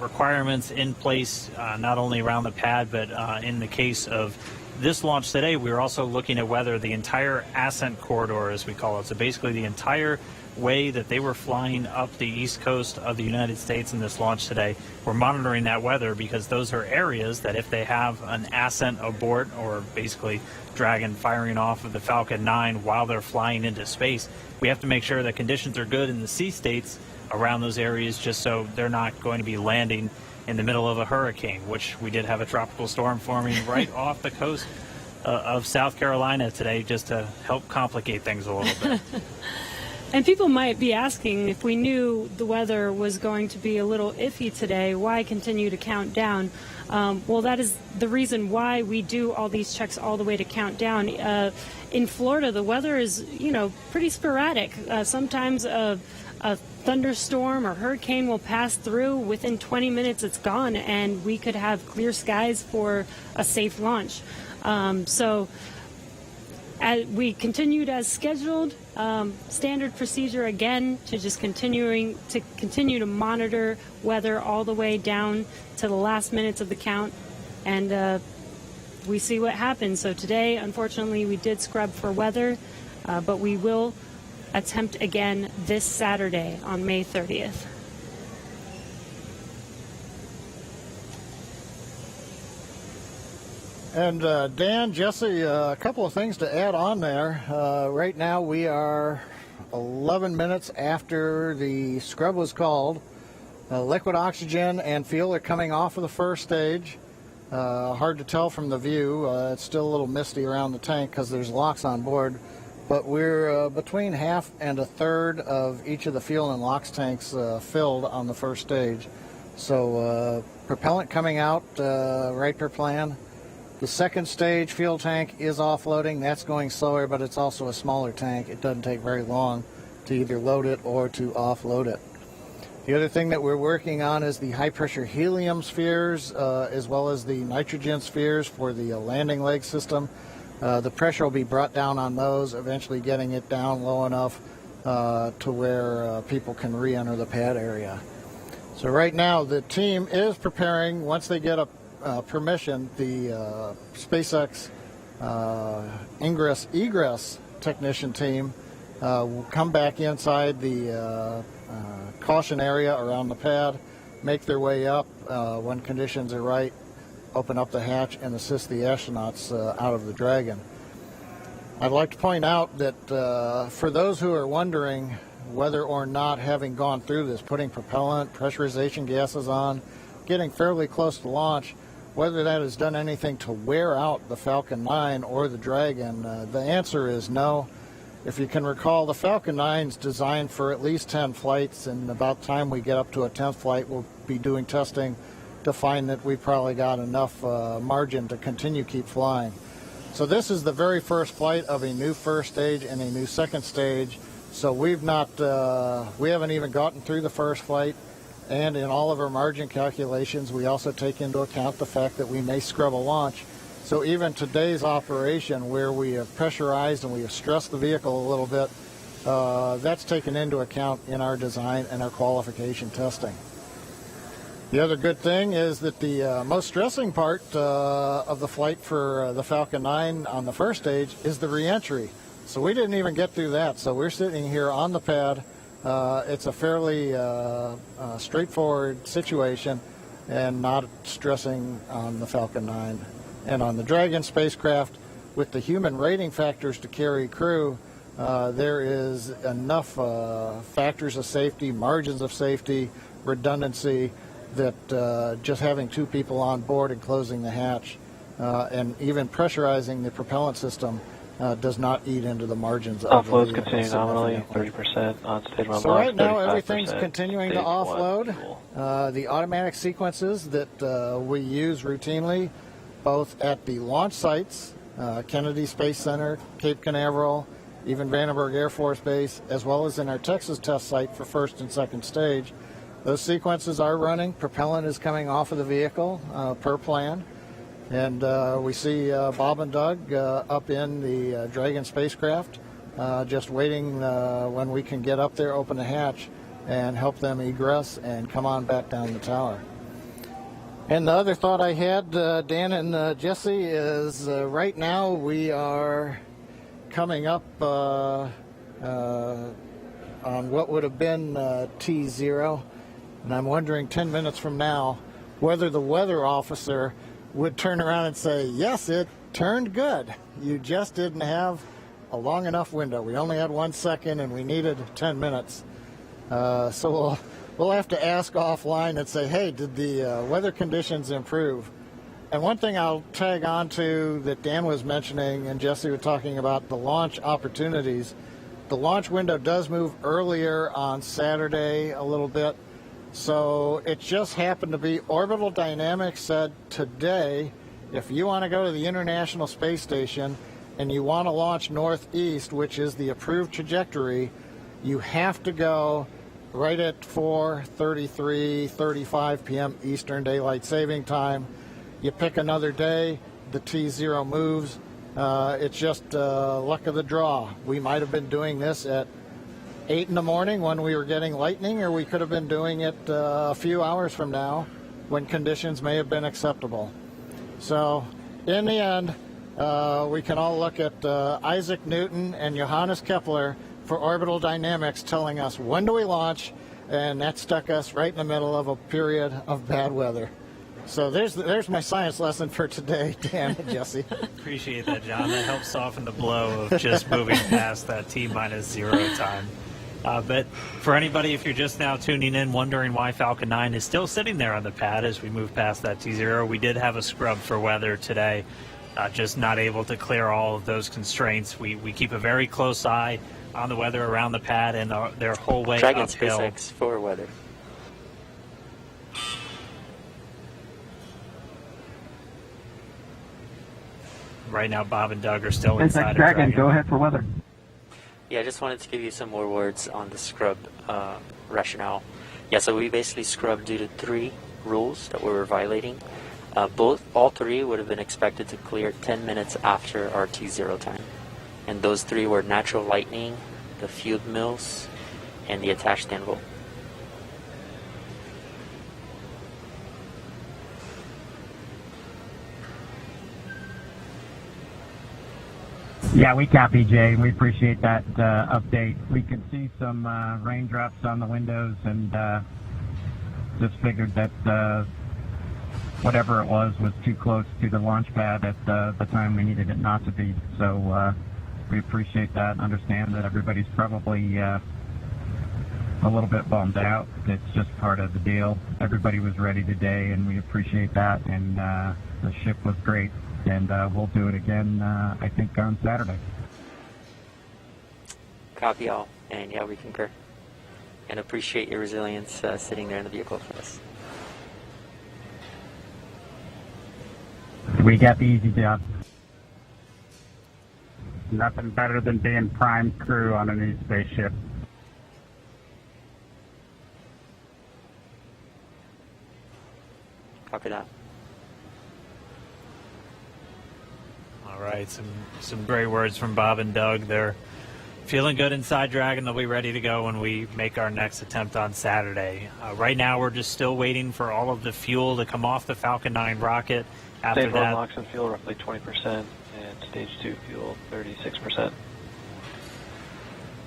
requirements in place, not only around the pad, but in the case of this launch today, we were also looking at whether the entire ascent corridor, as we call it, so basically the entire way that they were flying up the east coast of the United States in this launch today, we're monitoring that weather because those are areas that if they have an ascent abort, or basically Dragon firing off of the Falcon 9 while they're flying into space, we have to make sure that conditions are good in the sea states around those areas, just so they're not going to be landing in the middle of a hurricane, which we did have a tropical storm forming right off the coast of South Carolina today, just to help complicate things a little bit. And people might be asking, if we knew the weather was going to be a little iffy today, why continue to count down? Well, that is the reason why we do all these checks all the way to countdown. In Florida, the weather is, pretty sporadic. Sometimes a thunderstorm or hurricane will pass through. Within 20 minutes, it's gone, and we could have clear skies for a safe launch. We continued as scheduled. Standard procedure again to just continue to monitor weather all the way down to the last minutes of the count, and we see what happens. So today, unfortunately, we did scrub for weather, but we will attempt again this Saturday on May 30th. And Dan, Jesse, a couple of things to add on there. Right now we are 11 minutes after the scrub was called. Liquid oxygen and fuel are coming off of the first stage. Hard to tell from the view. It's still a little misty around the tank because there's locks on board. But we're between half and a third of each of the fuel and LOX tanks filled on the first stage. So propellant coming out right per plan. The second stage fuel tank is offloading. That's going slower, but it's also a smaller tank. It doesn't take very long to either load it or to offload it. The other thing that we're working on is the high-pressure helium spheres, as well as the nitrogen spheres for the landing leg system. The pressure will be brought down on those, eventually getting it down low enough to where people can re-enter the pad area. So right now, the team is preparing, once they get a permission, the SpaceX ingress-egress technician team will come back inside the caution area around the pad, make their way up when conditions are right, open up the hatch and assist the astronauts out of the Dragon. I'd like to point out that for those who are wondering whether or not, having gone through this, putting propellant, pressurization gases on, getting fairly close to launch, whether that has done anything to wear out the Falcon 9 or the Dragon, the answer is no. If you can recall, the Falcon 9 is designed for at least 10 flights, and about the time we get up to a 10th flight, we'll be doing testing to find that we probably got enough margin to continue keep flying. So this is the very first flight of a new first stage and a new second stage. So we haven't even gotten through the first flight. And in all of our margin calculations, we also take into account the fact that we may scrub a launch. So even today's operation, where we have pressurized and we have stressed the vehicle a little bit, that's taken into account in our design and our qualification testing. The other good thing is that the most stressing part of the flight for the Falcon 9 on the first stage is the re-entry. So we didn't even get through that. So we're sitting here on the pad. It's a fairly straightforward situation and not stressing on the Falcon 9. And on the Dragon spacecraft, with the human rating factors to carry crew, there is enough factors of safety, margins of safety, redundancy, that just having two people on board and closing the hatch and even pressurizing the propellant system does not eat into the margins of the Offloads vehicle continue nominally, significantly. 30% on stage 1 So launch, right now everything's 35% continuing to stage 1 offload. fuel. The automatic sequences that we use routinely, both at the launch sites, Kennedy Space Center, Cape Canaveral, even Vandenberg Air Force Base, as well as in our Texas test site for first and second stage, those sequences are running. Propellant is coming off of the vehicle per plan. And we see Bob and Doug up in the Dragon spacecraft, just waiting when we can get up there, open the hatch, and help them egress and come on back down the tower. And the other thought I had, Dan and Jesse, is right now we are coming up on what would have been T0, and I'm wondering 10 minutes from now whether the weather officer would turn around and say, yes, it turned good. You just didn't have a long enough window. We only had 1 second and we needed 10 minutes. So we'll have to ask offline and say, hey, did the weather conditions improve? And one thing I'll tag on to that Dan was mentioning and Jesse was talking about, the launch opportunities. The launch window does move earlier on Saturday a little bit. So it just happened to be Orbital Dynamics said today, if you want to go to the International Space Station and you want to launch northeast, which is the approved trajectory, you have to go right at 4:35 p.m. Eastern Daylight Saving Time. You pick another day, the T0 moves. It's just luck of the draw. We might have been doing this at 8 in the morning when we were getting lightning, or we could have been doing it a few hours from now when conditions may have been acceptable. So in the end, we can all look at Isaac Newton and Johannes Kepler for orbital dynamics telling us when do we launch, and that stuck us right in the middle of a period of bad weather. So there's my science lesson for today, Dan and Jesse. Appreciate that, John. That helps soften the blow of just moving past that T-0 time. But for anybody, if you're just now tuning in, wondering why Falcon 9 is still sitting there on the pad as we move past that T0, we did have a scrub for weather today, just not able to clear all of those constraints. We keep a very close eye on the weather around the pad and their whole way Dragon uphill. SpaceX for weather. Right now, Bob and Doug are still inside of Dragon, go ahead for weather. Yeah, I just wanted to give you some more words on the scrub rationale. Yeah, so we basically scrubbed due to 3 rules that we were violating. All 3 would have been expected to clear 10 minutes after our T0 time. And those 3 were natural lightning, the fuel mills, and the attached anvil. Yeah, we copy, Jay. We appreciate that update. We can see some raindrops on the windows, and just figured that whatever it was too close to the launch pad at the time we needed it not to be. So we appreciate that and understand that everybody's probably a little bit bummed out. It's just part of the deal. Everybody was ready today, and we appreciate that, and the ship was great. And we'll do it again, I think, on Saturday. Copy all, and yeah, we concur. And appreciate your resilience sitting there in the vehicle for us. We got the easy job. Nothing better than being prime crew on a new spaceship. Copy that. All right, some great words from Bob and Doug. They're feeling good inside Dragon. They'll be ready to go when we make our next attempt on Saturday. Right now, we're just still waiting for all of the fuel to come off the Falcon 9 rocket. After Stage 1 that, LOX and fuel roughly 20%, and Stage 2 fuel 36%.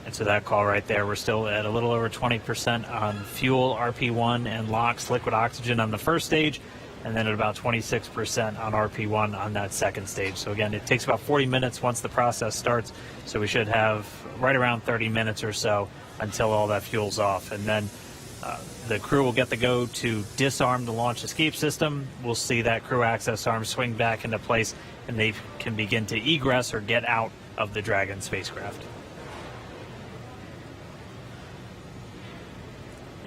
and so that call right there, we're still at a little over 20% on fuel, RP1, and LOX, liquid oxygen on the first stage, and then at about 26% on RP1 on that second stage. So again, it takes about 40 minutes once the process starts, so we should have right around 30 minutes or so until all that fuel's off. And then the crew will get the go to disarm the launch escape system. We'll see that crew access arm swing back into place, and they can begin to egress or get out of the Dragon spacecraft.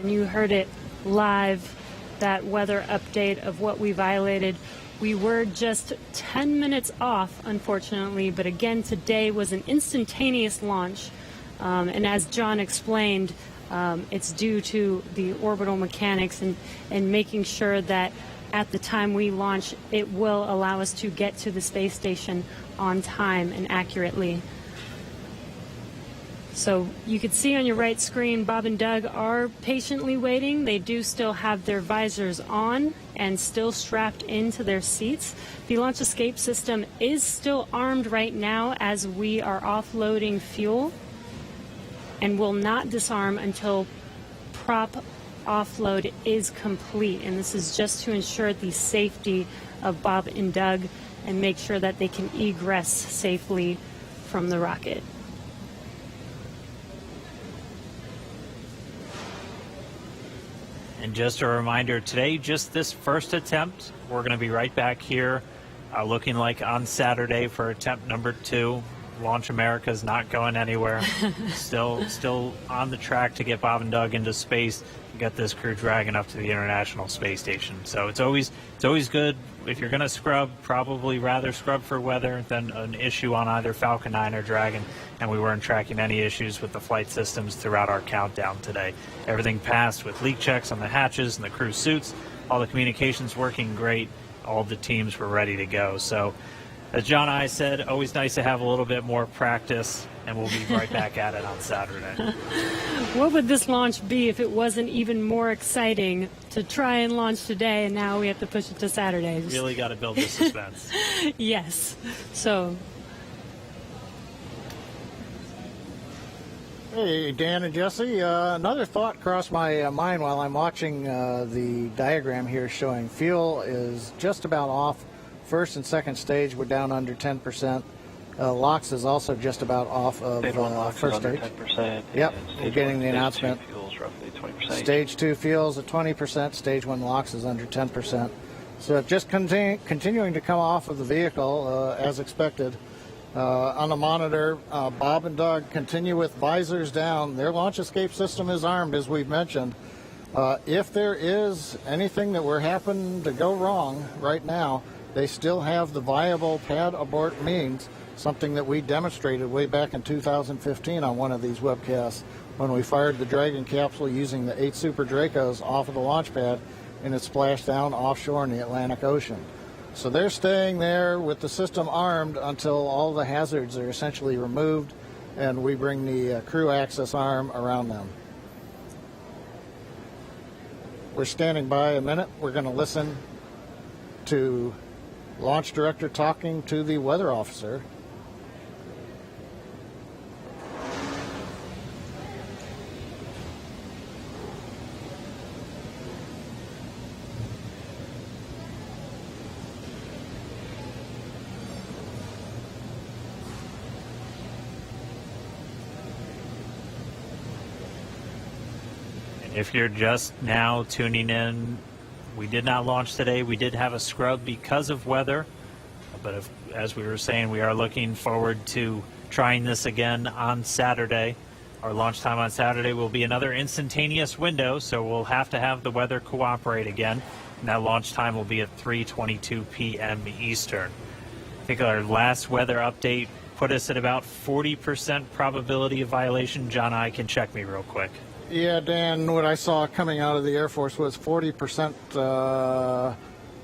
And you heard it live, that weather update of what we violated. We were just 10 minutes off, unfortunately, but again, today was an instantaneous launch. And as John explained, it's due to the orbital mechanics and making sure that at the time we launch, it will allow us to get to the space station on time and accurately. So you can see on your right screen, Bob and Doug are patiently waiting. They do still have their visors on and still strapped into their seats. The launch escape system is still armed right now as we are offloading fuel and will not disarm until prop offload is complete. And this is just to ensure the safety of Bob and Doug and make sure that they can egress safely from the rocket. And just a reminder, today, just this first attempt, we're going to be right back here looking like on Saturday for attempt number 2. Launch America is not going anywhere. Still on the track to get Bob and Doug into space and get this Crew Dragon up to the International Space Station. So it's always good. If you're going to scrub, probably rather scrub for weather than an issue on either Falcon 9 or Dragon. And we weren't tracking any issues with the flight systems throughout our countdown today. Everything passed with leak checks on the hatches and the crew suits. All the communications working great. All the teams were ready to go. So as John and I said, always nice to have a little bit more practice, and we'll be right back at it on Saturday. What would this launch be if it wasn't even more exciting to try and launch today, and now we have to push it to Saturday? Really got to build the suspense. Yes. So. Hey, Dan and Jesse. Another thought crossed my mind while I'm watching the diagram here showing fuel is just about off. First and second stage, we're down under 10%. LOX is also just about off of first stage. 10%. Yep, we're getting the announcement. Fuels roughly 20%. Stage 2 fuels at 20%. Stage 1 LOX is under 10%. So just continuing to come off of the vehicle as expected. On the monitor, Bob and Doug continue with visors down. Their launch escape system is armed, as we've mentioned. If there is anything that were happen to go wrong right now, they still have the viable pad abort means, something that we demonstrated way back in 2015 on one of these webcasts when we fired the Dragon capsule using the 8 Super Dracos off of the launch pad and it splashed down offshore in the Atlantic Ocean. So they're staying there with the system armed until all the hazards are essentially removed and we bring the crew access arm around them. We're standing by a minute. We're going to listen to Launch Director talking to the weather officer. If you're just now tuning in, we did not launch today. We did have a scrub because of weather, but as we were saying, we are looking forward to trying this again on Saturday. Our launch time on Saturday will be another instantaneous window, so we'll have to have the weather cooperate again, and that launch time will be at 3:22 p.m. Eastern. I think our last weather update put us at about 40% probability of violation. John and I can check me real quick. Yeah, Dan, what I saw coming out of the Air Force was 40%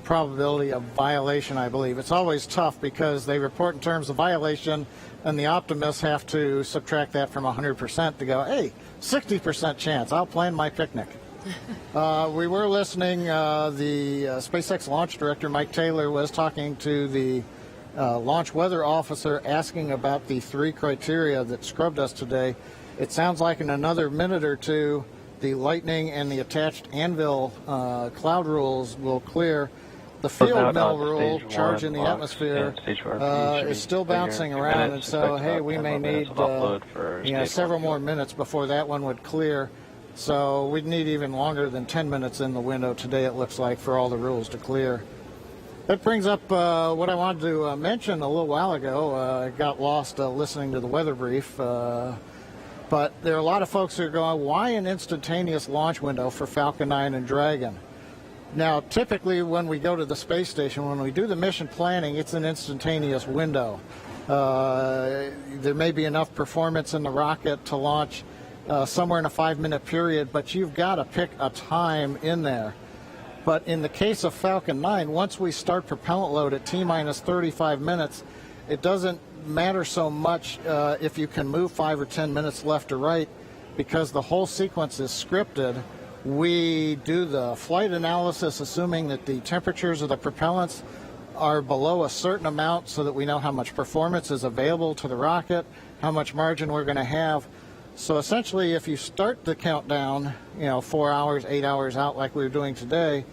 probability of violation, I believe. It's always tough because they report in terms of violation, and the optimists have to subtract that from 100% to go, hey, 60% chance, I'll plan my picnic. We were listening, the SpaceX launch director, Mike Taylor, was talking to the launch weather officer asking about the 3 criteria that scrubbed us today. It sounds like in another minute or two, the lightning and the attached anvil cloud rules will clear. The field mill rule, charge in the atmosphere, is still bouncing around, and so, hey, we may need several more minutes before that one would clear. So we'd need even longer than 10 minutes in the window today, it looks like, for all the rules to clear. That brings up what I wanted to mention a little while ago. I got lost listening to the weather brief. But there are a lot of folks who are going, why an instantaneous launch window for Falcon 9 and Dragon? Now, typically when we go to the space station, when we do the mission planning, it's an instantaneous window. There may be enough performance in the rocket to launch somewhere in a 5-minute period, but you've got to pick a time in there. But in the case of Falcon 9, once we start propellant load at T-minus 35 minutes, it doesn't matter so much if you can move 5 or 10 minutes left or right, because the whole sequence is scripted. We do the flight analysis assuming that the temperatures of the propellants are below a certain amount so that we know how much performance is available to the rocket, how much margin we're going to have. So essentially, if you start the countdown, 4 hours, 8 hours out like we were doing today,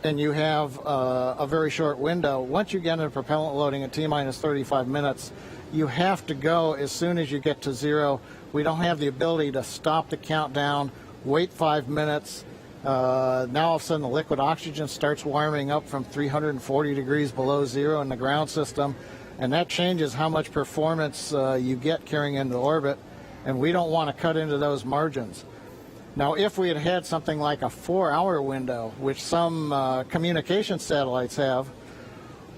and you have a very short window, once you get into propellant loading at T-minus 35 minutes, you have to go as soon as you get to zero. We don't have the ability to stop the countdown, wait 5 minutes. Now all of a sudden the liquid oxygen starts warming up from 340 degrees below zero in the ground system, and that changes how much performance you get carrying into orbit, and we don't want to cut into those margins. Now, if we had had something like a 4-hour window, which some communication satellites have,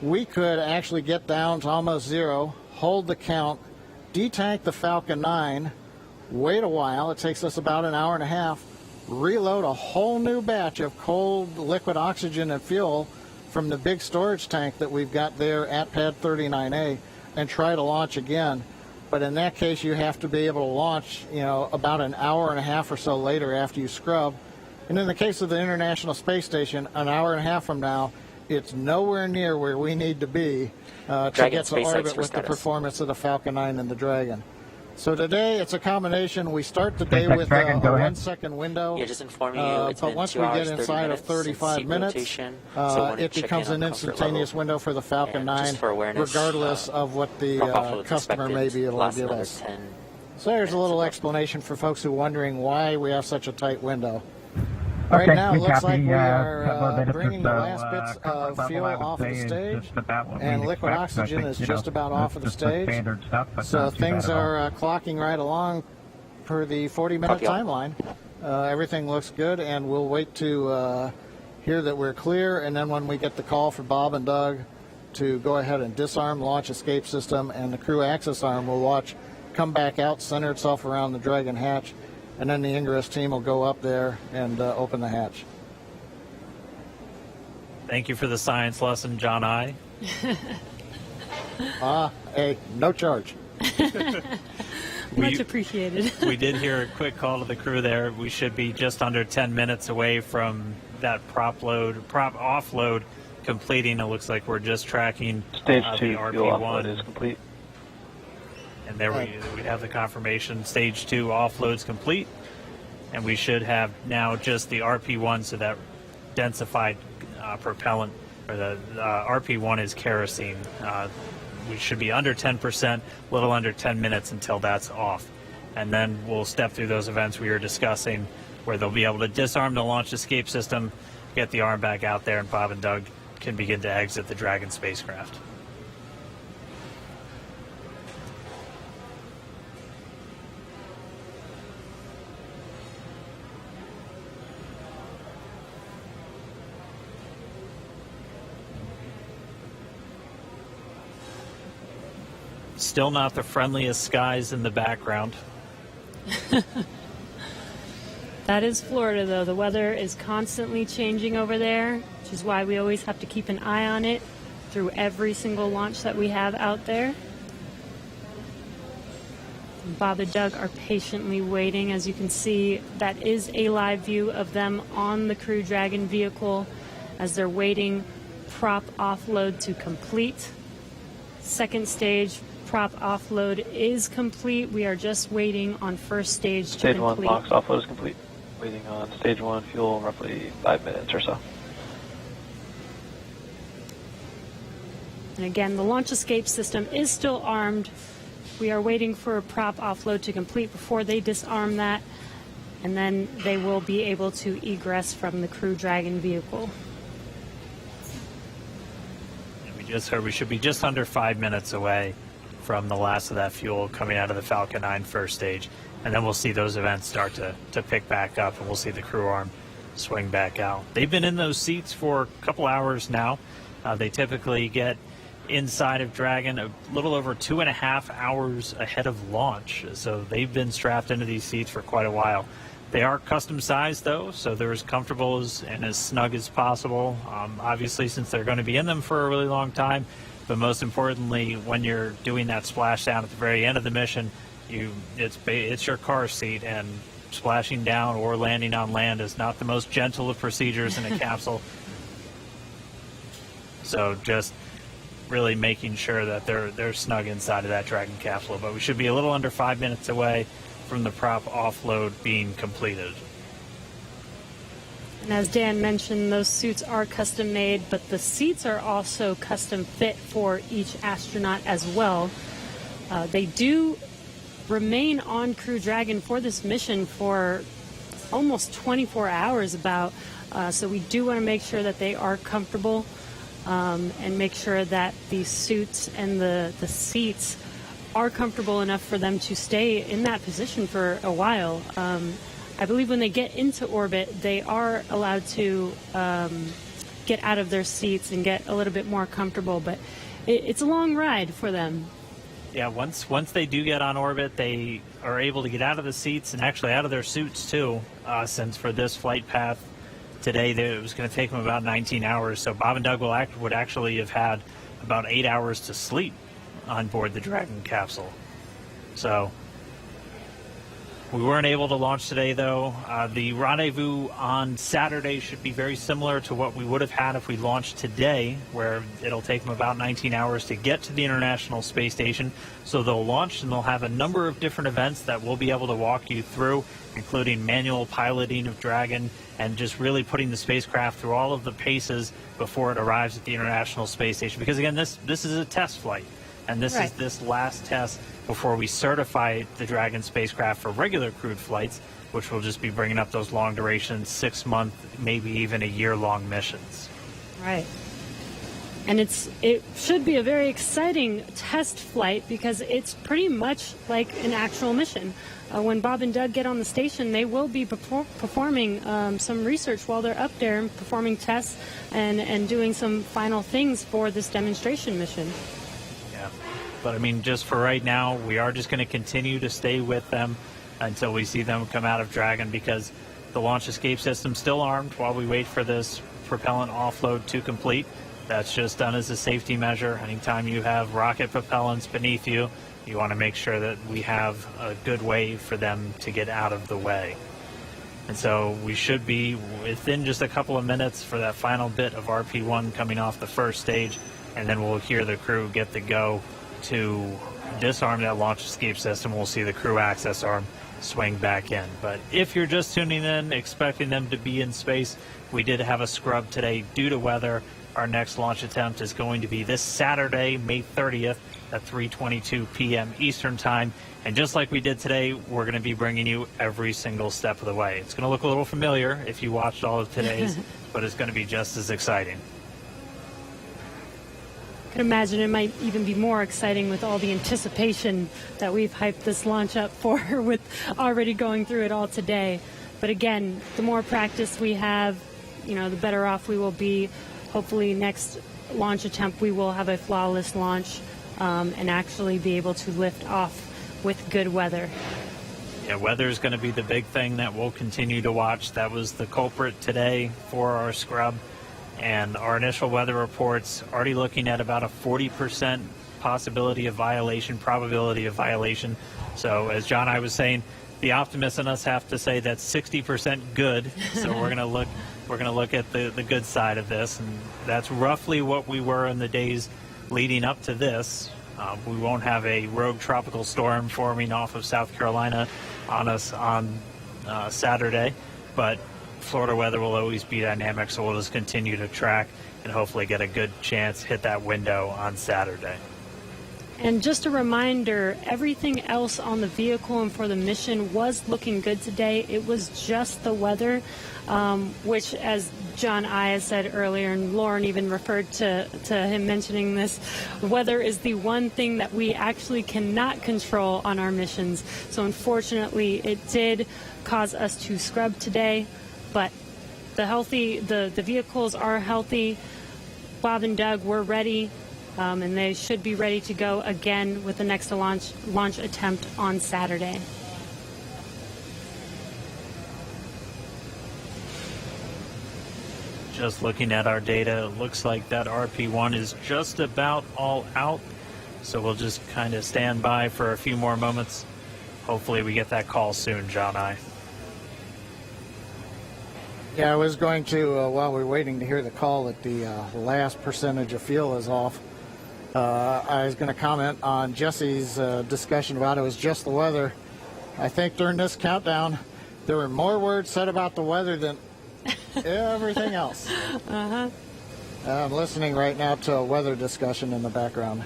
we could actually get down to almost zero, hold the count, detank the Falcon 9, wait a while, it takes us about an hour and a half, reload a whole new batch of cold liquid oxygen and fuel from the big storage tank that we've got there at Pad 39A, and try to launch again. But in that case, you have to be able to launch, about an hour and a half or so later after you scrub. And in the case of the International Space Station, an hour and a half from now, it's nowhere near where we need to be to get to orbit with the performance of the Falcon 9 and the Dragon. So today, it's a combination. We start the day with a 1-second window. Yeah, just inform you. But once we get inside of 35 minutes, it becomes an instantaneous window for the Falcon 9, regardless of what the customer may be able to give us. So there's a little explanation for folks who are wondering why we have such a tight window. Right now, it looks like we are bringing the last bits of fuel off of the stage, and liquid oxygen is just about off of the stage. So things are clocking right along per the 40-minute timeline. Everything looks good, and we'll wait to hear that we're clear, and then when we get the call for Bob and Doug to go ahead and disarm launch escape system, and the crew access arm will watch come back out, center itself around the Dragon hatch, and then the ingress team will go up there and open the hatch. Thank you for the science lesson, John I. Hey, no charge. Much appreciated. We did hear a quick call to the crew there. We should be just under 10 minutes away from that prop offload completing. It looks like we're just tracking Stage 2 the fuel RP1 offload is complete. And there we have the confirmation. Stage 2 offload's complete. And we should have now just the RP1, so that densified propellant, or the RP1 is kerosene. We should be under 10%, a little under 10 minutes until that's off. And then we'll step through those events we were discussing, where they'll be able to disarm the launch escape system, get the arm back out there, and Bob and Doug can begin to exit the Dragon spacecraft. Still not the friendliest skies in the background. That is Florida, though. The weather is constantly changing over there, which is why we always have to keep an eye on it through every single launch that we have out there. Bob and Doug are patiently waiting. As you can see, that is a live view of them on the Crew Dragon vehicle as they're waiting prop offload to complete. Second stage prop offload is complete. We are just waiting on first stage to complete. Stage 1 box offload is complete. Waiting on stage 1 fuel roughly 5 minutes or so. And again, the launch escape system is still armed. We are waiting for a prop offload to complete before they disarm that, and then they will be able to egress from the Crew Dragon vehicle. just heard we should be just under 5 minutes away from the last of that fuel coming out of the Falcon 9 first stage. And then we'll see those events start to pick back up, and we'll see the crew arm swing back out. They've been in those seats for a couple hours now. They typically get inside of Dragon a little over 2.5 hours ahead of launch. So they've been strapped into these seats for quite a while. They are custom sized though, so they're as comfortable and as snug as possible. Obviously, since they're going to be in them for a really long time, but most importantly, when you're doing that splashdown at the very end of the mission, it's your car seat, and splashing down or landing on land is not the most gentle of procedures in a capsule. So just really making sure that they're snug inside of that Dragon capsule. But we should be a little under 5 minutes away from the prop offload being completed. And as Dan mentioned, those suits are custom made, but the seats are also custom fit for each astronaut as well. They do remain on Crew Dragon for this mission for almost 24 hours so we do want to make sure that they are comfortable and make sure that the suits and the seats are comfortable enough for them to stay in that position for a while. I believe when they get into orbit, they are allowed to get out of their seats and get a little bit more comfortable, but it's a long ride for them. Yeah, once they do get on orbit, they are able to get out of the seats and actually out of their suits too, since for this flight path today, it was going to take them about 19 hours. So Bob and Doug would actually have had about 8 hours to sleep on board the Dragon capsule. So we weren't able to launch today, though. The rendezvous on Saturday should be very similar to what we would have had if we launched today, where it'll take them about 19 hours to get to the International Space Station. So they'll launch, and they'll have a number of different events that we'll be able to walk you through, including manual piloting of Dragon and just really putting the spacecraft through all of the paces before it arrives at the International Space Station. Because, again, this is a test flight. And this is this last test before we certify the Dragon spacecraft for regular crewed flights, which will just be bringing up those long duration, 6-month, maybe even a year-long missions. Right. And it should be a very exciting test flight because it's pretty much like an actual mission. When Bob and Doug get on the station, they will be performing some research while they're up there and performing tests and doing some final things for this demonstration mission. But, I mean, just for right now, we are just going to continue to stay with them until we see them come out of Dragon, because the launch escape system's still armed while we wait for this propellant offload to complete. That's just done as a safety measure. Anytime you have rocket propellants beneath you, you want to make sure that we have a good way for them to get out of the way. And so we should be within just a couple of minutes for that final bit of RP1 coming off the first stage, and then we'll hear the crew get the go to disarm that launch escape system. We'll see the crew access arm swing back in. But if you're just tuning in, expecting them to be in space, we did have a scrub today due to weather. Our next launch attempt is going to be this Saturday, May 30th at 3:22 p.m. Eastern Time. And just like we did today, we're going to be bringing you every single step of the way. It's going to look a little familiar if you watched all of today's, but it's going to be just as exciting. I can imagine it might even be more exciting with all the anticipation that we've hyped this launch up for, with already going through it all today. But again, the more practice we have, the better off we will be. Hopefully next launch attempt we will have a flawless launch and actually be able to lift off with good weather. Yeah, weather is going to be the big thing that we'll continue to watch. That was the culprit today for our scrub. And our initial weather reports already looking at about a 40% probability of violation. So as John and I was saying, the optimists in us have to say that's 60% good. So we're going to look at the good side of this, and that's roughly what we were in the days leading up to this. We won't have a rogue tropical storm forming off of South Carolina on us on Saturday, but Florida weather will always be dynamic, so we'll just continue to track and hopefully get a good chance hit that window on Saturday. And just a reminder, everything else on the vehicle and for the mission was looking good today. It was just the weather, which, as John I said earlier, and Lauren even referred to him mentioning this, weather is the one thing that we actually cannot control on our missions. So unfortunately, it did cause us to scrub today, but the vehicles are healthy. Bob and Doug were ready. And they should be ready to go again with the next launch attempt on Saturday. Just looking at our data, it looks like that RP1 is just about all out. So we'll just kind of stand by for a few more moments. Hopefully we get that call soon, John I. Yeah, I was going to, while we're waiting to hear the call that the last percentage of fuel is off, I was going to comment on Jesse's discussion about it was just the weather. I think during this countdown, there were more words said about the weather than everything else. Uh-huh. I'm listening right now to a weather discussion in the background.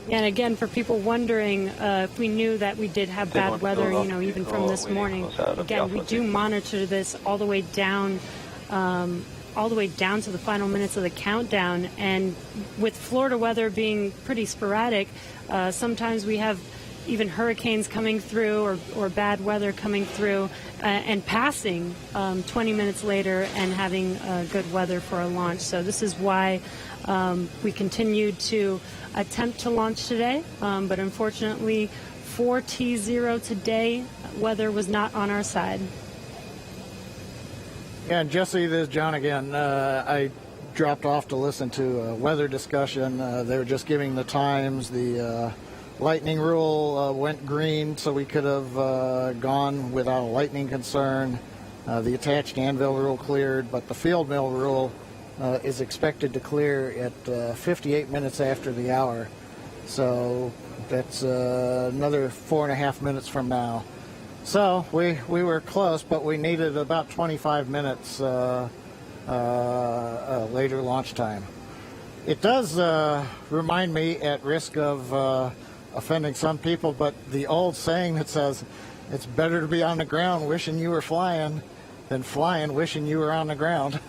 And again, for people wondering if we knew that we did have bad weather, even from this morning, again, we do monitor this all the way down to the final minutes of the countdown. And with Florida weather being pretty sporadic, sometimes we have even hurricanes coming through or bad weather coming through and passing 20 minutes later and having good weather for a launch. So this is why we continued to attempt to launch today, but unfortunately 4T0 today, weather was not on our side. Yeah, and Jesse, this is John again. I dropped off to listen to a weather discussion. They were just giving the times. The lightning rule went green, so we could have gone without a lightning concern. The attached anvil rule cleared, but the field mill rule is expected to clear at 58 minutes after the hour. So that's another 4.5 minutes from now. So we were close, but we needed about 25 minutes later launch time. It does remind me, at risk of offending some people, but the old saying that says it's better to be on the ground wishing you were flying than flying wishing you were on the ground.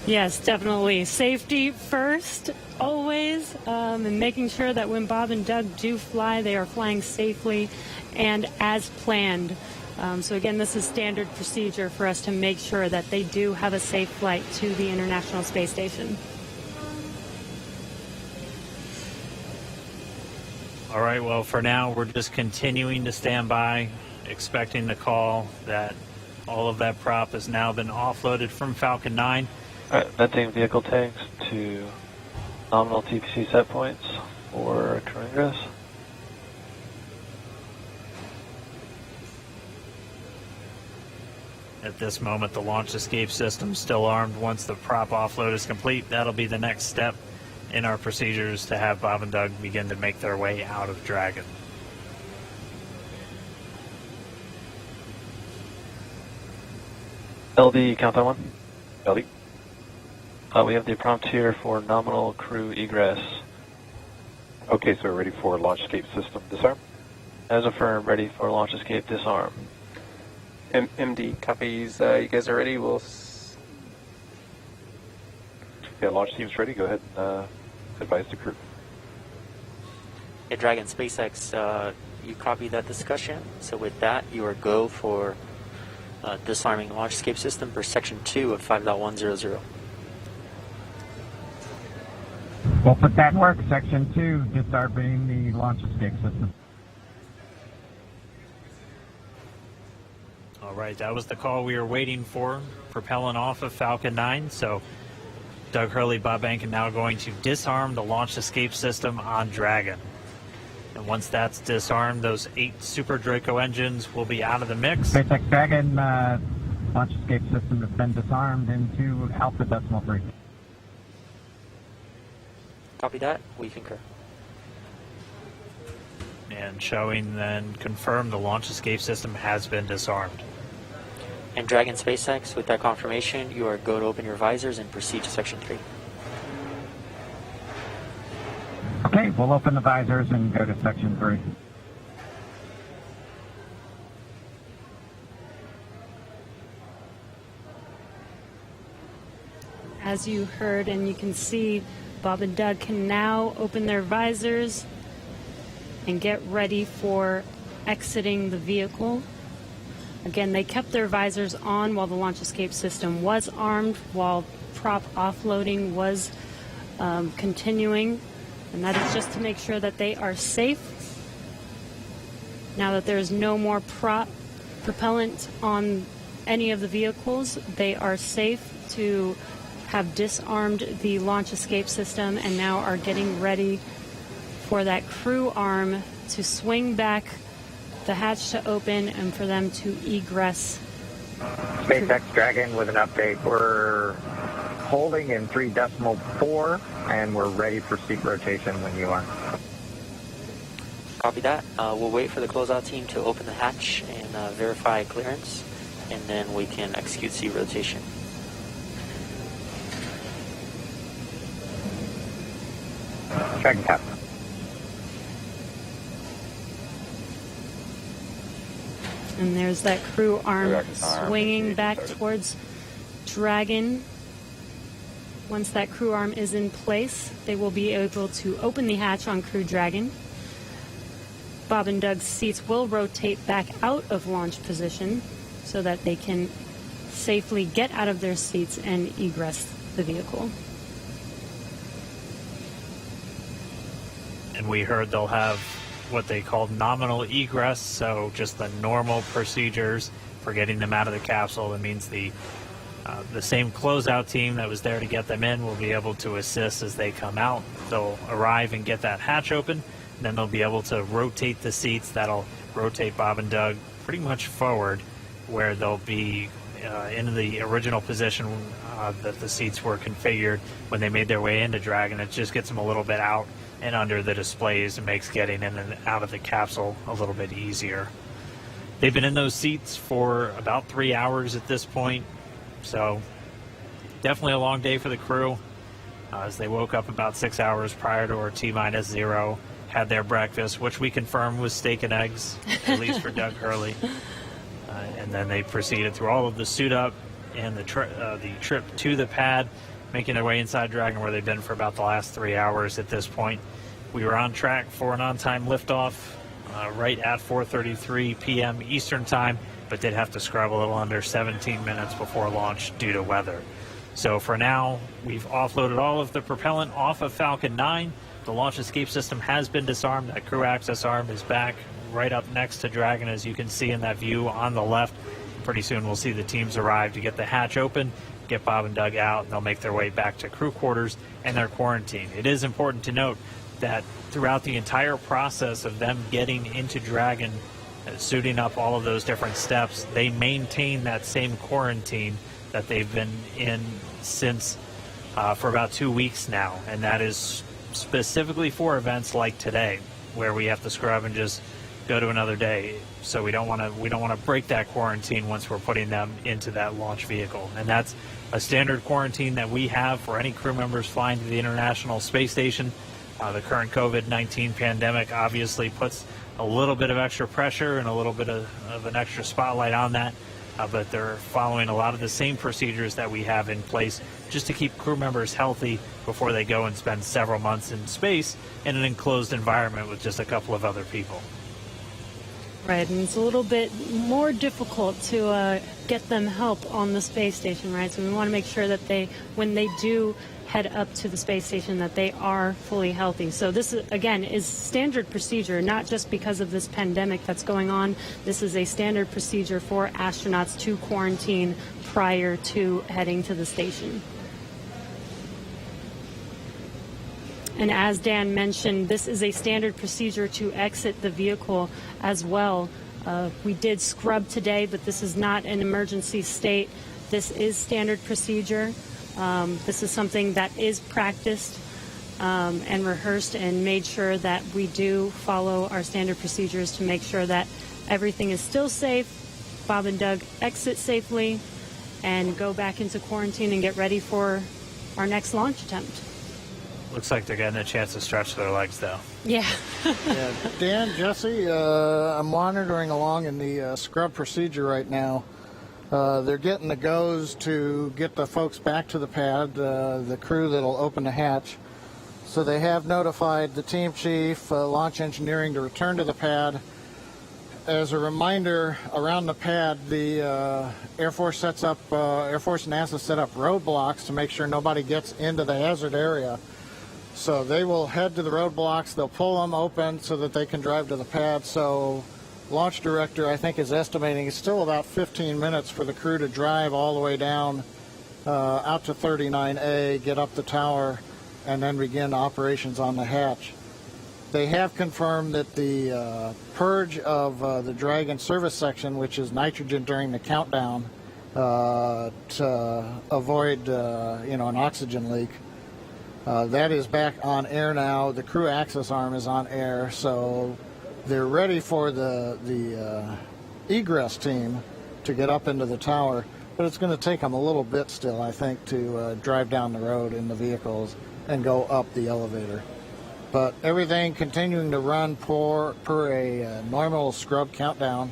Yes, definitely. Safety first, always, and making sure that when Bob and Doug do fly, they are flying safely and as planned. So again, this is standard procedure for us to make sure that they do have a safe flight to the International Space Station. All right, well, for now, we're just continuing to stand by, expecting the call that all of that prop has now been offloaded from Falcon 9. All right, venting vehicle tanks to nominal TPC set points for crew ingress. At this moment, the launch escape system still armed. Once the prop offload is complete, that'll be the next step in our procedures to have Bob and Doug begin to make their way out of Dragon. LD, countdown 1. LD. We have the prompt here for nominal crew egress. Okay, so we're ready for launch escape system disarm. As affirmed, ready for launch escape disarm. MD copies. You guys are ready? Yeah, launch team's ready. Go ahead and advise the crew. Hey, Dragon SpaceX, you copy that discussion. So with that, you are go for disarming launch escape system per section 2 of 5.100. We'll put that in work. Section 2, disarming the launch escape system. All right, that was the call we were waiting for, propelling off of Falcon 9. So Doug Hurley, Bob Behnken now going to disarm the launch escape system on Dragon. And once that's disarmed, those 8 Super Draco engines will be out of the mix. SpaceX Dragon launch escape system has been disarmed into Alpha Decimal 3. Copy that. We concur. And showing then confirm the launch escape system has been disarmed. And Dragon SpaceX, with that confirmation, you are go to open your visors and proceed to section 3. We'll open the visors and go to section 3. As you heard and you can see, Bob and Doug can now open their visors and get ready for exiting the vehicle. Again, they kept their visors on while the launch escape system was armed, while prop offloading was continuing, and that is just to make sure that they are safe. Now that there's no more propellant on any of the vehicles, they are safe to have disarmed the launch escape system and now are getting ready for that crew arm to swing back, the hatch to open, and for them to egress. SpaceX Dragon with an update. We're holding in 3.4 and we're ready for seat rotation when you are. Copy that. We'll wait for the closeout team to open the hatch and verify clearance, and then we can execute seat rotation. Dragon cap. And there's that crew arm swinging back towards Dragon. Once that crew arm is in place, they will be able to open the hatch on Crew Dragon. Bob and Doug's seats will rotate back out of launch position so that they can safely get out of their seats and egress the vehicle. And we heard they'll have what they call nominal egress, so just the normal procedures for getting them out of the capsule. That means the same closeout team that was there to get them in will be able to assist as they come out. They'll arrive and get that hatch open, and then they'll be able to rotate the seats. That'll rotate Bob and Doug pretty much forward, where they'll be in the original position that the seats were configured when they made their way into Dragon. It just gets them a little bit out and under the displays and makes getting in and out of the capsule a little bit easier. They've been in those seats for about 3 hours at this point, so definitely a long day for the crew. As they woke up about 6 hours prior to our T-0, had their breakfast, which we confirmed was steak and eggs, at least for Doug Hurley. And then they proceeded through all of the suit up and the trip to the pad, making their way inside Dragon, where they've been for about the last 3 hours at this point. We were on track for an on-time liftoff right at 4:33 p.m. Eastern Time, but did have to scrub a little under 17 minutes before launch due to weather. So for now, we've offloaded all of the propellant off of Falcon 9. The launch escape system has been disarmed. That crew access arm is back right up next to Dragon, as you can see in that view on the left. Pretty soon we'll see the teams arrive to get the hatch open, get Bob and Doug out, and they'll make their way back to crew quarters and their quarantine. It is important to note that throughout the entire process of them getting into Dragon, suiting up all of those different steps, they maintain that same quarantine that they've been in since for about 2 weeks now, and that is specifically for events like today, where we have to scrub and just go to another day. So we don't want to break that quarantine once we're putting them into that launch vehicle. And that's a standard quarantine that we have for any crew members flying to the International Space Station. The current COVID-19 pandemic obviously puts a little bit of extra pressure and a little bit of an extra spotlight on that, but they're following a lot of the same procedures that we have in place just to keep crew members healthy before they go and spend several months in space in an enclosed environment with just a couple of other people. Right, and it's a little bit more difficult to get them help on the space station, right? So we want to make sure that when they do head up to the space station, that they are fully healthy. So this, again, is standard procedure, not just because of this pandemic that's going on. This is a standard procedure for astronauts to quarantine prior to heading to the station. And as Dan mentioned, this is a standard procedure to exit the vehicle as well. We did scrub today, but this is not an emergency state. This is standard procedure. This is something that is practiced and rehearsed and made sure that we do follow our standard procedures to make sure that everything is still safe. Bob and Doug exit safely and go back into quarantine and get ready for our next launch attempt. Looks like they're getting a chance to stretch their legs, though. Yeah. Yeah, Dan, Jesse, I'm monitoring along in the scrub procedure right now. They're getting the goes to get the folks back to the pad, the crew that'll open the hatch. So they have notified the team chief, launch engineering, to return to the pad. As a reminder, around the pad, the Air Force and NASA set up roadblocks to make sure nobody gets into the hazard area. So they will head to the roadblocks, they'll pull them open so that they can drive to the pad. So launch director, I think, is estimating it's still about 15 minutes for the crew to drive all the way down out to 39A, get up the tower, and then begin operations on the hatch. They have confirmed that the purge of the Dragon service section, which is nitrogen during the countdown to avoid an oxygen leak, that is back on air now. The crew access arm is on air, so they're ready for the egress team to get up into the tower. But it's going to take them a little bit still, I think, to drive down the road in the vehicles and go up the elevator. But everything continuing to run per a normal scrub countdown,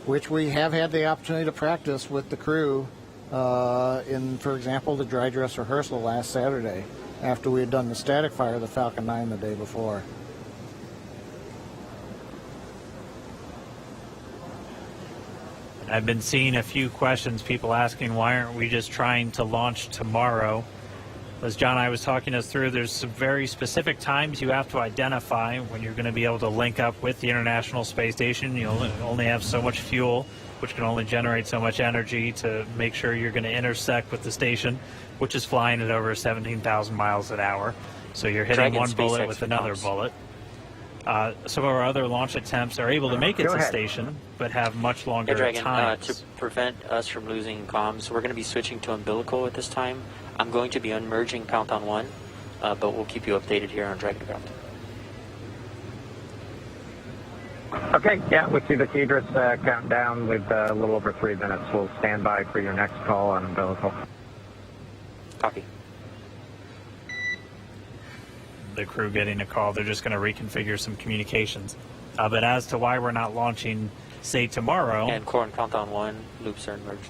which we have had the opportunity to practice with the crew in, for example, the dry dress rehearsal last Saturday after we had done the static fire of the Falcon 9 the day before. I've been seeing a few questions, people asking why aren't we just trying to launch tomorrow? As John and I was talking us through, there's some very specific times you have to identify when you're going to be able to link up with the International Space Station. You'll only have so much fuel, which can only generate so much energy to make sure you're going to intersect with the station, which is flying at over 17,000 miles an hour. So you're hitting Dragon one bullet SpaceX with another comms. bullet. Some of our other launch attempts are able to make it Go to ahead. station, but have much longer Hey, Dragon, times. to prevent us from losing comms, we're going to be switching to umbilical at this time. I'm going to be unmerging Countdown 1, but we'll keep you updated here on Dragon Ground. Okay, yeah, we see the Cedrus countdown with a little over 3 minutes. We'll stand by for your next call on umbilical. Copy. The crew getting a call, they're just going to reconfigure some communications. But as to why we're not launching, say, tomorrow... And core and Countdown 1 loops are merged.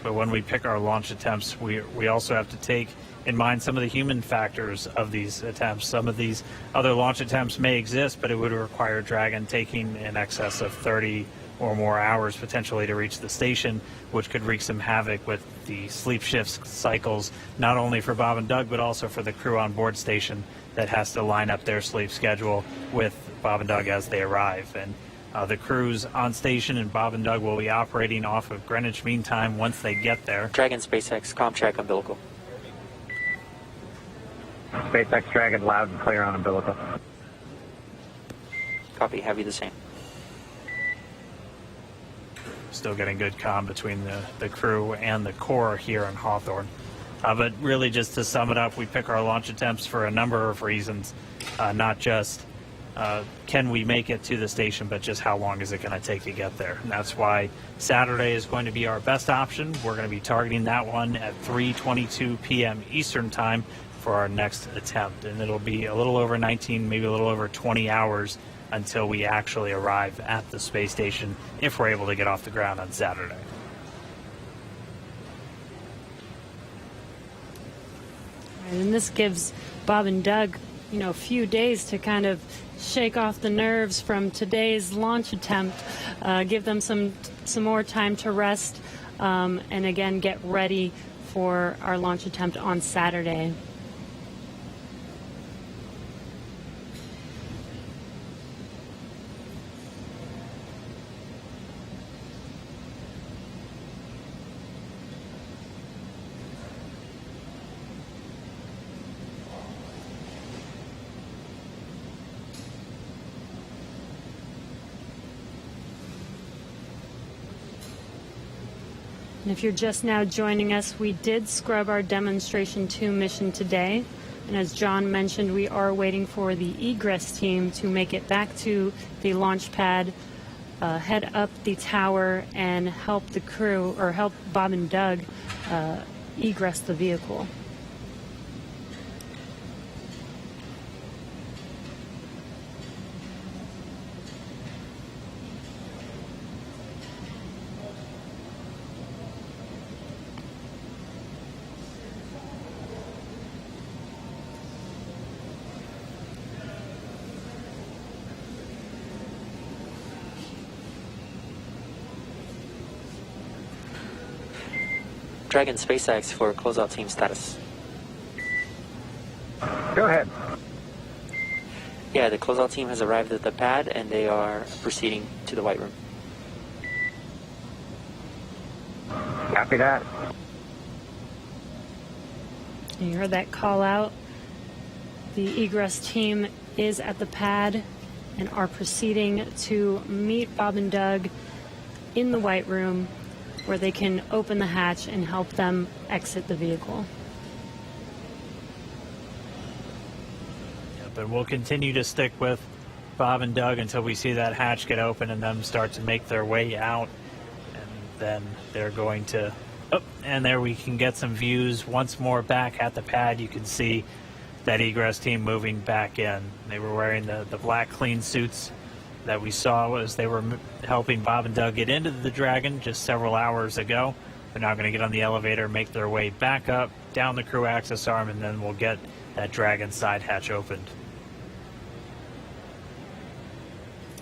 But when we pick our launch attempts, we also have to take in mind some of the human factors of these attempts. Some of these other launch attempts may exist, but it would require Dragon taking in excess of 30 or more hours potentially to reach the station, which could wreak some havoc with the sleep shift cycles, not only for Bob and Doug, but also for the crew on board station that has to line up their sleep schedule with Bob and Doug as they arrive. And the crews on station and Bob and Doug will be operating off of Greenwich Mean Time once they get there. Dragon SpaceX, comm check umbilical. SpaceX Dragon loud and clear on umbilical. Copy, have you the same. Still getting good comm between the crew and the core here in Hawthorne. But really, just to sum it up, we pick our launch attempts for a number of reasons, not just can we make it to the station, but just how long is it going to take to get there. And that's why Saturday is going to be our best option. We're going to be targeting that one at 3:22 p.m. Eastern Time for our next attempt. And it'll be a little over 19, maybe a little over 20 hours until we actually arrive at the space station, if we're able to get off the ground on Saturday. And this gives Bob and Doug, a few days to kind of shake off the nerves from today's launch attempt, give them some more time to rest, and again, get ready for our launch attempt on Saturday. And if you're just now joining us, we did scrub our Demonstration 2 mission today. And as John mentioned, we are waiting for the egress team to make it back to the launch pad head up the tower and help the crew, or help Bob and Doug egress the vehicle. Dragon SpaceX for closeout team status. Go ahead. Yeah, the closeout team has arrived at the pad and they are proceeding to the White Room. Copy that. You heard that call out. The egress team is at the pad and are proceeding to meet Bob and Doug in the White Room, where they can open the hatch and help them exit the vehicle. But we'll continue to stick with Bob and Doug until we see that hatch get open and them start to make their way out. And then they're going to, and there we can get some views once more back at the pad. You can see that egress team moving back in. They were wearing the black clean suits that we saw as they were helping Bob and Doug get into the Dragon just several hours ago. They're now going to get on the elevator, make their way back up, down the crew access arm, and then we'll get that Dragon side hatch opened.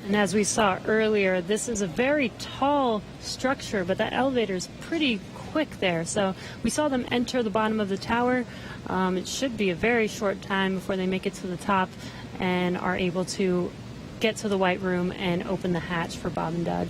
And as we saw earlier, this is a very tall structure, but that elevator is pretty quick there. So we saw them enter the bottom of the tower. It should be a very short time before they make it to the top and are able to get to the White Room and open the hatch for Bob and Doug.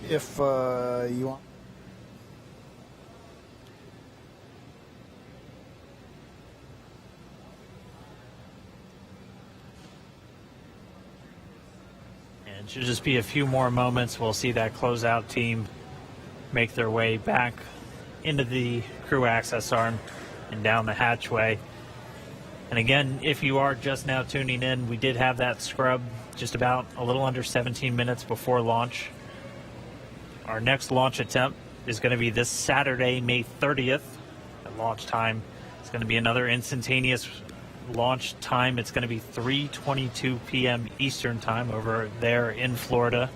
If you want. And it should just be a few more moments. We'll see that closeout team make their way back into the crew access arm and down the hatchway. And again, if you are just now tuning in, we did have that scrub just about a little under 17 minutes before launch. Our next launch attempt is going to be this Saturday, May 30th. At launch time, it's going to be another instantaneous launch time. It's going to be 3:22 p.m. Eastern time over there in Florida.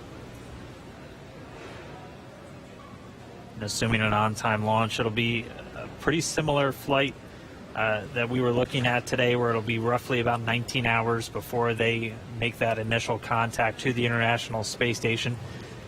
And assuming an on-time launch, it'll be a pretty similar flight that we were looking at today, where it'll be roughly about 19 hours before they make that initial contact to the International Space Station.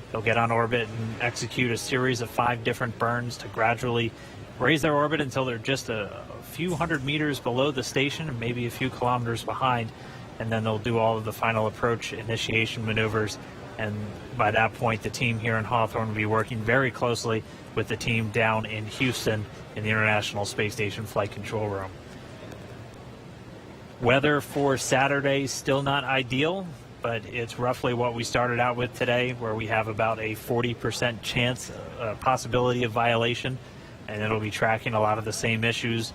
They'll get on orbit and execute a series of 5 different burns to gradually raise their orbit until they're just a few hundred meters below the station and maybe a few kilometers behind. And then they'll do all of the final approach initiation maneuvers. And by that point, the team here in Hawthorne will be working very closely with the team down in Houston in the International Space Station Flight Control Room. Weather for Saturday, still not ideal, but it's roughly what we started out with today, where we have about a 40% chance, possibility of violation, and it'll be tracking a lot of the same issues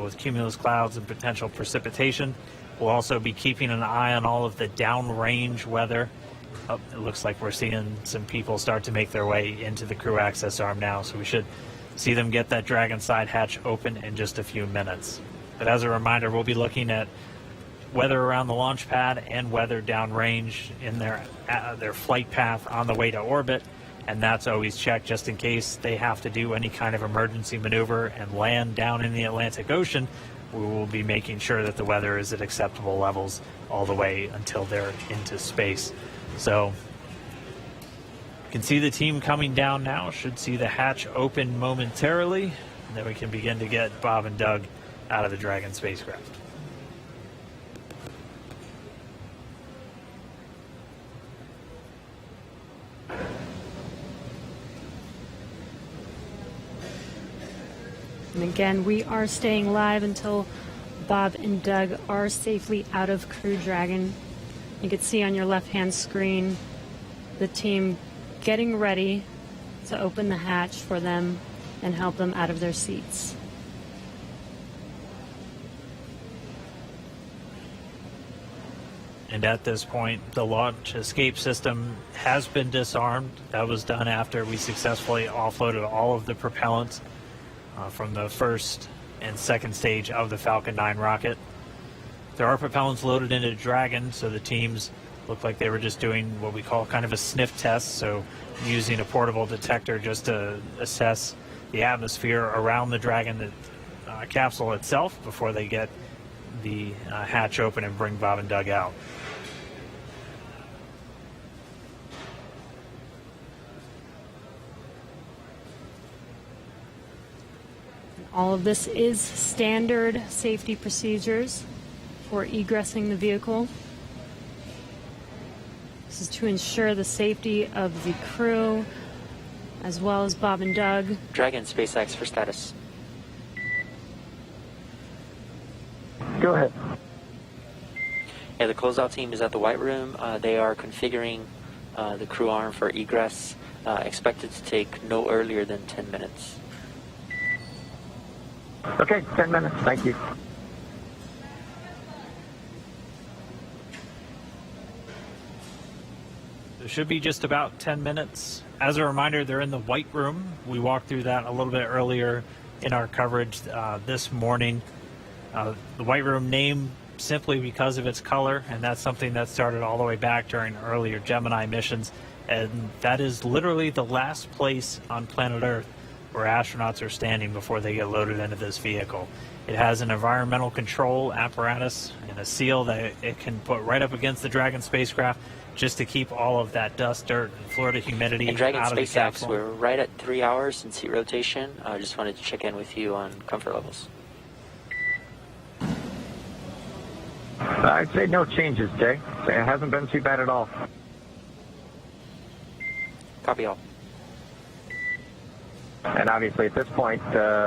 with cumulus clouds and potential precipitation. We'll also be keeping an eye on all of the downrange weather. It looks like we're seeing some people start to make their way into the crew access arm now, so we should see them get that Dragon side hatch open in just a few minutes. But as a reminder, we'll be looking at weather around the launch pad and weather downrange in their flight path on the way to orbit, and that's always checked just in case they have to do any kind of emergency maneuver and land down in the Atlantic Ocean. We will be making sure that the weather is at acceptable levels all the way until they're into space. So you can see the team coming down now. Should see the hatch open momentarily, and then we can begin to get Bob and Doug out of the Dragon spacecraft. And again, we are staying live until Bob and Doug are safely out of Crew Dragon. You can see on your left-hand screen the team getting ready to open the hatch for them and help them out of their seats. And at this point, the launch escape system has been disarmed. That was done after we successfully offloaded all of the propellants from the first and second stage of the Falcon 9 rocket. There are propellants loaded into Dragon, so the teams look like they were just doing what we call kind of a sniff test, so using a portable detector just to assess the atmosphere around the Dragon capsule itself before they get the hatch open and bring Bob and Doug out. All of this is standard safety procedures for egressing the vehicle. This is to ensure the safety of the crew as well as Bob and Doug. Dragon SpaceX for status. Go ahead. Yeah, the closeout team is at the White Room. They are configuring the crew arm for egress, expected to take no earlier than 10 minutes. Okay, 10 minutes. Thank you. It should be just about 10 minutes. As a reminder, they're in the White Room. We walked through that a little bit earlier in our coverage this morning. The White Room name simply because of its color, and that's something that started all the way back during earlier Gemini missions. And that is literally the last place on planet Earth where astronauts are standing before they get loaded into this vehicle. It has an environmental control apparatus and a seal that it can put right up against the Dragon spacecraft just to keep all of that dust, dirt, and Florida humidity And Dragon out of the SpaceX, capsule. we're right at 3 hours in seat rotation. I just wanted to check in with you on comfort levels. I'd say no changes, Jay. It hasn't been too bad at all. Copy all. And obviously at this point,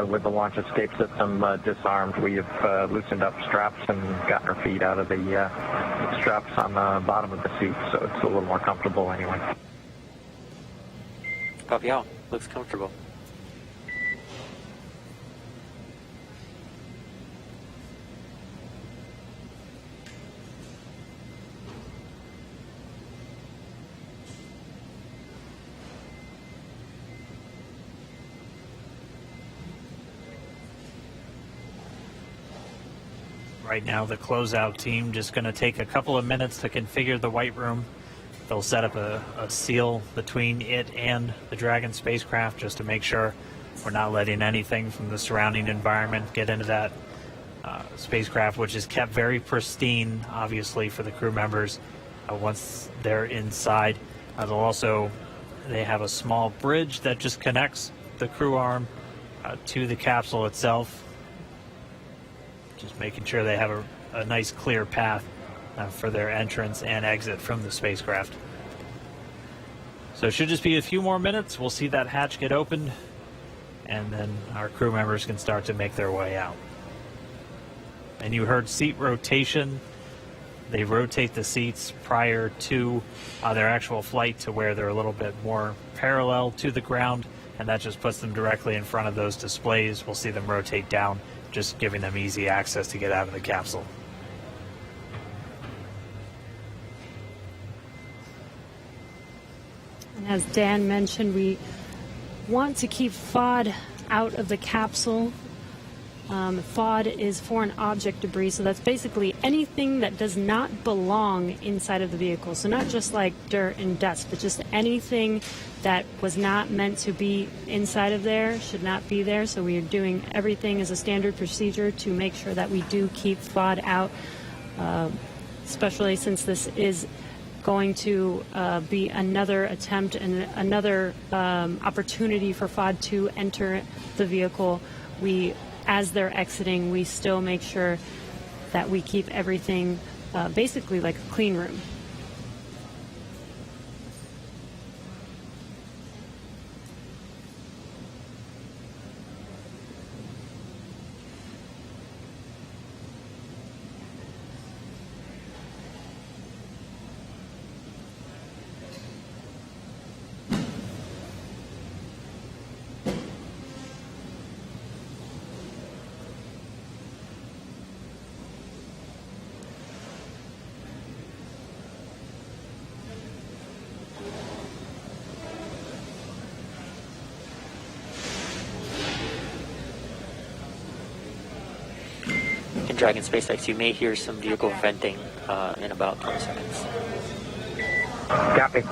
with the launch escape system disarmed, we have loosened up straps and gotten our feet out of the straps on the bottom of the seat, so it's a little more comfortable anyway. Copy all. Looks comfortable. Right now, the closeout team just going to take a couple of minutes to configure the White Room. They'll set up a seal between it and the Dragon spacecraft just to make sure we're not letting anything from the surrounding environment get into that spacecraft, which is kept very pristine, obviously, for the crew members once they're inside. They have a small bridge that just connects the crew arm to the capsule itself. Just making sure they have a nice clear path for their entrance and exit from the spacecraft. So it should just be a few more minutes. We'll see that hatch get opened, and then our crew members can start to make their way out. And you heard seat rotation. They rotate the seats prior to their actual flight to where they're a little bit more parallel to the ground, and that just puts them directly in front of those displays. We'll see them rotate down, just giving them easy access to get out of the capsule. And as Dan mentioned, we want to keep FOD out of the capsule. FOD is foreign object debris, so that's basically anything that does not belong inside of the vehicle. So not just like dirt and dust, but just anything that was not meant to be inside of there should not be there. So we are doing everything as a standard procedure to make sure that we do keep FOD out, especially since this is going to be another attempt and another opportunity for FOD to enter the vehicle. As they're exiting, we still make sure that we keep everything basically like a clean room. Dragon SpaceX, you may hear some vehicle venting in about 20 seconds. Copy.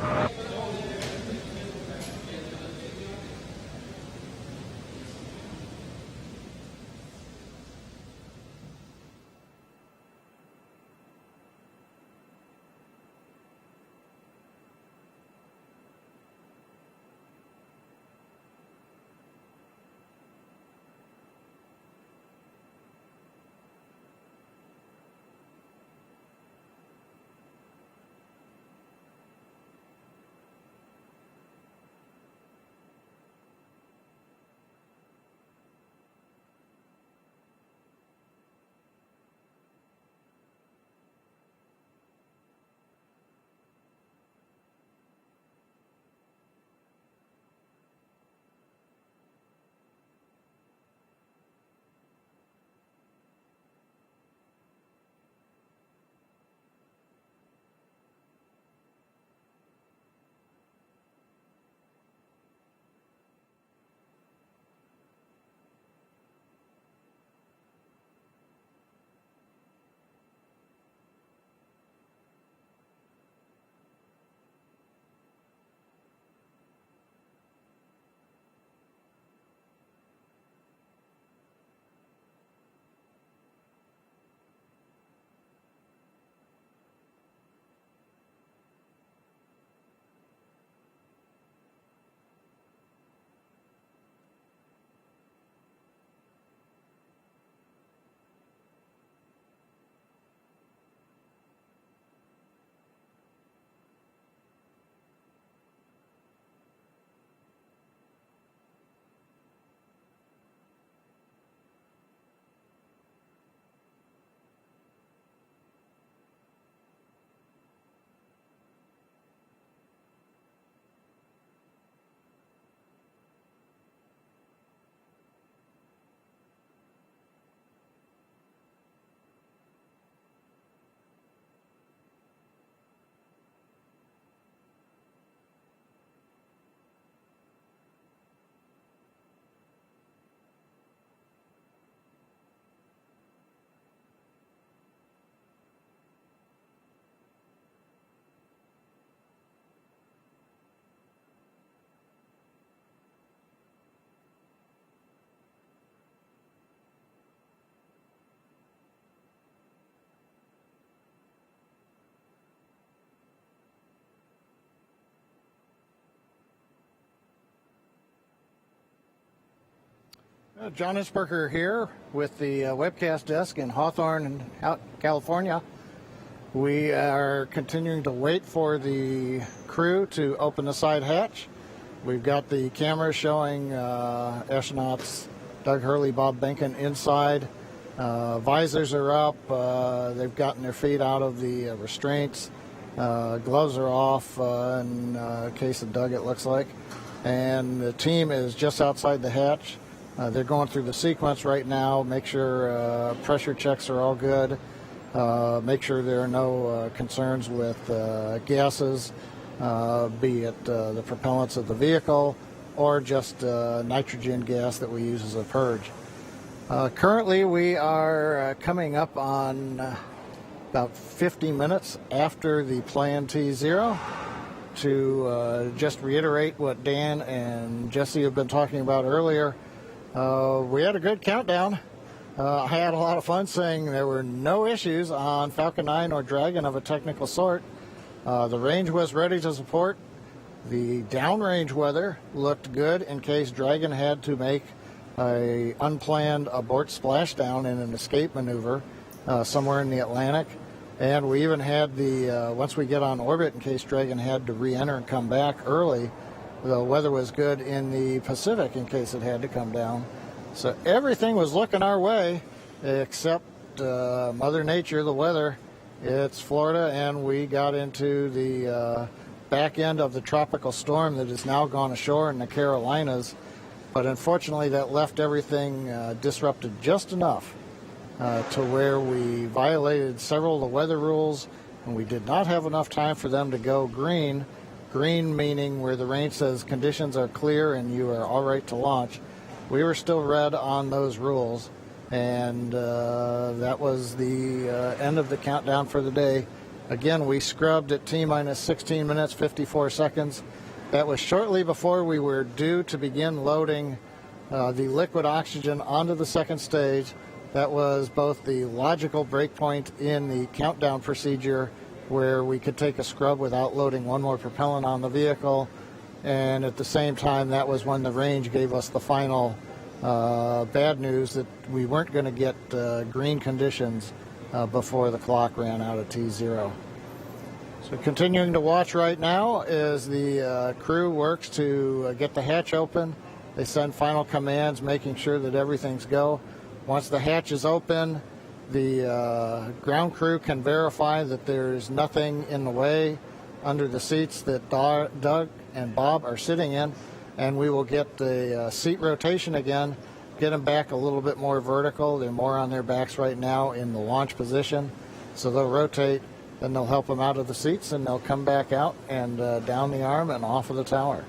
John Isberger here with the webcast desk in Hawthorne, California. We are continuing to wait for the crew to open the side hatch. We've got the camera showing astronauts Doug Hurley, Bob Behnken inside. Visors are up. They've gotten their feet out of the restraints. Gloves are off in case of Doug, it looks like. And the team is just outside the hatch. They're going through the sequence right now, make sure pressure checks are all good, make sure there are no concerns with gases, be it the propellants of the vehicle or just nitrogen gas that we use as a purge. Currently, we are coming up on about 50 minutes after the Plan T0. To just reiterate what Dan and Jesse have been talking about earlier, we had a good countdown. I had a lot of fun saying there were no issues on Falcon 9 or Dragon of a technical sort. The range was ready to support. The downrange weather looked good in case Dragon had to make a unplanned abort splashdown in an escape maneuver somewhere in the Atlantic. And we even had the, once we get on orbit, in case Dragon had to re-enter and come back early, the weather was good in the Pacific in case it had to come down. So everything was looking our way except Mother Nature, the weather. It's Florida, and we got into the back end of the tropical storm that has now gone ashore in the Carolinas. But unfortunately, that left everything disrupted just enough to where we violated several of the weather rules, and we did not have enough time for them to go green. Green meaning where the range says conditions are clear and you are all right to launch. We were still red on those rules. And that was the end of the countdown for the day. Again, we scrubbed at T-minus 16 minutes, 54 seconds. That was shortly before we were due to begin loading the liquid oxygen onto the second stage. That was both the logical breakpoint in the countdown procedure where we could take a scrub without loading one more propellant on the vehicle. And at the same time, that was when the range gave us the final bad news that we weren't going to get green conditions before the clock ran out at T0. So continuing to watch right now as the crew works to get the hatch open. They send final commands, making sure that everything's go. Once the hatch is open, the ground crew can verify that there's nothing in the way under the seats that Doug and Bob are sitting in, and we will get the seat rotation again, get them back a little bit more vertical. They're more on their backs right now in the launch position, so they'll rotate. Then they'll help them out of the seats, and they'll come back out and down the arm and off of the tower.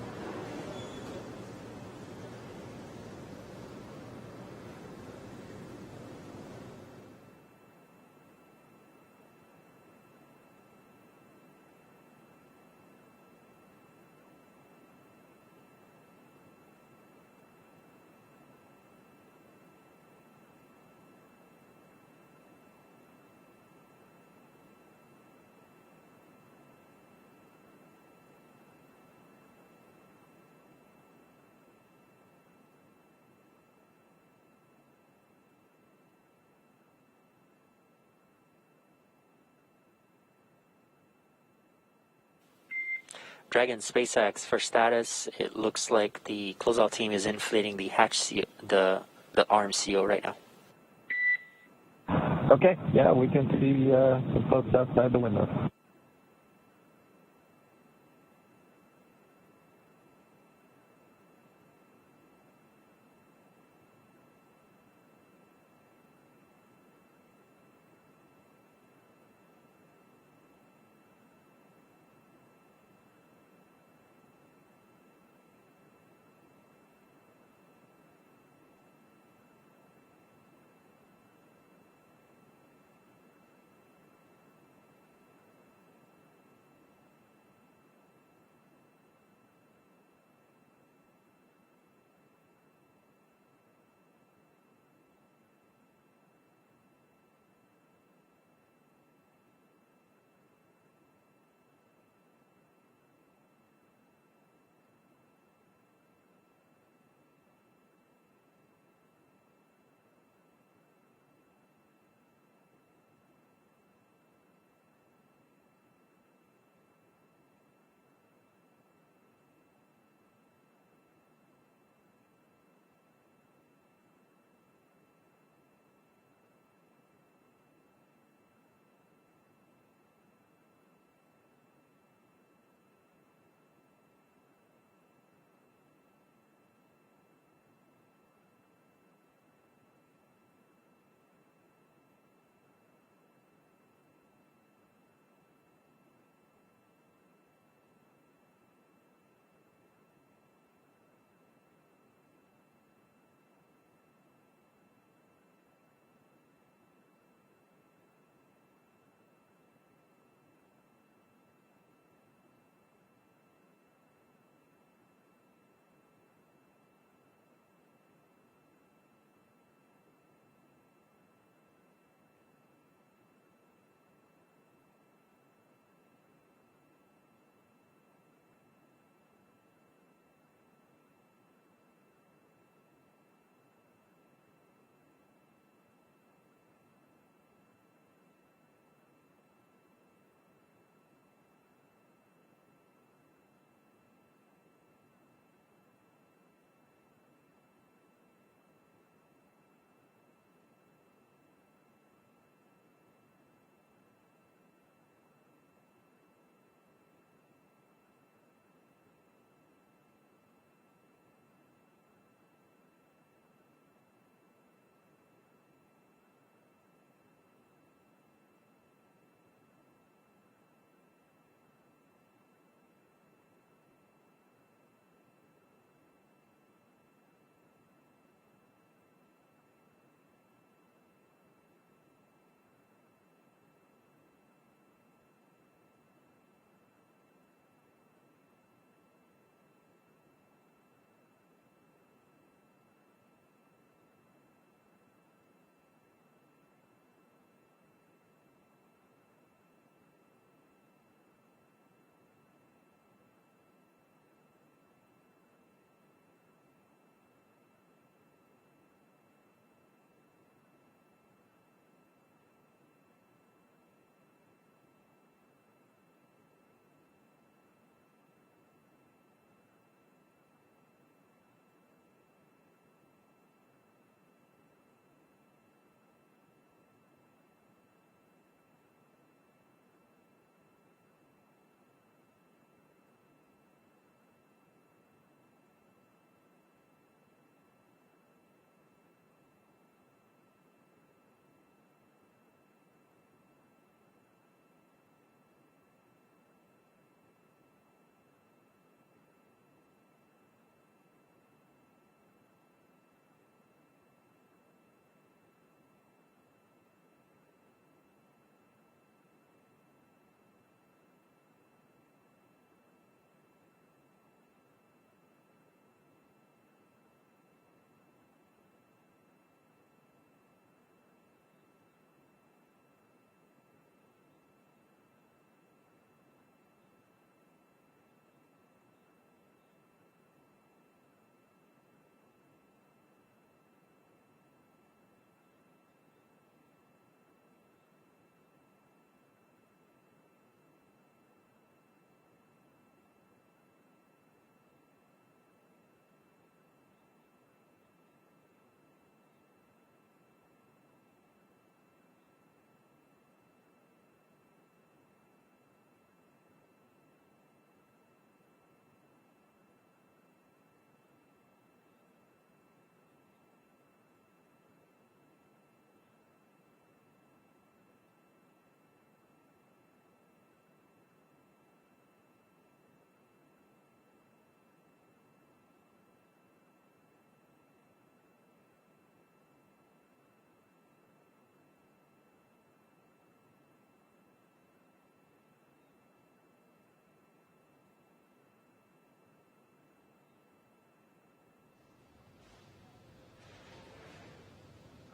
Dragon SpaceX, for status, it looks like the closeout team is inflating the hatch seal, the arm seal right now. Okay, yeah, we can see some folks outside the window.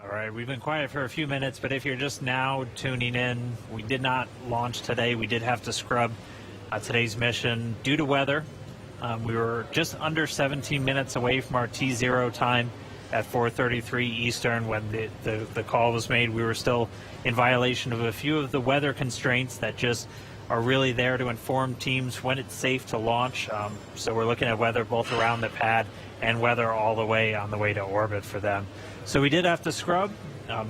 All right, we've been quiet for a few minutes, but if you're just now tuning in, we did not launch today. We did have to scrub today's mission due to weather. We were just under 17 minutes away from our T0 time at 4:33 Eastern when the call was made. We were still in violation of a few of the weather constraints that just are really there to inform teams when it's safe to launch. So we're looking at weather both around the pad and weather all the way on the way to orbit for them. So we did have to scrub.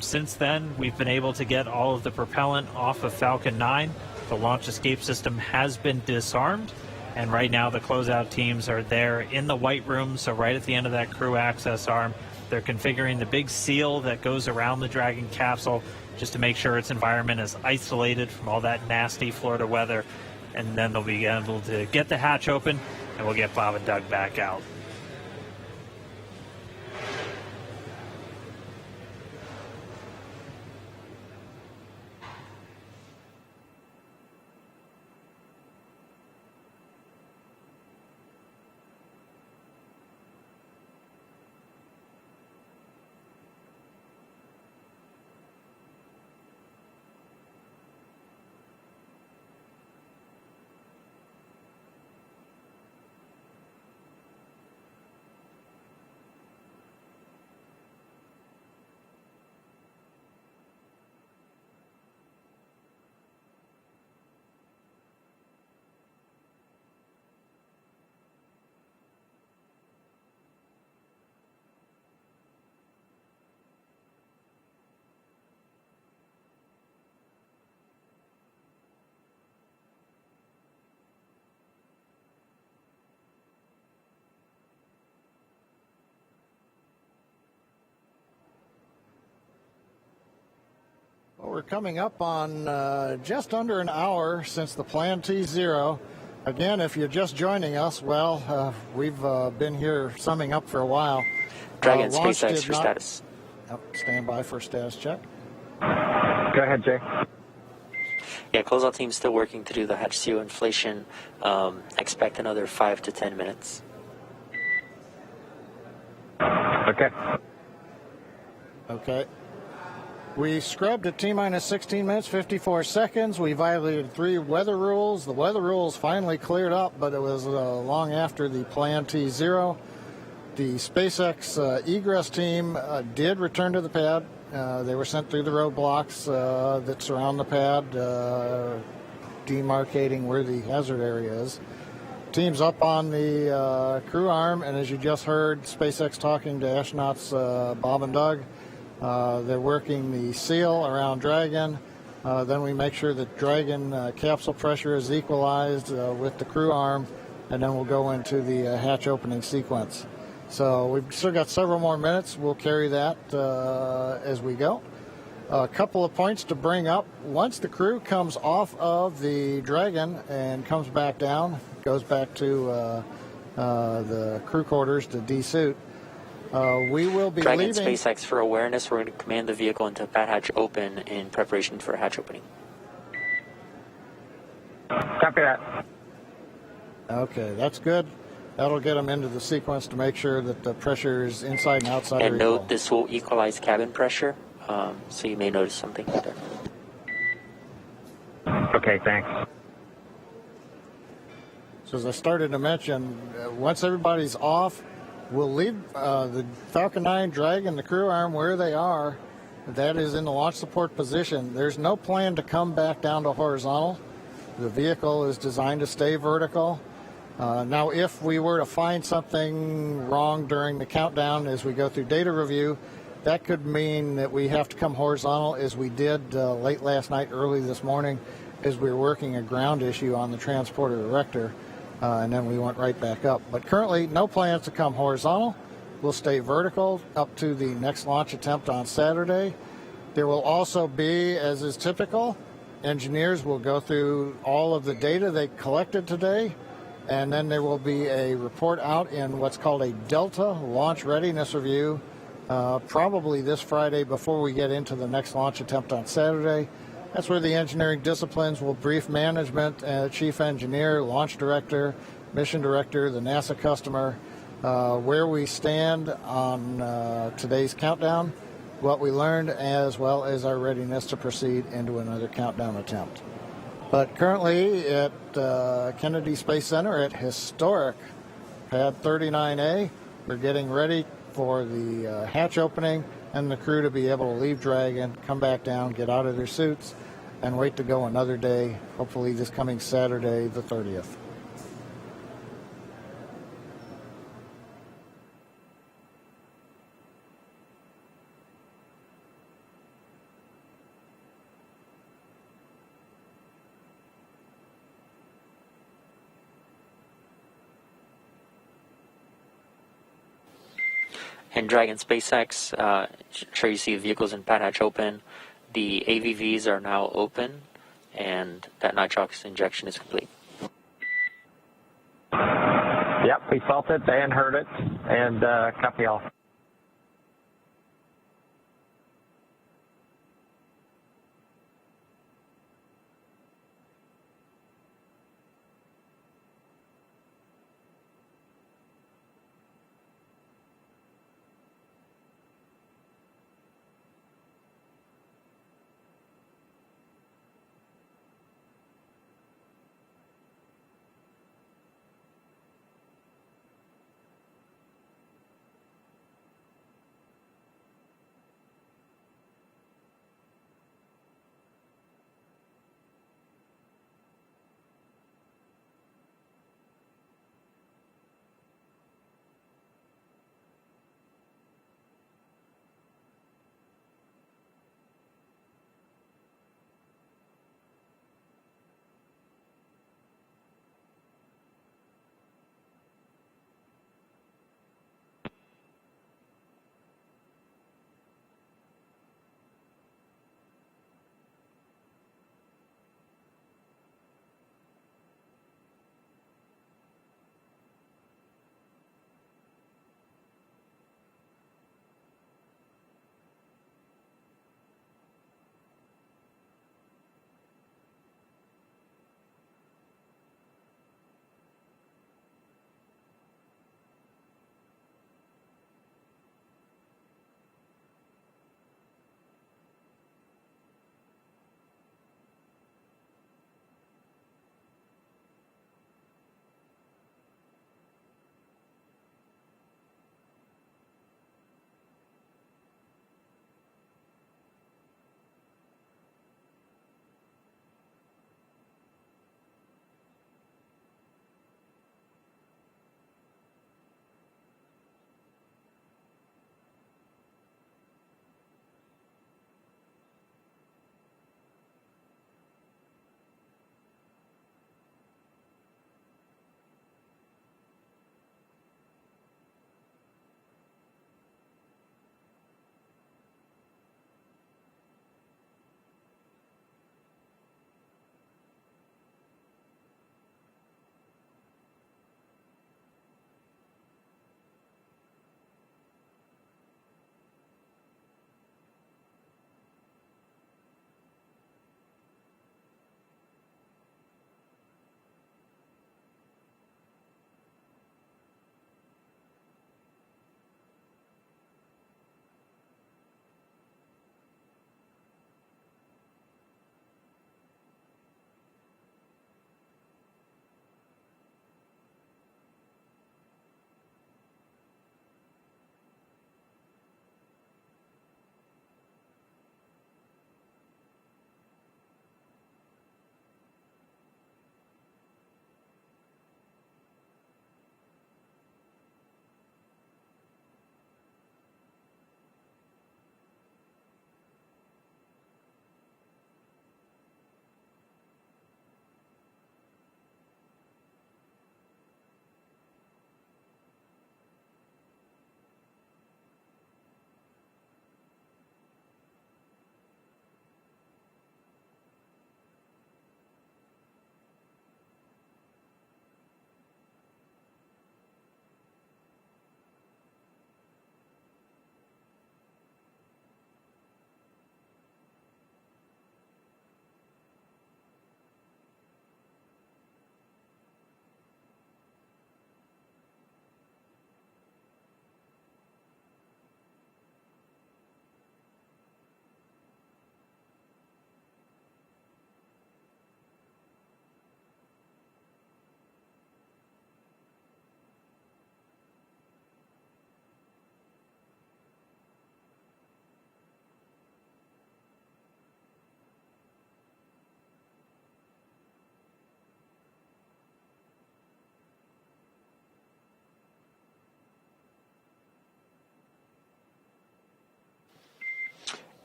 Since then, we've been able to get all of the propellant off of Falcon 9. The launch escape system has been disarmed. And right now, the closeout teams are there in the white room, so right at the end of that crew access arm. They're configuring the big seal that goes around the Dragon capsule just to make sure its environment is isolated from all that nasty Florida weather. And then they'll be able to get the hatch open, and we'll get Bob and Doug back out. Well, we're coming up on just under an hour since the planned T0. Again, if you're just joining us, well, we've been here summing up for a while. Dragon SpaceX for status. Stand by for status check. Go ahead, Jay. Yeah, closeout team's still working to do the hatch seal inflation. Expect another 5 to 10 minutes. Okay. Okay. We scrubbed at T-minus 16 minutes, 54 seconds. We violated 3 weather rules. The weather rules finally cleared up, but it was long after the planned T0. The SpaceX egress team did return to the pad. They were sent through the roadblocks that surround the pad, demarcating where the hazard area is. Team's up on the crew arm, and as you just heard, SpaceX talking to astronauts Bob and Doug. They're working the seal around Dragon. Then we make sure that Dragon capsule pressure is equalized with the crew arm, and then we'll go into the hatch opening sequence. So we've still got several more minutes. We'll carry that as we go. A couple of points to bring up. Once the crew comes off of the Dragon and comes back down, goes back to the crew quarters to desuit, we will be Dragon leaving. SpaceX for awareness. We're going to command the vehicle into pad hatch open in preparation for hatch opening. Copy that. Okay, that's good. That'll get them into the sequence to make sure that the pressure is inside and outside. And note this will equalize cabin pressure, so you may notice something there. Okay, thanks. So as I started to mention, once everybody's off, we'll leave the Falcon 9 Dragon, the crew arm, where they are. That is in the launch support position. There's no plan to come back down to horizontal. The vehicle is designed to stay vertical. Now, if we were to find something wrong during the countdown as we go through data review, that could mean that we have to come horizontal, as we did late last night, early this morning, as we were working a ground issue on the transporter erector, and then we went right back up. But currently, no plans to come horizontal. We'll stay vertical up to the next launch attempt on Saturday. There will also be, as is typical, engineers will go through all of the data they collected today, and then there will be a report out in what's called a Delta Launch Readiness Review, probably this Friday before we get into the next launch attempt on Saturday. That's where the engineering disciplines will brief management, chief engineer, launch director, mission director, the NASA customer, where we stand on today's countdown, what we learned as well as our readiness to proceed into another countdown attempt. But currently at Kennedy Space Center at historic Pad 39A, we're getting ready for the hatch opening and the crew to be able to leave Dragon, come back down, get out of their suits, and wait to go another day, hopefully this coming Saturday, the 30th. And Dragon SpaceX, sure you see vehicles in pad hatch open. The AVVs are now open, and that nitrox injection is complete. Yep, we felt it and heard it, and copy all.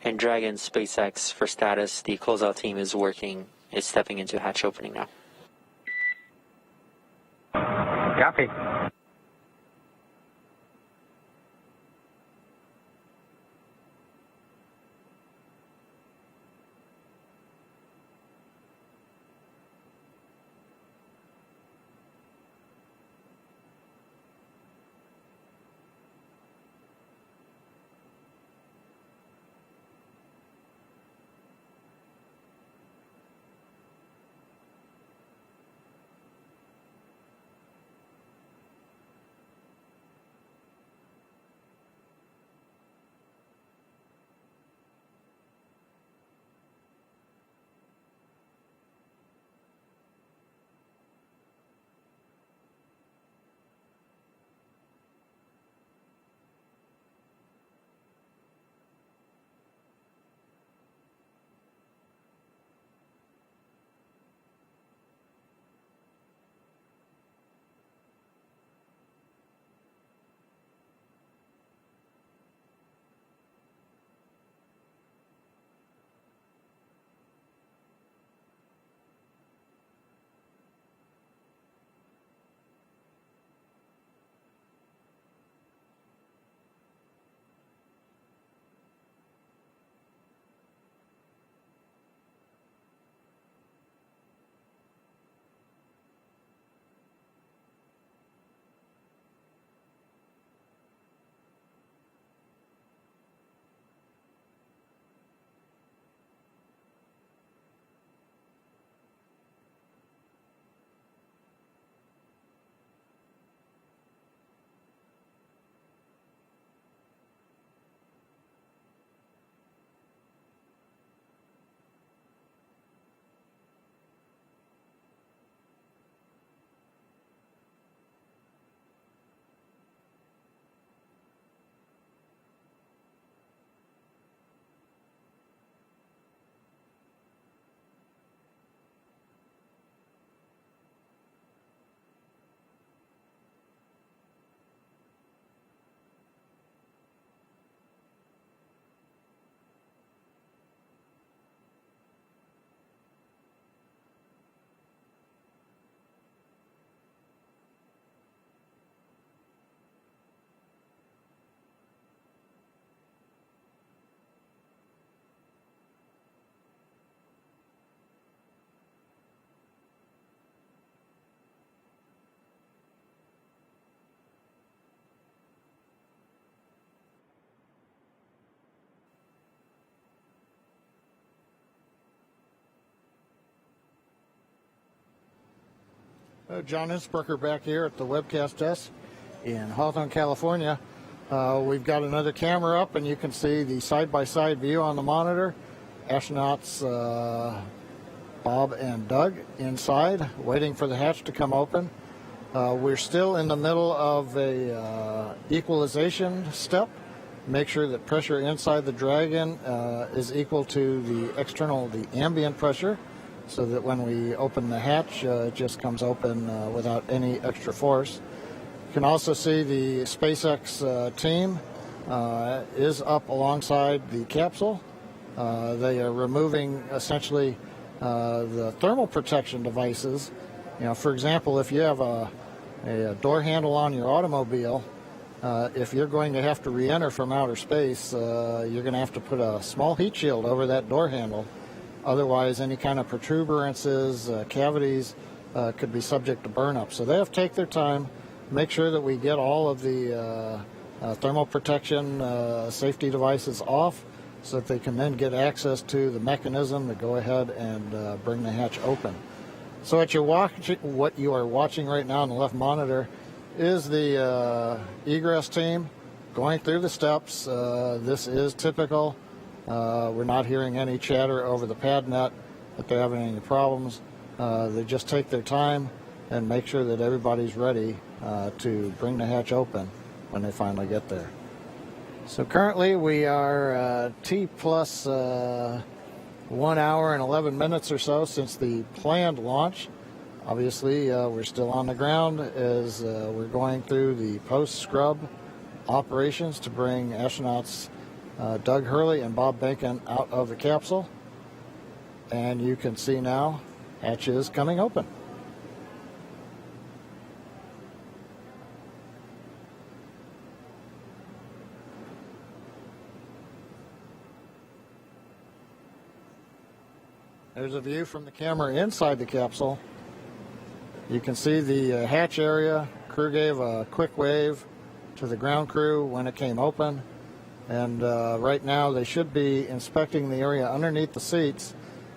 And Dragon SpaceX, for status, the closeout team is stepping into hatch opening now. Copy. John Innsbrucker back here at the webcast desk in Hawthorne, California. We've got another camera up, and you can see the side-by-side view on the monitor. Astronauts Bob and Doug inside, waiting for the hatch to come open. We're still in the middle of a equalization step. Make sure that pressure inside the Dragon is equal to the ambient pressure, so that when we open the hatch, it just comes open without any extra force. You can also see the SpaceX team is up alongside the capsule. They are removing essentially the thermal protection devices. For example, if you have a door handle on your automobile, if you're going to have to re-enter from outer space, you're going to have to put a small heat shield over that door handle. Otherwise, any kind of protuberances, cavities could be subject to burn-up. So they have to take their time, make sure that we get all of the thermal protection safety devices off so that they can then get access to the mechanism to go ahead and bring the hatch open. So what you are watching right now on the left monitor is the egress team going through the steps. This is typical. We're not hearing any chatter over the pad net that they're having any problems. They just take their time and make sure that everybody's ready to bring the hatch open when they finally get there. So currently we are T plus 1 hour and 11 minutes or so since the planned launch. Obviously, we're still on the ground as we're going through the post-scrub operations to bring astronauts Doug Hurley and Bob Bacon out of the capsule. And you can see now hatch is coming open. There's a view from the camera inside the capsule. You can see the hatch area. Crew gave a quick wave to the ground crew when it came open. And right now they should be inspecting the area underneath the seats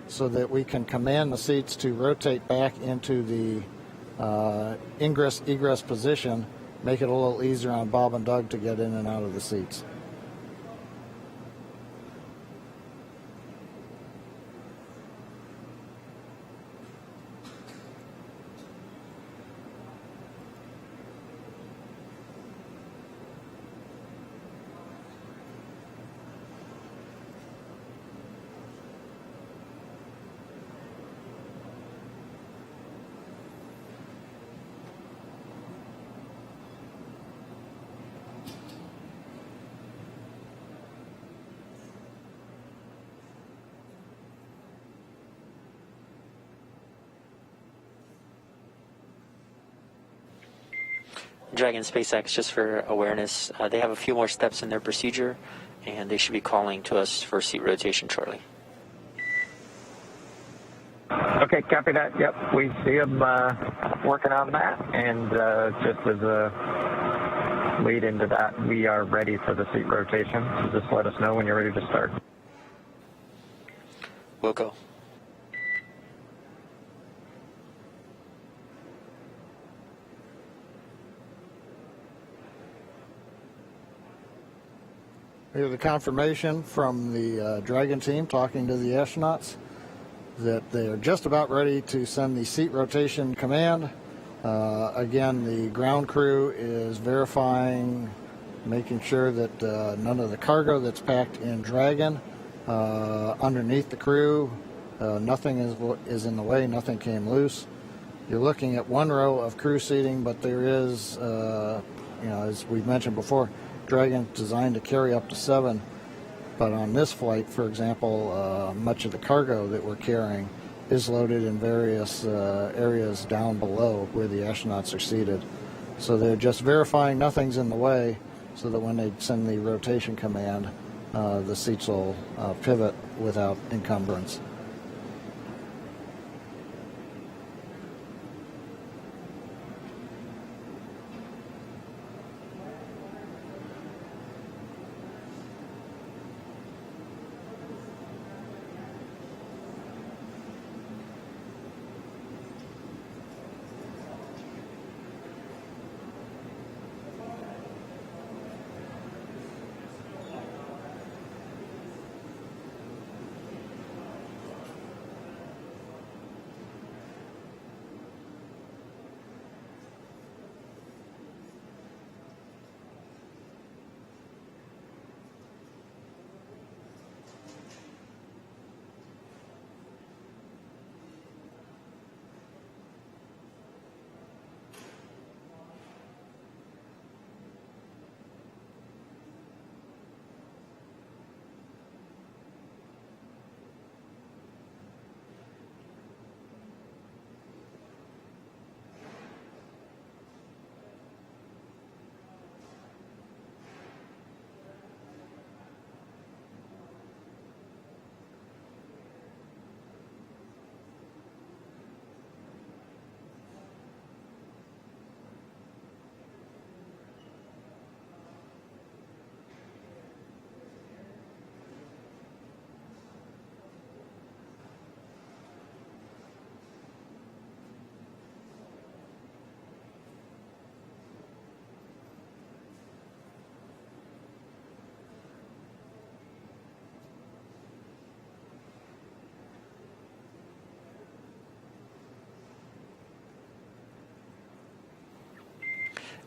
so that we can command the seats to rotate back into the ingress-egress position, make it a little easier on Bob and Doug to get in and out of the seats. Dragon SpaceX, just for awareness, they have a few more steps in their procedure, and they should be calling to us for seat rotation shortly. Okay, copy that. Yep, we see them working on that. And just as a lead into that, we are ready for the seat rotation. So just let us know when you're ready to start. We'll go. We have the confirmation from the Dragon team talking to the astronauts that they are just about ready to send the seat rotation command. Again, the ground crew is verifying, making sure that none of the cargo that's packed in Dragon underneath the crew, nothing is in the way, nothing came loose. You're looking at one row of crew seating, but there is, as we've mentioned before, Dragon designed to carry up to 7, but on this flight, for example, much of the cargo that we're carrying is loaded in various areas down below where the astronauts are seated. So they're just verifying nothing's in the way so that when they send the rotation command, the seats will pivot without encumbrance.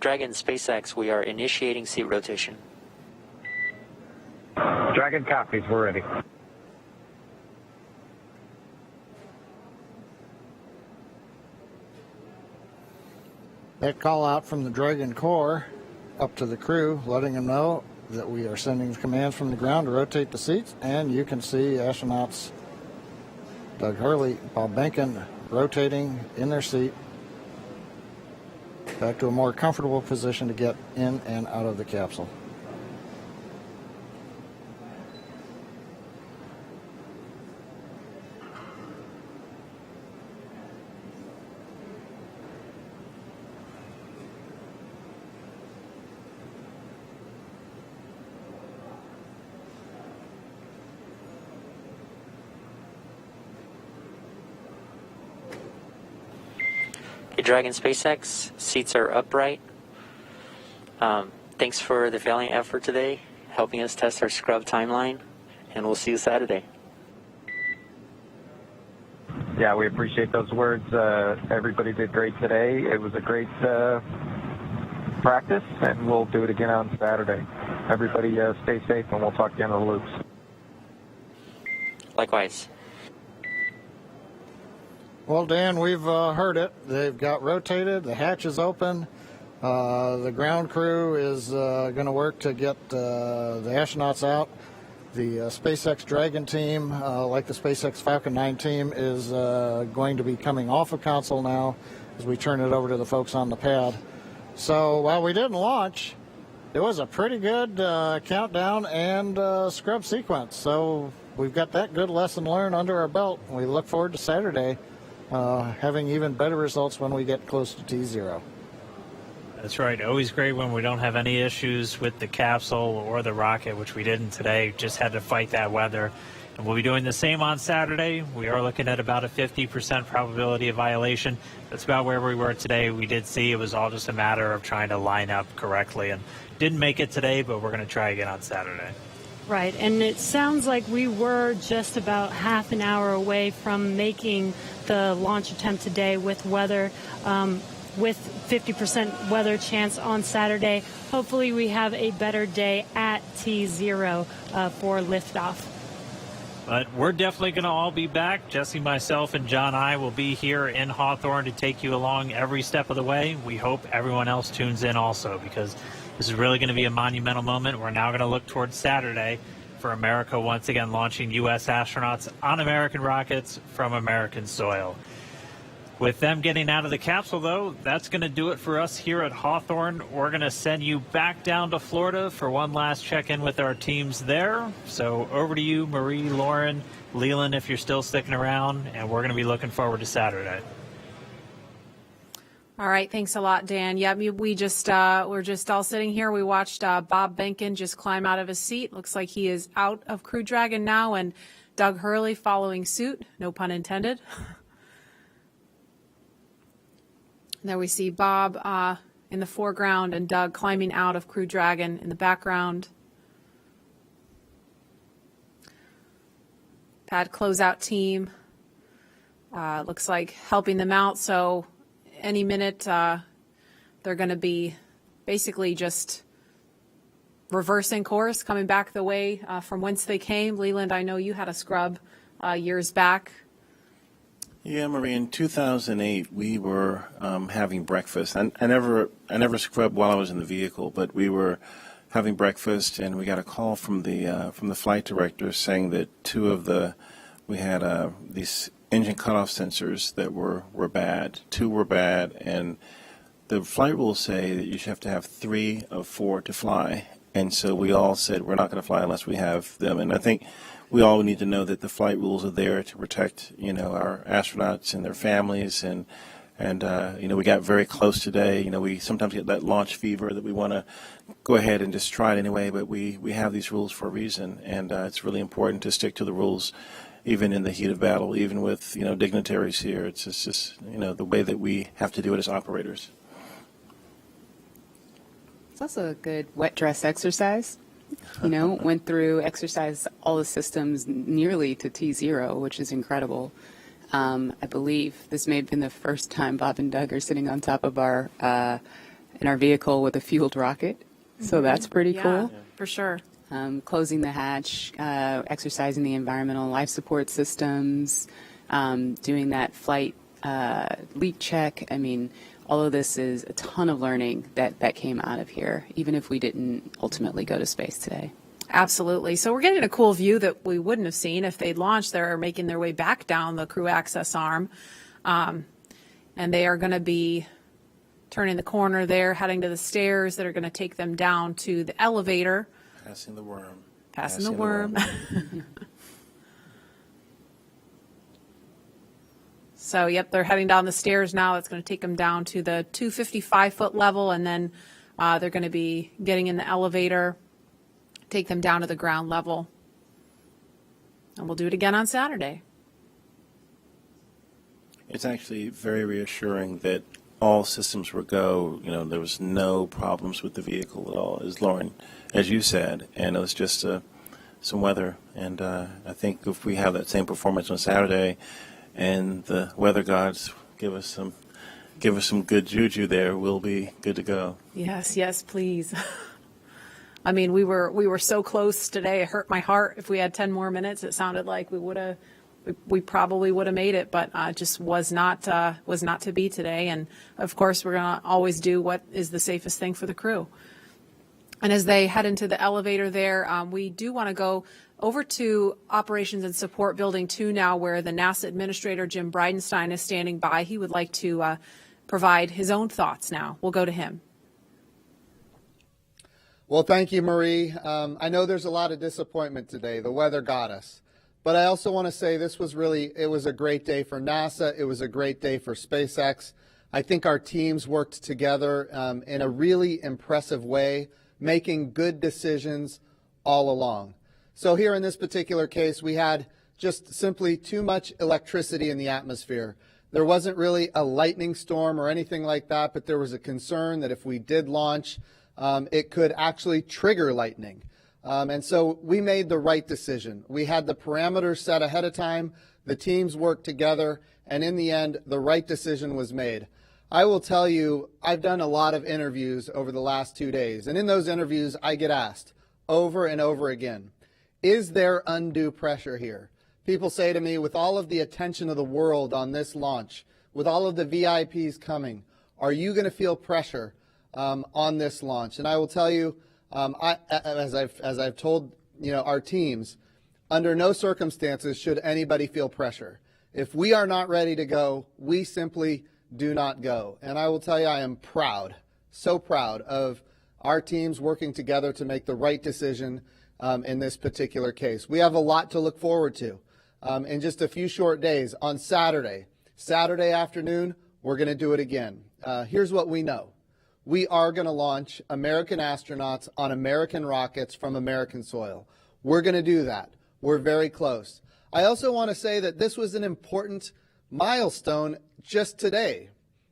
Dragon SpaceX, we are initiating seat rotation. Dragon copies, we're ready. That call out from the Dragon Core up to the crew, letting them know that we are sending commands from the ground to rotate the seats, and you can see astronauts Doug Hurley, Bob Behnken rotating in their seat back to a more comfortable position to get in and out of the capsule. Dragon SpaceX, seats are upright. Thanks for the valiant effort today, helping us test our scrub timeline, and we'll see you Saturday. Yeah, we appreciate those words. Everybody did great today. It was a great practice, and we'll do it again on Saturday. Everybody stay safe, and we'll talk to you on the loops. Likewise. Well, Dan, we've heard it. They've got rotated. The hatch is open. The ground crew is going to work to get the astronauts out. The SpaceX Dragon team, like the SpaceX Falcon 9 team, is going to be coming off of console now as we turn it over to the folks on the pad. So while we didn't launch, it was a pretty good countdown and scrub sequence. So we've got that good lesson learned under our belt. We look forward to Saturday having even better results when we get close to T0. That's right. Always great when we don't have any issues with the capsule or the rocket, which we didn't today. Just had to fight that weather. And we'll be doing the same on Saturday. We are looking at about a 50% probability of violation. That's about where we were today. We did see it was all just a matter of trying to line up correctly. And didn't make it today, but we're going to try again on Saturday. Right, and it sounds like we were just about half an hour away from making the launch attempt today with weather, with 50% weather chance on Saturday. Hopefully we have a better day at T0 for liftoff. But we're definitely going to all be back. Jesse, myself, and John I will be here in Hawthorne to take you along every step of the way. We hope everyone else tunes in also, because this is really going to be a monumental moment. We're now going to look towards Saturday for America once again launching U.S. astronauts on American rockets from American soil. With them getting out of the capsule, though, that's going to do it for us here at Hawthorne. We're going to send you back down to Florida for one last check-in with our teams there. So over to you, Marie, Lauren, Leland, if you're still sticking around, and we're going to be looking forward to Saturday. All right, thanks a lot, Dan. Yeah, we're just all sitting here. We watched Bob Behnken just climb out of his seat. Looks like he is out of Crew Dragon now, and Doug Hurley following suit. No pun intended. There we see Bob in the foreground and Doug climbing out of Crew Dragon in the background. Pad closeout team looks like helping them out. So any minute they're going to be basically just reversing course, coming back the way from whence they came. Leland, I know you had a scrub years back. Yeah, Marie, in 2008, we were having breakfast. I never scrubbed while I was in the vehicle, but we were having breakfast, and we got a call from the flight director saying that we had these engine cutoff sensors that were bad. 2 were bad, and the flight rules say that you should have to have 3 of 4 to fly. And so we all said we're not going to fly unless we have them. And I think we all need to know that the flight rules are there to protect, our astronauts and their families. And we got very close today. We sometimes get that launch fever that we want to go ahead and just try it anyway. But we have these rules for a reason, and it's really important to stick to the rules, even in the heat of battle, even with dignitaries here. It's just the way that we have to do it as operators. It's also a good wet dress exercise. Went through, exercised all the systems nearly to T0, which is incredible. I believe this may have been the first time Bob and Doug are sitting on top of in our vehicle with a fueled rocket. So that's pretty cool. Yeah, for sure. Closing the hatch, exercising the environmental life support systems, doing that flight leak check. I mean, all of this is a ton of learning that came out of here, even if we didn't ultimately go to space today. Absolutely. So we're getting a cool view that we wouldn't have seen if they'd launched. They're making their way back down the crew access arm. And they are going to be turning the corner there, heading to the stairs that are going to take them down to the elevator. Passing the worm. Passing the worm. So, yep, they're heading down the stairs now. It's going to take them down to the 255-foot level, and then they're going to be getting in the elevator, take them down to the ground level. And we'll do it again on Saturday. It's actually very reassuring that all systems were go. You know, there was no problems with the vehicle at all, as Lauren, as you said, and it was just some weather. And I think if we have that same performance on Saturday, and the weather gods give us some good juju there, we'll be good to go. Yes, please. I mean, we were so close today. It hurt my heart. If we had 10 more minutes, it sounded like we probably would have made it, but just was not to be today. And of course, we're going to always do what is the safest thing for the crew. And as they head into the elevator there, we do want to go over to Operations and Support Building 2 now, where the NASA Administrator, Jim Bridenstine, is standing by. He would like to provide his own thoughts now. We'll go to him. Well, thank you, Marie. I know there's a lot of disappointment today. The weather got us. But I also want to say it was a great day for NASA. It was a great day for SpaceX. I think our teams worked together in a really impressive way, making good decisions all along. So here in this particular case, we had just simply too much electricity in the atmosphere. There wasn't really a lightning storm or anything like that, but there was a concern that if we did launch, it could actually trigger lightning. And so we made the right decision. We had the parameters set ahead of time. The teams worked together. And in the end, the right decision was made. I will tell you, I've done a lot of interviews over the last 2 days. And in those interviews, I get asked over and over again, is there undue pressure here? People say to me, with all of the attention of the world on this launch, with all of the VIPs coming, are you going to feel pressure on this launch? And I will tell you, as I've told our teams, under no circumstances should anybody feel pressure. If we are not ready to go, we simply do not go. And I will tell you, I am proud, so proud of our teams working together to make the right decision in this particular case. We have a lot to look forward to in just a few short days. On Saturday afternoon, we're going to do it again. Here's what we know. We are going to launch American astronauts on American rockets from American soil. We're going to do that. We're very close. I also want to say that this was an important milestone just today.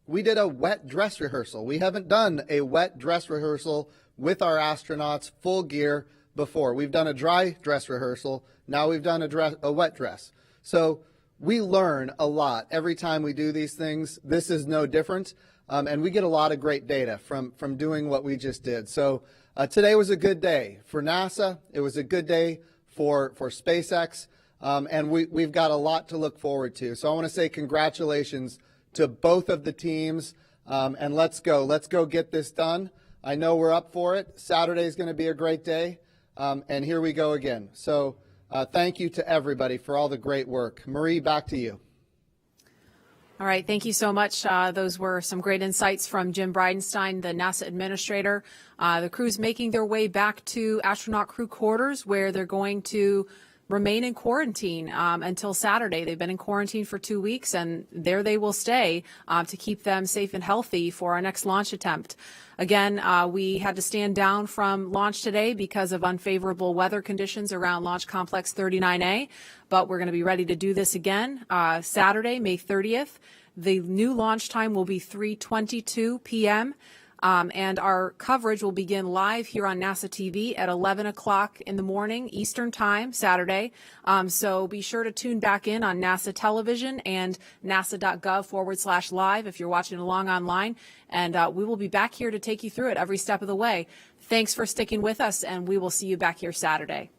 We did a wet dress rehearsal. We haven't done a wet dress rehearsal with our astronauts full gear before. We've done a dry dress rehearsal. Now we've done a wet dress. So we learn a lot every time we do these things. This is no different. And we get a lot of great data from doing what we just did. So today was a good day for NASA. It was a good day for SpaceX. And we've got a lot to look forward to. So I want to say congratulations to both of the teams. And let's go. Let's go get this done. I know we're up for it. Saturday is going to be a great day. And here we go again. So thank you to everybody for all the great work. Marie, back to you. All right, thank you so much. Those were some great insights from Jim Bridenstine, the NASA administrator. The crew's making their way back to astronaut crew quarters, where they're going to remain in quarantine until Saturday. They've been in quarantine for 2 weeks, and there they will stay to keep them safe and healthy for our next launch attempt. Again, we had to stand down from launch today because of unfavorable weather conditions around Launch Complex 39A, but we're going to be ready to do this again Saturday, May 30th. The new launch time will be 3:22 p.m. And our coverage will begin live here on NASA TV at 11 o'clock in the morning Eastern Time, Saturday. So be sure to tune back in on NASA television and nasa.gov/live if you're watching along online. And we will be back here to take you through it every step of the way. Thanks for sticking with us, and we will see you back here Saturday.